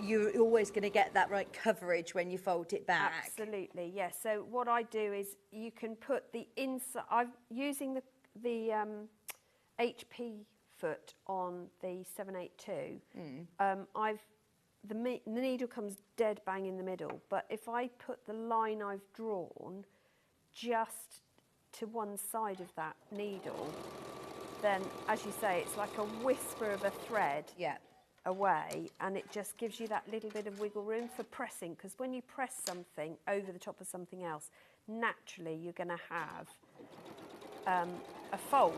you're always going to get that right coverage when you fold it back.
Absolutely, yes. So what I do is you can put the inside. I'm using the HP foot on the 782. The needle comes dead bang in the middle, but if I put the line I've drawn just to one side of that needle, then, as you say, it's like a whisper of a thread away, and it just gives you that little bit of wiggle room for pressing, because when you press something over the top of something else, naturally you're going to have a fold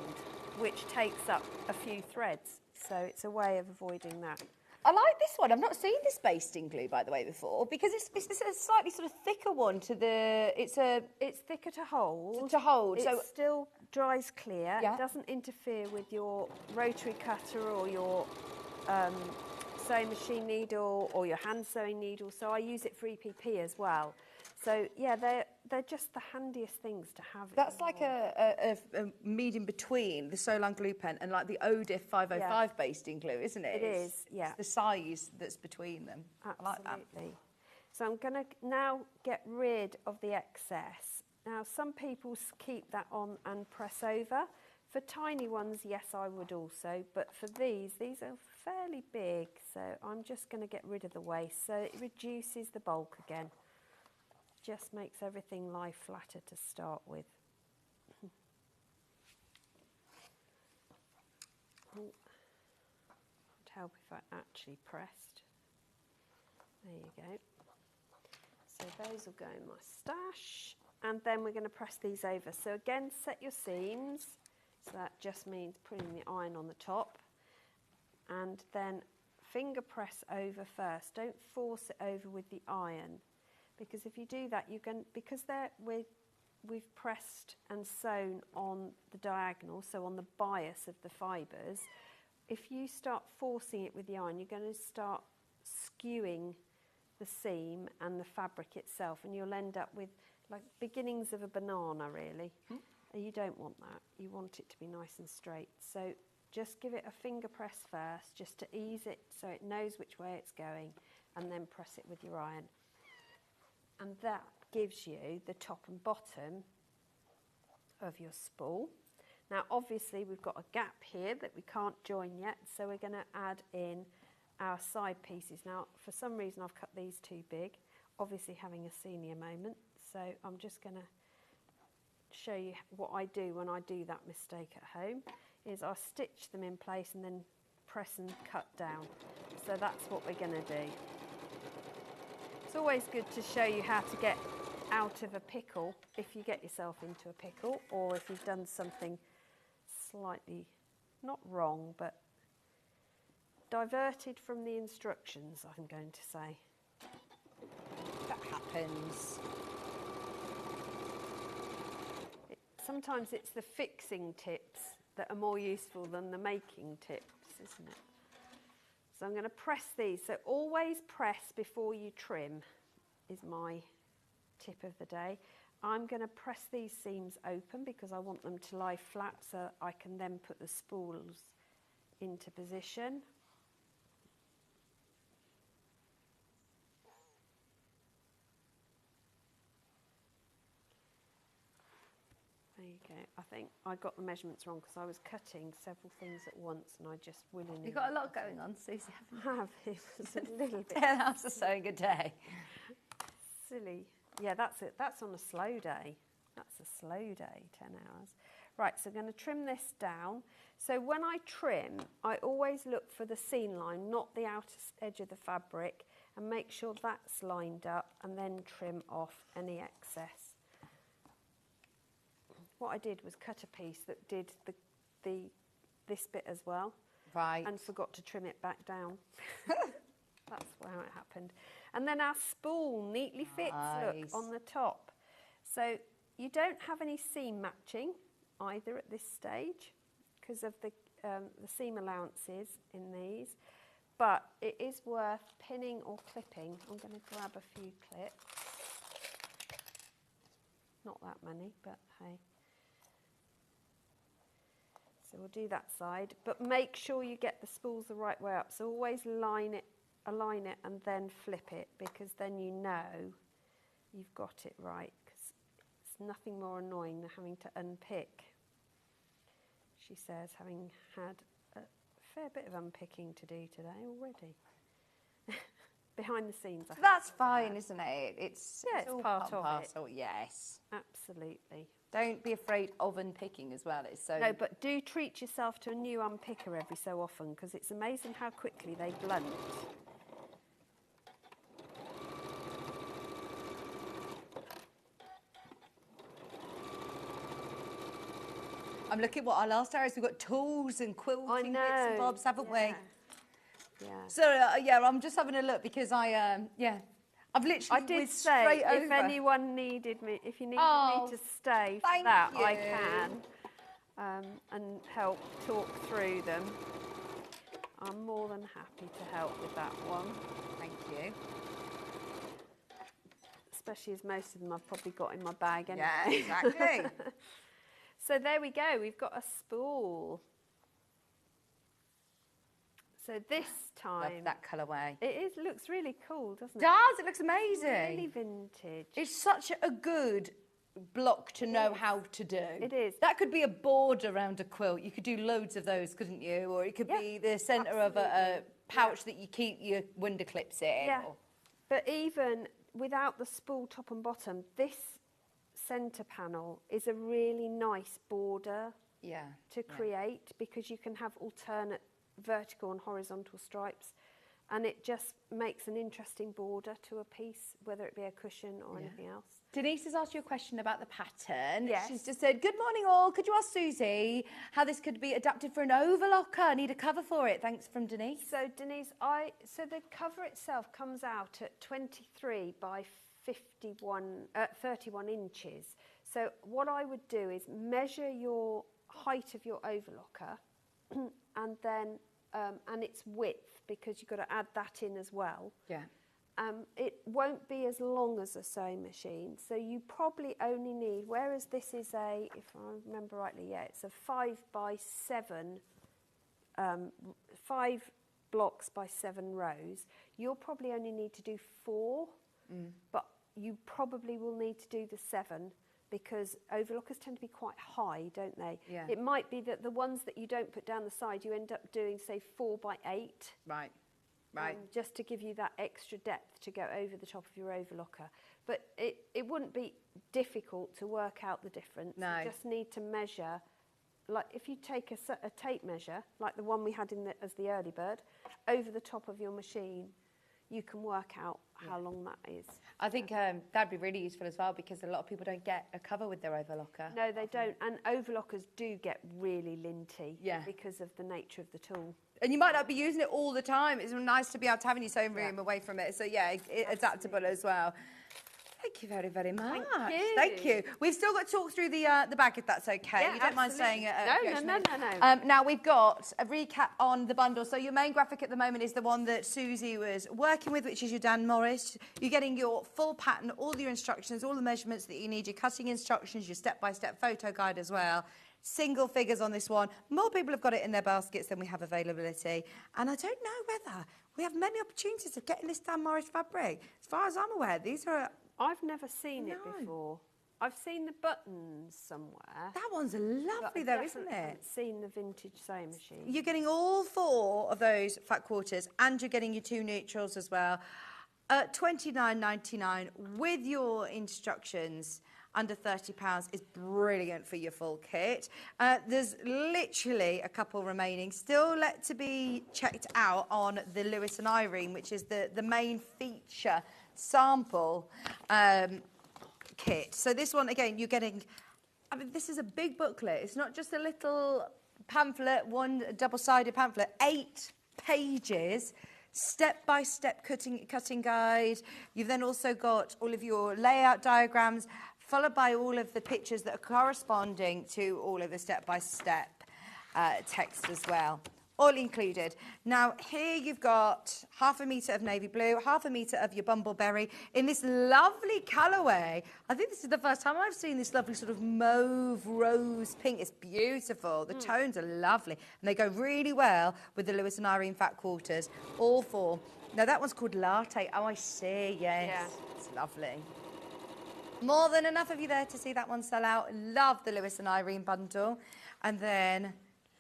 which takes up a few threads, so it's a way of avoiding that.
I like this one. I've not seen this basting glue, by the way, before, because it's a slightly sort of thicker one to the... It's
thicker to hold.
It
so still dries clear. It doesn't interfere with your rotary cutter or your sewing machine needle or your hand sewing needle. So I use it for EPP as well. So yeah, they're just the handiest things to have.
That's like a medium between the Solan glue pen and like the Odif 505 basting glue, isn't it?
It is, yeah.
It's the size that's between them.
Absolutely.
I like that.
So I'm going to now get rid of the excess. Now some people keep that on and press over. For tiny ones, yes, I would also, but for these are fairly big, so I'm just going to get rid of the waste. So it reduces the bulk again. Just makes everything lie flatter to start with. Would help if I actually pressed. There you go. So those will go in my stash, and then we're going to press these over. So again, set your seams. So that just means putting the iron on the top, and then finger press over first. Don't force it over with the iron, because if you do that, you can, because we've pressed and sewn on the diagonal, so on the bias of the fibres. If you start forcing it with the iron, you're going to start skewing the seam and the fabric itself, and you'll end up with like beginnings of a banana, really. And you don't want that. You want it to be nice and straight. So just give it a finger press first, just to ease it so it knows which way it's going, and then press it with your iron. And that gives you the top and bottom of your spool. Now obviously we've got a gap here that we can't join yet, so we're going to add in our side pieces. Now for some reason I've cut these too big, obviously having a senior moment, so I'm just going to show you what I do when I do that mistake at home. Is I stitch them in place and then press and cut down. So that's what we're going to do. It's always good to show you how to get out of a pickle if you get yourself into a pickle, or if you've done something slightly not wrong but diverted from the instructions, I'm going to say.
That happens.
Sometimes it's the fixing tips that are more useful than the making tips, isn't it? So I'm going to press these. So always press before you trim is my tip of the day. I'm going to press these seams open because I want them to lie flat, so I can then put the spools into position. There you go. I think I got the measurements wrong because I was cutting several things at once and I just willingly...
You've got a lot going on, Susie, haven't you?
I have. It was a little bit...
10 hours of sewing a day.
Silly. Yeah, that's it. That's on a slow day. That's a slow day, 10 hours. Right, so I'm going to trim this down. So when I trim, I always look for the seam line, not the outer edge of the fabric, and make sure that's lined up, and then trim off any excess. What I did was cut a piece that did this bit as well.
Right.
And forgot to trim it back down. That's how it happened. And then our spool neatly fits, look, on the top. So you don't have any seam matching either at this stage because of the seam allowances in these. but it is worth pinning or clipping. I'm going to grab a few clips. Not that many, but hey. So we'll do that side, but make sure you get the spools the right way up. So always align it and then flip it, because then you know you've got it right, because it's nothing more annoying than having to unpick. She says, having had a fair bit of unpicking to do today already. Behind the scenes.
That's fine, isn't it? It's
all part of
parcel. Yes.
Absolutely.
Don't be afraid of unpicking as well. It's so...
No, but do treat yourself to a new unpicker every so often, because it's amazing how quickly they blunt.
I'm looking at what our last hour is. We've got tools and quilting bits and bobs, haven't we?
Yeah.
So, yeah, I'm just having a look because I've literally
I did say if anyone needed me, if you needed me to stay for that, I can, and help talk through them. I'm more than happy to help with that one.
Thank you.
Especially as most of them I've probably got in my bag anyway.
Yeah, exactly.
So there we go, we've got a spool. So this time...
Love that colourway.
It looks really cool, doesn't it?
It looks amazing.
Really vintage.
It's such a good block to know how to do.
It is.
That could be a border around a quilt. You could do loads of those, couldn't you? Or it could be the centre of a pouch that you keep your window clips in.
Yeah, but even without the spool top and bottom, this centre panel is a really nice border to create, because you can have alternate vertical and horizontal stripes, and it just makes an interesting border to a piece, whether it be a cushion or anything else.
Denise has asked you a question about the pattern.
Yes.
She's just said, good morning all, could you ask Susie how this could be adapted for an overlocker? I need a cover for it. Thanks, from Denise.
So Denise, so the cover itself comes out at 23 by 31 inches. So what I would do is measure your height of your overlocker and then and its width, because you've got to add that in as well.
Yeah.
It won't be as long as a sewing machine, so you probably only need, whereas this is a, if I remember rightly, it's a 5 by 7, 5 blocks by 7 rows. You'll probably only need to do 4, but you probably will need to do the 7, because overlockers tend to be quite high, don't they?
Yeah.
It might be that the ones that you don't put down the side, you end up doing, say, 4 by 8.
Right.
Just to give you that extra depth to go over the top of your overlocker. But it wouldn't be difficult to work out the difference.
No.
You just need to measure, like if you take a tape measure, like the one we had as the early bird, over the top of your machine, you can work out how long that is.
I think that'd be really useful as well, because a lot of people don't get a cover with their overlocker.
No, they don't. And overlockers do get really linty because of the nature of the tool.
And you might not be using it all the time. It's nice to be able to have in your sewing room away from it. So, yeah, it's adaptable as well. Thank you very, very much. Thank you. We've still got to talk through the bag, if that's okay.
Yeah,
you don't mind saying it?
No.
Now, we've got a recap on the bundle. So your main graphic at the moment is the one that Susie was working with, which is your Dan Morris. You're getting your full pattern, all your instructions, all the measurements that you need, your cutting instructions, your step-by-step photo guide as well. Single figures on this one. More people have got it in their baskets than we have availability. And I don't know whether we have many opportunities of getting this Dan Morris fabric. As far as I'm aware, these are...
I've never seen it before. I've seen the buttons somewhere.
That one's lovely though, isn't it? I haven't
seen the vintage sewing machine.
You're getting all 4 of those fat quarters, and you're getting your 2 neutrals as well. $29.99 with your instructions. Under £30 is brilliant for your full kit. There's literally a couple remaining. Still to be checked out on the Lewis and Irene, which is the main feature sample kit. So this one, again, you're getting... I mean, this is a big booklet. It's not just a little pamphlet, one double-sided pamphlet. 8 pages, step-by-step cutting guide. You've then also got all of your layout diagrams, followed by all of the pictures that are corresponding to all of the step-by-step text as well. all included. Now, here you've got 1/2 metre of navy blue, 1/2 metre of your bumbleberry in this lovely colourway. I think this is the first time I've seen this lovely sort of mauve, rose, pink. It's beautiful. The tones are lovely, and they go really well with the Lewis and Irene fat quarters, all 4. Now, that one's called Latte. Oh, I see, yes.
Yeah.
It's lovely. More than enough of you there to see that one sell out. Love the Lewis and Irene bundle. And then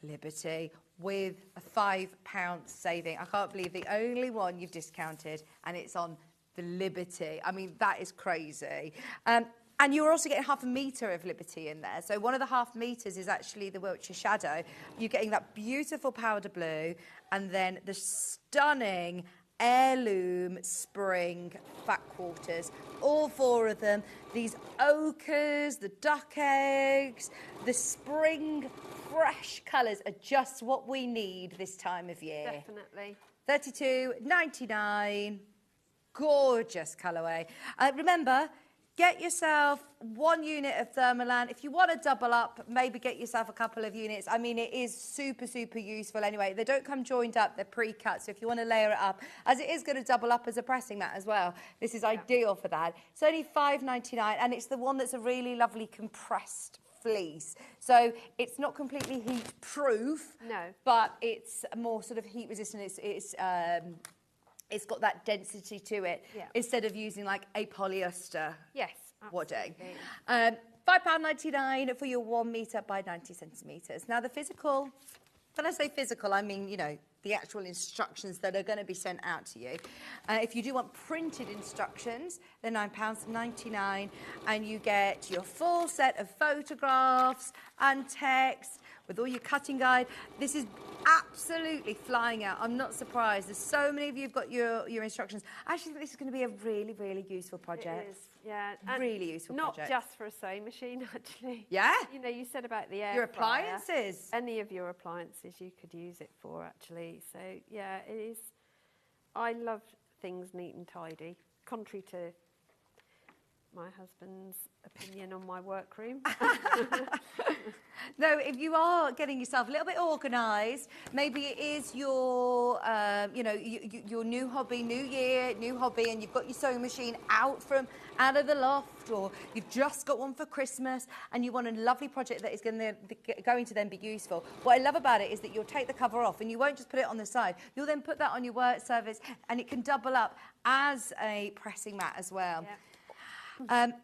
Liberty with a £5 saving. I can't believe the only one you've discounted, and it's on the Liberty. I mean, that is crazy. And you're also getting 1/2 metre of Liberty in there. So one of the 1/2 metres is actually the Wiltshire Shadow. You're getting that beautiful powder blue and then the stunning heirloom spring fat quarters. All 4 of them. These ochres, the duck eggs, the spring fresh colours are just what we need this time of year.
Definitely.
£32.99. Gorgeous colourway. Remember, get yourself 1 unit of Thermolan. If you want to double up, maybe get yourself a couple of units. I mean, it is super, super useful anyway. They don't come joined up, they're pre-cut. So if you want to layer it up, as it is going to double up as a pressing mat as well, this is ideal for that. It's only £5.99, and it's the one that's a really lovely compressed fleece. So it's not completely heat proof.
No.
But it's more sort of heat resistant. It's got that density to it, instead of using like a polyester wadding. £5.99 for your 1 metre by 90 centimetres. Now the physical, when I say physical, I mean, you know, the actual instructions that are going to be sent out to you. If you do want printed instructions, they're £9.99, and you get your full set of photographs and text with all your cutting guide. This is absolutely flying out. I'm not surprised. There's so many of you have got your instructions. I actually think this is going to be a really, really useful project.
It is, yeah. And
really useful project.
Not just for a sewing machine, actually.
Yeah.
You know, you said about the air
Your
fryer.
appliances.
Any of your appliances you could use it for, actually. So, yeah, it is. I love things neat and tidy, contrary to my husband's opinion on my workroom.
No, if you are getting yourself a little bit organised, maybe it is your, your new hobby, new year, new hobby, and you've got your sewing machine out of the loft, or you've just got one for Christmas, and you want a lovely project that is going to then be useful. What I love about it is that you'll take the cover off, and you won't just put it on the side. You'll then put that on your work surface, and it can double up as a pressing mat as well.
Yeah.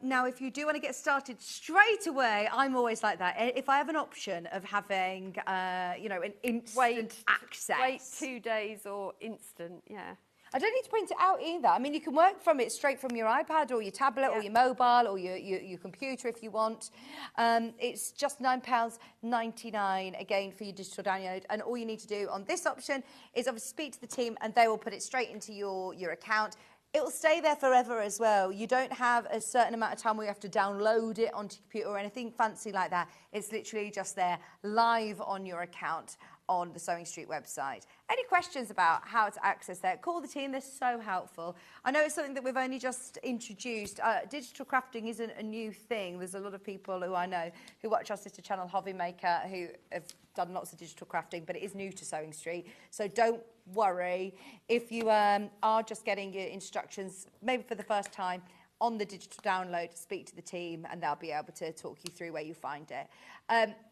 Now, if you do want to get started straight away, I'm always like that. If I have an option of having, an instant access.
Wait 2 days or instant, yeah.
I don't need to print it out either. I mean, you can work from it straight from your iPad or your tablet or your mobile or your computer if you want. It's just £9.99 again for your digital download. And all you need to do on this option is obviously speak to the team, and they will put it straight into your account. It will stay there forever as well. You don't have a certain amount of time where you have to download it onto your computer or anything fancy like that. It's literally just there live on your account on the Sewing Street website. Any questions about how to access that? Call the team, they're so helpful. I know it's something that we've only just introduced. Digital crafting isn't a new thing. There's a lot of people who I know who watch our sister channel Hobby Maker who have done lots of digital crafting, but it is new to Sewing Street. So don't worry if you are just getting your instructions, maybe for the first time, on the digital download, speak to the team and they'll be able to talk you through where you find it.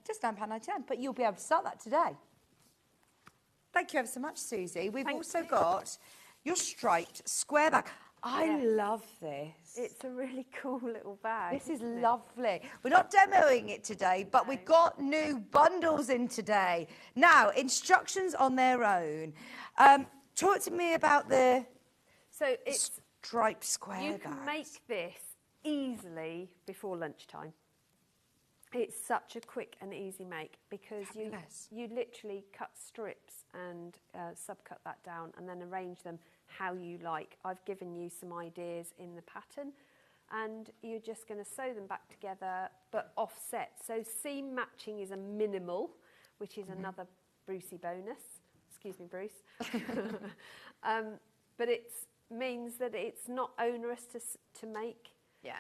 Just £9.99, but you'll be able to start that today. Thank you ever so much, Susie. We've also got your striped square bag. I love this.
It's a really cool little bag.
This is lovely. We're not demoing it today, but we've got new bundles in today. Now, instructions on their own. Talk to me about the striped square bag.
You can make this easily before lunchtime. It's such a quick and easy make because you literally cut strips and subcut that down and then arrange them how you like. I've given you some ideas in the pattern and you're just going to sew them back together but offset. So seam matching is a minimal, which is another Brucey bonus. Excuse me, Bruce. But it means that it's not onerous to make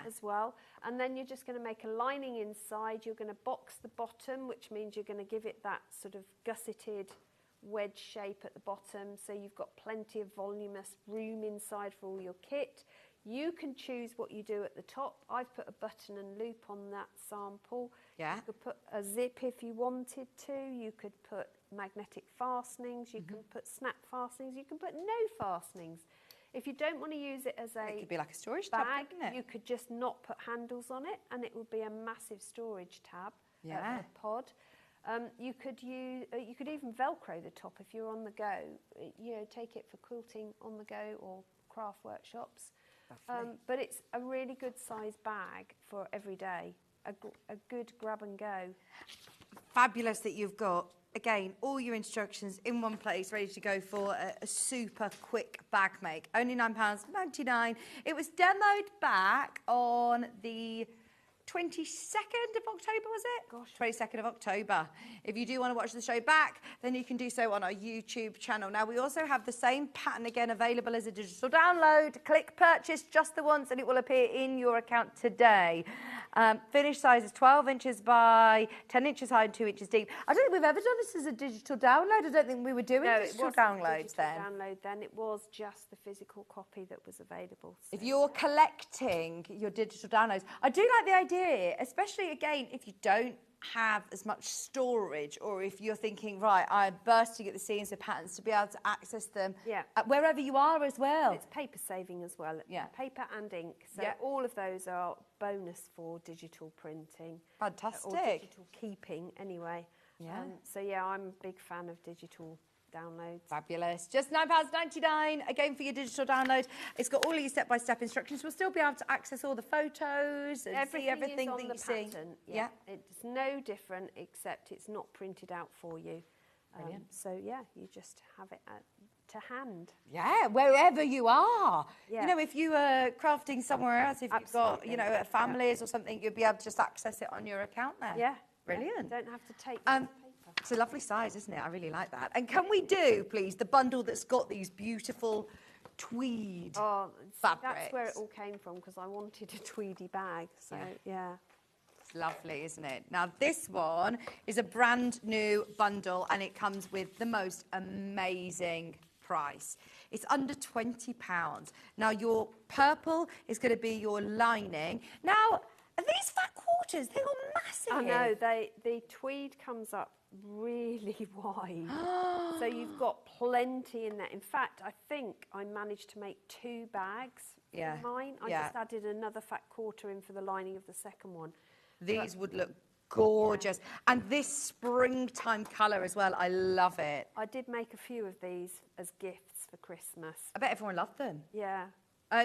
as well. And then you're just going to make a lining inside. You're going to box the bottom, which means you're going to give it that sort of gusseted wedge shape at the bottom, so you've got plenty of voluminous room inside for all your kit. You can choose what you do at the top. I've put a button and loop on that sample.
Yeah.
You could put a zip if you wanted to. You could put magnetic fastenings. You can put snap fastenings. You can put no fastenings. If you don't want to use it as
It
a
could be like a storage
bag,
tab, couldn't it?
you could just not put handles on it, and it would be a massive storage tab.
Yeah.
A pod. You could even Velcro the top if you're on the go. You know, take it for quilting on the go or craft workshops. But it's a really good size bag for every day. A good grab and go.
Fabulous that you've got, again, all your instructions in one place, ready to go for a super quick bag make. Only £9.99. It was demoed back on the 22nd of October, was it? Gosh. 22nd of October. If you do want to watch the show back, then you can do so on our YouTube channel. Now, we also have the same pattern again available as a digital download. Click purchase just the once and it will appear in your account today. Finished size is 12 inches by 10 inches high and 2 inches deep. I don't think we've ever done this as a digital download. I don't think we were doing digital downloads then.
It was just the physical copy that was available. So.
If you're collecting your digital downloads, I do like the idea, especially again, if you don't have as much storage, or if you're thinking, right, I'm bursting at the seams with patterns, to be able to access them wherever you are as well.
It's paper saving as well.
Yeah.
Paper and ink. So all of those are bonus for digital printing.
Fantastic.
Or digital keeping anyway.
Yeah.
So yeah, I'm a big fan of digital downloads.
Fabulous. Just £9.99 again for your digital download. It's got all your step-by-step instructions. We'll still be able to access all the photos and see everything that you see.
Yeah. It's no different except it's not printed out for you. So yeah, you just have it to hand.
Yeah, wherever you are.
Yeah.
You know, if you are crafting somewhere else, if you've got, you know, families or something, you'll be able to just access it on your account there.
Yeah.
Brilliant.
You don't have to take
It's a lovely size, isn't it? I really like that. And can we do, please, the bundle that's got these beautiful tweed fabrics?
That's where it all came from, because I wanted a tweedy bag. So, yeah.
It's lovely, isn't it? Now, this one is a brand new bundle, and it comes with the most amazing price. It's under £20. Now, your purple is going to be your lining. Now, these fat quarters, they are massive.
I know, the tweed comes up really wide. So you've got plenty in there. In fact, I think I managed to make 2 bags for mine. I just added another fat quarter in for the lining of the second one.
These would look gorgeous. And this springtime colour as well, I love it.
I did make a few of these as gifts for Christmas.
I bet everyone loved them.
Yeah.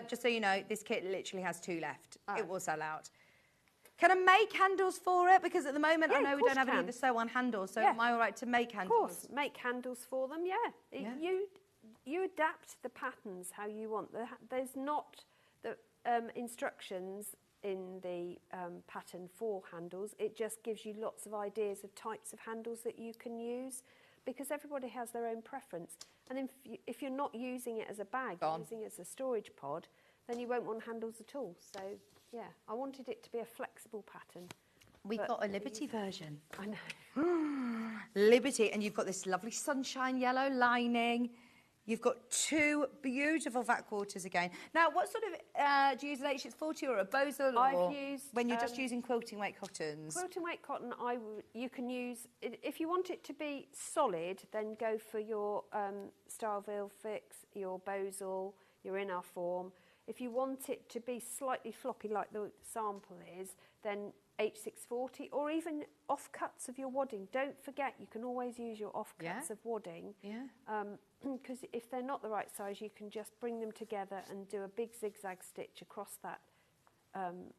Just so you know, this kit literally has 2 left. It will sell out. Can I make handles for it? Because at the moment, I know we don't have any of the sew-on handles, so am I all right to make handles?
Of course, make handles for them, You adapt the patterns how you want. There's not the instructions in the pattern for handles. It just gives you lots of ideas of types of handles that you can use, because everybody has their own preference. And if you're not using it as a bag, you're using it as a storage pod, then you won't want handles at all. So, yeah, I wanted it to be a flexible pattern.
We've got a Liberty version.
I know.
Liberty, and you've got this lovely sunshine yellow lining. You've got 2 beautiful fat quarters again. Now, what sort of, do you use an H640 or a Bosal?
I've used...
When you're just using quilting weight cottons?
Quilting weight cotton, you can use... If you want it to be solid, then go for your Starville Fix, your Bosal, your Inner Form. If you want it to be slightly floppy like the sample is, then H640, or even offcuts of your wadding. Don't forget, you can always use your offcuts of wadding. Because if they're not the right size, you can just bring them together and do a big zigzag stitch across that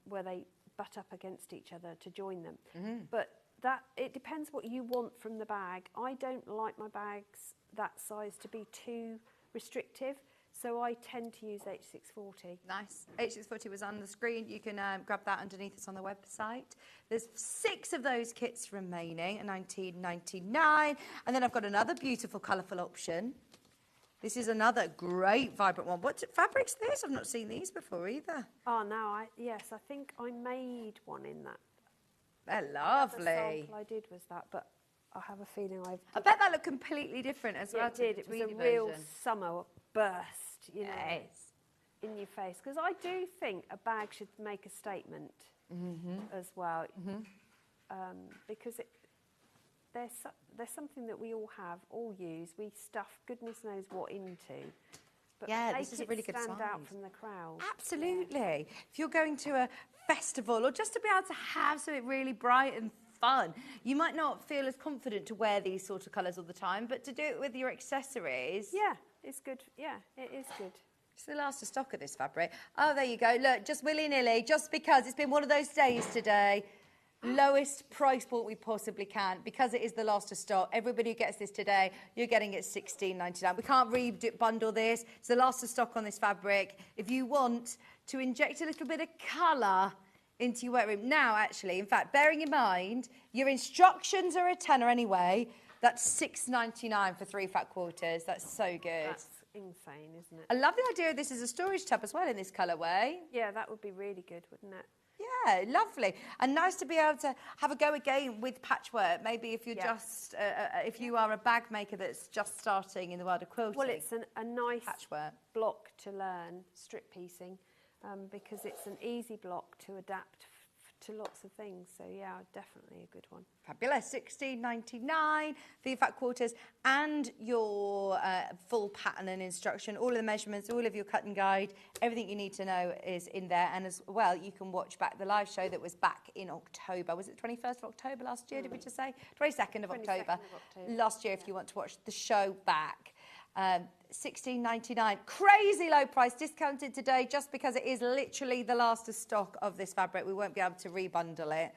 where they butt up against each other to join them. But it depends what you want from the bag. I don't like my bags that size to be too restrictive. So I tend to use H640.
Nice. H640 was on the screen. You can grab that underneath us on the website. There's 6 of those kits remaining at $19.99. And then I've got another beautiful, colourful option. This is another great, vibrant one. What fabric's this? I've not seen these before either.
Oh, no. Yes, I think I made one in that.
They're lovely.
The sample I did was that, but I have a feeling
I bet that looked completely different as well.
It did. It was a real summer burst, you know, in your face. Because I do think a bag should make a statement as well, because there's something that we all have, all use. We stuff goodness knows what into. But
this is a really good
stand
size.
out from the crowd.
Absolutely. Yeah. If you're going to a festival or just to be able to have something really bright and fun, you might not feel as confident to wear these sort of colours all the time, but to do it with your accessories.
Yeah, it's good. Yeah, it is good.
It's the last of stock of this fabric. Oh, there you go. Look, just willy-nilly, just because it's been one of those days today. Lowest price point we possibly can, because it is the last of stock. Everybody who gets this today, you're getting it $16.99. We can't re-bundle this. It's the last of stock on this fabric. If you want to inject a little bit of colour into your work room. Now, actually, in fact, bearing in mind, your instructions are a tenner anyway. That's $6.99 for 3 fat quarters. That's so good.
That's insane, isn't it?
I love the idea of this as a storage tub as well in this colourway.
Yeah, that would be really good, wouldn't it?
Yeah, lovely. And nice to be able to have a go again with patchwork. Maybe if you're just, if you are a bag maker that's just starting in the world of quilting.
Well, it's a nice
patchwork
block to learn, strip piecing, because it's an easy block to adapt to lots of things. So, yeah, definitely a good one.
Fabulous. $16.99 for your fat quarters and your full pattern and instruction. All of the measurements, all of your cutting guide, everything you need to know is in there. And as well, you can watch back the live show that was back in October. Was it 21st of October last year, did we just say? 22nd of October last year, if you want to watch the show back. $16.99, crazy low price, discounted today just because it is literally the last of stock of this fabric. We won't be able to rebundle it.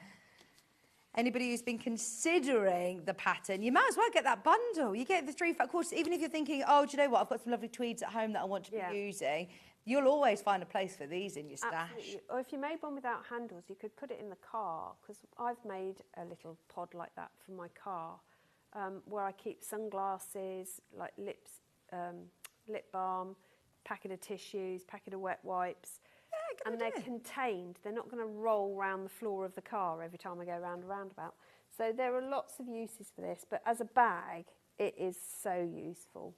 Anybody who's been considering the pattern, you might as well get that bundle. You get the 3 fat quarters, even if you're thinking, oh, do you know what, I've got some lovely tweeds at home that I want to be using. You'll always find a place for these in your stash.
Absolutely. Or if you made one without handles, you could put it in the car, because I've made a little pod like that for my car, where I keep sunglasses, like lip balm, packet of tissues, packet of wet wipes. Yeah, and they're contained. They're not going to roll around the floor of the car every time I go round a roundabout. So there are lots of uses for this, but as a bag, it is so useful.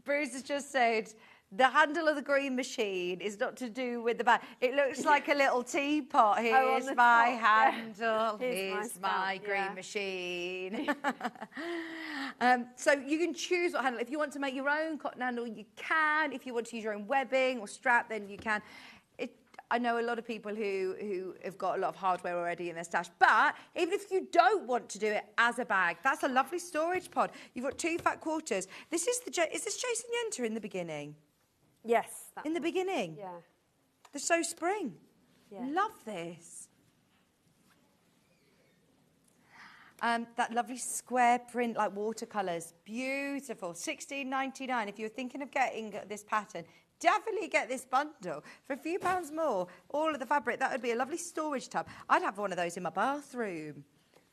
Bruce has just said, the handle of the green machine is not to do with the bag. It looks like a little teapot. Here's my handle. Here's my green machine. So you can choose what handle. If you want to make your own cotton handle, you can. If you want to use your own webbing or strap, then you can. I know a lot of people who have got a lot of hardware already in their stash, but even if you don't want to do it as a bag, that's a lovely storage pod. You've got 2 fat quarters. Is this Jason Yenter in the beginning?
Yes.
In the beginning?
Yeah.
The So Spring. Yeah. Love this. That lovely square print, like watercolours. Beautiful. $16.99. If you're thinking of getting this pattern, definitely get this bundle. For a few pounds more, all of the fabric, that would be a lovely storage tub. I'd have one of those in my bathroom.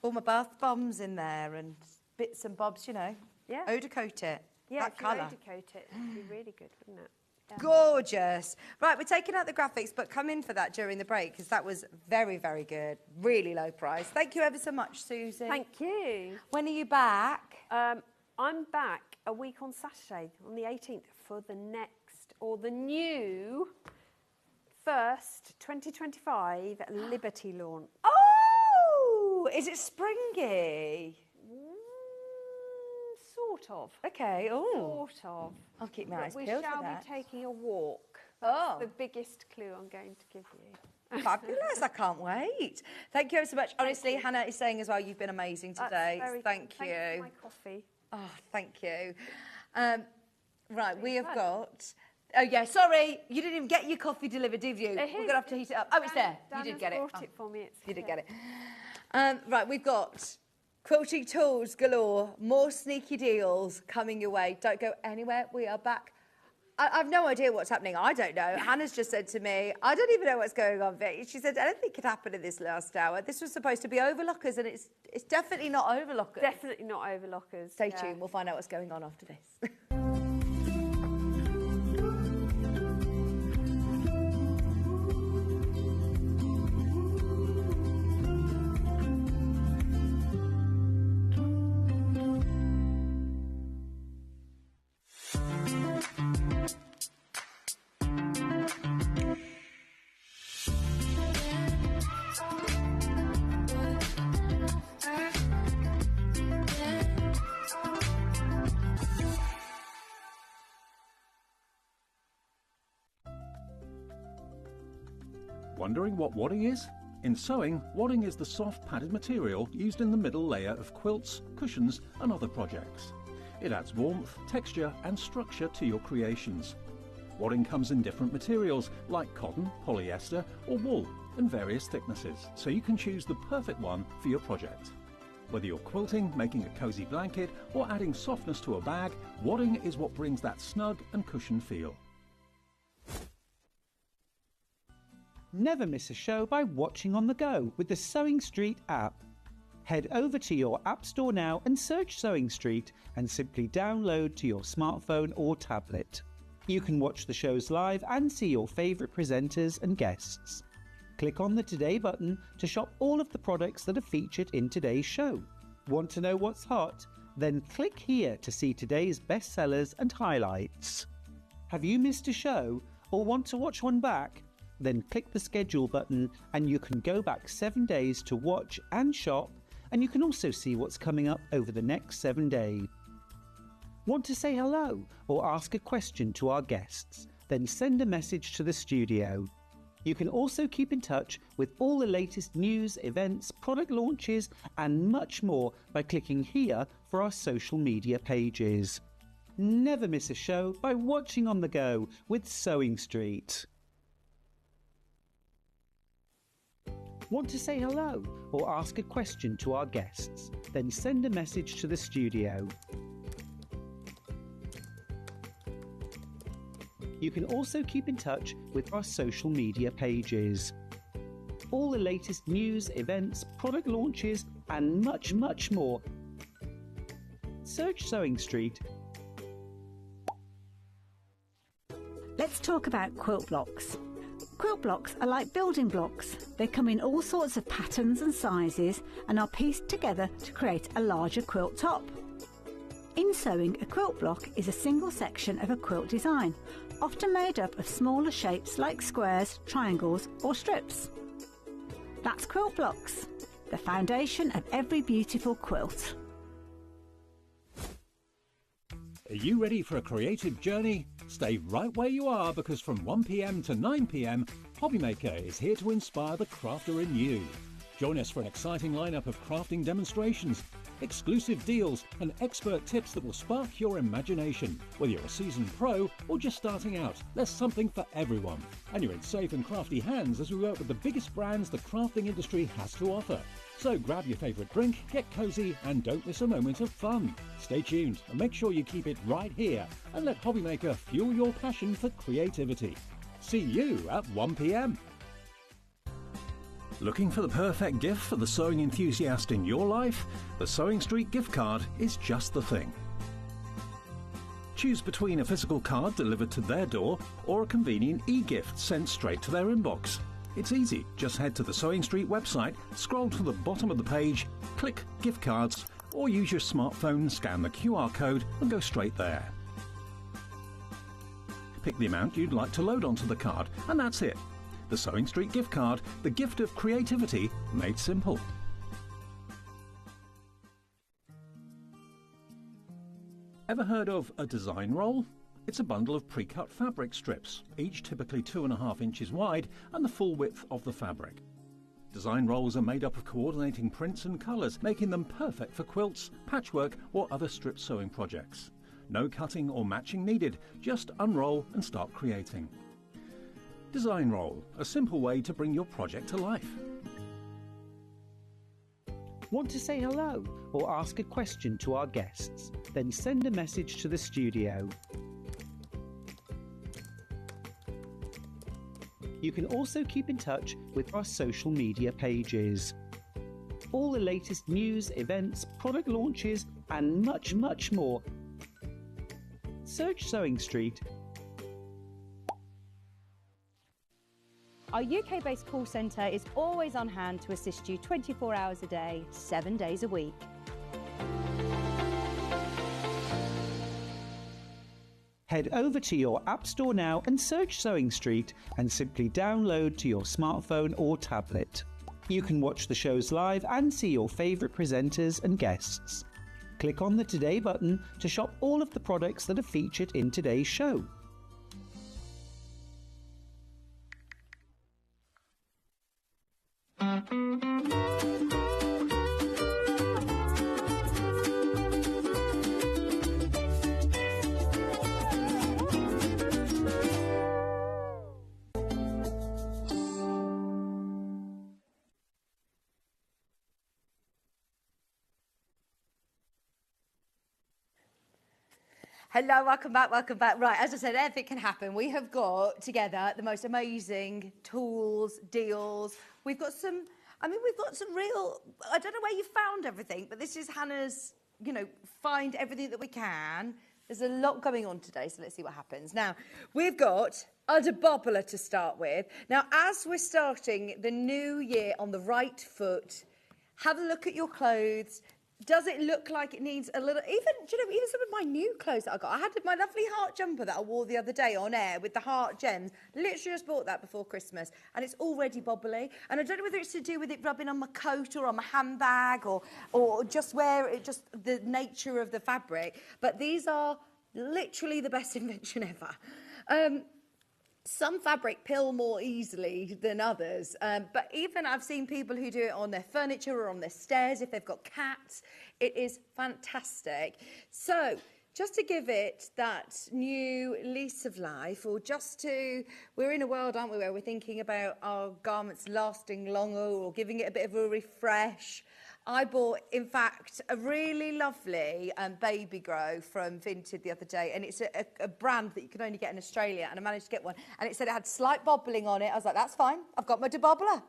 All my bath bombs in there and bits and bobs, you know. Yeah. Odour coat it.
Yeah,
that colour.
Odour coat it, it'd be really good, wouldn't it? Yeah.
Gorgeous. Right, we're taking out the graphics, but come in for that during the break, because that was very, very good. Really low price. Thank you ever so much, Susie.
Thank you.
When are you back?
I'm back a week on Saturday, on the 18th, for the next, or the new, first 2025 Liberty launch.
Oh! Is it springy?
Sort of.
Okay, oh.
Sort of.
I'll keep my eyes
peeled
for that.
We shall be taking a walk. That's the biggest clue I'm going to give you.
Fabulous, I can't wait. Thank you ever so much. Honestly, Hannah is saying as well, you've been amazing today. Thank you.
Thank you for my coffee.
Oh, thank you. Right, we have got... Oh, yeah, sorry, you didn't even get your coffee delivered, did you? We're going to have to heat it up. Oh, it's there. You did get it.
brought it for me.
You did get it. Right, we've got quilting tools galore, more sneaky deals coming your way. Don't go anywhere. We are back. I've no idea what's happening. I don't know. Hannah's just said to me, I don't even know what's going on, Vic. She said, anything could happen in this last hour. This was supposed to be overlockers, and it's definitely not overlockers.
Definitely not overlockers.
Stay tuned. We'll find out what's going on after this.
Wondering what wadding is? In sewing, wadding is the soft padded material used in the middle layer of quilts, cushions and other projects. It adds warmth, texture and structure to your creations. Wadding comes in different materials like cotton, polyester or wool and various thicknesses, so you can choose the perfect one for your project. Whether you're quilting, making a cosy blanket or adding softness to a bag, wadding is what brings that snug and cushioned feel.
Never miss a show by watching on the go with the Sewing Street app. Head over to your App Store now and search Sewing Street and simply download to your smartphone or tablet. You can watch the shows live and see your favourite presenters and guests. Click on the Today button to shop all of the products that are featured in today's show. Want to know what's hot? Then click here to see today's bestsellers and highlights. Have you missed a show or want to watch one back? Then click the schedule button and you can go back 7 days to watch and shop, and you can also see what's coming up over the next 7 days. Want to say hello or ask a question to our guests? Then send a message to the studio. You can also keep in touch with all the latest news, events, product launches and much more by clicking here for our social media pages. Never miss a show by watching on the go with Sewing Street. Want to say hello or ask a question to our guests? Then send a message to the studio. You can also keep in touch with our social media pages. All the latest news, events, product launches and much more. Search Sewing Street.
Let's talk about quilt blocks. Quilt blocks are like building blocks. They come in all sorts of patterns and sizes and are pieced together to create a larger quilt top. In sewing, a quilt block is a single section of a quilt design, often made up of smaller shapes like squares, triangles or strips. That's quilt blocks, the foundation of every beautiful quilt.
Are you ready for a creative journey? Stay right where you are, because from 1 p.m. to 9 p.m, Hobbymaker is here to inspire the crafter in you. Join us for an exciting lineup of crafting demonstrations, exclusive deals and expert tips that will spark your imagination. Whether you're a seasoned pro or just starting out, there's something for everyone. And you're in safe and crafty hands as we work with the biggest brands the crafting industry has to offer. So grab your favourite drink, get cosy and don't miss a moment of fun. Stay tuned and make sure you keep it right here and let Hobbymaker fuel your passion for creativity. See you at 1 p.m. Looking for the perfect gift for the sewing enthusiast in your life? The Sewing Street gift card is just the thing. Choose between a physical card delivered to their door or a convenient e-gift sent straight to their inbox. It's easy. Just head to the Sewing Street website, scroll to the bottom of the page, click Gift Cards, or use your smartphone, scan the QR code and go straight there. Pick the amount you'd like to load onto the card, and that's it. The Sewing Street gift card, the gift of creativity made simple. Ever heard of a design roll? It's a bundle of pre-cut fabric strips, each typically 2.5 inches wide and the full width of the fabric. Design rolls are made up of coordinating prints and colours, making them perfect for quilts, patchwork or other strip sewing projects. No cutting or matching needed, just unroll and start creating. Design roll, a simple way to bring your project to life.
Want to say hello or ask a question to our guests? Then send a message to the studio. You can also keep in touch with our social media pages. All the latest news, events, product launches and much more. Search Sewing Street.
Our UK-based call centre is always on hand to assist you 24 hours a day, 7 days a week.
Head over to your App Store now and search Sewing Street and simply download to your smartphone or tablet. You can watch the shows live and see your favourite presenters and guests. Click on the Today button to shop all of the products that are featured in today's show.
Hello, welcome back, welcome back. Right, as I said, anything can happen. We have got together the most amazing tools, deals. We've got some, we've got some real, I don't know where you found everything, but this is Hannah's, find everything that we can. There's a lot going on today, so let's see what happens. Now, we've got a debobbler to start with. Now, as we're starting the new year on the right foot, have a look at your clothes. Does it look like it needs a little, even some of my new clothes that I got. I had my lovely heart jumper that I wore the other day on air with the heart gems. Literally just bought that before Christmas, and it's already bobbly. And I don't know whether it's to do with it rubbing on my coat or on my handbag or just the nature of the fabric. But these are literally the best invention ever. Some fabric pill more easily than others, but even I've seen people who do it on their furniture or on their stairs if they've got cats. It is fantastic. So just to give it that new lease of life, or we're in a world, aren't we, where we're thinking about our garments lasting longer or giving it a bit of a refresh. I bought, in fact, a really lovely baby grow from Vinted the other day, and it's a brand that you can only get in Australia, and I managed to get one, and it said it had slight bobbling on it. I was like, that's fine. I've got my debobbler.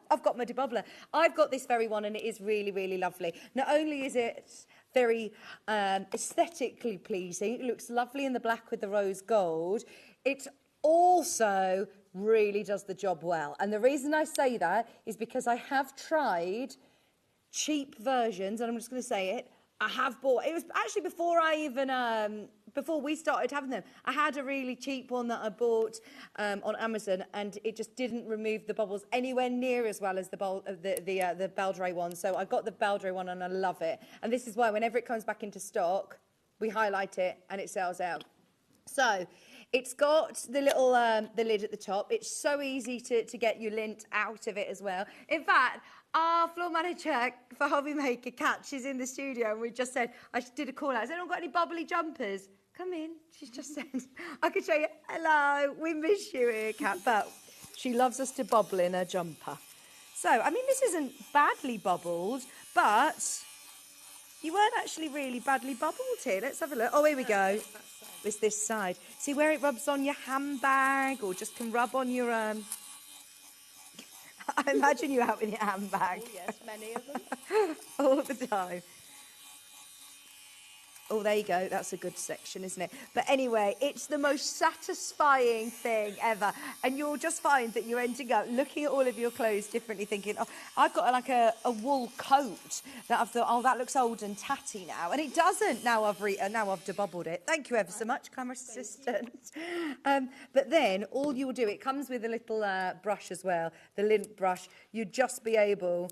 I've got this very one, and it is really, really lovely. Not only is it very aesthetically pleasing, it looks lovely in the black with the rose gold, it also really does the job well. And the reason I say that is because I have tried cheap versions, and I'm just going to say it. I have bought, it was actually before before we started having them, I had a really cheap one that I bought on Amazon, and it just didn't remove the bubbles anywhere near as well as the Baldray one. So I got the Baldray one, and I love it. And this is why whenever it comes back into stock, we highlight it and it sells out. So it's got the little the lid at the top. It's so easy to get your lint out of it as well. In fact, our floor manager for Hobby Maker, Kat, she's in the studio, and we just said, I did a call out. Has anyone got any bubbly jumpers? Come in. She's just said, I can show you. Hello, we miss you here, Kat. But she loves us to bubble in her jumper. So, this isn't badly bubbled, but you weren't actually really badly bubbled here. Let's have a look. Oh, here we go. It's this side. See where it rubs on your handbag, or just can rub on your I imagine you out with your handbag.
Oh, yes, many of them.
All the time. Oh, there you go. That's a good section, isn't it? But anyway, it's the most satisfying thing ever. And you'll just find that you're ending up looking at all of your clothes differently, thinking, oh, I've got like a wool coat that I've thought, oh, that looks old and tatty now. And it doesn't. Now I've debubbled it. Thank you ever so much, camera assistant. But then all you'll do, it comes with a little brush as well, the lint brush. You'd just be able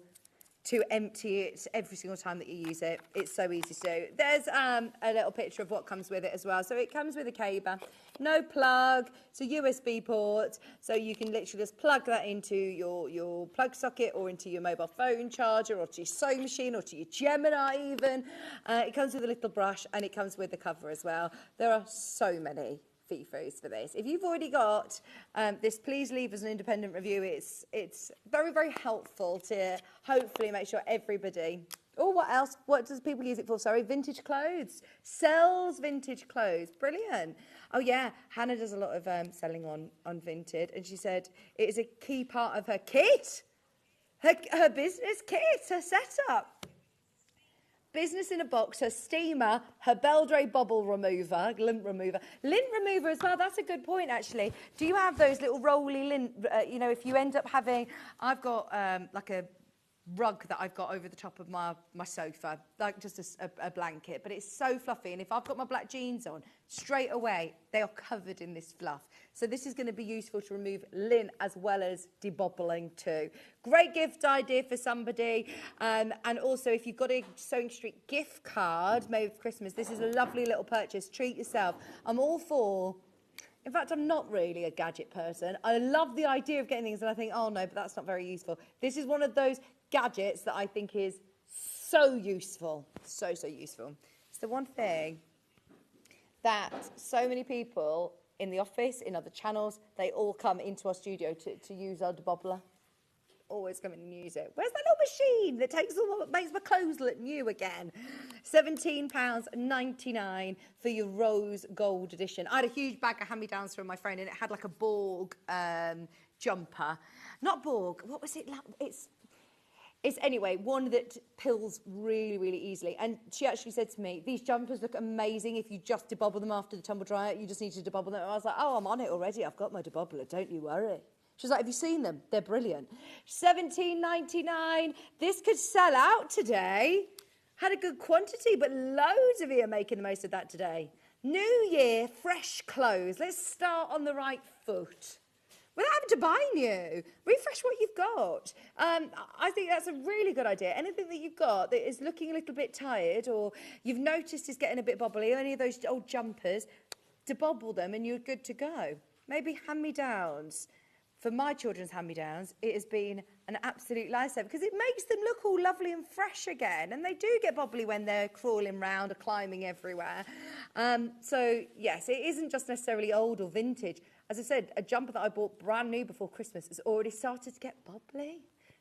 to empty it every single time that you use it. It's so easy to do. There's a little picture of what comes with it as well. So it comes with a cable, no plug, it's a USB port, so you can literally just plug that into your plug socket, or into your mobile phone charger, or to your sewing machine, or to your Gemini even. It comes with a little brush, and it comes with the cover as well. There are so many fee-foos for this. If you've already got this, please leave us an independent review. It's very, very helpful to hopefully make sure everybody... Oh, what else? What does people use it for? Sorry, vintage clothes. Sells vintage clothes. Brilliant. Oh, yeah, Hannah does a lot of selling on Vinted, and she said it is a key part of her kit, her business kit, her setup. Business in a box, her steamer, her Baldray bubble remover, lint remover as well. That's a good point, actually. Do you have those little rolly lint, if you end up having, I've got like a rug that I've got over the top of my sofa, like just a blanket, but it's so fluffy, and if I've got my black jeans on, straight away they are covered in this fluff. So this is going to be useful to remove lint as well as debobbling too. Great gift idea for somebody, and also if you've got a Sewing Street gift card made for Christmas, this is a lovely little purchase. Treat yourself. I'm all for... In fact, I'm not really a gadget person. I love the idea of getting things, and I think, oh no, but that's not very useful. This is one of those gadgets that I think is so useful. So useful. It's the one thing that so many people in the office, in other channels, they all come into our studio to use our debobbler. always come in and use it. Where's that little machine that makes my clothes look new again? £17.99 for your rose gold edition. I had a huge bag of hand-me-downs from my friend, and it had like a Borg jumper. Not Borg, what was it? It's anyway, one that pills really, really easily. And she actually said to me, these jumpers look amazing if you just debobble them after the tumble dryer. You just need to debobble them. And I was like, oh, I'm on it already. I've got my debobbler. Don't you worry. She was like, have you seen them? They're brilliant. £17.99. This could sell out today. Had a good quantity, but loads of you are making the most of that today. New year, fresh clothes. Let's start on the right foot. Without having to buy new, refresh what you've got. I think that's a really good idea. Anything that you've got that is looking a little bit tired or you've noticed is getting a bit bobbly, or any of those old jumpers, debobble them and you're good to go. Maybe hand-me-downs. For my children's hand-me-downs, it has been an absolute lifesaver because it makes them look all lovely and fresh again. And they do get bobbly when they're crawling round or climbing everywhere. So, yes, it isn't just necessarily old or vintage. As I said, a jumper that I bought brand new before Christmas has already started to get bobbly.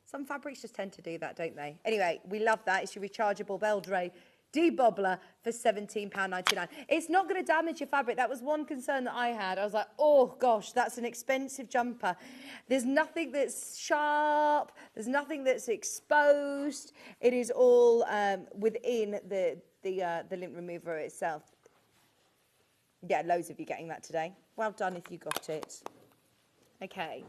Some fabrics just tend to do that, don't they? Anyway, we love that. It's your rechargeable Beldray debobbler for £17.99. It's not going to damage your fabric. That was one concern that I had. I was like, oh, gosh, that's an expensive jumper. There's nothing that's sharp. There's nothing that's exposed. It is all within the lint remover itself. Yeah, loads of you getting that today. Well done if you got it. Okay.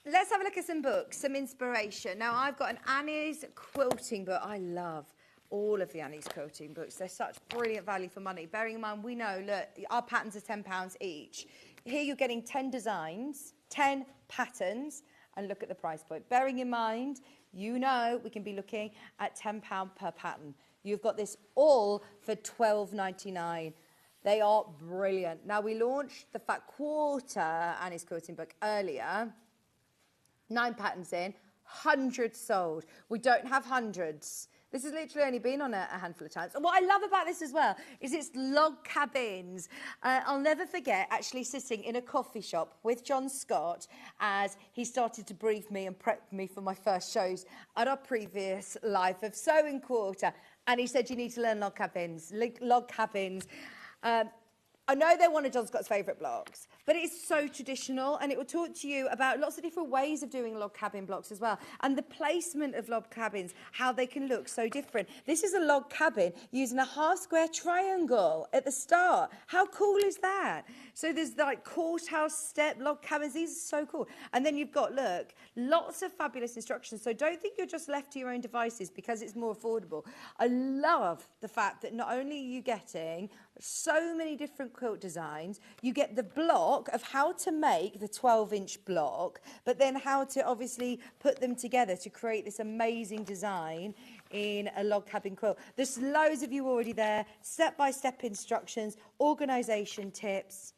Let's have a look at some books, some inspiration. Now, I've got an Annie's quilting book. I love all of the Annie's quilting books. They're such brilliant value for money. Bearing in mind, we know, look, our patterns are £10 each. Here you're getting 10 designs, 10 patterns, and look at the price point. Bearing in mind, you know we can be looking at £10 per pattern. You've got this all for £12.99. They are brilliant. Now, we launched the Fat Quarter Annie's quilting book earlier. 9 patterns in, hundreds sold. We don't have hundreds. This has literally only been on a handful of times. And what I love about this as well is it's log cabins. I'll never forget actually sitting in a coffee shop with John Scott as he started to brief me and prep me for my first shows at our previous life of Sewing Quarter. And he said, you need to learn log cabins. I know they're one of John Scott's favourite blocks, but it's so traditional, and it will talk to you about lots of different ways of doing log cabin blocks as well, and the placement of log cabins, how they can look so different. This is a log cabin using a half-square triangle at the start. How cool is that? So there's like courthouse step log cabins. These are so cool. And then you've got, look, lots of fabulous instructions. So don't think you're just left to your own devices because it's more affordable. I love the fact that not only are you getting so many different quilt designs, you get the block of how to make the 12-inch block, but then how to obviously put them together to create this amazing design in a log cabin quilt. There's loads of you already there, step-by-step instructions, organisation tips.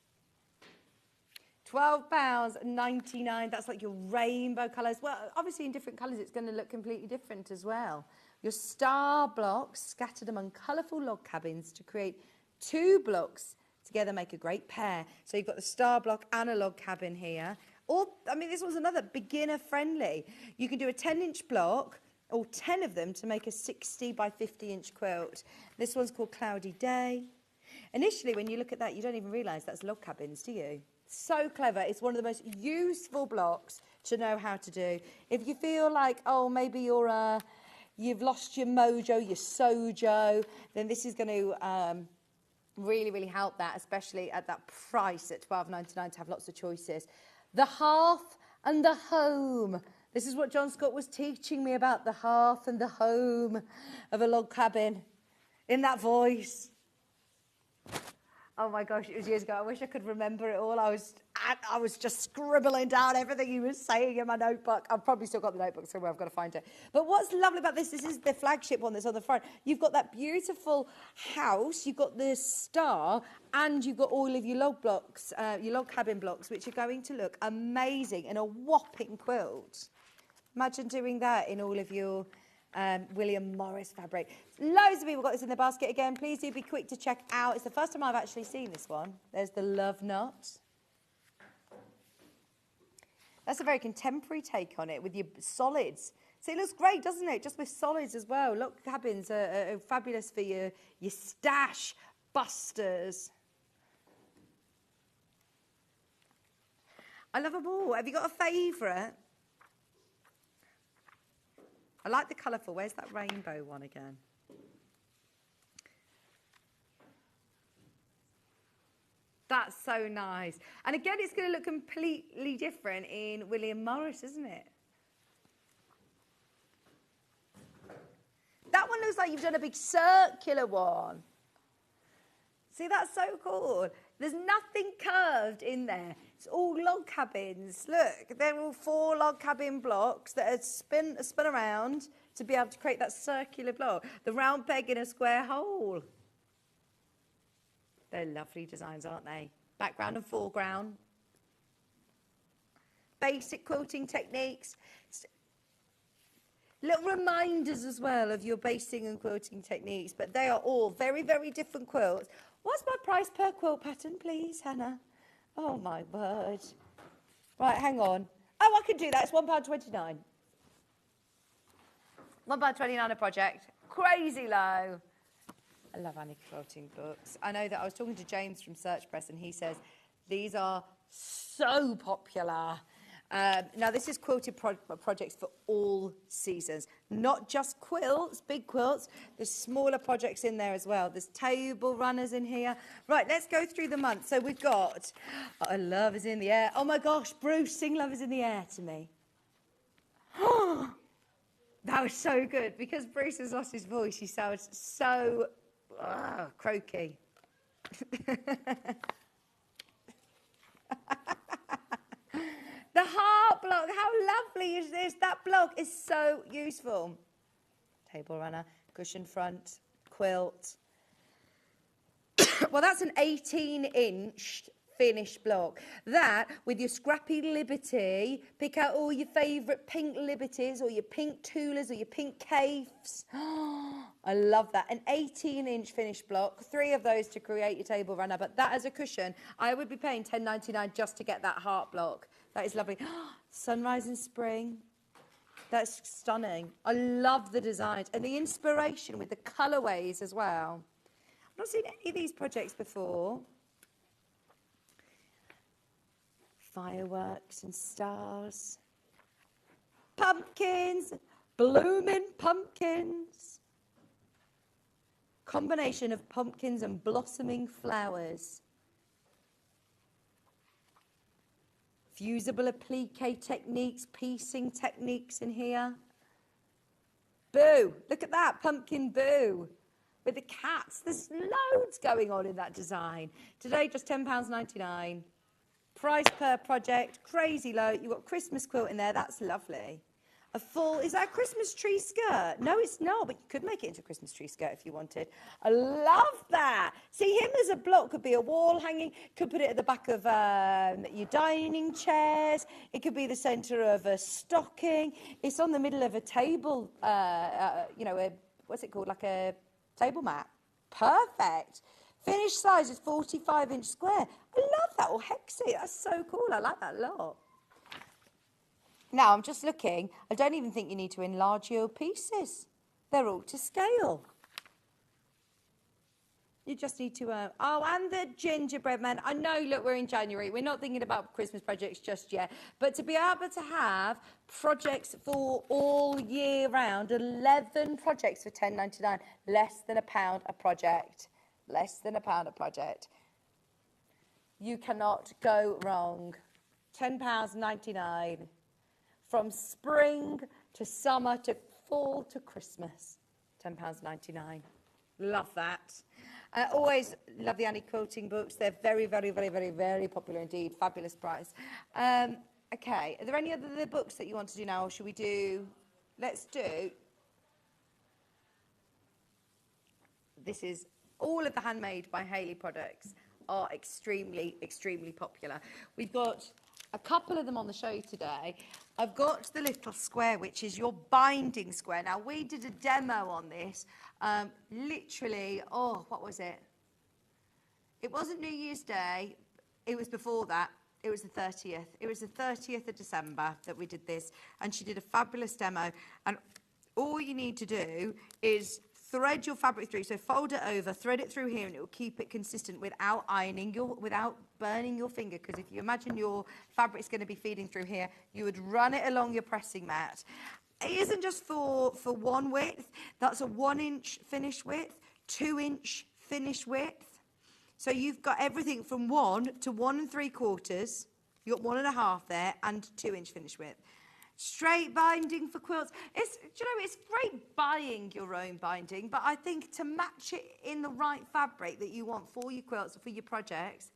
£12.99, that's like your rainbow colours. Well, obviously in different colours it's going to look completely different as well. Your star blocks scattered among colourful log cabins to create 2 blocks together make a great pair. So you've got the star block and a log cabin here. Or, I mean, this was another beginner friendly. You can do a 10-inch block, or 10 of them to make a 60 by 50-inch quilt. This one's called Cloudy Day. Initially, when you look at that, you don't even realise that's log cabins, do you? So clever. It's one of the most useful blocks to know how to do. If you feel like, oh, maybe you've lost your mojo, your sojo, then this is going to really, really help that, especially at that price at £12.99 to have lots of choices. The hearth and the home. This is what John Scott was teaching me about, the hearth and the home of a log cabin in that voice. Oh my gosh, it was years ago. I wish I could remember it all. I was just scribbling down everything he was saying in my notebook. I've probably still got the notebook somewhere. I've got to find it. But what's lovely about this is the flagship one that's on the front. You've got that beautiful house. You've got the star, and you've got all of your log blocks, your log cabin blocks, which are going to look amazing in a whopping quilt. Imagine doing that in all of your William Morris fabric. Loads of people got this in their basket again. Please do be quick to check out. It's the first time I've actually seen this one. There's the love knot. That's a very contemporary take on it with your solids. So it looks great, doesn't it? Just with solids as well. Look, cabins are fabulous for your stash busters. I love them all. Have you got a favourite? I like the colourful. Where's that rainbow one again? That's so nice. And again, it's going to look completely different in William Morris, isn't it? That one looks like you've done a big circular one. See, that's so cool. There's nothing curved in there. It's all log cabins. Look, they're all 4 log cabin blocks that are spun around to be able to create that circular block. The round peg in a square hole. They're lovely designs, aren't they? Background and foreground. Basic quilting techniques. Little reminders as well of your basting and quilting techniques, but they are all very, very different quilts. What's my price per quilt pattern, please, Hannah? Oh, my word. Right, hang on. Oh, I can do that. It's £1.29. £1.29 a project. Crazy low. I love Annie quilting books. I know that I was talking to James from Search Press, and he says these are so popular. Now, this is quilted projects for all seasons, not just quilts, big quilts. There's smaller projects in there as well. There's table runners in here. Right, let's go through the months. So we've got Love is in the Air. Oh, my gosh, Bruce, sing Love is in the Air to me. That was so good. Because Bruce has lost his voice, he sounds so croaky. The heart block, how lovely is this? That block is so useful. Table runner, cushion front, quilt. Well, that's an 18-inch finished block. That, with your scrappy Liberty, pick out all your favourite pink Liberties or your pink Tulas or your pink Caifs. I love that. An 18-inch finished block, 3 of those to create your table runner. But that as a cushion, I would be paying £10.99 just to get that heart block. That is lovely. Sunrise in spring. That's stunning. I love the designs and the inspiration with the colourways as well. I've not seen any of these projects before. Fireworks and stars. Pumpkins. Blooming pumpkins. Combination of pumpkins and blossoming flowers. Fusible applique techniques, piecing techniques in here. Boo! Look at that, pumpkin boo. With the cats. There's loads going on in that design. Today, just £10.99. Price per project, crazy low. You've got Christmas quilt in there. That's lovely. A full, is that a Christmas tree skirt? No, it's not, but you could make it into a Christmas tree skirt if you wanted. I love that. See, him as a block could be a wall hanging, could put it at the back of your dining chairs. It could be the centre of a stocking. It's on the middle of a table, what's it called, like a table mat. Perfect. Finished size is 45-inch square. I love that, or hexy. That's so cool. I like that a lot. Now, I'm just looking. I don't even think you need to enlarge your pieces. They're all to scale. You just need to... and the gingerbread man. I know, look, we're in January. We're not thinking about Christmas projects just yet. But to be able to have projects for all year round, 11 projects for £10.99, less than £1 a project. Less than £1 a project. You cannot go wrong. £10.99. From spring to summer to fall to Christmas. £10.99. Love that. Always love the Annie quilting books. They're very, very, very, very, very popular indeed. Fabulous price. Okay, are there any other books that you want to do now, or should we do... Let's do... This is... All of the Handmade by Hayley products are extremely, extremely popular. We've got a couple of them on the show today. I've got the little square, which is your binding square. Now, we did a demo on this, literally, what was it? It wasn't New Year's Day. It was before that. It was the 30th. It was the 30th of December that we did this, and she did a fabulous demo. And all you need to do is thread your fabric through. So fold it over, thread it through here, and it will keep it consistent without without burning your finger. Because if you imagine your fabric's going to be feeding through here, you would run it along your pressing mat. It isn't just for one width. That's a 1 inch finish width, 2 inch finish width. So you've got everything from 1 to 1 3/4. You've got 1 1/2 there, and 2 inch finish width. Straight binding for quilts. It's great buying your own binding, but I think to match it in the right fabric that you want for your quilts or for your projects,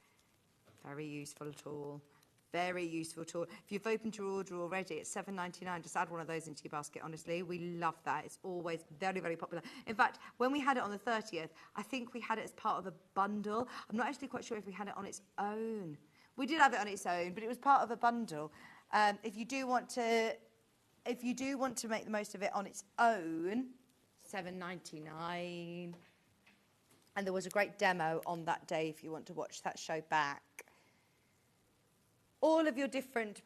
very useful tool. Very useful tool. If you've opened your order already, it's $7.99. Just add one of those into your basket, honestly. We love that. It's always very, very popular. In fact, when we had it on the 30th, I think we had it as part of a bundle. I'm not actually quite sure if we had it on its own. We did have it on its own, but it was part of a bundle. If you do want to make the most of it on its own, $7.99. And there was a great demo on that day if you want to watch that show back. All of your different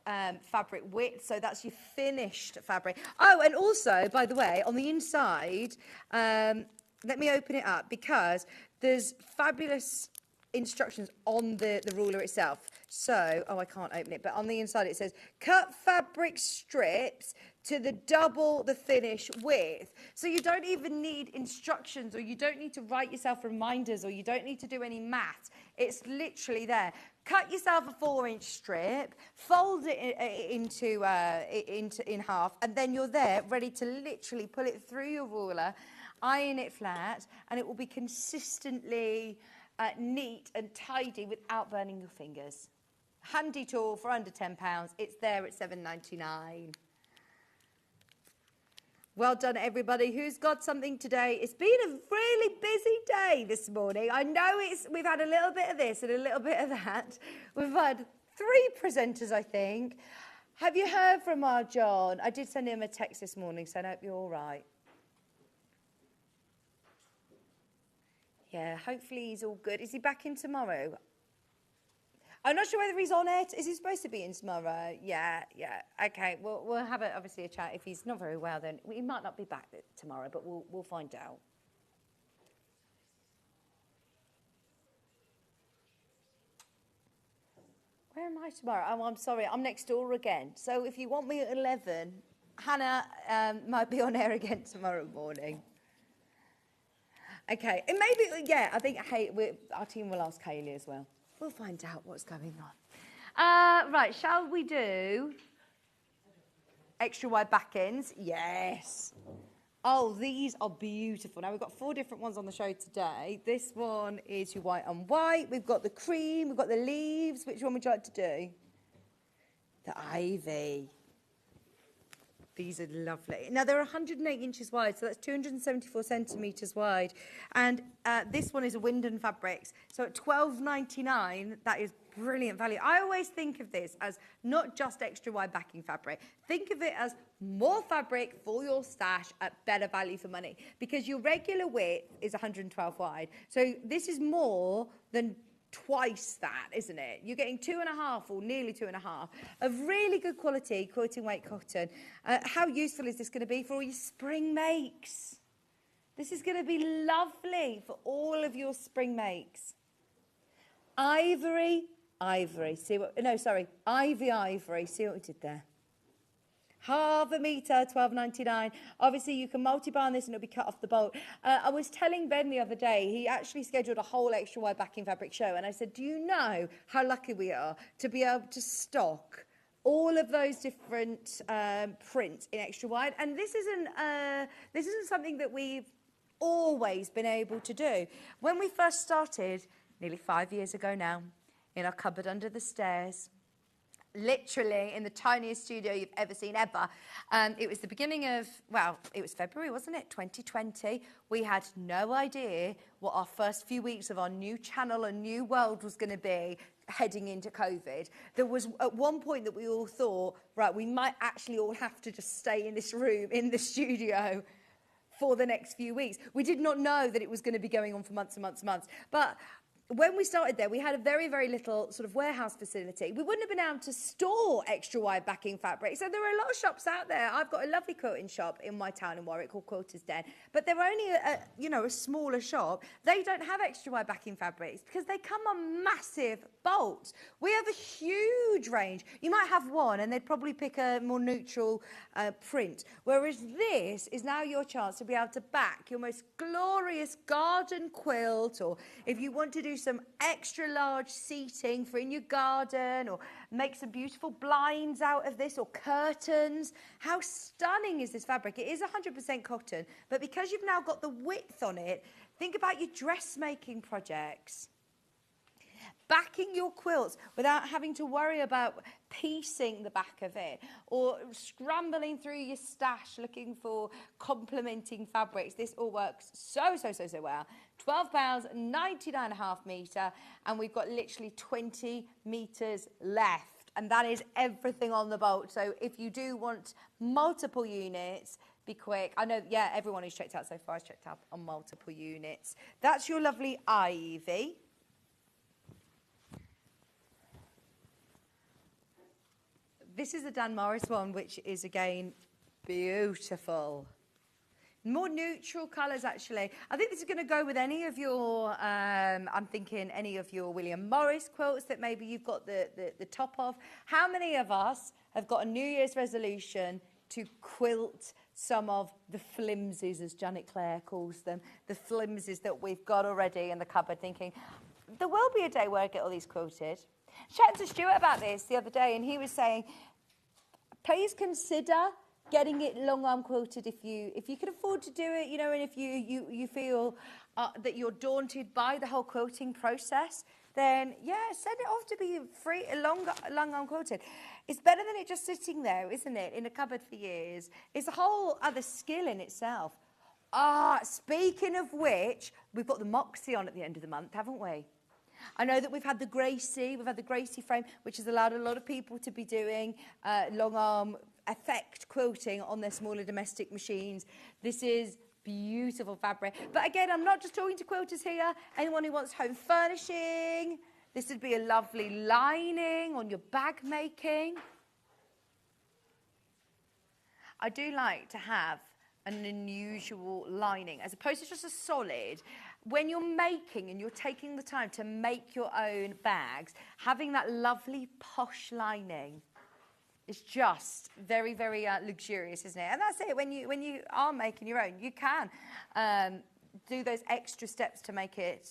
fabric widths, so that's your finished fabric. Oh, and also, by the way, on the inside, let me open it up because there's fabulous instructions on the ruler itself. So, I can't open it, but on the inside it says, cut fabric strips to double the finish width. So you don't even need instructions, or you don't need to write yourself reminders, or you don't need to do any math. It's literally there. Cut yourself a 4-inch strip, fold it in half, and then you're there ready to literally pull it through your ruler, iron it flat, and it will be consistently neat and tidy without burning your fingers. Handy tool for under £10. It's there at $7.99. Well done, everybody who's got something today. It's been a really busy day this morning. I know we've had a little bit of this and a little bit of that. We've had 3 presenters, I think. Have you heard from our John? I did send him a text this morning, so I hope you're all right. Yeah, hopefully he's all good. Is he back in tomorrow? I'm not sure whether he's on it. Is he supposed to be in tomorrow? Yeah. Okay, we'll have obviously a chat. If he's not very well, then he might not be back tomorrow, but we'll find out. Where am I tomorrow? Oh, I'm sorry. I'm next door again. So if you want me at 11, Hannah might be on air again tomorrow morning. Okay, and maybe, yeah, I think our team will ask Hayley as well. We'll find out what's going on. Right, shall we do extra wide back ends? Yes. Oh, these are beautiful. Now, we've got 4 different ones on the show today. This one is your white on white. We've got the cream. We've got the leaves. Which one would you like to do? The ivy. These are lovely. Now, they're 108 inches wide, so that's 274 centimetres wide. And this one is a Winden Fabrics. So at $12.99, that is brilliant value. I always think of this as not just extra wide backing fabric. Think of it as more fabric for your stash at better value for money. Because your regular width is 112 wide. So this is more than twice that, isn't it? You're getting 2.5 or nearly 2.5 of really good quality quilting weight cotton. How useful is this going to be for all your spring makes? This is going to be lovely for all of your spring makes. Ivy. See what? No, sorry, ivory. See what we did there? Half a metre, $12.99. Obviously, you can multi-bind this and it'll be cut off the bolt. I was telling Ben the other day, he actually scheduled a whole extra wide backing fabric show. And I said, do you know how lucky we are to be able to stock all of those different prints in extra wide? And this isn't something that we've always been able to do. When we first started, nearly 5 years ago now, in our cupboard under the stairs, literally in the tiniest studio you've ever seen ever. It was the beginning of, well, it was February, wasn't it? 2020. We had no idea what our first few weeks of our new channel and new world was going to be heading into COVID. There was at one point that we all thought, right, we might actually all have to just stay in this room, in the studio for the next few weeks. We did not know that it was going to be going on for months and months and months. But when we started there, we had a very, very little sort of warehouse facility. We wouldn't have been able to store extra wide backing fabric. So there are a lot of shops out there. I've got a lovely quilting shop in my town in Warwick called Quilter's Den, but they're only a smaller shop. They don't have extra wide backing fabrics because they come on massive bolts. We have a huge range. You might have one and they'd probably pick a more neutral print, whereas this is now your chance to be able to back your most glorious garden quilt, or if you want to do some extra large seating for in your garden, or make some beautiful blinds out of this, or curtains. How stunning is this fabric? It is 100% cotton, but because you've now got the width on it, think about your dressmaking projects. Backing your quilts without having to worry about piecing the back of it or scrambling through your stash looking for complementing fabrics. This all works so well. £12, 99.5 metre, and we've got literally 20 metres left, and that is everything on the bolt. So if you do want multiple units, be quick. I know, yeah, everyone who's checked out so far has checked out on multiple units. That's your lovely ivy. This is the Dan Morris one, which is, again, beautiful. More neutral colours, actually. I think this is going to go with any of your, I'm thinking any of your William Morris quilts that maybe you've got the top of. How many of us have got a New Year's resolution to quilt some of the flimsies, as Janet Clare calls them, the flimsies that we've got already in the cupboard, thinking, there will be a day where I get all these quilted. Chatting to Stuart about this the other day, and he was saying, please consider getting it long arm quilted if you can afford to do it, you know, and if you feel that you're daunted by the whole quilting process, then yeah, send it off to be free, long arm quilted. It's better than it just sitting there, isn't it, in a cupboard for years. It's a whole other skill in itself. Speaking of which, we've got the Moxie on at the end of the month, haven't we? I know that we've had the Gracie frame, which has allowed a lot of people to be doing long arm effect quilting on their smaller domestic machines. This is beautiful fabric. But again, I'm not just talking to quilters here. Anyone who wants home furnishing, this would be a lovely lining on your bag making. I do like to have an unusual lining as opposed to just a solid. When you're making and you're taking the time to make your own bags, having that lovely posh lining is just very, very luxurious, isn't it? And that's it. When you are making your own, you can do those extra steps to make it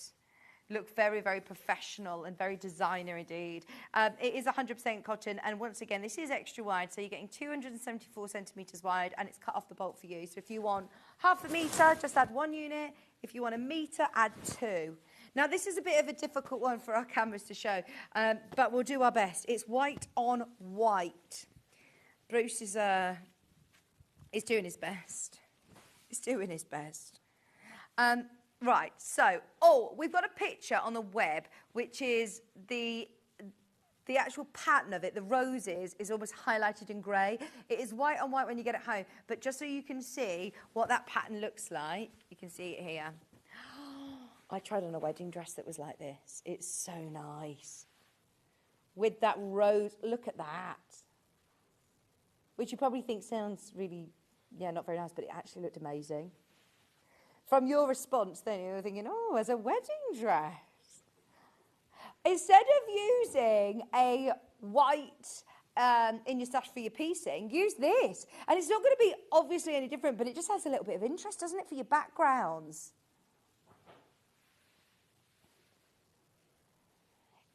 look very, very professional and very designer indeed. It is 100% cotton, and once again, this is extra wide, so you're getting 274 centimetres wide, and it's cut off the bolt for you. So if you want half a metre, just add 1 unit. If you want a metre, add 2. Now, this is a bit of a difficult one for our cameras to show, but we'll do our best. It's white on white. Bruce is doing his best. He's doing his best. Right, so, we've got a picture on the web, which is the actual pattern of it, the roses, is almost highlighted in grey. It is white on white when you get it home, but just so you can see what that pattern looks like, you can see it here. I tried on a wedding dress that was like this. It's so nice. With that rose, look at that. Which you probably think sounds really, not very nice, but it actually looked amazing. From your response, then you're thinking, as a wedding dress. Instead of using a white in your stash for your piecing, use this. And it's not going to be obviously any different, but it just has a little bit of interest, doesn't it, for your backgrounds?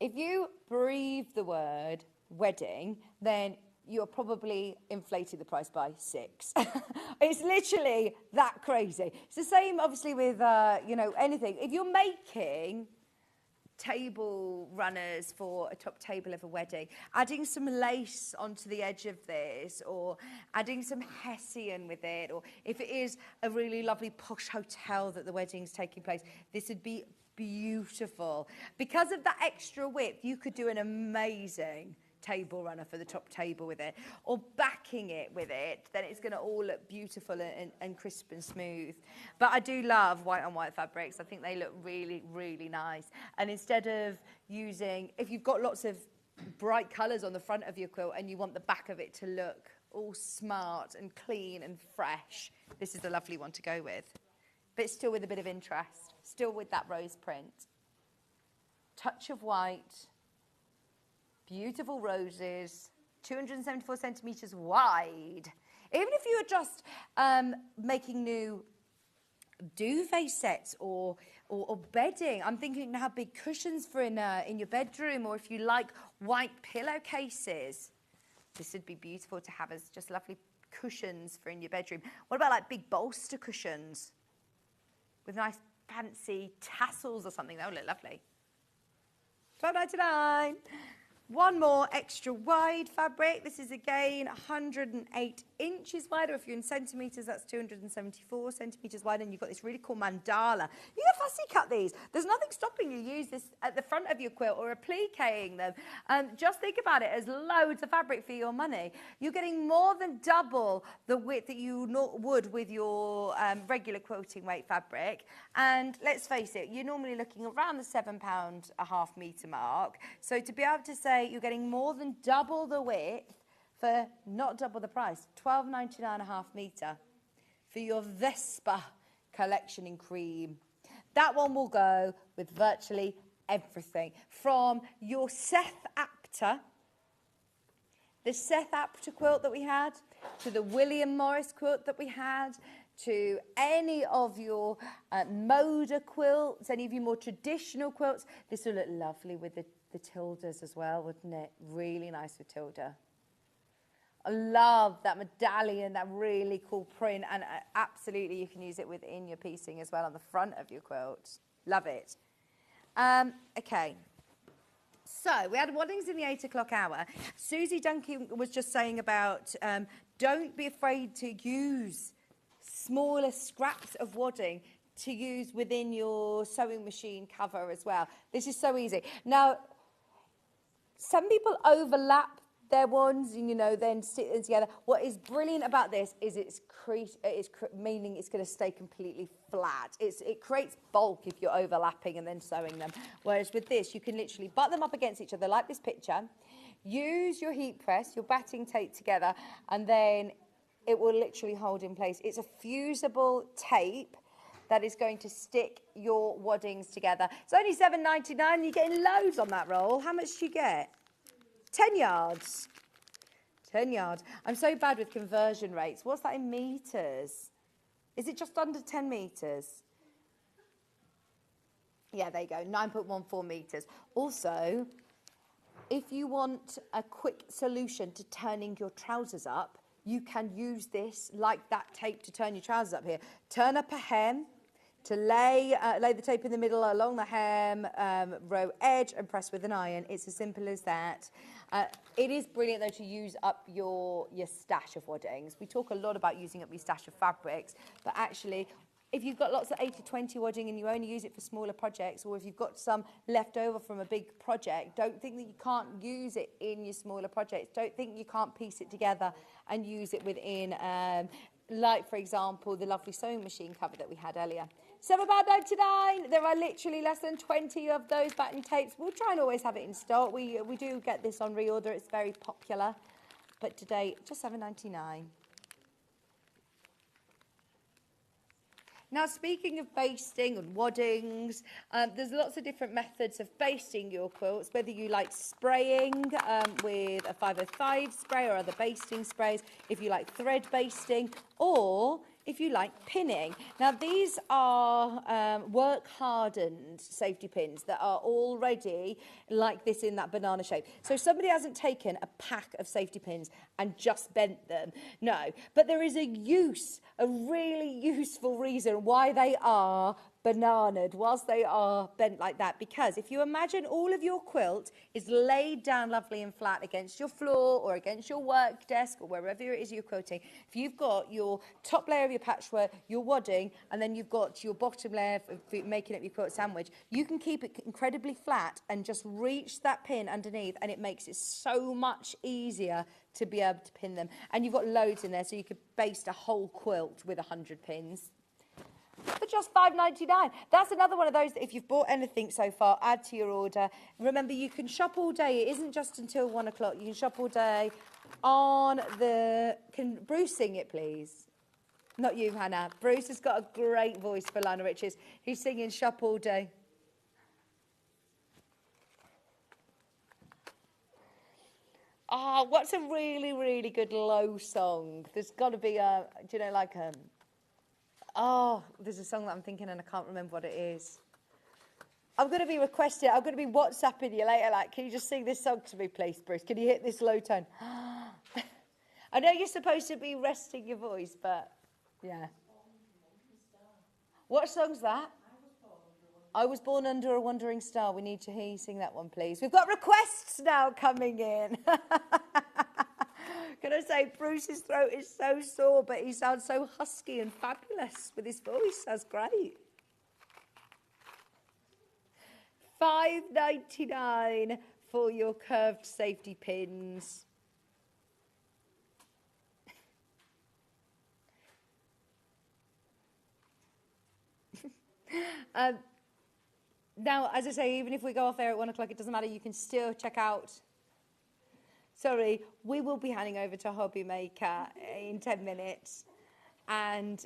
If you breathe the word wedding, then you're probably inflated the price by 6. It's literally that crazy. It's the same, obviously, with, anything. If you're making table runners for a top table of a wedding, adding some lace onto the edge of this, or adding some hessian with it, or if it is a really lovely posh hotel that the wedding's taking place, this would be beautiful. Because of that extra width, you could do an amazing table runner for the top table with it, or backing it with it, then it's going to all look beautiful and crisp and smooth. But I do love white on white fabrics. I think they look really, really nice. And instead of using, if you've got lots of bright colours on the front of your quilt and you want the back of it to look all smart and clean and fresh, this is a lovely one to go with. But still with a bit of interest, still with that rose print. Touch of white, beautiful roses, 274 centimetres wide. Even if you are just making new duvet sets or bedding, I'm thinking now big cushions for in your bedroom, or if you like white pillowcases, this would be beautiful to have as just lovely cushions for in your bedroom. What about like big bolster cushions with nice fancy tassels or something? That would look lovely. $12.99. One more extra wide fabric. This is again 108 inches wide, or if you're in centimetres, that's 274 centimetres wide, and you've got this really cool mandala. You can fussy cut these. There's nothing stopping you use this at the front of your quilt or appliquing them. Just think about it as loads of fabric for your money. You're getting more than double the width that you would with your regular quilting weight fabric. And let's face it, you're normally looking around the £7.5 metre mark. So to be able to say you're getting more than double the width for not double the price, $12.99 a half metre for your Vespa collection in cream. That one will go with virtually everything, from your Seth Apter, the Seth Apter quilt that we had, to the William Morris quilt that we had, to any of your Moda quilts, any of your more traditional quilts. This will look lovely with the tildes as well, wouldn't it? Really nice with tilde. I love that medallion, that really cool print, and absolutely you can use it within your piecing as well on the front of your quilt. Love it. Okay. So we had waddings in the 8 o'clock hour. Susie Duncan was just saying about don't be afraid to use smaller scraps of wadding to use within your sewing machine cover as well. This is so easy. Now, some people overlap their ones, and, you know, then stick them together. What is brilliant about this is meaning it's going to stay completely flat. It creates bulk if you're overlapping and then sewing them. Whereas with this, you can literally butt them up against each other like this picture. Use your heat press, your batting tape together, and then it will literally hold in place. It's a fusible tape that is going to stick your waddings together. It's only $7.99. You're getting loads on that roll. How much do you get? 10 yards. 10 yards. I'm so bad with conversion rates. What's that in metres? Is it just under 10 metres? Yeah, there you go, 9.14 metres. Also, if you want a quick solution to turning your trousers up, you can use this, like that tape, to turn your trousers up here. Turn up a hem to lay the tape in the middle along the hem, row edge, and press with an iron. It's as simple as that. It is brilliant, though, to use up your stash of waddings. We talk a lot about using up your stash of fabrics, but actually, if you've got lots of 80-20 wadding and you only use it for smaller projects, or if you've got some left over from a big project, don't think that you can't use it in your smaller projects. Don't think you can't piece it together and use it within, like, for example, the lovely sewing machine cover that we had earlier. £7.99. There are literally less than 20 of those batting tapes. We'll try and always have it in stock. We do get this on reorder. It's very popular. But today, just £7.99. Now, speaking of basting and waddings, there's lots of different methods of basting your quilts, whether you like spraying with a 505 spray or other basting sprays, if you like thread basting, or if you like pinning. Now, these are work-hardened safety pins that are already like this in that banana shape. So somebody hasn't taken a pack of safety pins and just bent them. No, but there is a really useful reason why they are bananaed whilst they are bent like that, because if you imagine all of your quilt is laid down lovely and flat against your floor or against your work desk or wherever it is you're quilting, if you've got your top layer of your patchwork, your wadding, and then you've got your bottom layer for making up your quilt sandwich, you can keep it incredibly flat and just reach that pin underneath, and it makes it so much easier to be able to pin them. And you've got loads in there, so you could baste a whole quilt with 100 pins for just $5.99. That's another one of those that if you've bought anything so far, add to your order. Remember, you can shop all day. It isn't just until 1 o'clock. You can shop all day on the... Can Bruce sing it, please? Not you, Hannah. Bruce has got a great voice for Lionel Richards. He's singing Shop All Day. Oh, what's a really, really good low song? There's got to be a... Do you know, like... Oh, there's a song that I'm thinking and I can't remember what it is. I'm going to be requesting, I'm going to be WhatsApping you later, like, can you just sing this song to me, please, Bruce? Can you hit this low tone? I know you're supposed to be resting your voice, but, yeah. What song's that? I was born under a wandering star. We need to hear you sing that one, please. We've got requests now coming in. Can I say, Bruce's throat is so sore, but he sounds so husky and fabulous with his voice. That's great. $5.99 for your curved safety pins. Now, as I say, even if we go off air at 1 o'clock, it doesn't matter. You can still check out... Sorry, we will be handing over to Hobby Maker in 10 minutes. And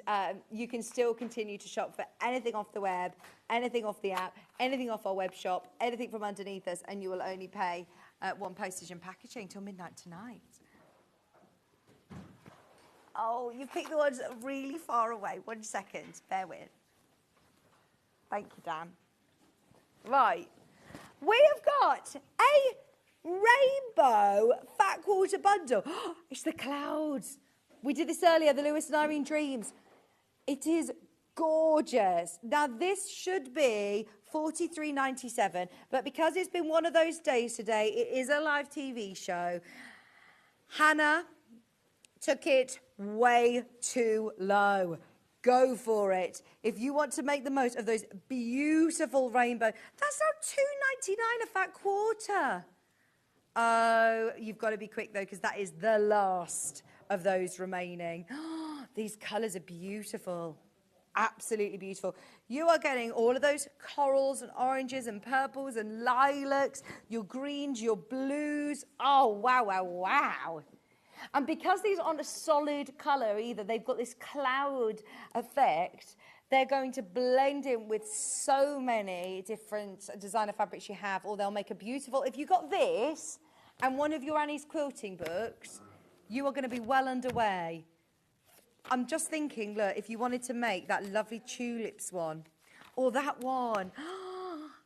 you can still continue to shop for anything off the web, anything off the app, anything off our web shop, anything from underneath us, and you will only pay one postage and packaging till midnight tonight. Oh, you've picked the ones really far away. 1 second, bear with. Thank you, Dan. Right, we have got a rainbow fat quarter bundle. It's the clouds. We did this earlier, the Lewis and Irene Dreams. It is gorgeous. Now, this should be $43.97, but because it's been one of those days today, it is a live TV show. Hannah took it way too low. Go for it. If you want to make the most of those beautiful rainbow, that's now $2.99 a fat quarter. Oh, you've got to be quick, though, because that is the last of those remaining. These colours are beautiful. Absolutely beautiful. You are getting all of those corals and oranges and purples and lilacs, your greens, your blues. Oh, wow, wow, wow. And because these aren't a solid colour either, they've got this cloud effect, they're going to blend in with so many different designer fabrics you have, or they'll make a beautiful... If you got this and one of your Annie's quilting books, you are going to be well underway. I'm just thinking, look, if you wanted to make that lovely tulips one, or that one,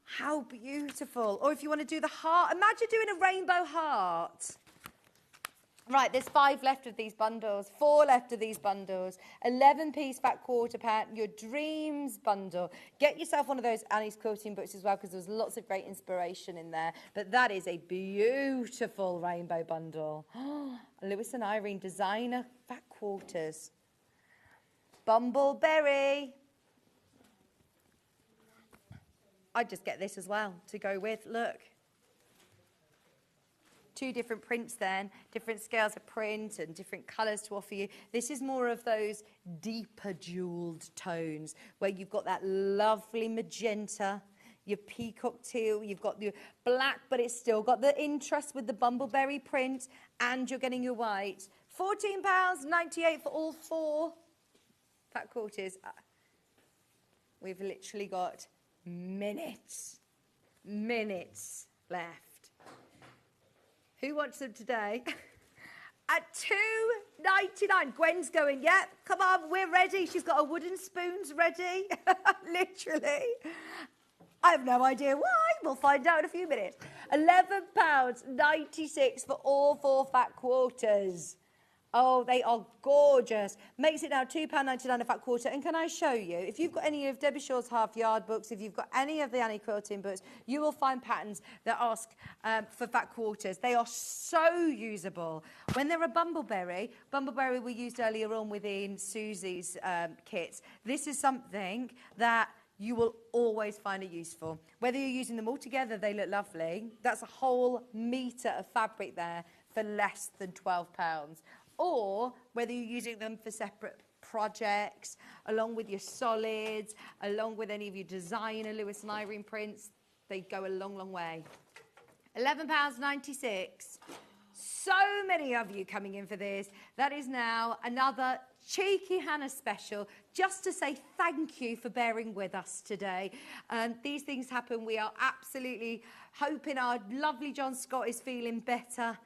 how beautiful. Or if you want to do the heart, imagine doing a rainbow heart. Right, there's 5 left of these bundles, 4 left of these bundles, 11-piece fat quarter pack, your dreams bundle. Get yourself one of those Annie's quilting books as well, because there's lots of great inspiration in there. But that is a beautiful rainbow bundle. Lewis and Irene designer fat quarters. Bumbleberry. I'd just get this as well to go with, look. 2 different prints then, different scales of print and different colours to offer you. This is more of those deeper jewelled tones where you've got that lovely magenta, your peacock teal, you've got your black, but it's still got the interest with the bumbleberry print, and you're getting your white. £14.98 for all 4 fat quarters. We've literally got minutes left. Who wants them today? At $2.99. Gwen's going, yeah, come on, we're ready. She's got her wooden spoons ready. Literally. I have no idea why. We'll find out in a few minutes. £11.96 for all 4 fat quarters. Oh, they are gorgeous. Makes it now £2.99 a fat quarter. And can I show you, if you've got any of Debbie Shaw's half yard books, if you've got any of the Annie Quilting books, you will find patterns that ask for fat quarters. They are so usable. When they're a bumbleberry we used earlier on within Susie's kits. This is something that you will always find it useful. Whether you're using them all together, they look lovely. That's a whole metre of fabric there for less than £12. Or whether you're using them for separate projects, along with your solids, along with any of your designer Lewis and Irene prints, they go a long, long way. £11.96. So many of you coming in for this. That is now another cheeky Hannah special, just to say thank you for bearing with us today. These things happen. We are absolutely hoping our lovely John Scott is feeling better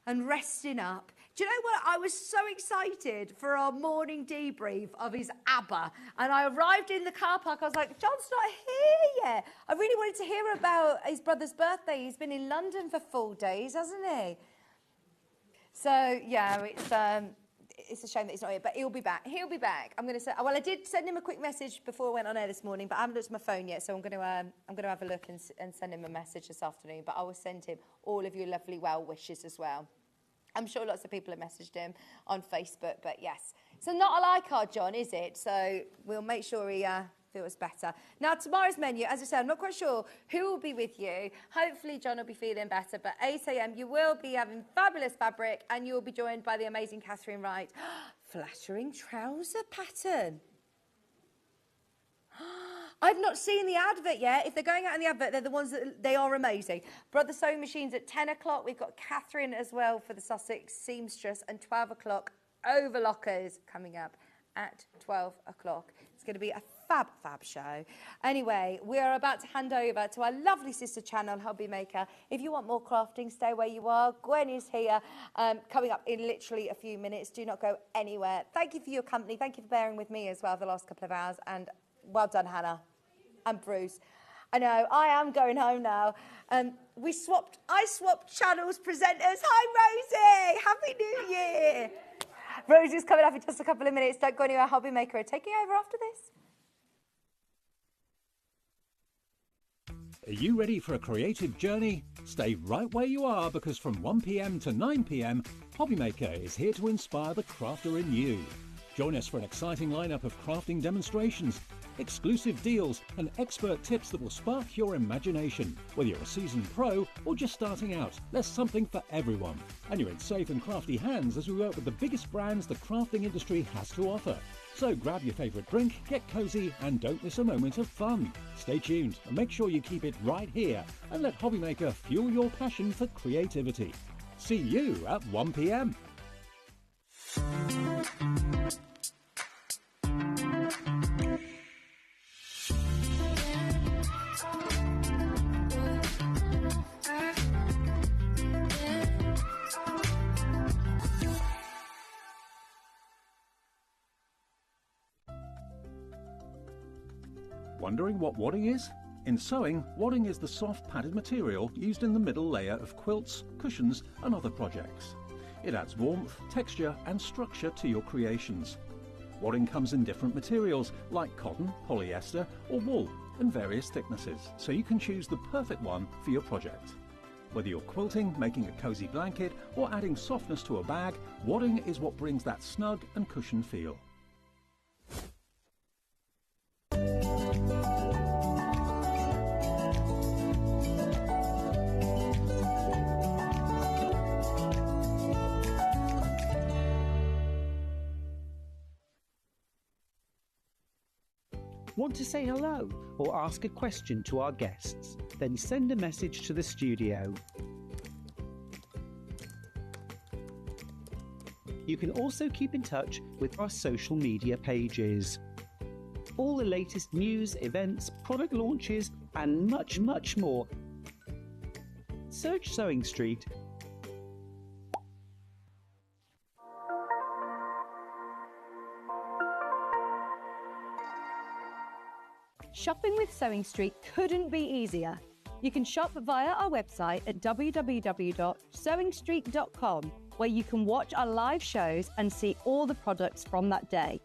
and resting up. Do you know what? I was so excited for our morning debrief of his ABBA. And I arrived in the car park. I was like, John's not here yet. I really wanted to hear about his brother's birthday. He's been in London for 4 days, hasn't he? So, yeah, it's a shame that he's not here. But he'll be back. He'll be back. I'm going to say, well, I did send him a quick message before I went on air this morning, but I haven't looked at my phone yet. So I'm going to have a look and send him a message this afternoon. But I will send him all of your lovely well wishes as well. I'm sure lots of people have messaged him on Facebook, but yes. So not a like card, John, is it? So we'll make sure he feels better. Now, tomorrow's menu, as I said, I'm not quite sure who will be with you. Hopefully, John will be feeling better, but 8 a.m. you will be having fabulous fabric, and you'll be joined by the amazing Catherine Wright. Flattering trouser pattern. I've not seen the advert yet. If they're going out in the advert, they're the ones that they are amazing. Brother Sewing Machines at 10 o'clock. We've got Catherine as well for the Sussex Seamstress, and 12 o'clock Overlockers coming up at 12 o'clock. It's going to be a fab show. Anyway, we are about to hand over to our lovely sister channel, Hobby Maker. If you want more crafting, stay where you are. Gwen is here, coming up in literally a few minutes. Do not go anywhere. Thank you for your company. Thank you for bearing with me as well the last couple of hours, and well done, Hannah. And Bruce. I know, I am going home now. I swapped channels presenters. Hi, Rosie! Happy New Year! Rosie's coming up in just a couple of minutes. Don't go anywhere. Hobby Maker are taking over after this.
Are you ready for a creative journey? Stay right where you are, because from 1 p.m. to 9 p.m, Hobby Maker is here to inspire the crafter in you. Join us for an exciting lineup of crafting demonstrations, exclusive deals and expert tips that will spark your imagination. Whether you're a seasoned pro or just starting out, there's something for everyone. And you're in safe and crafty hands as we work with the biggest brands the crafting industry has to offer. So grab your favourite drink, get cosy and don't miss a moment of fun. Stay tuned and make sure you keep it right here and let Hobby Maker fuel your passion for creativity. See you at 1 p.m. Wondering what wadding is? In sewing, wadding is the soft padded material used in the middle layer of quilts, cushions and other projects. It adds warmth, texture and structure to your creations. Wadding comes in different materials like cotton, polyester or wool, and various thicknesses, so you can choose the perfect one for your project. Whether you're quilting, making a cosy blanket or adding softness to a bag, wadding is what brings that snug and cushioned feel.
Want to say hello or ask a question to our guests? Then send a message to the studio. You can also keep in touch with our social media pages. All the latest news, events, product launches and much more. Search Sewing Street.
Shopping with Sewing Street couldn't be easier. You can shop via our website at www.sewingstreet.com, where you can watch our live shows and see all the products from that day.